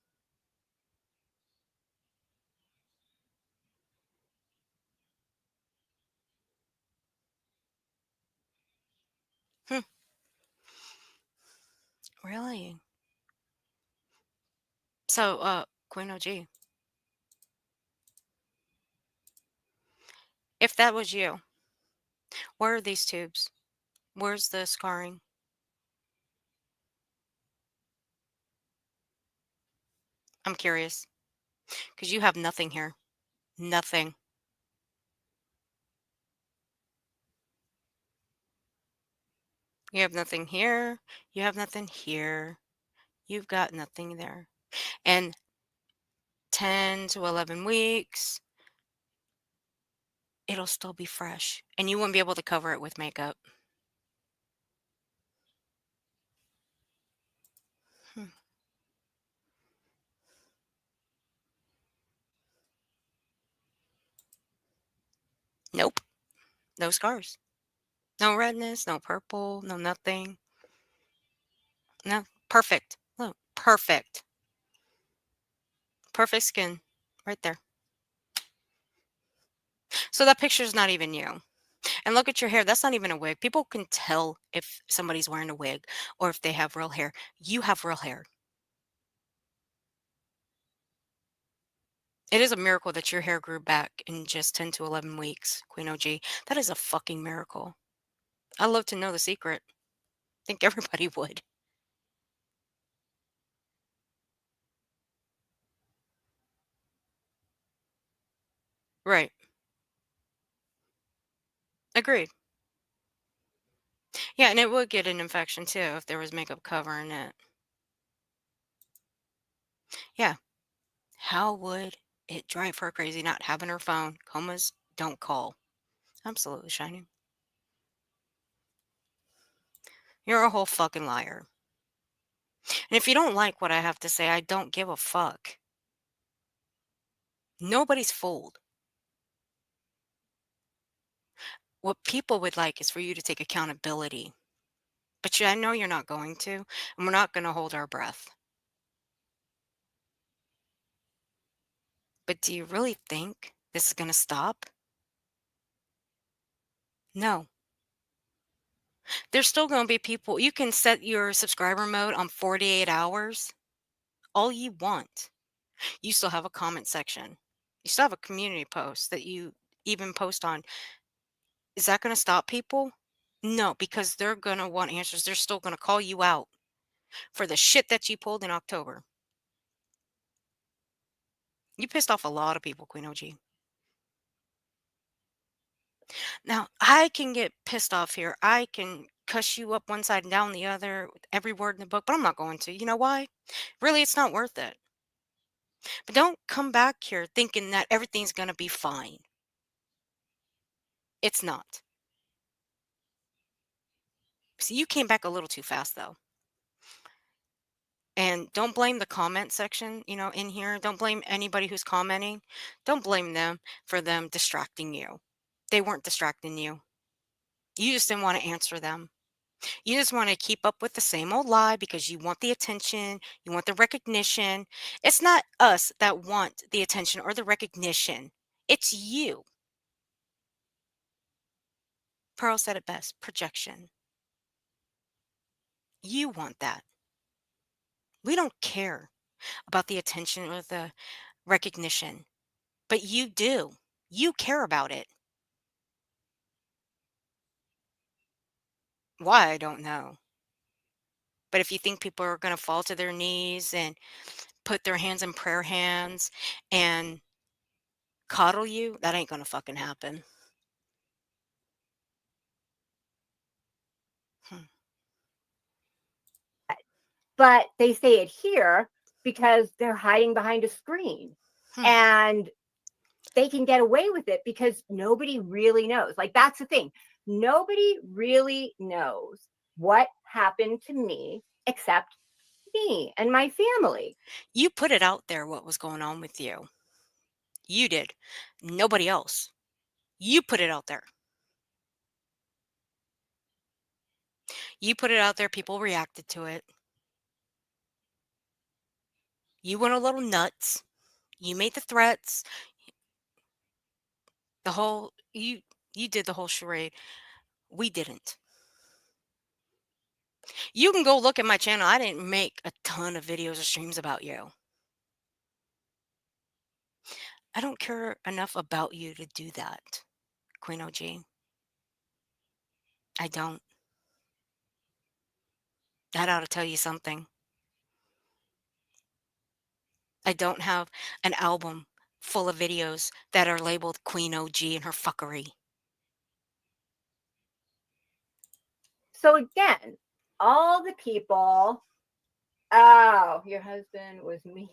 Hmm, really? So, Queen OG, if that was you, where are these tubes? Where's the scarring? I'm curious. Because you have nothing here. Nothing. You have nothing here. You have nothing here. You've got nothing there. And 10 to 11 weeks, it'll still be fresh. And you won't be able to cover it with makeup. Hmm. Nope. No scars. No redness, no purple, no nothing. No. Perfect. Look, perfect. Perfect skin. Right there. So that picture's not even you. And look at your hair. That's not even a wig. People can tell if somebody's wearing a wig or if they have real hair. You have real hair. It is a miracle that your hair grew back in just 10 to 11 weeks, Queen OG. That is a fucking miracle. I'd love to know the secret. I think everybody would. Right. Agreed. Yeah, and it would get an infection too if there was makeup covering it. Yeah. How would it drive her crazy not having her phone? Comas don't call. Absolutely shining. You're a whole fucking liar. And if you don't like what I have to say, I don't give a fuck. Nobody's fooled. What people would like is for you to take accountability. But I know you're not going to, and we're not going to hold our breath. But do you really think this is going to stop? No. There's still going to be people. You can set your subscriber mode on 48 hours. All you want. You still have a comment section. You still have a community post that you even post on. Is that going to stop people? No, because they're gonna want answers. They're still gonna call you out for the shit that you pulled in October. You pissed off a lot of people, Queen OG. Now, I can get pissed off here. I can cuss you up one side and down the other with every word in the book, but I'm not going to. You know why? Really, it's not worth it. But don't come back here thinking that everything's going to be fine. It's not. See, you came back a little too fast, though. And don't blame the comment section, in here. Don't blame anybody who's commenting. Don't blame them for them distracting you. They weren't distracting you. You just didn't want to answer them. You just want to keep up with the same old lie because you want the attention, you want the recognition. It's not us that want the attention or the recognition. It's you. Pearl said it best, projection. You want that. We don't care about the attention or the recognition, but you do. You care about it. Why, I don't know. But if you think people are going to fall to their knees and put their hands in prayer hands and coddle you, that ain't going to fucking happen. But they say it here because they're hiding behind a screen. And they can get away with it because nobody really knows. Like, that's the thing. Nobody really knows what happened to me except me and my family. You put it out there what was going on with you. You did. Nobody else. You put it out there. You put it out there. People reacted to it. You went a little nuts. You made the threats. You did the whole charade. We didn't. You can go look at my channel. I didn't make a ton of videos or streams about you. I don't care enough about you to do that, Queen OG. I don't. That ought to tell you something. I don't have an album full of videos that are labeled Queen OG and her fuckery. So again, all the people, oh, your husband was me.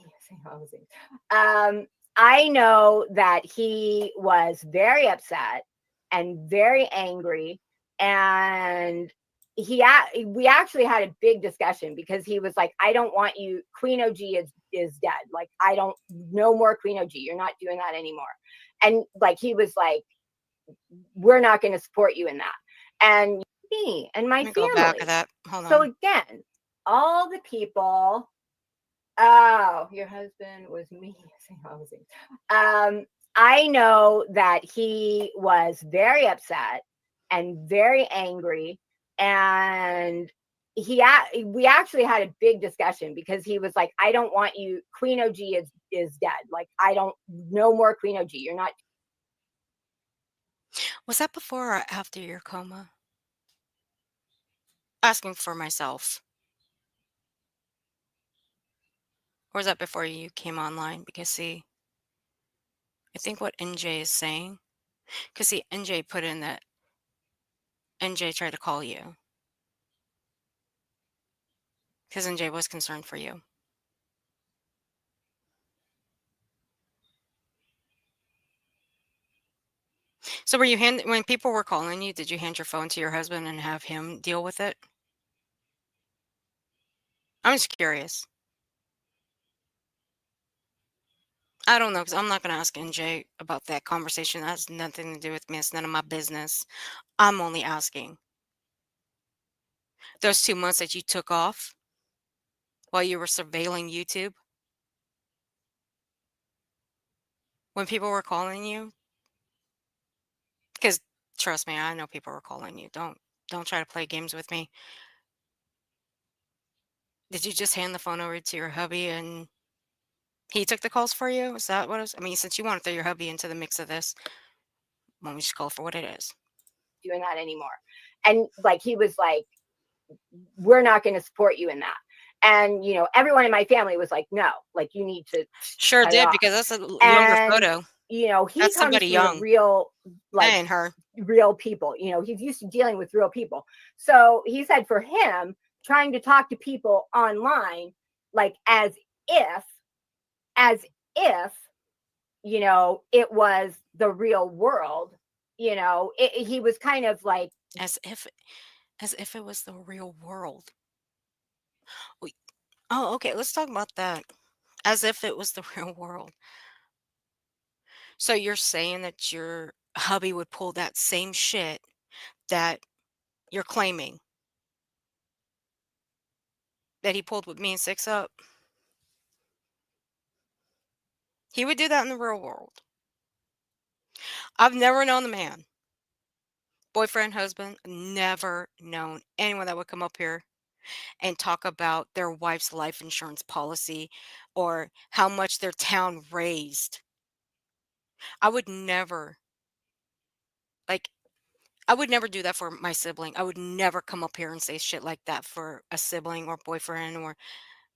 I know that he was very upset and very angry, and we actually had a big discussion because he was like, I don't want you, Queen OG is dead. Like, I don't, no more Queen OG. You're not doing that anymore. And like, he was like, we're not going to support you in that. And me and my Let me family. go back to that. Hold So on. again, all the people, oh, your husband was me. I know that he was very upset and very angry, and we actually had a big discussion because he was like, I don't want you, Queen OG is dead. Like, I don't, no more Queen OG. You're not. Was that before or after your coma? Asking for myself. Or was that before you came online? Because see, I think what NJ is saying, because see, NJ put in that NJ tried to call you. Because NJ was concerned for you. So were you when people were calling you, did you hand your phone to your husband and have him deal with it? I'm just curious. I don't know, because I'm not going to ask NJ about that conversation. That has nothing to do with me. It's none of my business. I'm only asking. Those 2 months that you took off while you were surveilling YouTube, when people were calling you, because trust me, I know people were calling you. Don't try to play games with me. Did you just hand the phone over to your hubby and he took the calls for you? Is that what it was? I mean, since you want to throw your hubby into the mix of this, why don't we just call it for what it is? Doing that anymore. And like, he was like, we're not going to support you in that. And, you know, everyone in my family was like, no, like, you need to Sure cut it did, off. because that's a younger And, photo. you know, he That's comes somebody from the young. real, That like, ain't her. real people. You know, he's used to dealing with real people. So he said for him, trying to talk to people online, like, as if, you know, it was the real world, you know, he was kind of like, As if it was the real world. We- Oh, okay. Let's talk about that. As if it was the real world. So you're saying that your hubby would pull that same shit that you're claiming that he pulled with me and Six Up? He would do that in the real world. I've never known the man, boyfriend, husband, never known anyone that would come up here and talk about their wife's life insurance policy or how much their town raised. I would never, like, I would never do that for my sibling. I would never come up here and say shit like that for a sibling or boyfriend or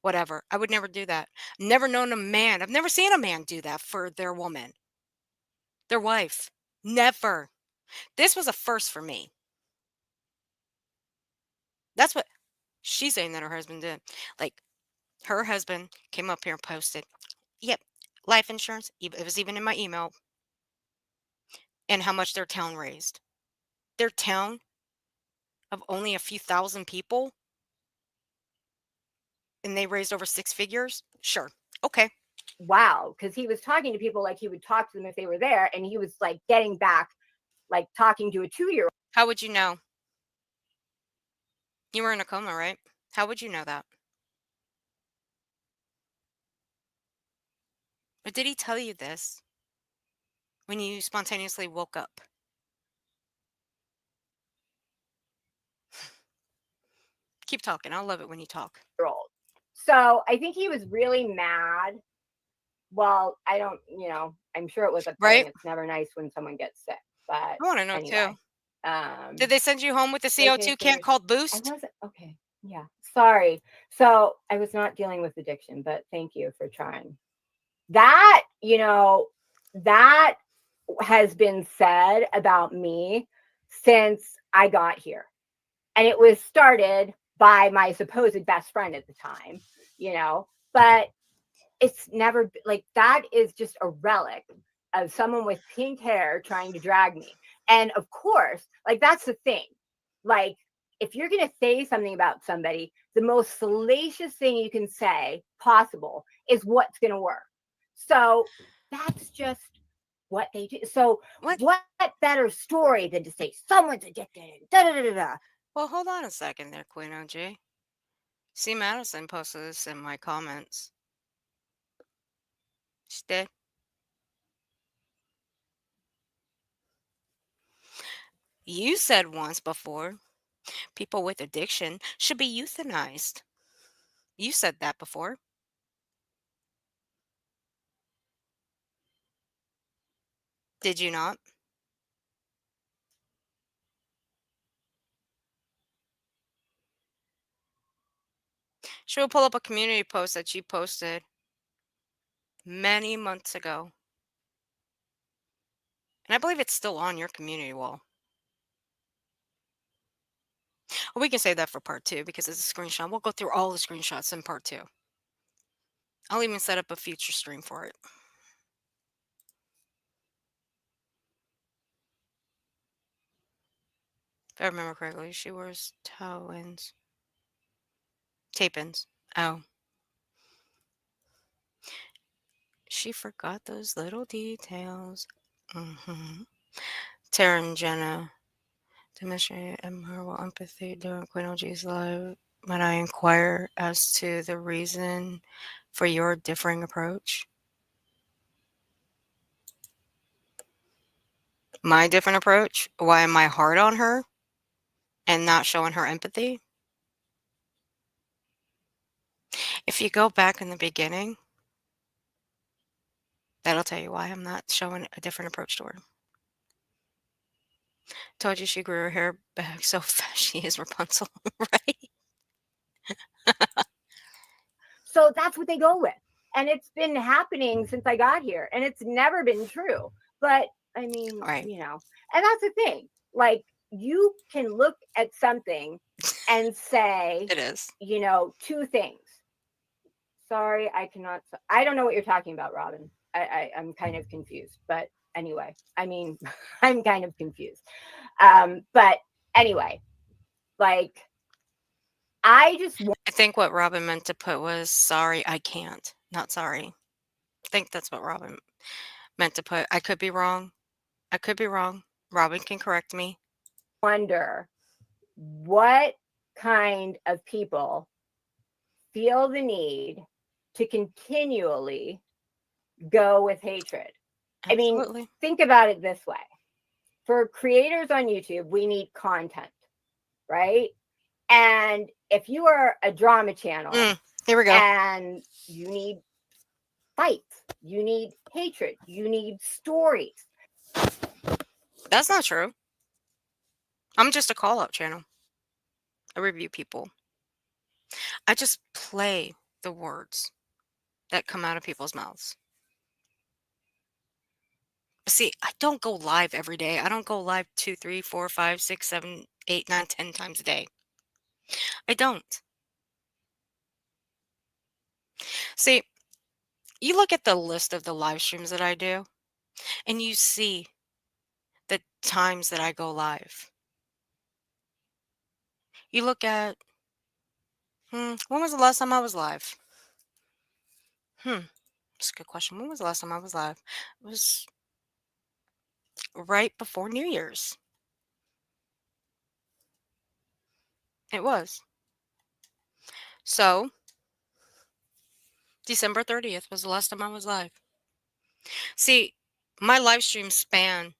whatever. I would never do that. Never known a man. I've never seen a man do that for their woman, their wife. Never. This was a first for me. That's what she's saying that her husband did. Like, her husband came up here and posted, yep, life insurance. It was even in my email, and how much their town raised. Their town of only a few thousand people, and they raised over six figures. Sure. Okay. wow, because he was talking to people like he would talk to them if they were there, and he was like getting back, like talking to a 2-year-old. How would you know? You were in a coma, right? How would you know that? Or did he tell you this when you spontaneously woke up? Keep talking. I love it when you talk. So I think he was really mad. Well, I don't, you know, I'm sure it was upsetting. Right? It's never nice when someone gets sick, but I want to know anyway. too. Did they send you home with the Okay, CO2 so can called I Boost? wasn't okay. Yeah, sorry. So I was not dealing with addiction, but thank you for trying. That, you know, that has been said about me since I got here. And it was started by my supposed best friend at the time, you know, but it's never like, that is just a relic of someone with pink hair trying to drag me. And of course, like, that's the thing. Like, if you're going to say something about somebody, the most salacious thing you can say possible is what's going to work. So that's just what they do. So What? what better story than to say someone's addicted and da da da da da. Well, hold on a second there, Queen OG. See, Madison posted this in my comments. She did. You said once before, people with addiction should be euthanized. You said that before. Did you not? She will pull up a community post that you posted many months ago. And I believe it's still on your community wall. Well, we can save that for part 2 because it's a screenshot. We'll go through all the screenshots in part 2. I'll even set up a future stream for it. If I remember correctly, she wears toe-ins. Tape-ins. Oh. She forgot those little details. Tara and Jenna demonstrated admirable empathy during Queen OG's live when I inquire as to the reason for your differing approach. My different approach? Why am I hard on her and not showing her empathy? If you go back in the beginning, that'll tell you why I'm not showing a different approach to her. Told you she grew her hair back so fast she is Rapunzel, right? So that's what they go with. And it's been happening since I got here, and it's never been true. But I mean, Right. and that's the thing. Like, you can look at something and say, It is. two things. Sorry, I cannot. I don't know what you're talking about, Robin. I'm kind of confused. But anyway, I mean, I'm kind of confused. But anyway, like, I just I think what Robin meant to put was sorry, I can't. Not sorry. I think that's what Robin meant to put. I could be wrong. I could be wrong. Robin can correct me. wonder what kind of people feel the need to continually go with hatred. I mean, Absolutely. think about it this way. For creators on YouTube, we need content, right? And if you are a drama channel Here we go. and you need fights, you need hatred, you need stories. That's not true. I'm just a call out channel. I review people. I just play the words that come out of people's mouths. See, I don't go live every day. I don't go live 2, 3, 4, 5, 6, 7, 8, 9, 10 times a day. I don't. See, you look at the list of the live streams that I do, and you see the times that I go live. You look at, when was the last time I was live? That's a good question. When was the last time I was live? It was right before New Year's. It was. So, December 30th was the last time I was live. See, my live streams span.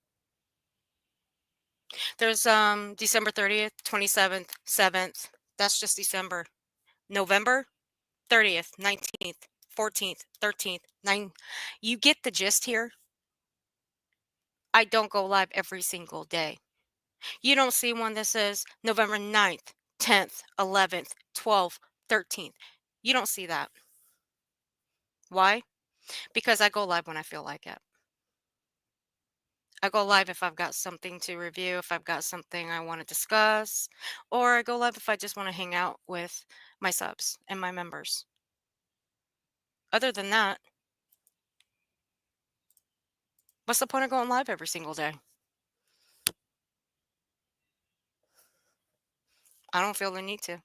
There's December 30th, 27th, 7th. That's just December. November 30th, 19th, 14th, 13th, 9. You get the gist here. I don't go live every single day. You don't see one that says November 9th, 10th, 11th, 12th, 13th. You don't see that. Why? Because I go live when I feel like it. I go live if I've got something to review, if I've got something I want to discuss, or I go live if I just want to hang out with my subs and my members. Other than that, what's the point of going live every single day? I don't feel the need to.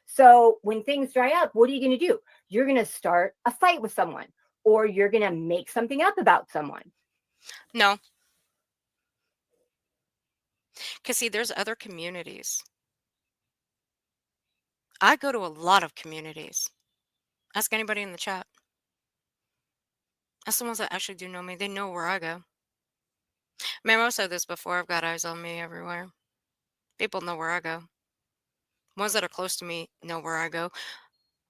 So when things dry up, what are you going to do? You're going to start a fight with someone, or you're going to make something up about someone. No. Because, see, there's other communities. I go to a lot of communities. Ask anybody in the chat. Ask the ones that actually do know me. They know where I go. Man, I've said this before. I've got eyes on me everywhere. People know where I go. Ones that are close to me know where I go.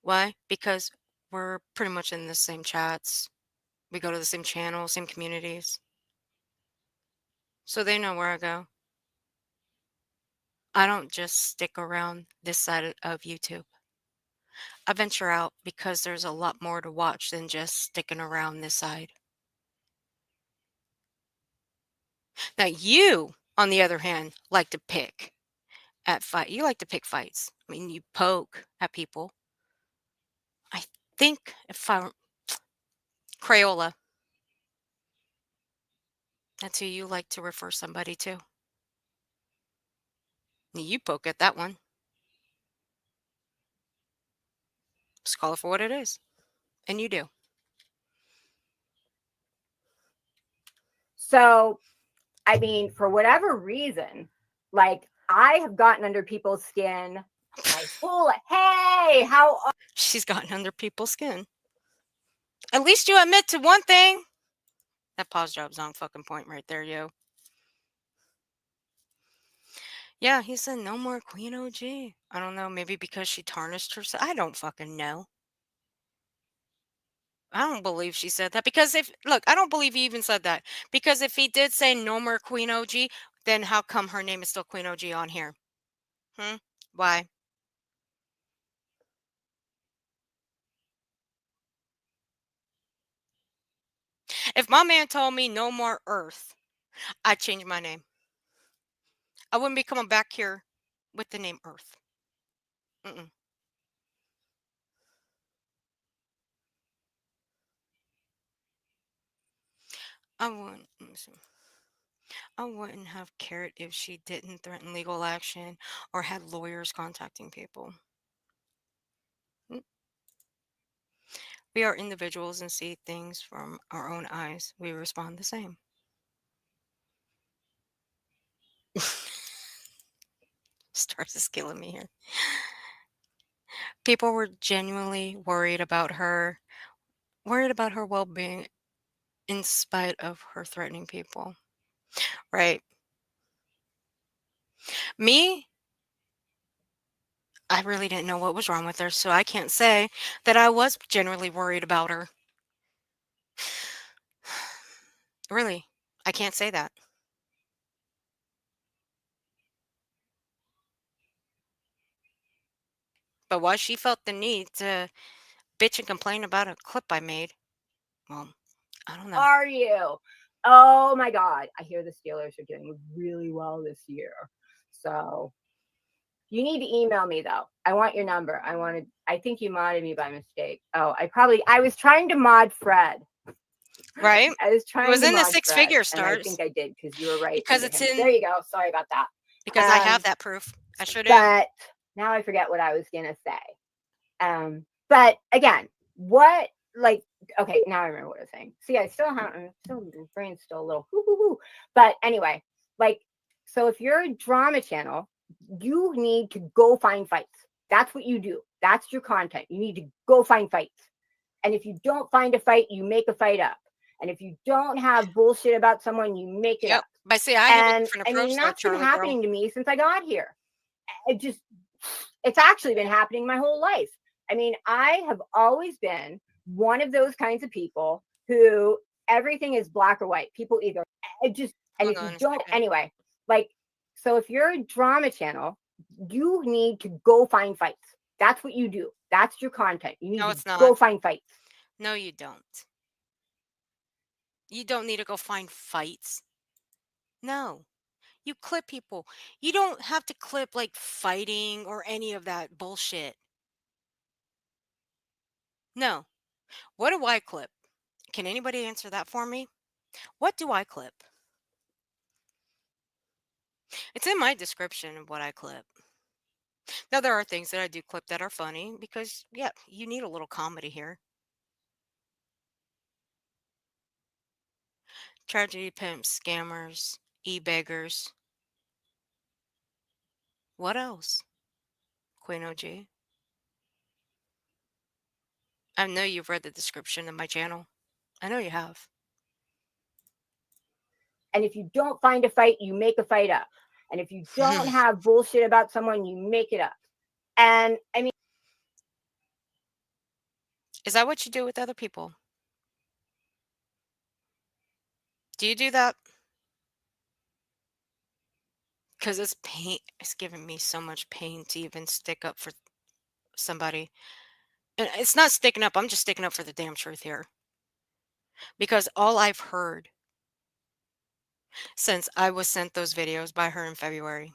Why? Because we're pretty much in the same chats. We go to the same channels, same communities. So they know where I go. I don't just stick around this side of YouTube. I venture out because there's a lot more to watch than just sticking around this side. Now, you, on the other hand, like to pick at fight. You like to pick fights. I mean, you poke at people. I think if I Crayola, that's who you like to refer somebody to. You poke at that one. Just call it for what it is. And you do. So, I mean, for whatever reason, like, I have gotten under people's skin. Like, oh, hey, how are She's gotten under people's skin. At least you admit to one thing. That pause job's on fucking point right there, yo. Yeah, he said no more Queen OG. I don't know, maybe because she tarnished herself. I don't fucking know. I don't believe she said that because look, I don't believe he even said that because if he did say no more Queen OG, then how come her name is still Queen OG on here? Why? If my man told me no more Earth, I'd change my name. I wouldn't be coming back here with the name Earth. Mm-mm. I wouldn't. Let me see. I wouldn't have cared if she didn't threaten legal action or had lawyers contacting people. Mm. We are individuals and see things from our own eyes. We respond the same. Stars is killing me here. People were genuinely worried about her well-being in spite of her threatening people. Right. Me, I really didn't know what was wrong with her, so I can't say that I was genuinely worried about her. Really, I can't say that. But why she felt the need to bitch and complain about a clip I made, well, I don't know. Are you? Oh my God. I hear the Steelers are doing really well this year. So you need to email me though. I want your number. I think you modded me by mistake. Oh, I was trying to mod Fred. Right? I was It trying was to in the mod six Fred, figure and I stars think I did because you were right because under it's him. There in you go. Sorry about that. because I have that proof. I sure do. But now I forget what I was gonna say. But again, what like okay, now I remember what I was saying. See, my brain's still a little hoo. But anyway, like, so if you're a drama channel, you need to go find fights. That's what you do. That's your content. You need to go find fights. And if you don't find a fight, you make a fight up. And if you don't have bullshit about someone, you make it Yep. up. But see, I have a And different I mean, approach though, that's been Charlie happening girl. to me since I got here. It's actually been happening my whole life. I mean, I have always been one of those kinds of people who everything is black or white. People either and Hold if you on a don't, second. anyway, like, so if you're a drama channel, you need to go find fights. That's what you do. That's your content. You need No, to it's not. go find fights. No, you don't. You don't need to go find fights. No. You clip people. You don't have to clip like fighting or any of that bullshit. No. What do I clip? Can anybody answer that for me? What do I clip? It's in my description of what I clip. Now, there are things that I do clip that are funny because, yeah, you need a little comedy here. Tragedy pimps, scammers, e-beggars. What else? Queen OG. I know you've read the description of my channel. I know you have. And if you don't find a fight, you make a fight up. And if you don't have bullshit about someone, you make it up. And I mean, Is that what you do with other people? Do you do that? Because it's pain. It's giving me so much pain to even stick up for somebody. And it's not sticking up. I'm just sticking up for the damn truth here. Because all I've heard since I was sent those videos by her in February,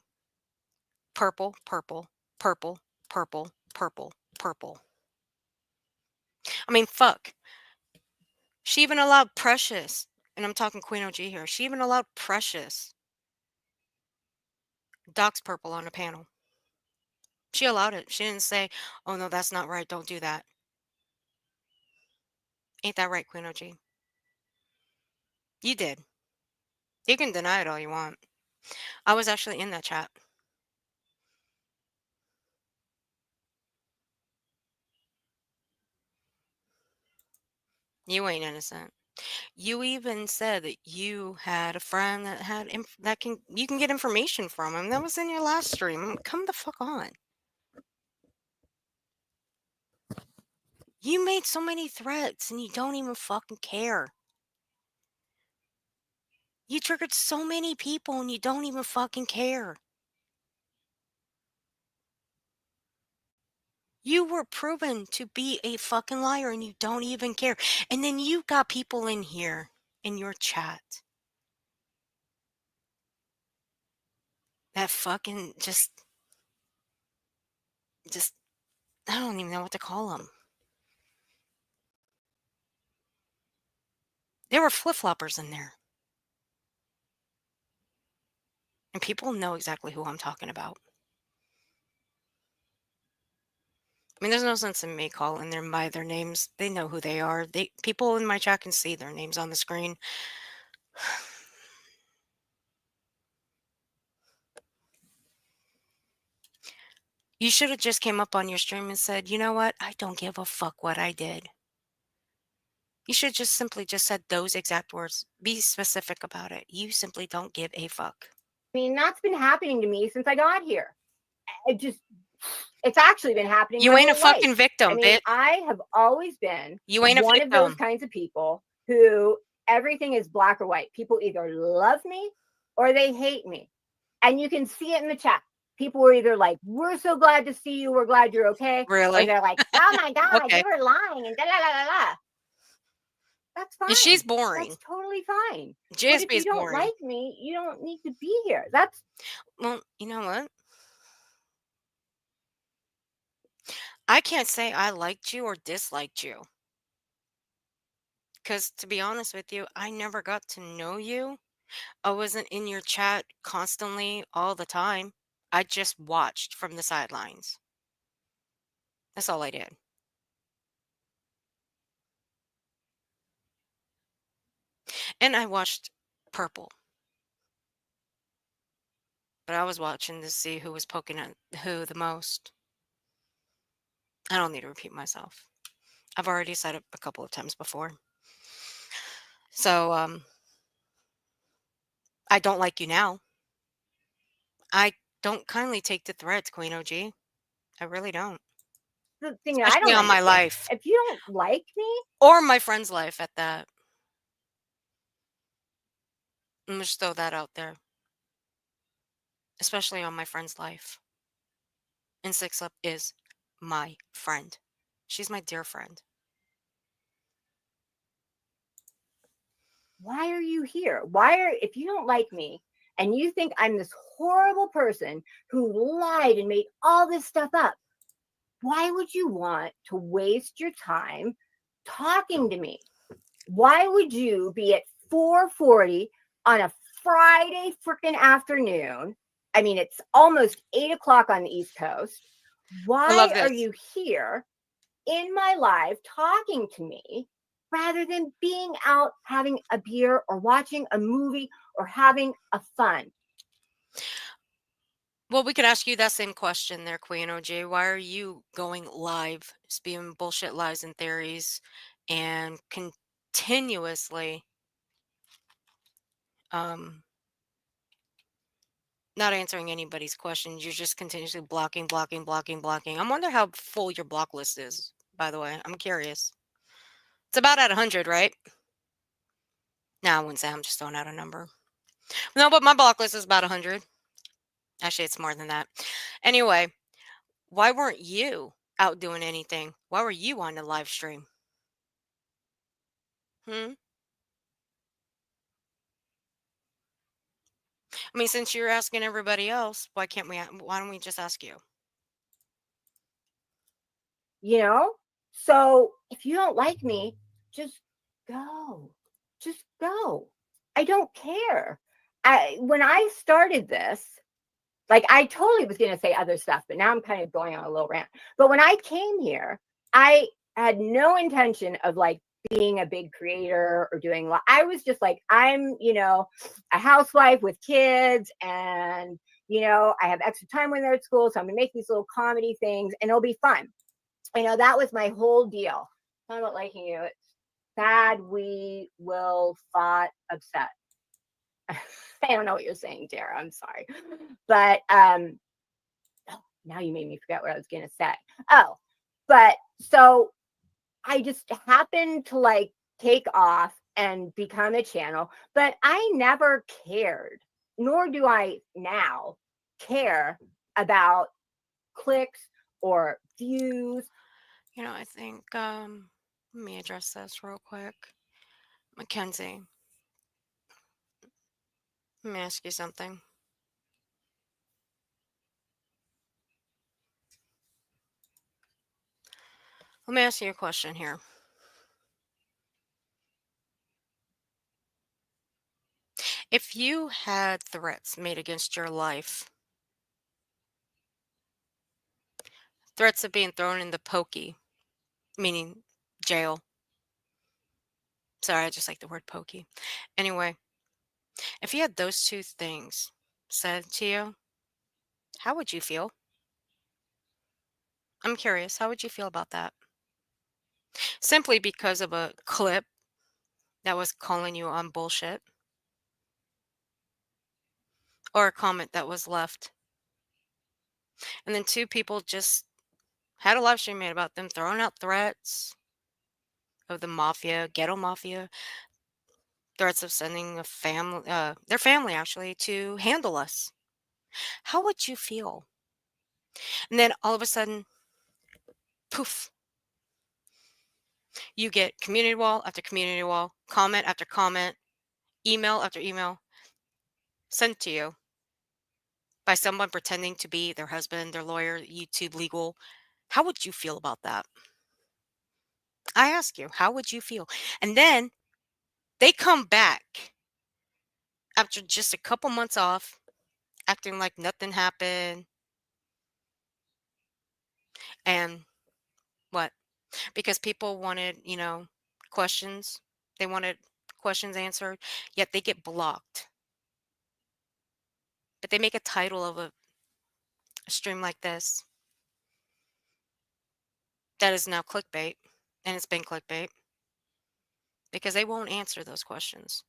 purple, purple, purple, purple, purple, purple. I mean, fuck. She even allowed Precious, and I'm talking Queen OG here. She even allowed Precious dox purple on the panel. She allowed it. She didn't say, "Oh no, that's not right. Don't do that." Ain't that right, Queen OG? You did. You can deny it all you want. I was actually in that chat. You ain't innocent. You even said that you had a friend that had you can get information from him. That was in your last stream. Come the fuck on. You made so many threats and you don't even fucking care. You triggered so many people and you don't even fucking care. You were proven to be a fucking liar and you don't even care. And then you got people in here in your chat that fucking just I don't even know what to call them. There were flip-floppers in there. And people know exactly who I'm talking about. I mean, there's no sense in me calling them by their names. They know who they are. People in my chat can see their names on the screen. You should have just came up on your stream and said, you know what? I don't give a fuck what I did. You should just simply just said those exact words. Be specific about it. You simply don't give a fuck. I mean, that's been happening to me since I got here. It's actually been happening. You my ain't a whole fucking life. victim, I mean, bitch. I have always been You ain't a one of those victim. kinds of people who everything is black or white. People either love me or they hate me. And you can see it in the chat. People were either like, we're so glad to see you, we're glad you're okay. Or Really? they're like, oh my God, Okay. you were lying and da la la la la. That's fine. She's boring. That's totally fine. But JSB if you is don't boring. like me, you don't need to be here. That's Well, you know what? I can't say I liked you or disliked you. Because to be honest with you, I never got to know you. I wasn't in your chat constantly all the time. I just watched from the sidelines. That's all I did. And I watched Purple. But I was watching to see who was poking at who the most. I don't need to repeat myself. I've already said it a couple of times before. So, I don't like you now. I don't kindly take the threats, Queen OG. I really don't. the thing that I Especially don't on my understand. life. If you don't like me, Or my friend's life at that. I'm just throw that out there. Especially on my friend's life. And Six Up is my friend. She's my dear friend. why are you here? If you don't like me and you think I'm this horrible person who lied and made all this stuff up, why would you want to waste your time talking to me? Why would you be at 4:40 on a Friday freaking afternoon? I mean, it's almost 8 o'clock on the East Coast. Why are you here in my live talking to me rather than being out having a beer or watching a movie or having a fun? Well, we could ask you that same question there, Queen OJ. Why are you going live, spewing bullshit lies and theories, and continuously not answering anybody's questions? You're just continuously blocking. I wonder how full your block list is, by the way. I'm curious. It's about at 100, right? No, I wouldn't say. I'm just throwing out a number. No, but my block list is about 100. Actually, it's more than that. Anyway, why weren't you out doing anything? Why were you on the live stream? I mean, since you're asking everybody else, why don't we just ask you? You know? So if you don't like me, just go. Just go. I don't care. When I started this, like I totally was going to say other stuff, but now I'm kind of going on a little rant. But when I came here, I had no intention of like being a big creator or doing I was just like, I'm, a housewife with kids and, I have extra time when they're at school. So I'm going to make these little comedy things and it'll be fun. That was my whole deal. It's not about liking you. It's sad, we will fought, upset. I don't know what you're saying, Tara. I'm sorry. But now you made me forget what I was going to say. Oh, but so I just happened to like take off and become a channel, but I never cared, nor do I now care about clicks or views. I think let me address this real quick. Mackenzie, let me ask you something. Let me ask you a question here. If you had threats made against your life, threats of being thrown in the pokey, meaning jail. Sorry, I just like the word pokey. Anyway, if you had those two things said to you, how would you feel? I'm curious, how would you feel about that? Simply because of a clip that was calling you on bullshit or a comment that was left. And then two people just had a live stream made about them throwing out threats of the mafia, ghetto mafia, threats of sending a family, their family actually, to handle us. How would you feel? And then all of a sudden, poof, you get community wall after community wall, comment after comment, email after email sent to you by someone pretending to be their husband, their lawyer, YouTube legal. How would you feel about that? I ask you, how would you feel? And then they come back after just a couple months off, acting like nothing happened. And what? Because people wanted, questions. They wanted questions answered, yet they get blocked. But they make a title of a stream like this that is now clickbait, and it's been clickbait because they won't answer those questions.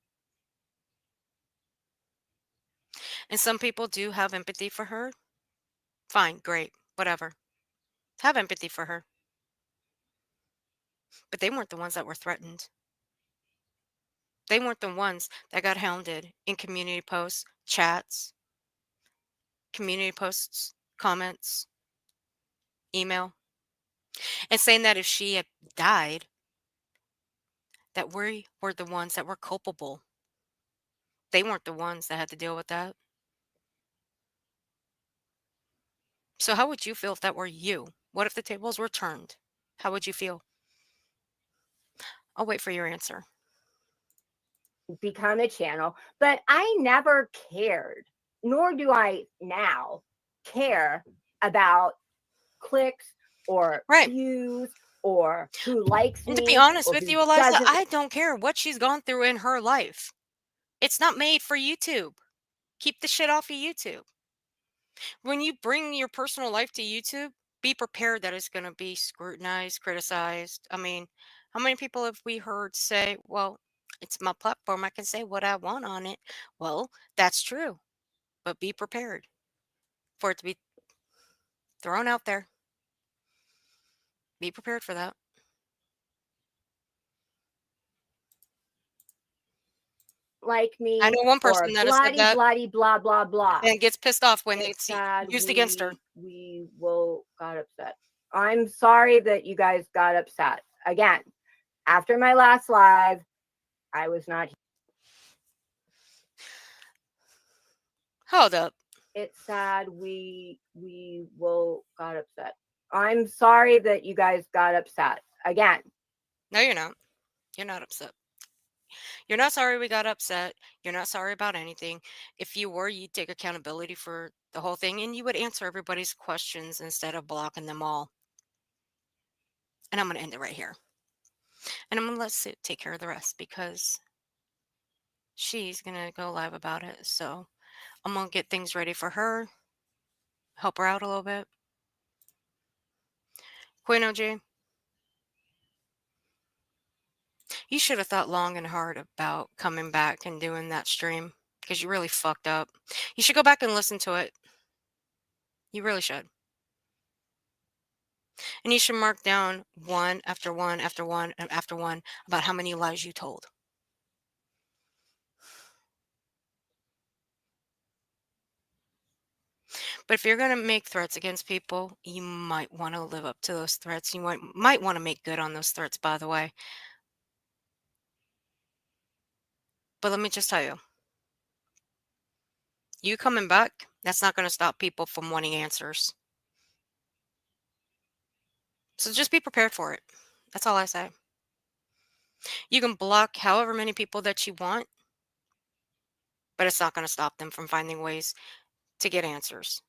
And some people do have empathy for her. Fine, great, whatever. Have empathy for her. But they weren't the ones that were threatened. They weren't the ones that got hounded in community posts, chats, community posts, comments, email, and saying that if she had died, that we were the ones that were culpable. They weren't the ones that had to deal with that. So how would you feel if that were you? What if the tables were turned? How would you feel? I'll wait for your answer. Become a channel, but I never cared, nor do I now care about clicks or Right. views or who likes And to be me honest or with who you, Eliza, doesn't. I don't care what she's gone through in her life. It's not made for YouTube. Keep the shit off of YouTube. When you bring your personal life to YouTube, be prepared that it's going to be scrutinized, criticized. I mean, how many people have we heard say, well, it's my platform. I can say what I want on it. Well, that's true. But be prepared for it to be thrown out there. Be prepared for that. Like me I know one person or that has said that bloody blah blah blah. and gets pissed off when It's it's sad used against her. we will got upset. I'm sorry that you guys got upset. Again, after my last live, I was not here. Hold up. It's sad we will got upset. I'm sorry that you guys got upset. Again, No, you're not. You're not upset. You're not sorry we got upset. You're not sorry about anything. If you were, you'd take accountability for the whole thing and you would answer everybody's questions instead of blocking them all. And I'm going to end it right here. And I'm going to let Sue take care of the rest because she's going to go live about it. So I'm going to get things ready for her, help her out a little bit. Queen OG, you should have thought long and hard about coming back and doing that stream because you really fucked up. You should go back and listen to it. You really should. And you should mark down one after one after one and after one about how many lies you told. But if you're going to make threats against people, you might want to live up to those threats. You might want to make good on those threats, by the way. But let me just tell you, you coming back, that's not going to stop people from wanting answers. So just be prepared for it. That's all I say. You can block however many people that you want, but it's not going to stop them from finding ways to get answers.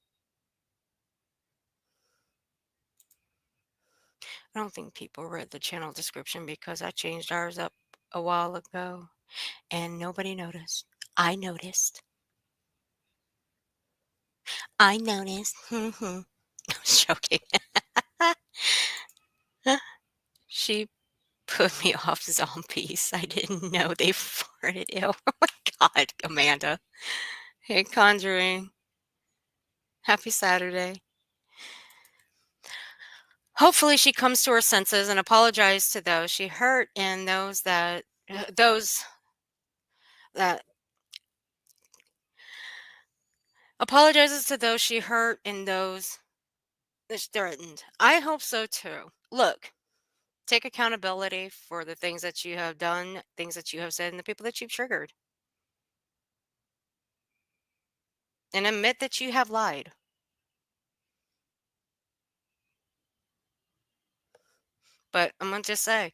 I don't think people read the channel description because I changed ours up a while ago and nobody noticed. I noticed. I noticed. I'm joking. She put me off zombies. I didn't know they farted. Ew. Oh my God, Amanda. Hey, Conjuring. Happy Saturday. Hopefully she comes to her senses and apologizes to those she hurt and those that apologizes to those she hurt and those that she threatened. I hope so too. Look, take accountability for the things that you have done, things that you have said, and the people that you've triggered. And admit that you have lied. But I'm going to just say,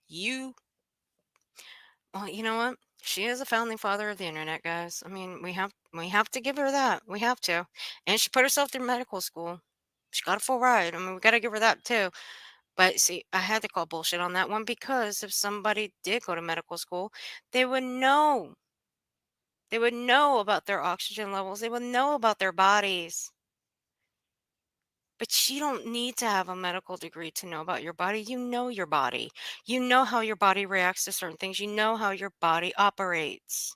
you, well, you know what? She is a founding father of the internet, guys. I mean, we have to give her that. We have to. And she put herself through medical school. She got a full ride. I mean, we got to give her that too. But see, I had to call bullshit on that one because if somebody did go to medical school, they would know. They would know about their oxygen levels. They would know about their bodies. But you don't need to have a medical degree to know about your body. You know your body. You know how your body reacts to certain things. You know how your body operates.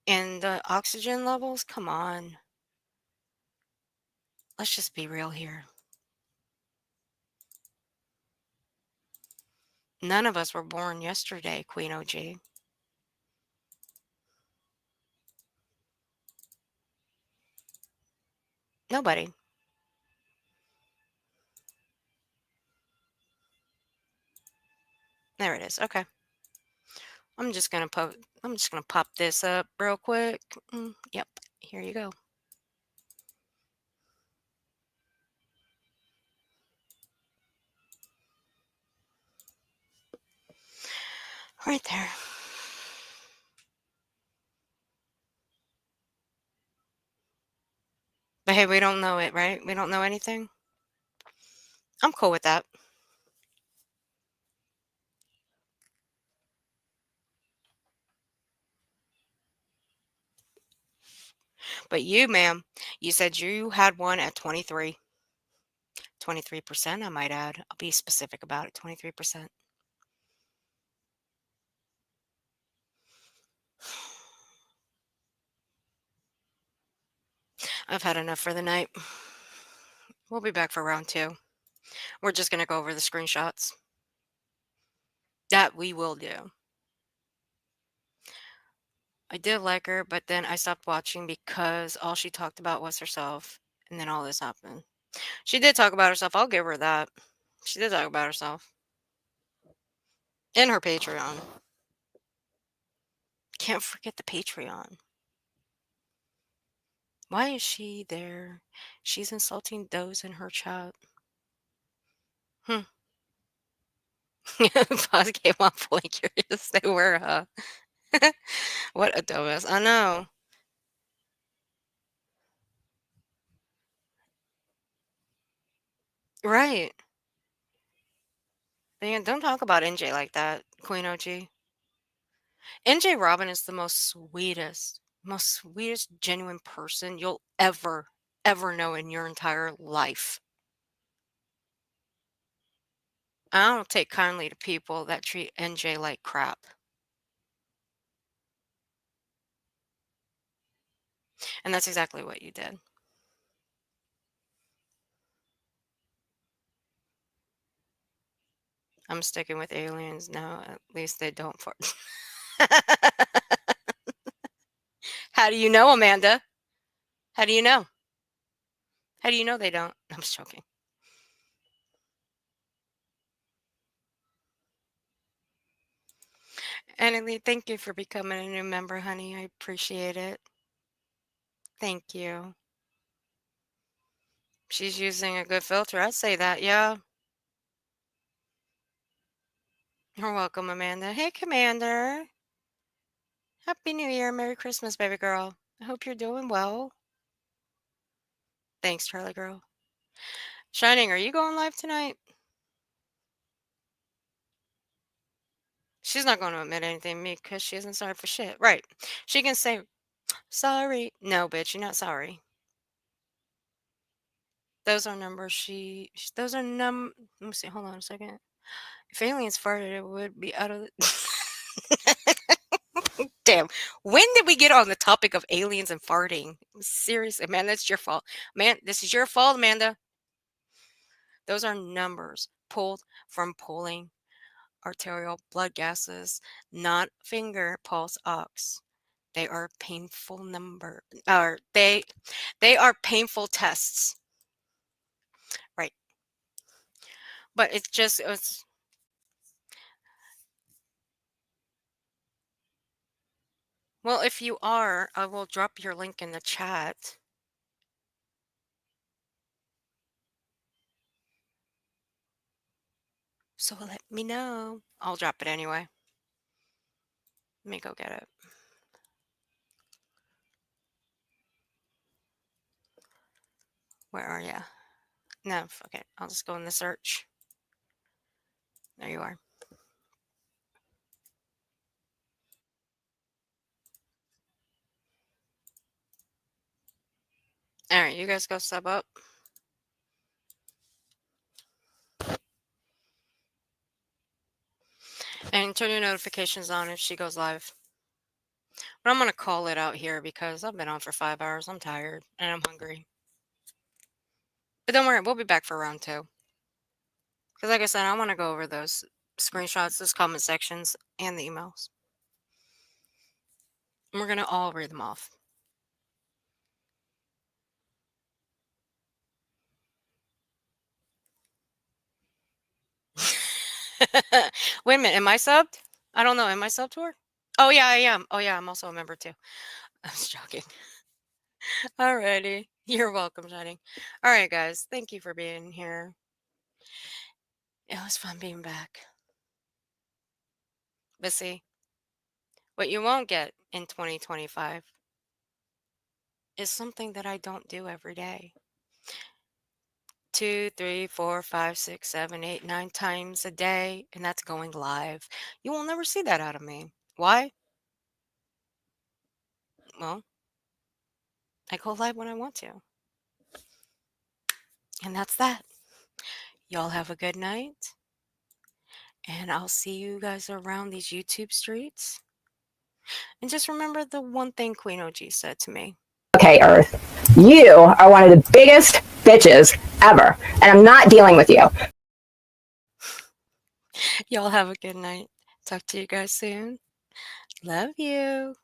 And the oxygen levels, come on. Let's just be real here. None of us were born yesterday, Queen OG. Nobody. There it is. Okay. I'm just gonna pop this up real quick. Yep. Here you go. Right there. But hey, we don't know it, right? We don't know anything. I'm cool with that. But you, ma'am, you said you had one at 23. 23%, I might add. I'll be specific about it. 23%. I've had enough for the night. We'll be back for round 2. We're just going to go over the screenshots. That we will do. I did like her, but then I stopped watching because all she talked about was herself. And then all this happened. She did talk about herself. I'll give her that. She did talk about herself. In her Patreon. Can't forget the Patreon. Why is she there? She's insulting those in her chat. Pause came on fully curious. They were, what a dumbass. I know. Right. Man, don't talk about NJ like that, Queen OG. NJ Robin is the most sweetest, genuine person you'll ever know in your entire life. I don't take kindly to people that treat NJ like crap. And that's exactly what you did. I'm sticking with aliens now. At least they don't fart. How do you know, Amanda? How do you know? How do you know they don't? I'm just joking. Annalie, thank you for becoming a new member, honey. I appreciate it. Thank you. She's using a good filter. I'd say that, yeah. You're welcome, Amanda. Hey, Commander. Happy New Year. Merry Christmas, baby girl. I hope you're doing well. Thanks, Charlie girl. Shining, are you going live tonight? She's not going to admit anything to me because she isn't sorry for shit. Right. She can say, sorry. No, bitch, you're not sorry. Those are numbers those are let me see, hold on a second. If aliens farted, it would be out of the damn. When did we get on the topic of aliens and farting? Seriously, man, that's your fault. Man, this is your fault, Amanda. Those are numbers pulled from pulling arterial blood gases, not finger pulse ox. They are painful they are painful tests. Right. But it's well, if you are, I will drop your link in the chat. So let me know. I'll drop it anyway. Let me go get it. Where are you? No, fuck it. I'll just go in the search. There you are. All right, you guys go sub up. And turn your notifications on if she goes live. But I'm going to call it out here because I've been on for 5 hours. I'm tired and I'm hungry. But don't worry, we'll be back for round 2. Because like I said, I want to go over those screenshots, those comment sections, and the emails. And we're going to all read them off. Wait a minute, am I subbed? I don't know. Am I subbed to her? Oh, yeah, I am. Oh, yeah, I'm also a member too. I was joking. Alrighty. You're welcome, Shining. All right, guys. Thank you for being here. It was fun being back. But see, what you won't get in 2025 is something that I don't do every day. 2, 3, 4, 5, 6, 7, 8, 9 times a day, and that's going live. You will never see that out of me. Why? Well, I go live when I want to. And that's that. Y'all have a good night. And I'll see you guys around these YouTube streets. And just remember the one thing Queen OG said to me. Okay, Earth, you are one of the biggest bitches ever, and I'm not dealing with you. Y'all have a good night. Talk to you guys soon. Love you.